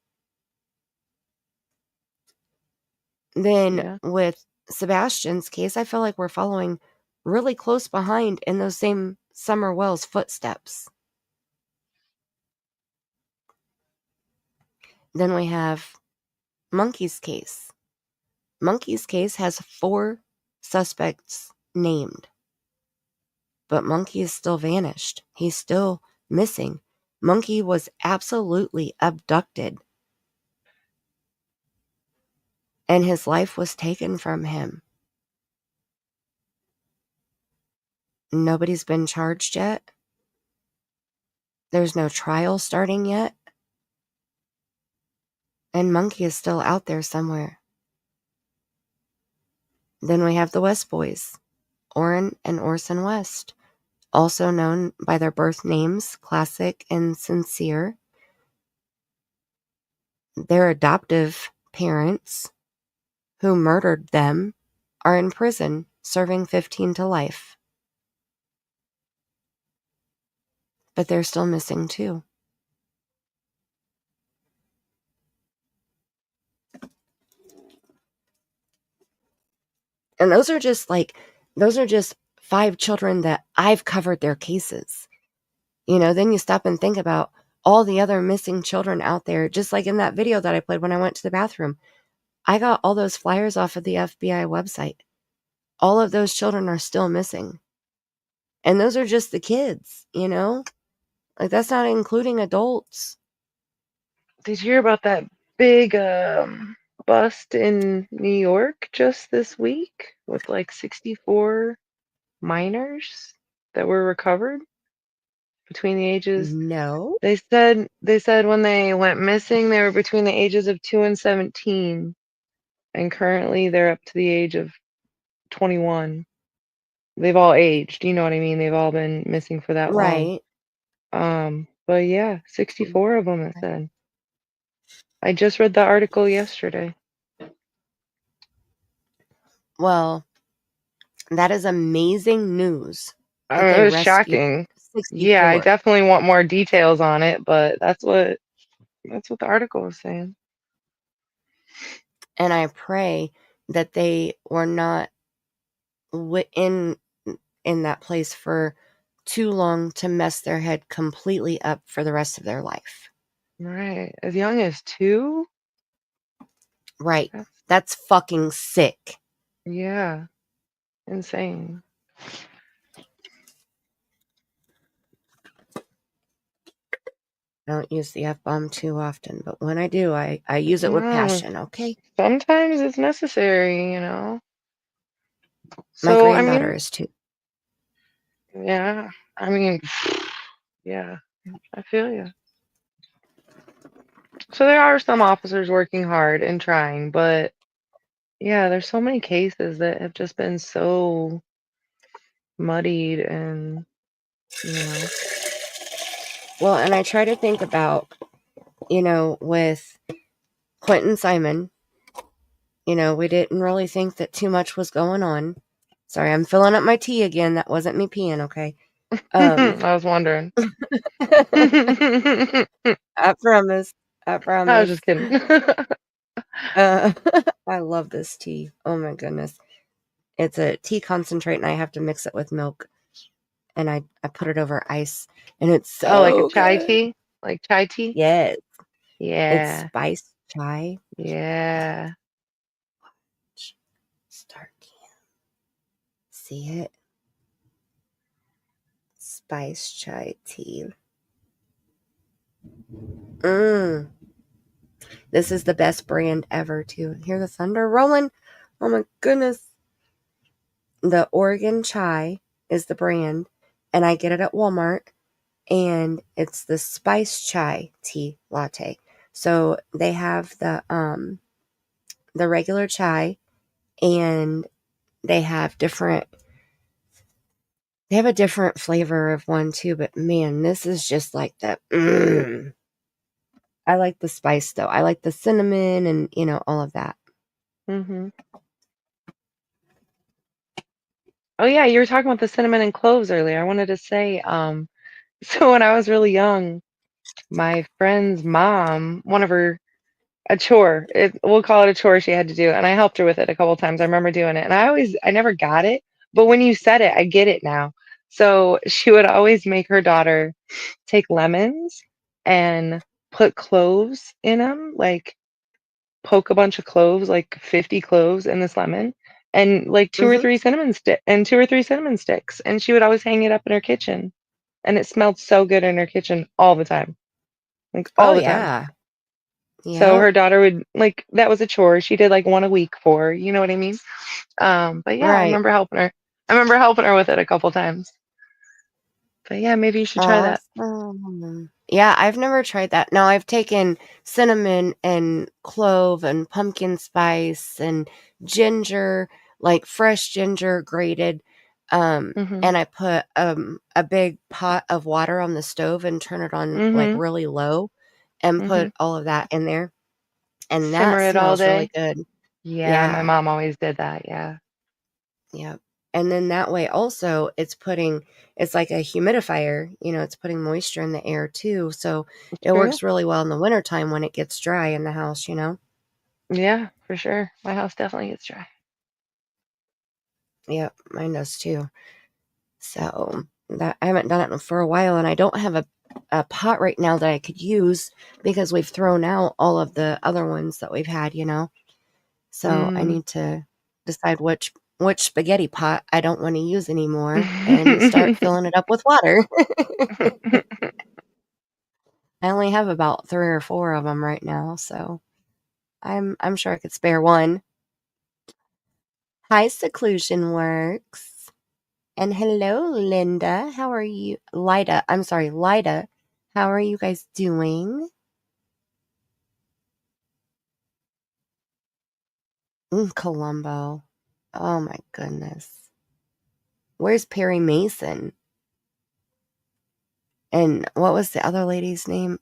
Then with Sebastian's case, I feel like we're following really close behind in those same Summer Wells footsteps. Then we have Monkey's case. Monkey's case has 4 suspects named. But Monkey is still vanished. He's still missing. Monkey was absolutely abducted. And his life was taken from him. Nobody's been charged yet. There's no trial starting yet. And Monkey is still out there somewhere. Then we have the West boys, Orrin and Orson West, also known by their birth names, Classic and Sincere. Their adoptive parents, who murdered them, are in prison, serving 15 to life. But they're still missing too. And those are just 5 children that I've covered their cases. You know, then you stop and think about all the other missing children out there, just like in that video that I played when I went to the bathroom. I got all those flyers off of the FBI website. All of those children are still missing. And those are just the kids, you know? Like, that's not including adults. Did you hear about that big bust in New York just this week with like 64 minors that were recovered between the ages? No. They said when they went missing, they were between the ages of 2 and 17, and currently they're up to the age of 21. They've all aged, you know what I mean? They've all been missing for that long. Right. But yeah, 64 of them, it said. I just read the article yesterday. Well, that is amazing news that It they was rescued shocking. Yeah, I 64. definitely want more details on it, but that's what the article was saying. And I pray that they were not in that place for too long to mess their head completely up for the rest of their life. Right. As young as 2? Right. That's fucking sick. Yeah. Insane. I don't use the F-bomb too often, but when I do, I use it with No, passion, okay? sometimes it's necessary, you know. My So, I granddaughter mean, is too. yeah. I mean, yeah. I feel you. So there are some officers working hard and trying, but yeah, there's so many cases that have just been so muddied and, you know. Well, and I try to think about, with Quentin Simon, we didn't really think that too much was going on. Sorry, I'm filling up my tea again. That wasn't me peeing, okay? I was wondering. I promise. I was just kidding. I love this tea. Oh my goodness. It's a tea concentrate and I have to mix it with milk. And I put it over ice. And it's so like a chai good. tea? Like chai tea? Yes. It's Yeah. spiced chai. Yeah. Start. See it? Spice chai tea. This is the best brand ever, too. Hear the thunder rolling? Oh my goodness. The Oregon Chai is the brand, and I get it at Walmart, and it's the spice chai tea latte. So they have the regular chai, and they have a different flavor of one too, but man, this is just like that. I like the spice though. I like the cinnamon and all of that. Mhm. Oh yeah, you were talking about the cinnamon and cloves earlier. I wanted to say, so when I was really young, my friend's mom, a chore, we'll call it a chore she had to do, and I helped her with it a couple times. I remember doing it, and I never got it, but when you said it, I get it now. So she would always make her daughter take lemons and put cloves in them, like poke a bunch of cloves, like 50 cloves in this lemon, and like two or three cinnamon sticks, and she would always hang it up in her kitchen, and it smelled so good in her kitchen all the time, like Oh all the time. yeah. So Yeah. her daughter would that was a chore. She did like one a week for her, you know what I mean? But yeah, I Right. remember helping her. I remember helping her with it a couple times. But yeah, maybe you should try that. Awesome. Yeah, I've never tried that. Now I've taken cinnamon and clove and pumpkin spice and ginger, like fresh ginger grated. Mhm. And I put a big pot of water on the stove and turn it on like Mhm. really low and put Mhm. all of that in there. And Simmer that it all smells really day. good. Yeah, my Yeah. mom always did that. Yeah. Yeah. And then that way also it's like a humidifier, it's putting moisture in the air too. So it True. works really well in the wintertime when it gets dry in the house. Yeah, for sure. My house definitely gets dry. Yep, mine does too. So that I haven't done it for a while and I don't have a pot right now that I could use because we've thrown out all of the other ones that we've had. So I need to decide which spaghetti pot I don't want to use anymore and start filling it up with water. I only have about 3 or 4 of them right now, so I'm sure I could spare one. Hi, Seclusion Works. And hello, Linda. How are you? Lida. I'm sorry, Lida. How are you guys doing? Columbo. Oh my goodness. Where's Perry Mason? And what was the other lady's name?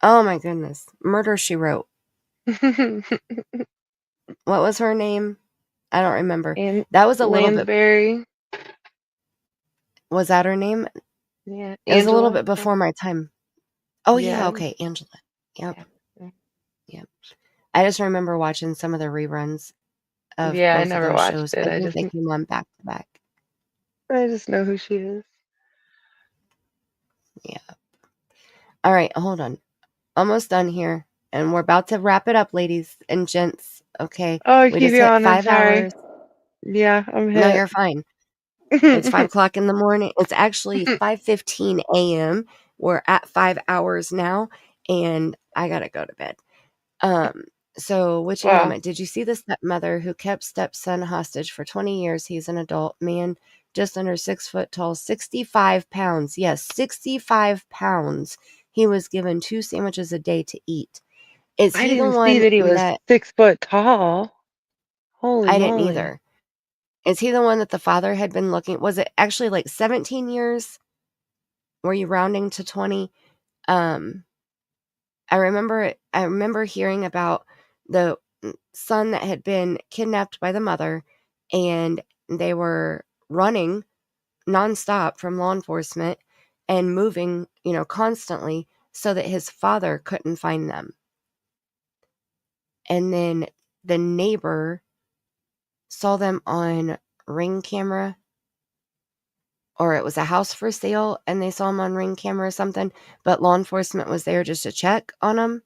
Oh my goodness. Murder, She Wrote. What was her name? I don't remember. And That was a little bit. Lansbury. Was that her name? Yeah. It was a little Angela. bit before my time. Oh yeah, Yeah. okay, Angela. Yep. Yeah. Yep. I just remember watching some of the reruns of Yeah, I both of never those watched shows. it. I think they came on back to back. I just know who she is. Yeah. All right, hold on. Almost done here. And we're about to wrap it up, ladies and gents. Okay. Oh, I We keep just you hit on. I'm 5 sorry. hours. Yeah, I'm No, hit. you're fine. It's 5 o'clock in the morning. It's actually 5:15 a.m. We're at 5 hours now, and I gotta go to bed. So Witchy Wow. moment. Did you see the stepmother who kept stepson hostage for 20 years? He's an adult man, just under 6 foot tall, 65 pounds. Yes, 65 pounds. He was given 2 sandwiches a day to eat. Is I he the didn't see one that he was that 6 foot tall. Holy I didn't moly. either? Is he the one that the father had been looking? Was it actually like 17 years? Were you rounding to 20? I remember hearing about the son that had been kidnapped by the mother, and they were running nonstop from law enforcement and moving, constantly so that his father couldn't find them. And then the neighbor saw them on Ring camera, or it was a house for sale and they saw them on Ring camera or something, but law enforcement was there just to check on them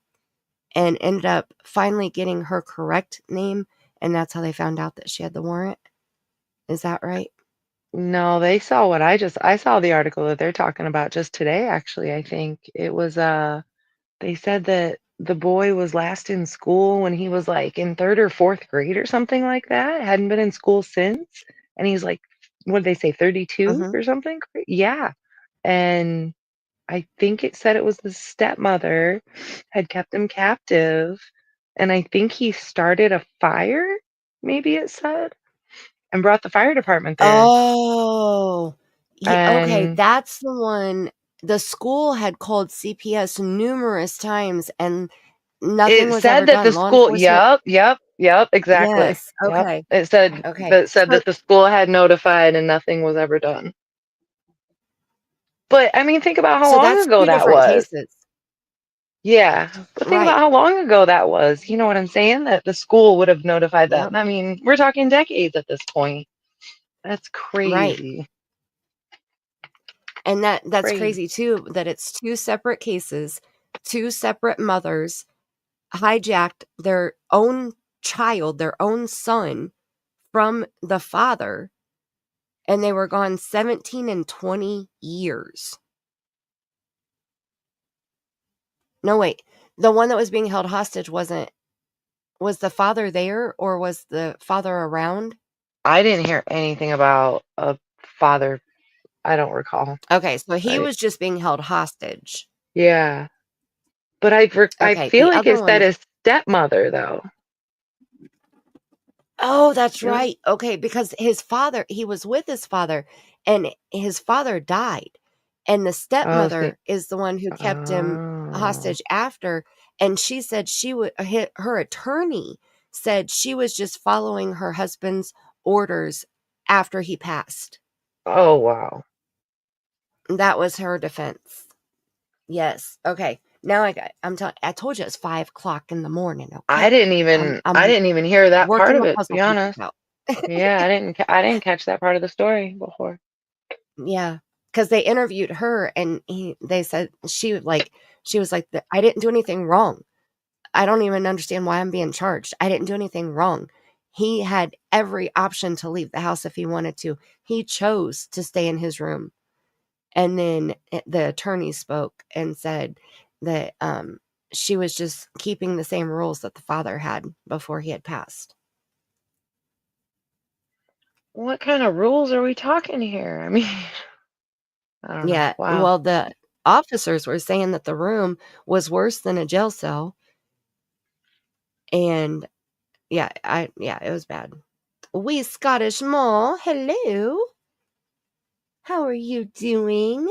and ended up finally getting her correct name, and that's how they found out that she had the warrant. Is that right? No, they saw what I saw the article that they're talking about just today, actually. I think it was they said that the boy was last in school when he was like in 3rd or 4th grade or something like that. Hadn't been in school since, and he's like, what did they say, 32 or something? Yeah. And I think it said it was the stepmother had kept him captive, and I think he started a fire, maybe it said, and brought the fire department there. Oh, okay. And That's the one. The school had called CPS numerous times and nothing it was ever said that the done. Law school, enforcement. yep, exactly. Yes. Yep. Okay. It said Okay. So, that the school had notified and nothing was ever done. But I mean, think about how so long that's ago 2 that different was. cases. Yeah, but think about Right. how long ago that was. You know what I'm saying? That the school would have notified Yep. them. I mean, we're talking decades at this point. That's Right. crazy. And that's Crazy. crazy too, that it's 2 separate cases, 2 separate mothers hijacked their own child, their own son from the father, and they were gone 17 and 20 years. No, wait. The one that was being held hostage was the father there, or was the father around? I didn't hear anything about a father. I don't recall. Okay, so he was just being held hostage. Yeah. But I Okay, feel the like other it said one. his stepmother, though. Oh, that's Yeah. right. Okay, because he was with his father, and his father died. And the Oh, see. stepmother is the one who kept him Oh. hostage after. And she said her attorney said she was just following her husband's orders after he passed. Oh, wow. That was her defense. Yes. Okay. Now I told you it's 5 o'clock in the morning. Okay. I didn't even hear that part working of the it, to puzzle be pieces honest. out. Yeah, I didn't catch that part of the story before. Yeah, because they interviewed her, and they said she was like, I didn't do anything wrong. I don't even understand why I'm being charged. I didn't do anything wrong. He had every option to leave the house if he wanted to. He chose to stay in his room. And then the attorney spoke and said that she was just keeping the same rules that the father had before he had passed. What kind of rules are we talking here? I mean, I don't know. Yeah, Wow. well, the officers were saying that the room was worse than a jail cell. And yeah, it was bad. Wee Scottish Ma, hello. How are you doing?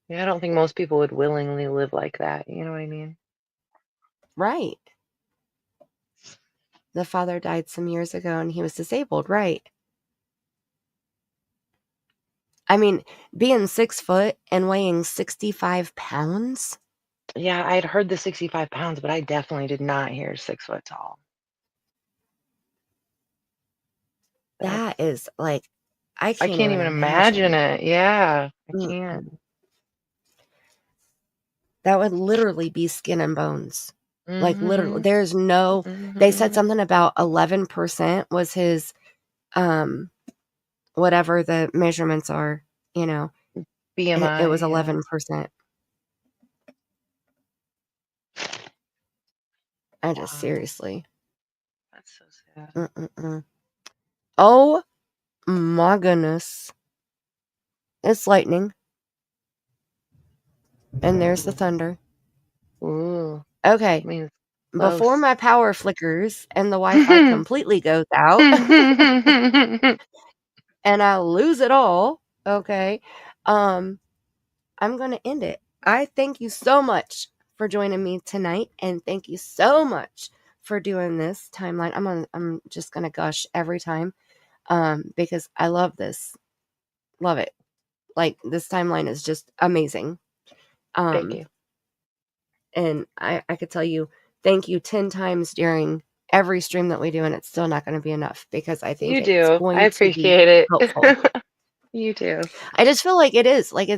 Yeah, I don't think most people would willingly live like that. You know what I mean? Right. The father died some years ago and he was disabled, right? I mean, being 6 foot and weighing 65 pounds. Yeah, I'd heard the 65 pounds, but I definitely did not hear 6 foot tall. That is like, I I can't can't even even imagine it. Yeah, I can't. That would literally be skin and bones. Like literally, Mm-hmm. there's no, they said something about 11% was his, whatever the measurements are, you know, BMI. it was Yeah. 11%. I just seriously. That's so sad. Oh my goodness. It's lightning. And there's the thunder. Ooh. Okay. Means Before close. my power flickers and the Wi-Fi completely goes out and I lose it all, okay, I'm going to end it. I thank you so much for joining me tonight, and thank you so much for doing this timeline. I'm just going to gush every time because I love this. Love it. Like, this timeline is just amazing. Thank you. And I could tell you thank you 10 times during every stream that we do, and it's still not going to be enough because I think You it's do. I going to be appreciate it. helpful. You do. I just feel like it is. Like,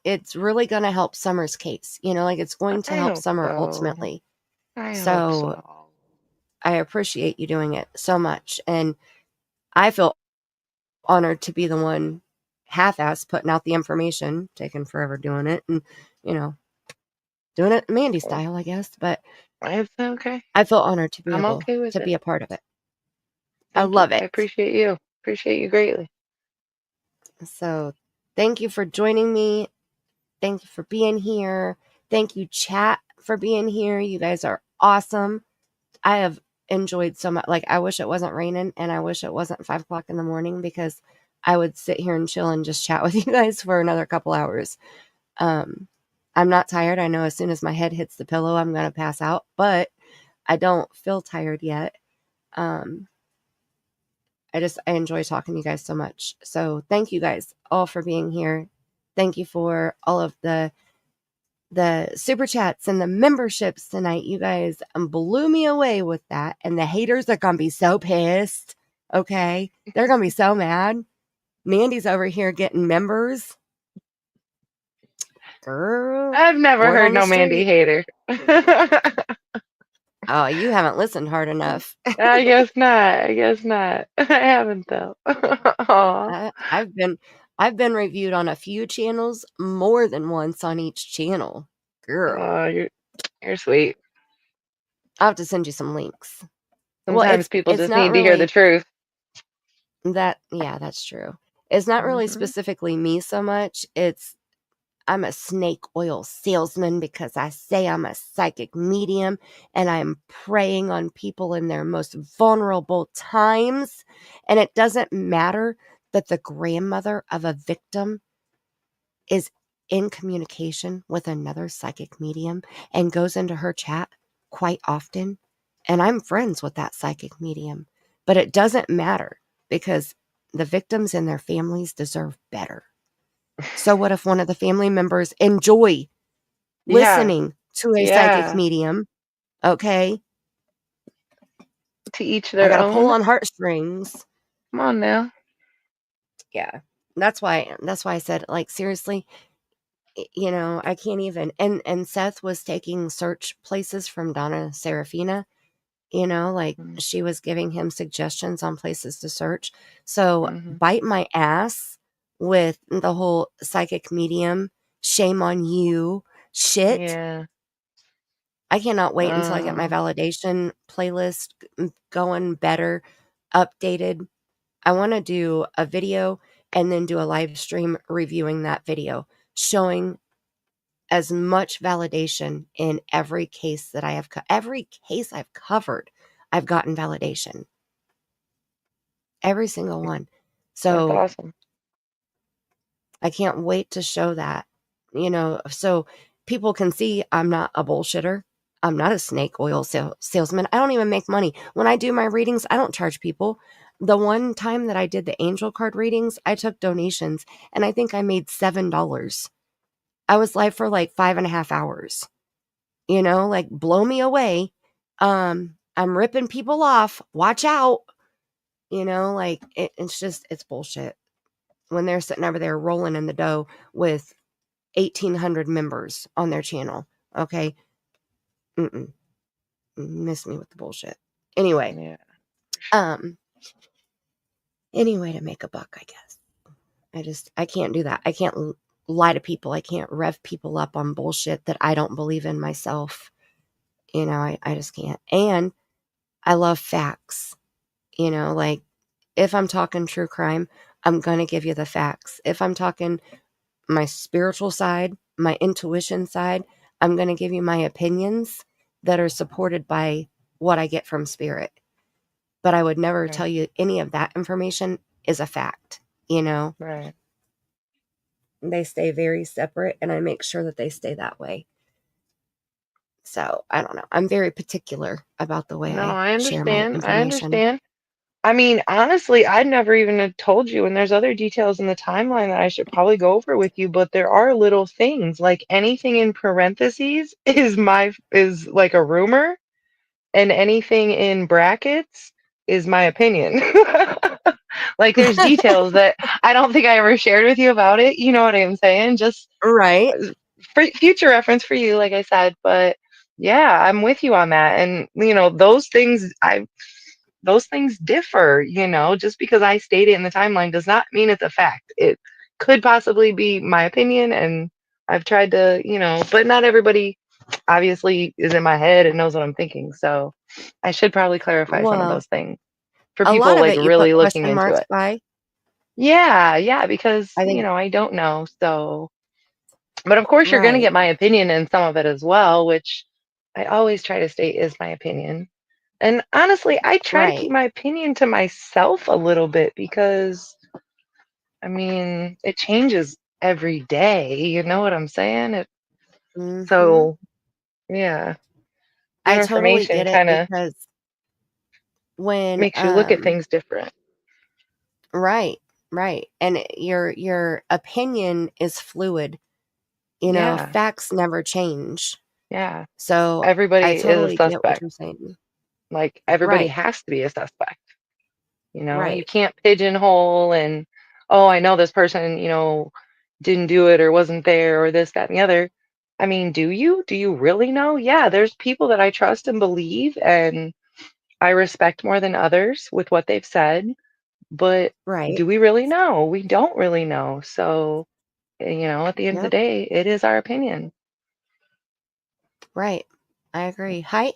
it's really going to help Summer's case. You know, like, it's going to I help hope Summer so. ultimately. I hope So so. I appreciate you doing it so much. And I feel honored to be the one half-assed putting out the information, taking forever doing it, and, you know, doing it Mandy style, I guess. But It's okay. I feel honored to be I'm able okay with to it. be a part of it. I Thank you. love I it. appreciate you. Appreciate you greatly. So thank you for joining me. Thank you for being here. Thank you, chat, for being here. You guys are awesome. I have enjoyed so much. Like, I wish it wasn't raining and I wish it wasn't 5 o'clock in the morning because I would sit here and chill and just chat with you guys for another couple hours. I'm not tired. I know as soon as my head hits the pillow, I'm going to pass out, but I don't feel tired yet. I enjoy talking to you guys so much. So thank you guys all for being here. Thank you for all of the super chats and the memberships tonight. You guys blew me away with that. And the haters are going to be so pissed. Okay. They're going to be so mad. Mandy's over here getting members. Girl. I've never word heard on the no Mandy street. hater. Oh, you haven't listened hard enough. I guess not. I guess not. I haven't though. Aw. I've been reviewed on a few channels more than once on each channel. Girl. Oh, you're sweet. I'll have to send you some links. Sometimes people it's just not need to hear the really truth. yeah, that's true. It's not really specifically me so much. I'm a snake oil salesman because I say I'm a psychic medium and I'm preying on people in their most vulnerable times. And it doesn't matter that the grandmother of a victim is in communication with another psychic medium and goes into her chat quite often. And I'm friends with that psychic medium. But it doesn't matter because the victims and their families deserve better. So what if one of the family members enjoy listening to a psychic medium? Okay. To each I their got to pull own. on heartstrings. Come on now. Yeah. That's why I said, like, seriously, you know, I can't even. And Seth was taking search places from Donna Serafina, you know, like she was giving him suggestions on places to search. So bite my ass with the whole psychic medium, shame on you shit. Yeah. I cannot wait until I get my validation playlist going better, updated. I want to do a video and then do a live stream reviewing that video, showing as much validation in every case that I have. Every case I've covered, I've gotten validation. Every single one. So that's awesome. I can't wait to show that so people can see I'm not a bullshitter. I'm not a snake oil salesman. I don't even make money. When I do my readings, I don't charge people. The one time that I did the angel card readings, I took donations, and I think I made $7. I was live for like 5.5 hours. Like, blow me away. I'm ripping people off. Watch out. Like, it's bullshit. When they're sitting over there rolling in the dough with 1,800 members on their channel. Okay. Miss me with the bullshit. Anyway. Yeah. Any way to make a buck, I guess. I can't do that. I can't lie to people. I can't rev people up on bullshit that I don't believe in myself. I just can't. And I love facts. Like, if I'm talking true crime, I'm going to give you the facts. If I'm talking my spiritual side, my intuition side, I'm going to give you my opinions that are supported by what I get from spirit. But I would never tell you any of that information is a fact, Right. They stay very separate, and I make sure that they stay that way. So, I don't know. I'm very particular about the way I share my information. I understand. I mean, honestly, I'd never even have told you, and there's other details in the timeline that I should probably go over with you, but there are little things, like anything in parentheses is like a rumor, and anything in brackets is my opinion. Like, there's details that I don't think I ever shared with you about it. You know what I'm saying? Just right. For future reference for you, like I said. But yeah, I'm with you on that. And those things differ. Just because I state it in the timeline does not mean it's a fact. It could possibly be my opinion, and I've tried to, but not everybody obviously is in my head and knows what I'm thinking. So I should probably clarify some of those things for a people lot of like it you really put looking question into marks it. by. Yeah, because I think I don't know. So, but of course you're going to right. get my opinion in some of it as well, which I always try to state is my opinion. And honestly, I try to keep Right. my opinion to myself a little bit because, I mean, it changes every day. You know what I'm saying? So, yeah, new I totally information get it, kind of because when makes you look at things different. right, and your opinion is fluid. Yeah, Facts never change. yeah. So I Everybody is a totally get what suspect. you're saying. Like, everybody Right. has to be a suspect. You Right. can't pigeonhole and, oh, I know this person, didn't do it or wasn't there or this, that, and the other. I mean, do you? Do you really know? Yeah, there's people that I trust and believe and I respect more than others with what they've said. But Right. do we really know? We don't really know. So, at the end of the Yep. day, it is our opinion. Right. I agree. Hi,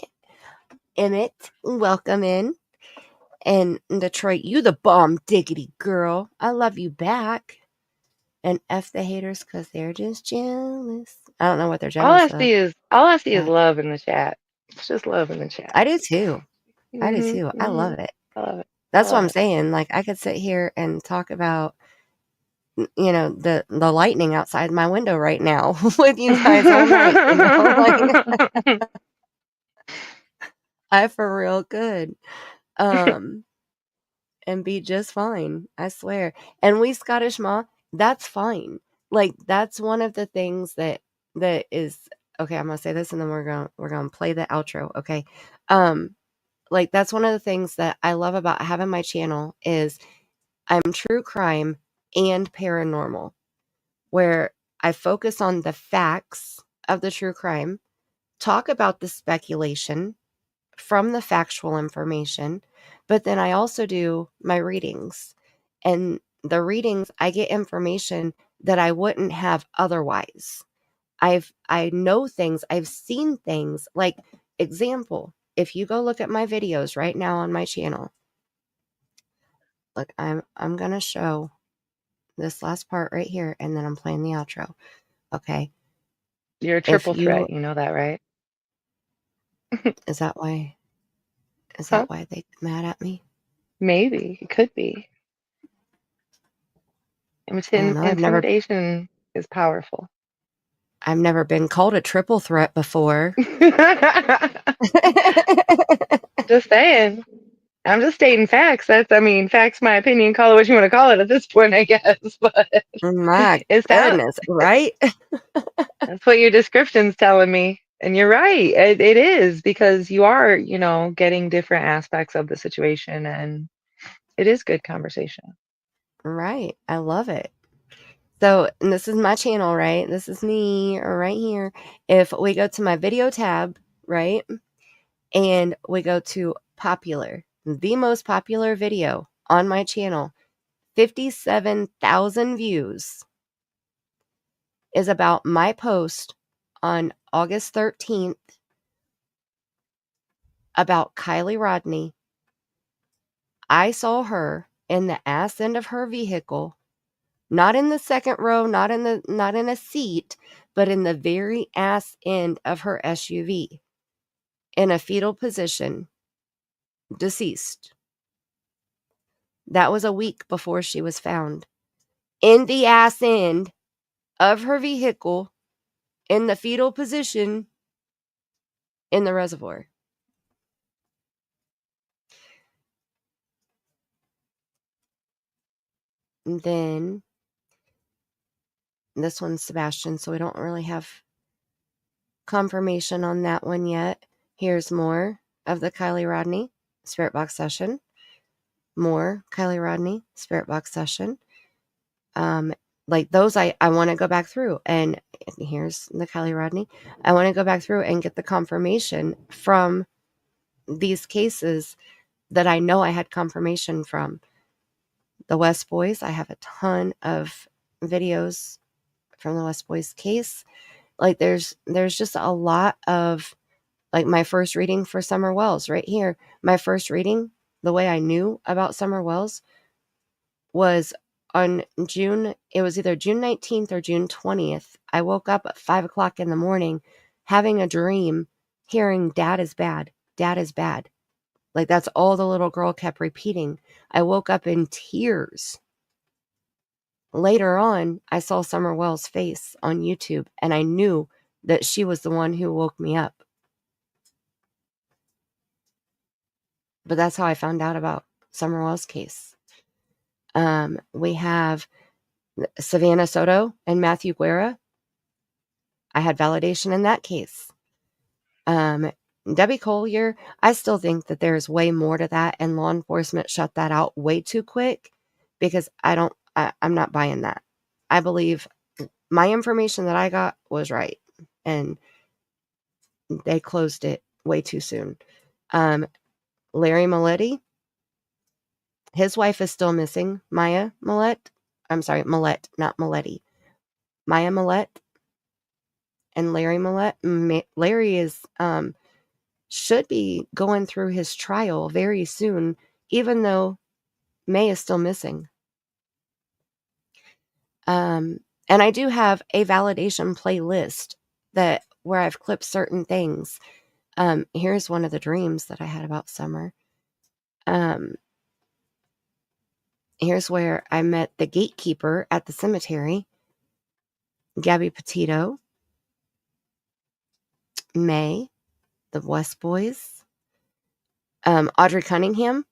Emmett. Welcome in. And Detroit, you the bomb diggity girl. I love you back. And F the haters because they're just jealous. I don't know what they're jealous of. All I see is love in the chat. It's just love in the chat. I do too. I love it. I love it. That's what I'm saying. Like, I could sit here and talk about, the lightning outside my window right now with you guys all night. Like, I for real could. And be just fine. I swear. And we Scottish Ma, that's fine. Like, that's one of the things that is okay. I'm gonna say this, and then we're gonna play the outro. Okay. Like, that's one of the things that I love about having my channel is I'm true crime and paranormal, where I focus on the facts of the true crime, talk about the speculation from the factual information, but then I also do my readings. And the readings, I get information that I wouldn't have otherwise. I know things, I've seen things. Like, example, if you go look at my videos right now on my channel, look, I'm gonna show this last part right here, and then I'm playing the outro. Okay. You're a triple threat, you know that, right? Is that why they get mad at me? Maybe. It could be. I don't know. Intimidation is powerful. I've never been called a triple threat before. Just saying. I'm just stating facts. Facts, my opinion, call it what you want to call it at this point, I guess. But My it's goodness, right? that's what your description's telling me. And you're right. It is, because you are, getting different aspects of the situation, and it is good conversation. Right. I love it. So, and this is my channel, right? This is me right here. If we go to my video tab, right? And we go to popular, the most popular video on my channel, 57,000 views, is about my post on August 13th about Kylie Rodney. I saw her in the ass end of her vehicle, not in the second row, not in a seat, but in the very ass end of her SUV, in a fetal position, deceased. That was a week before she was found. In the ass end of her vehicle, in the fetal position, in the reservoir. And then this one's Sebastian, so we don't really have confirmation on that one yet. Here's more of the Kylie Rodney Spirit Box session. More Kylie Rodney Spirit Box session. Like those, I want to go back through, and here's the Kylie Rodney. I want to go back through and get the confirmation from these cases that I know I had confirmation from. The West Boys, I have a ton of videos from the West Boys case. Like there's just a lot of, like, my first reading for Summer Wells right here. My first reading, the way I knew about Summer Wells, was on it was either June 19th or June 20th. I woke up at 5 o'clock in the morning having a dream, hearing "Dad is bad, Dad is bad." Like that's all the little girl kept repeating. I woke up in tears. Later on, I saw Summer Wells' face on YouTube, and I knew that she was the one who woke me up. But that's how I found out about Summer Wells' case. We have Savannah Soto and Matthew Guerra. I had validation in that case. Debbie Collier, I still think that there's way more to that, and law enforcement shut that out way too quick, because I'm not buying that. I believe my information that I got was right, and they closed it way too soon. Larry Milletti, his wife is still missing, Maya Millette. I'm sorry, Millette, not Milletti. Maya Millette and Larry Millette. Larry is should be going through his trial very soon, even though May is still missing. And I do have a validation playlist where I've clipped certain things. Here's one of the dreams that I had about Summer. Here's where I met the gatekeeper at the cemetery, Gabby Petito, May, the West Boys, Audrey Cunningham.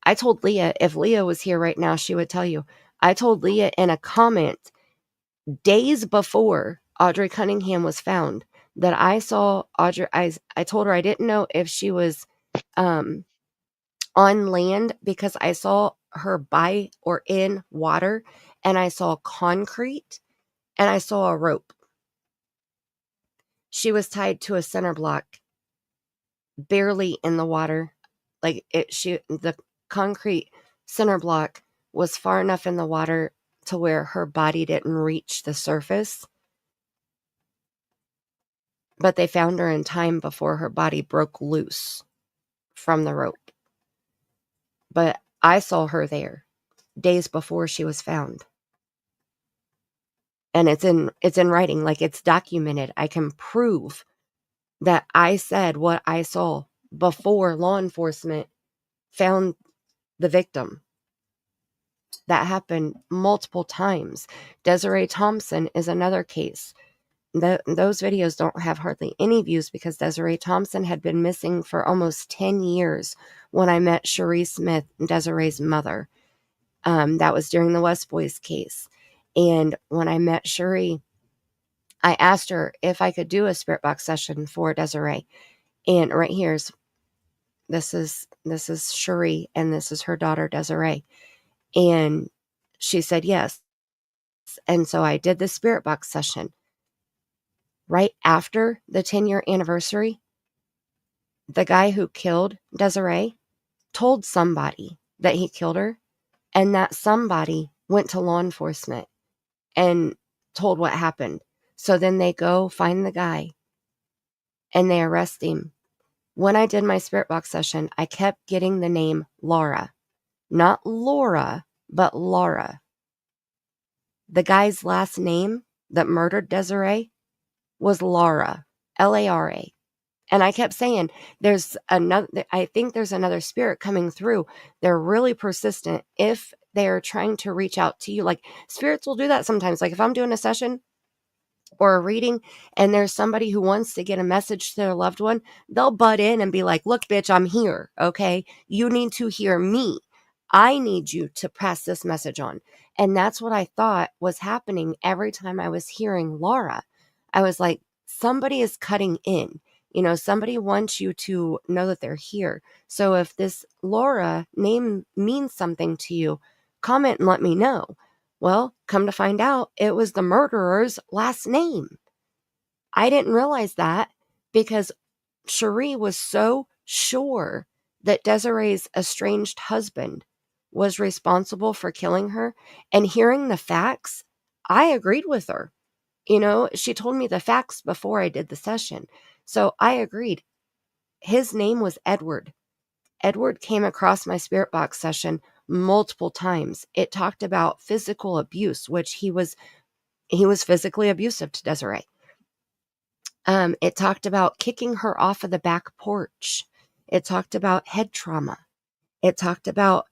I told Leah, if Leah was here right now, she would tell you. I told Leah in a comment days before Audrey Cunningham was found that I saw Audrey. I told her I didn't know if she was on land, because I saw her by or in water, and I saw concrete, and I saw a rope. She was tied to a center block, barely in the water. Like the concrete center block was far enough in the water to where her body didn't reach the surface. But they found her in time before her body broke loose from the rope. But I saw her there days before she was found. And it's in writing, like it's documented. I can prove that I said what I saw before law enforcement found the victim. That happened multiple times. Desiree Thompson is another case. those videos don't have hardly any views because Desiree Thompson had been missing for almost 10 years when I met Cherie Smith, Desiree's mother. That was during the West Boys case. And when I met Cherie, I asked her if I could do a spirit box session for Desiree. And right here's, this is Cherie, and this is her daughter, Desiree. And she said yes. And so I did the spirit box session. Right after the 10-year anniversary, the guy who killed Desiree told somebody that he killed her, and that somebody went to law enforcement and told what happened. So then they go find the guy and they arrest him. When I did my spirit box session, I kept getting the name Laura. Not Laura, but Laura. The guy's last name that murdered Desiree was Lara, Lara. And I kept saying, I think there's another spirit coming through. They're really persistent if they're trying to reach out to you. Like, spirits will do that sometimes. Like, if I'm doing a session or a reading and there's somebody who wants to get a message to their loved one, they'll butt in and be like, look, bitch, I'm here. Okay. You need to hear me. I need you to pass this message on. And that's what I thought was happening every time I was hearing Laura. I was like, somebody is cutting in. You know, somebody wants you to know that they're here. So if this Laura name means something to you, comment and let me know. Well, come to find out, it was the murderer's last name. I didn't realize that because Cherie was so sure that Desiree's estranged husband was responsible for killing her. And hearing the facts, I agreed with her. You know, she told me the facts before I did the session. So I agreed. His name was Edward. Edward came across my spirit box session multiple times. It talked about physical abuse, which he was physically abusive to Desiree. It talked about kicking her off of the back porch. It talked about head trauma. It talked about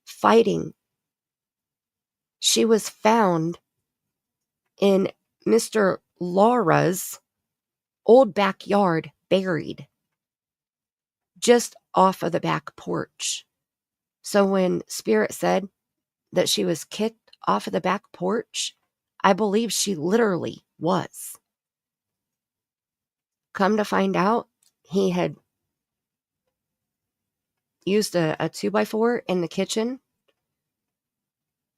fighting. She was found in Mr. Laura's old backyard, buried just off of the back porch. So when Spirit said that she was kicked off of the back porch, I believe she literally was. Come to find out, he had used a 2x4 in the kitchen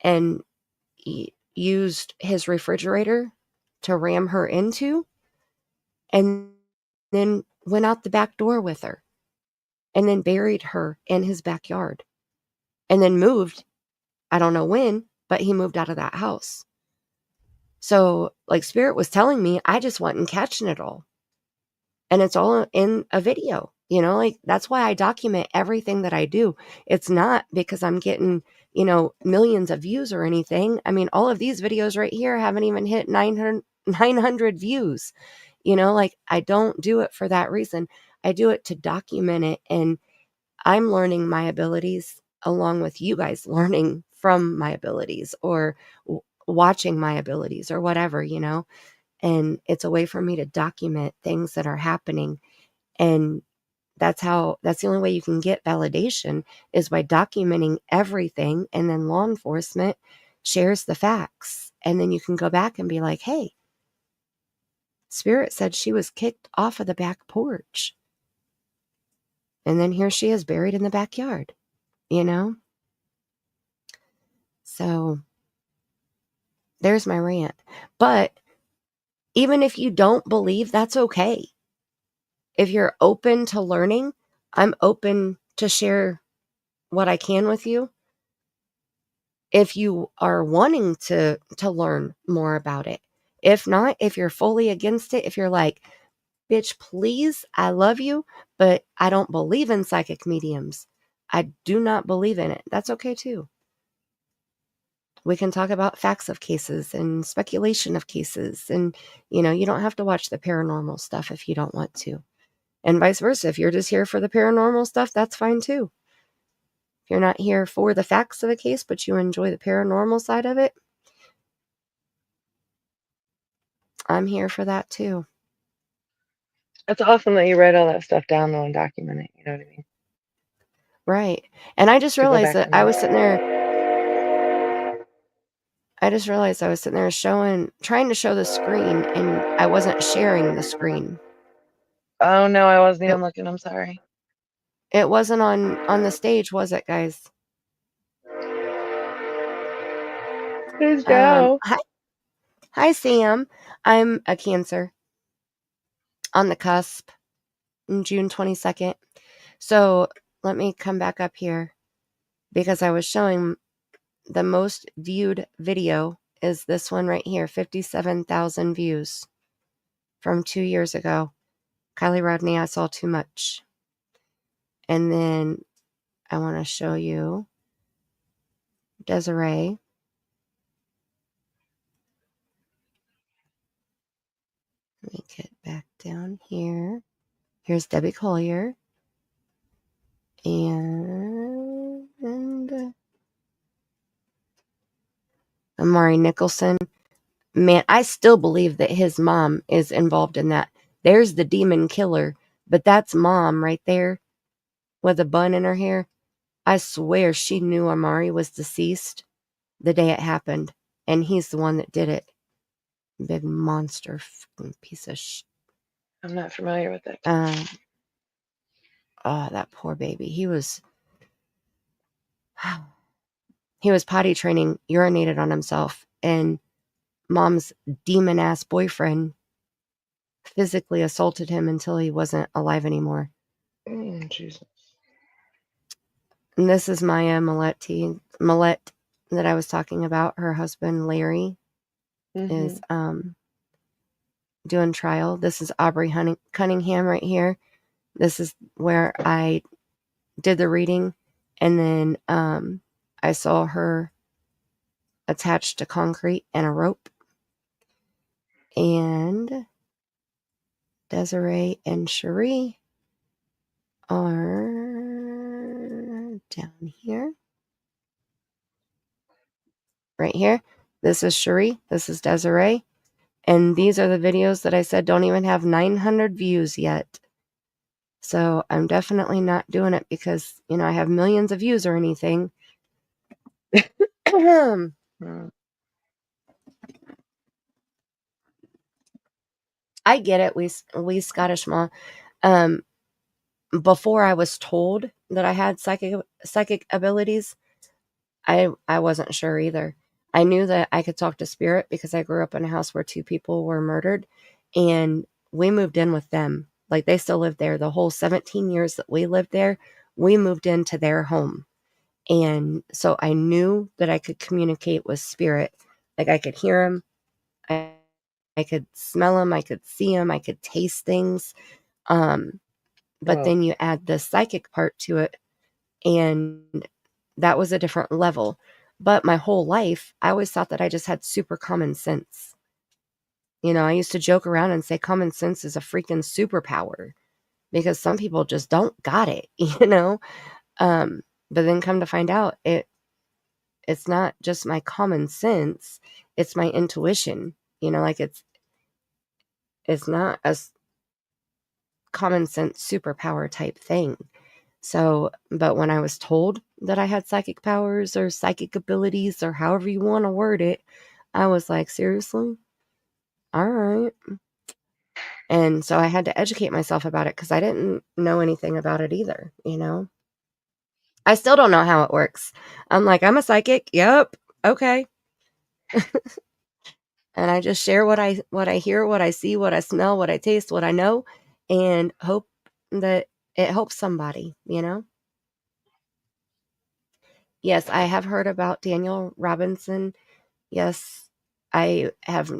and he used his refrigerator to ram her into, and then went out the back door with her, and then buried her in his backyard, and then moved. I don't know when, but he moved out of that house. So, like, Spirit was telling me, I just wasn't catching it all. And it's all in a video, you know, like, that's why I document everything that I do. It's not because I'm getting, you know, millions of views or anything. I mean, all of these videos right here haven't even hit 900 views. You know, like, I don't do it for that reason. I do it to document it. And I'm learning my abilities along with you guys learning from my abilities, or watching my abilities, or whatever, you know. And it's a way for me to document things that are happening. And that's the only way you can get validation, is by documenting everything. And then law enforcement shares the facts. And then you can go back and be like, hey, Spirit said she was kicked off of the back porch. And then here she is, buried in the backyard, you know? So there's my rant. But even if you don't believe, that's okay. If you're open to learning, I'm open to share what I can with you. If you are wanting to learn more about it. If not, if you're fully against it, if you're like, bitch, please, I love you, but I don't believe in psychic mediums. I do not believe in it. That's okay too. We can talk about facts of cases and speculation of cases. And, you know, you don't have to watch the paranormal stuff if you don't want to. And vice versa. If you're just here for the paranormal stuff, that's fine too. If you're not here for the facts of a case, but you enjoy the paranormal side of it, I'm here for that too. It's awesome that you write all that stuff down though and document it. You know what I mean? Right. And I just To go realized back that and I look. was sitting there. I just realized I was sitting there trying to show the screen, and I wasn't sharing the screen. Oh no, I wasn't even looking. I'm sorry. It wasn't on the stage, was it, guys? Who's Joe? Hi, Sam. I'm a Cancer on the cusp, June 22nd. So let me come back up here because I was showing the most viewed video is this one right here, 57,000 views from 2 years ago. Kylie Rodney, I saw too much. And then I want to show you Desiree. Let me get back down here. Here's Debbie Collier. And Amari Nicholson. Man, I still believe that his mom is involved in that. There's the demon killer, but that's mom right there with a bun in her hair. I swear she knew Amari was deceased the day it happened, and he's the one that did it. Big monster fucking piece of shit. I'm not familiar with that. Oh, that poor baby. He was potty training, urinated on himself, and mom's demon ass boyfriend physically assaulted him until he wasn't alive anymore. Jesus. And this is Maya Millette that I was talking about. Her husband Larry is doing trial. This is Aubrey Cunningham right here. This is where I did the reading, and then I saw her attached to concrete and a rope. And Desiree and Cherie are down here. Right here. This is Cherie. This is Desiree. And these are the videos that I said don't even have 900 views yet. So I'm definitely not doing it because, I have millions of views or anything. I get it, we Scottish Ma. Before I was told that I had psychic abilities, I wasn't sure either. I knew that I could talk to spirit because I grew up in a house where 2 people were murdered, and we moved in with them. Like, they still live there. The whole 17 years that we lived there, we moved into their home. And so I knew that I could communicate with spirit. Like, I could hear them. I could smell them. I could see them. I could taste things. But then you add the psychic part to it, and that was a different level. But my whole life, I always thought that I just had super common sense. I used to joke around and say common sense is a freaking superpower because some people just don't got it, But then come to find out, it's not just my common sense, it's my intuition. Like it's not a common sense superpower type thing. So, but when I was told that I had psychic powers or psychic abilities or however you want to word it, I was like, seriously? All right. And so I had to educate myself about it because I didn't know anything about it either, I still don't know how it works. I'm like, I'm a psychic. Yep. Okay. And I just share what I hear, what I see, what I smell, what I taste, what I know, and hope that it helps somebody, Yes, I have heard about Daniel Robinson. Yes, I have.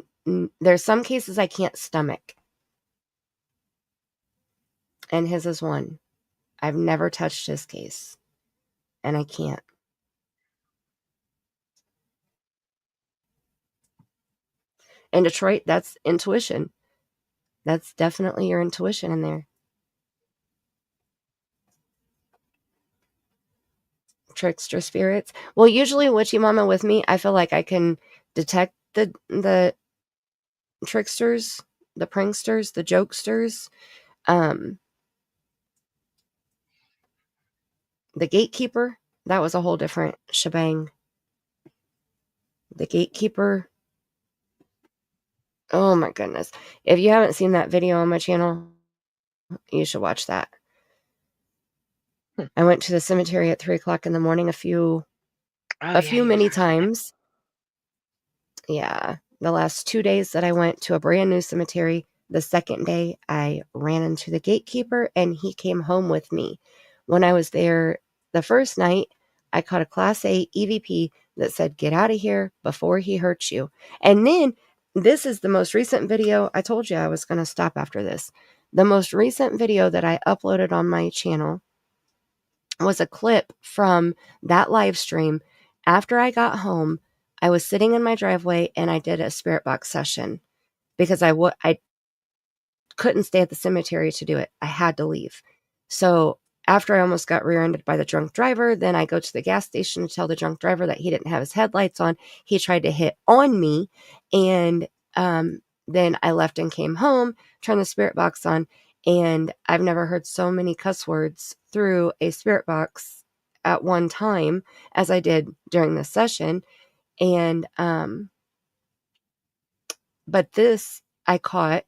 There's some cases I can't stomach, and his is one. I've never touched his case, and I can't. In Detroit, that's intuition. That's definitely your intuition in there. Trickster spirits. Well, usually Witchy Mama with me, I feel like I can detect the tricksters, the pranksters, the jokesters, the gatekeeper, that was a whole different shebang. The gatekeeper, oh my goodness. If you haven't seen that video on my channel, you should watch that. I went to the cemetery at 3 o'clock in the morning many times. Yeah. The last 2 days that I went to a brand new cemetery, the second day I ran into the gatekeeper and he came home with me. When I was there the first night, I caught a Class A EVP that said, "Get out of here before he hurts you." And then this is the most recent video. I told you I was going to stop after this. The most recent video that I uploaded on my channel was a clip from that live stream. After I got home, I was sitting in my driveway and I did a spirit box session because I couldn't stay at the cemetery to do it. I had to leave. So after I almost got rear-ended by the drunk driver, then I go to the gas station to tell the drunk driver that he didn't have his headlights on. He tried to hit on me, and then I left and came home, turned the spirit box on, and I've never heard so many cuss words through a spirit box at one time as I did during this session. And but this I caught.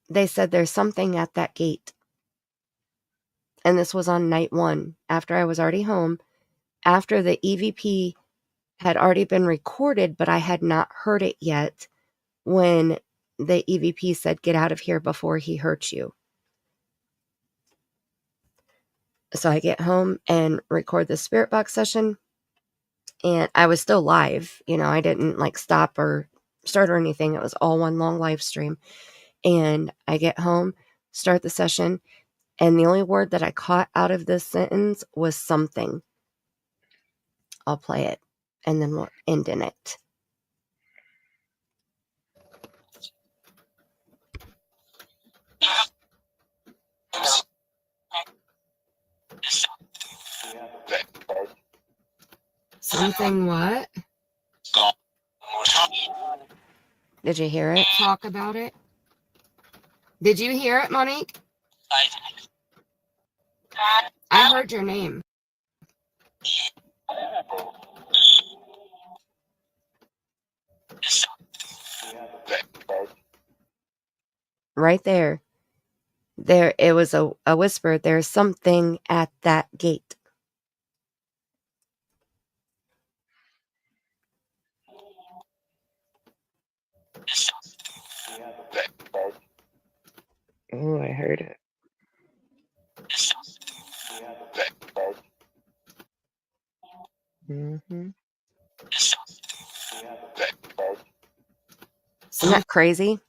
They said there's something at that gate. And this was on night 1, after I was already home, after the EVP had already been recorded, but I had not heard it yet when the EVP said, "Get out of here before he hurts you." So I get home and record the spirit box session, and I was still live. I didn't stop or start or anything. It was all one long live stream. And I get home, start the session, and the only word that I caught out of this sentence was something. I'll play it, and then we'll end in it. Something what? Did you hear it? Talk about it. Did you hear it, Monique? I heard your name. Right there. It was a whisper. There's something at that gate. Oh, I heard it. Mm-hmm. Isn't that crazy?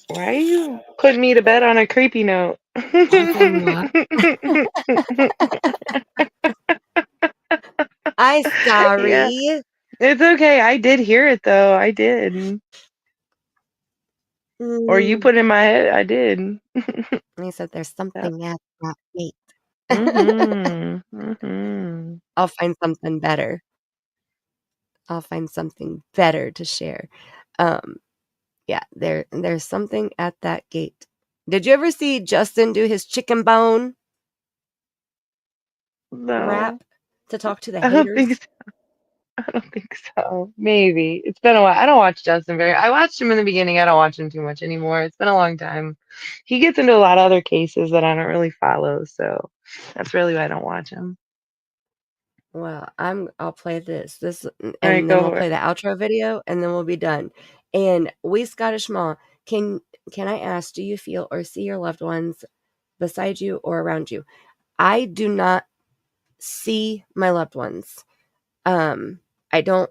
Why are you putting me to bed on a creepy note? I'm sorry. Yeah. It's okay. I did hear it though. I did. Or you put in my head. I did. He said there's something at that gate. I'll find something better. I'll find something better to share. Yeah, there's something at that gate. Did you ever see Justin do his chicken bone rap to talk to the haters? I don't think so. Maybe. It's been a while. I don't watch Justin very. I watched him in the beginning. I don't watch him too much anymore. It's been a long time. He gets into a lot of other cases that I don't really follow, so that's really why I don't watch him. Well, I'll play this, and right, then we'll play the outro video, and then we'll be done. And we Scottish Ma, can I ask, do you feel or see your loved ones beside you or around you? I do not see my loved ones. I don't.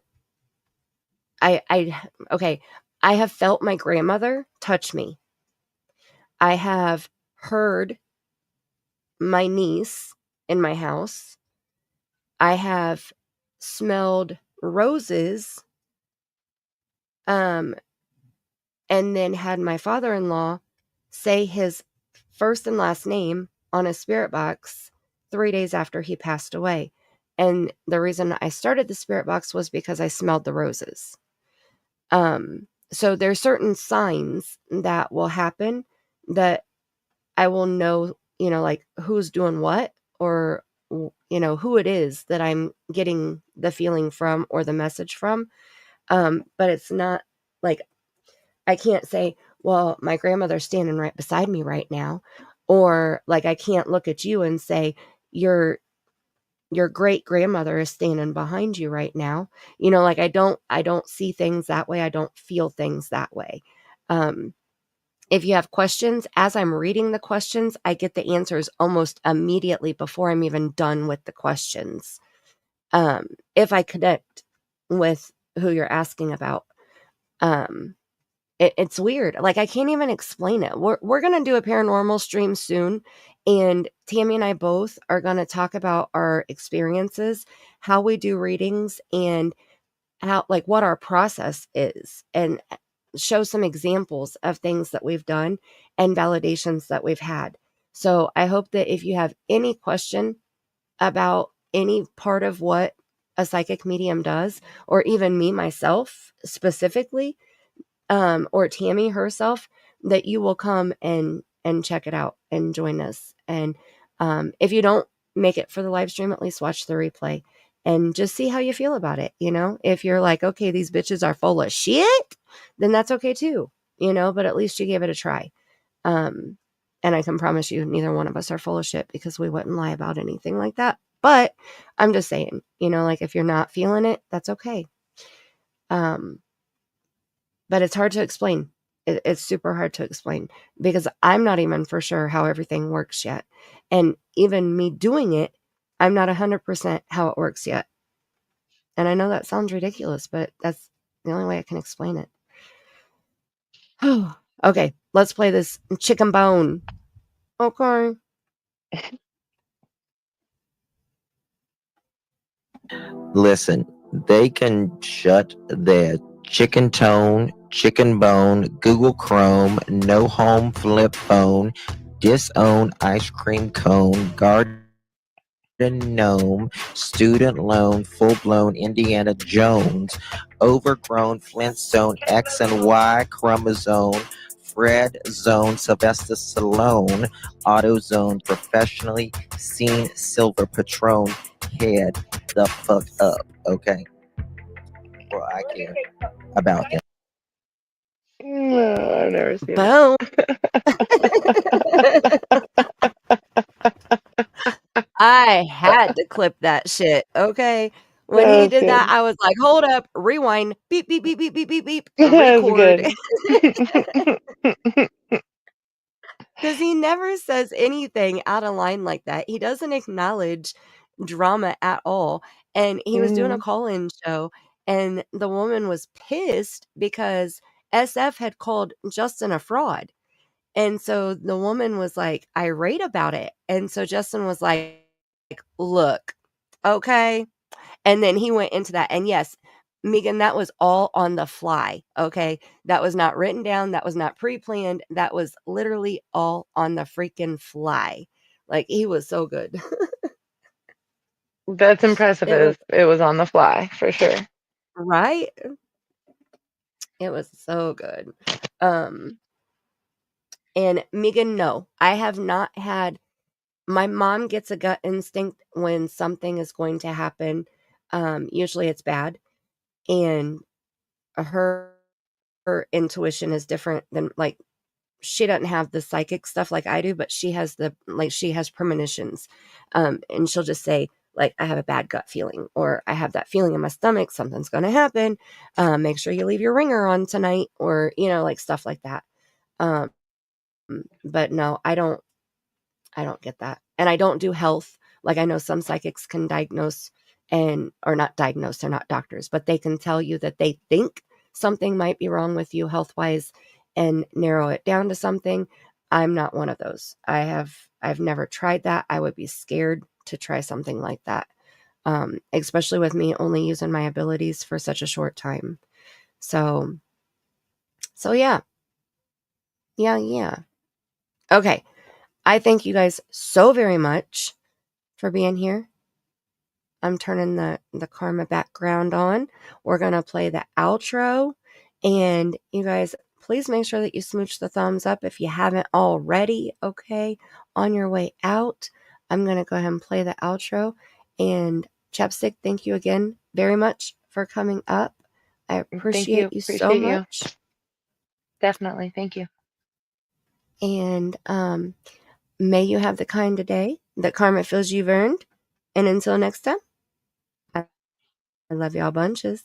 Okay. I have felt my grandmother touch me. I have heard my niece in my house. I have smelled roses, and then had my father-in-law say his first and last name on a spirit box 3 days after he passed away. And the reason I started the spirit box was because I smelled the roses. So there's certain signs that will happen that I will know, like who's doing what, or, who it is that I'm getting the feeling from or the message from. But it's not like, I can't say, well, my grandmother's standing right beside me right now. Or like, I can't look at you and say, your great grandmother is standing behind you right now. Like I don't see things that way. I don't feel things that way. If you have questions, as I'm reading the questions, I get the answers almost immediately before I'm even done with the questions. If I connect with who you're asking about, it's weird. Like I can't even explain it. We're going to do a paranormal stream soon. And Tammy and I both are going to talk about our experiences, how we do readings, and how, like, what our process is, and show some examples of things that we've done and validations that we've had. So I hope that if you have any question about any part of what a psychic medium does, or even me myself specifically, or Tammy herself, that you will come and check it out and join us. And if you don't make it for the live stream, at least watch the replay and just see how you feel about it. If you're like, okay, these bitches are full of shit, then that's okay too, but at least you gave it a try. And I can promise you neither one of us are full of shit, because we wouldn't lie about anything like that. But I'm just saying, like if you're not feeling it, that's okay. But it's hard to explain. It's super hard to explain, because I'm not even for sure how everything works yet. And even me doing it, I'm not 100% how it works yet. And I know that sounds ridiculous, but that's the only way I can explain it. Okay, let's play this chicken bone. Okay. Listen, they can shut their chicken tone, chicken bone, Google Chrome, no home flip phone, disown ice cream cone, garden gnome, student loan, full-blown Indiana Jones, overgrown Flintstone, X and Y chromosome, Fred Zone, Sylvester Stallone, AutoZone, professionally seen silver Patron, head the fuck up, okay? Well, I care about that. No, I've never seen Boom. I had to clip that shit, okay? When he did that, I was like, hold up, rewind, beep, beep, beep, beep, beep, beep, beep, record. Because he never says anything out of line like that. He doesn't acknowledge drama at all. And he was doing a call-in show, and the woman was pissed because SF had called Justin a fraud. And so the woman was like irate about it. And so Justin was like, look, okay. And then he went into that. And yes, Megan, that was all on the fly. Okay. That was not written down. That was not pre-planned. That was literally all on the freaking fly. Like, he was so good. That's impressive. It was on the fly, for sure. Right? It was so good. And Megan, no, I have not had. My mom gets a gut instinct when something is going to happen. Usually it's bad. And her intuition is different than, like, she doesn't have the psychic stuff like I do, but she has she has premonitions. And she'll just say, like, I have a bad gut feeling, or I have that feeling in my stomach, something's going to happen. Make sure you leave your ringer on tonight, or, like stuff like that. But no, I don't get that. And I don't do health. Like, I know some psychics can diagnose or not diagnose, they're not doctors, but they can tell you that they think something might be wrong with you health-wise and narrow it down to something. I'm not one of those. I've never tried that. I would be scared to try something like that. Especially with me only using my abilities for such a short time. So yeah. Yeah. Okay. I thank you guys so very much for being here. I'm turning the Karma background on. We're going to play the outro, And you guys, please make sure that you smooch the thumbs up if you haven't already, okay? On your way out, I'm going to go ahead and play the outro. And Chapstick, thank you again very much for coming up. I appreciate you so much. Definitely. Thank you. And may you have the kind of day that karma feels you've earned. And until next time, I love y'all bunches.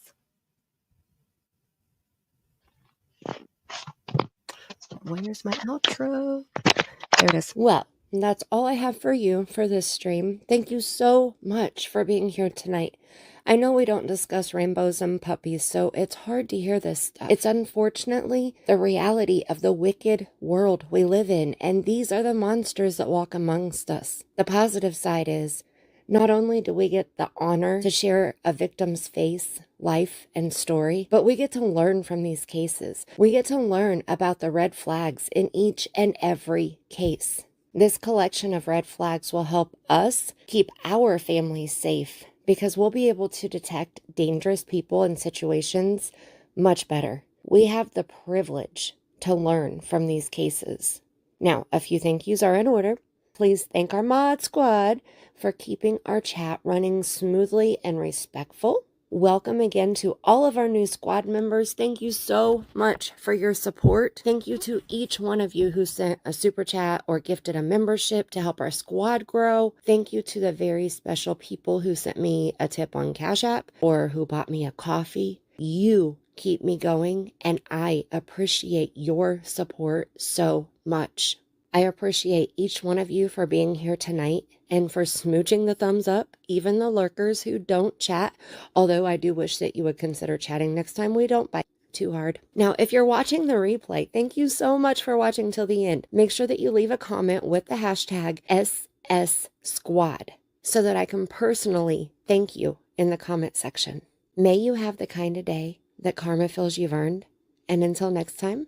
Where's my outro? There it is. Well, that's all I have for you for this stream. Thank you so much for being here tonight. I know we don't discuss rainbows and puppies, so it's hard to hear this stuff. It's unfortunately the reality of the wicked world we live in, and these are the monsters that walk amongst us. The positive side is, not only do we get the honor to share a victim's face, life, and story, but we get to learn from these cases. We get to learn about the red flags in each and every case. This collection of red flags will help us keep our families safe because we'll be able to detect dangerous people and situations much better. We have the privilege to learn from these cases. Now, a few thank yous are in order. Please thank our mod squad for keeping our chat running smoothly and respectful. Welcome again to all of our new squad members. Thank you so much for your support. Thank you to each one of you who sent a super chat or gifted a membership to help our squad grow. Thank you to the very special people who sent me a tip on Cash App or who bought me a coffee. You keep me going, and I appreciate your support so much. I appreciate each one of you for being here tonight and for smooching the thumbs up, even the lurkers who don't chat, although I do wish that you would consider chatting next time we don't bite too hard. Now, if you're watching the replay, thank you so much for watching till the end. Make sure that you leave a comment with the hashtag SSSquad so that I can personally thank you in the comment section. May you have the kind of day that karma feels you've earned. And until next time,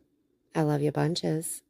I love you bunches.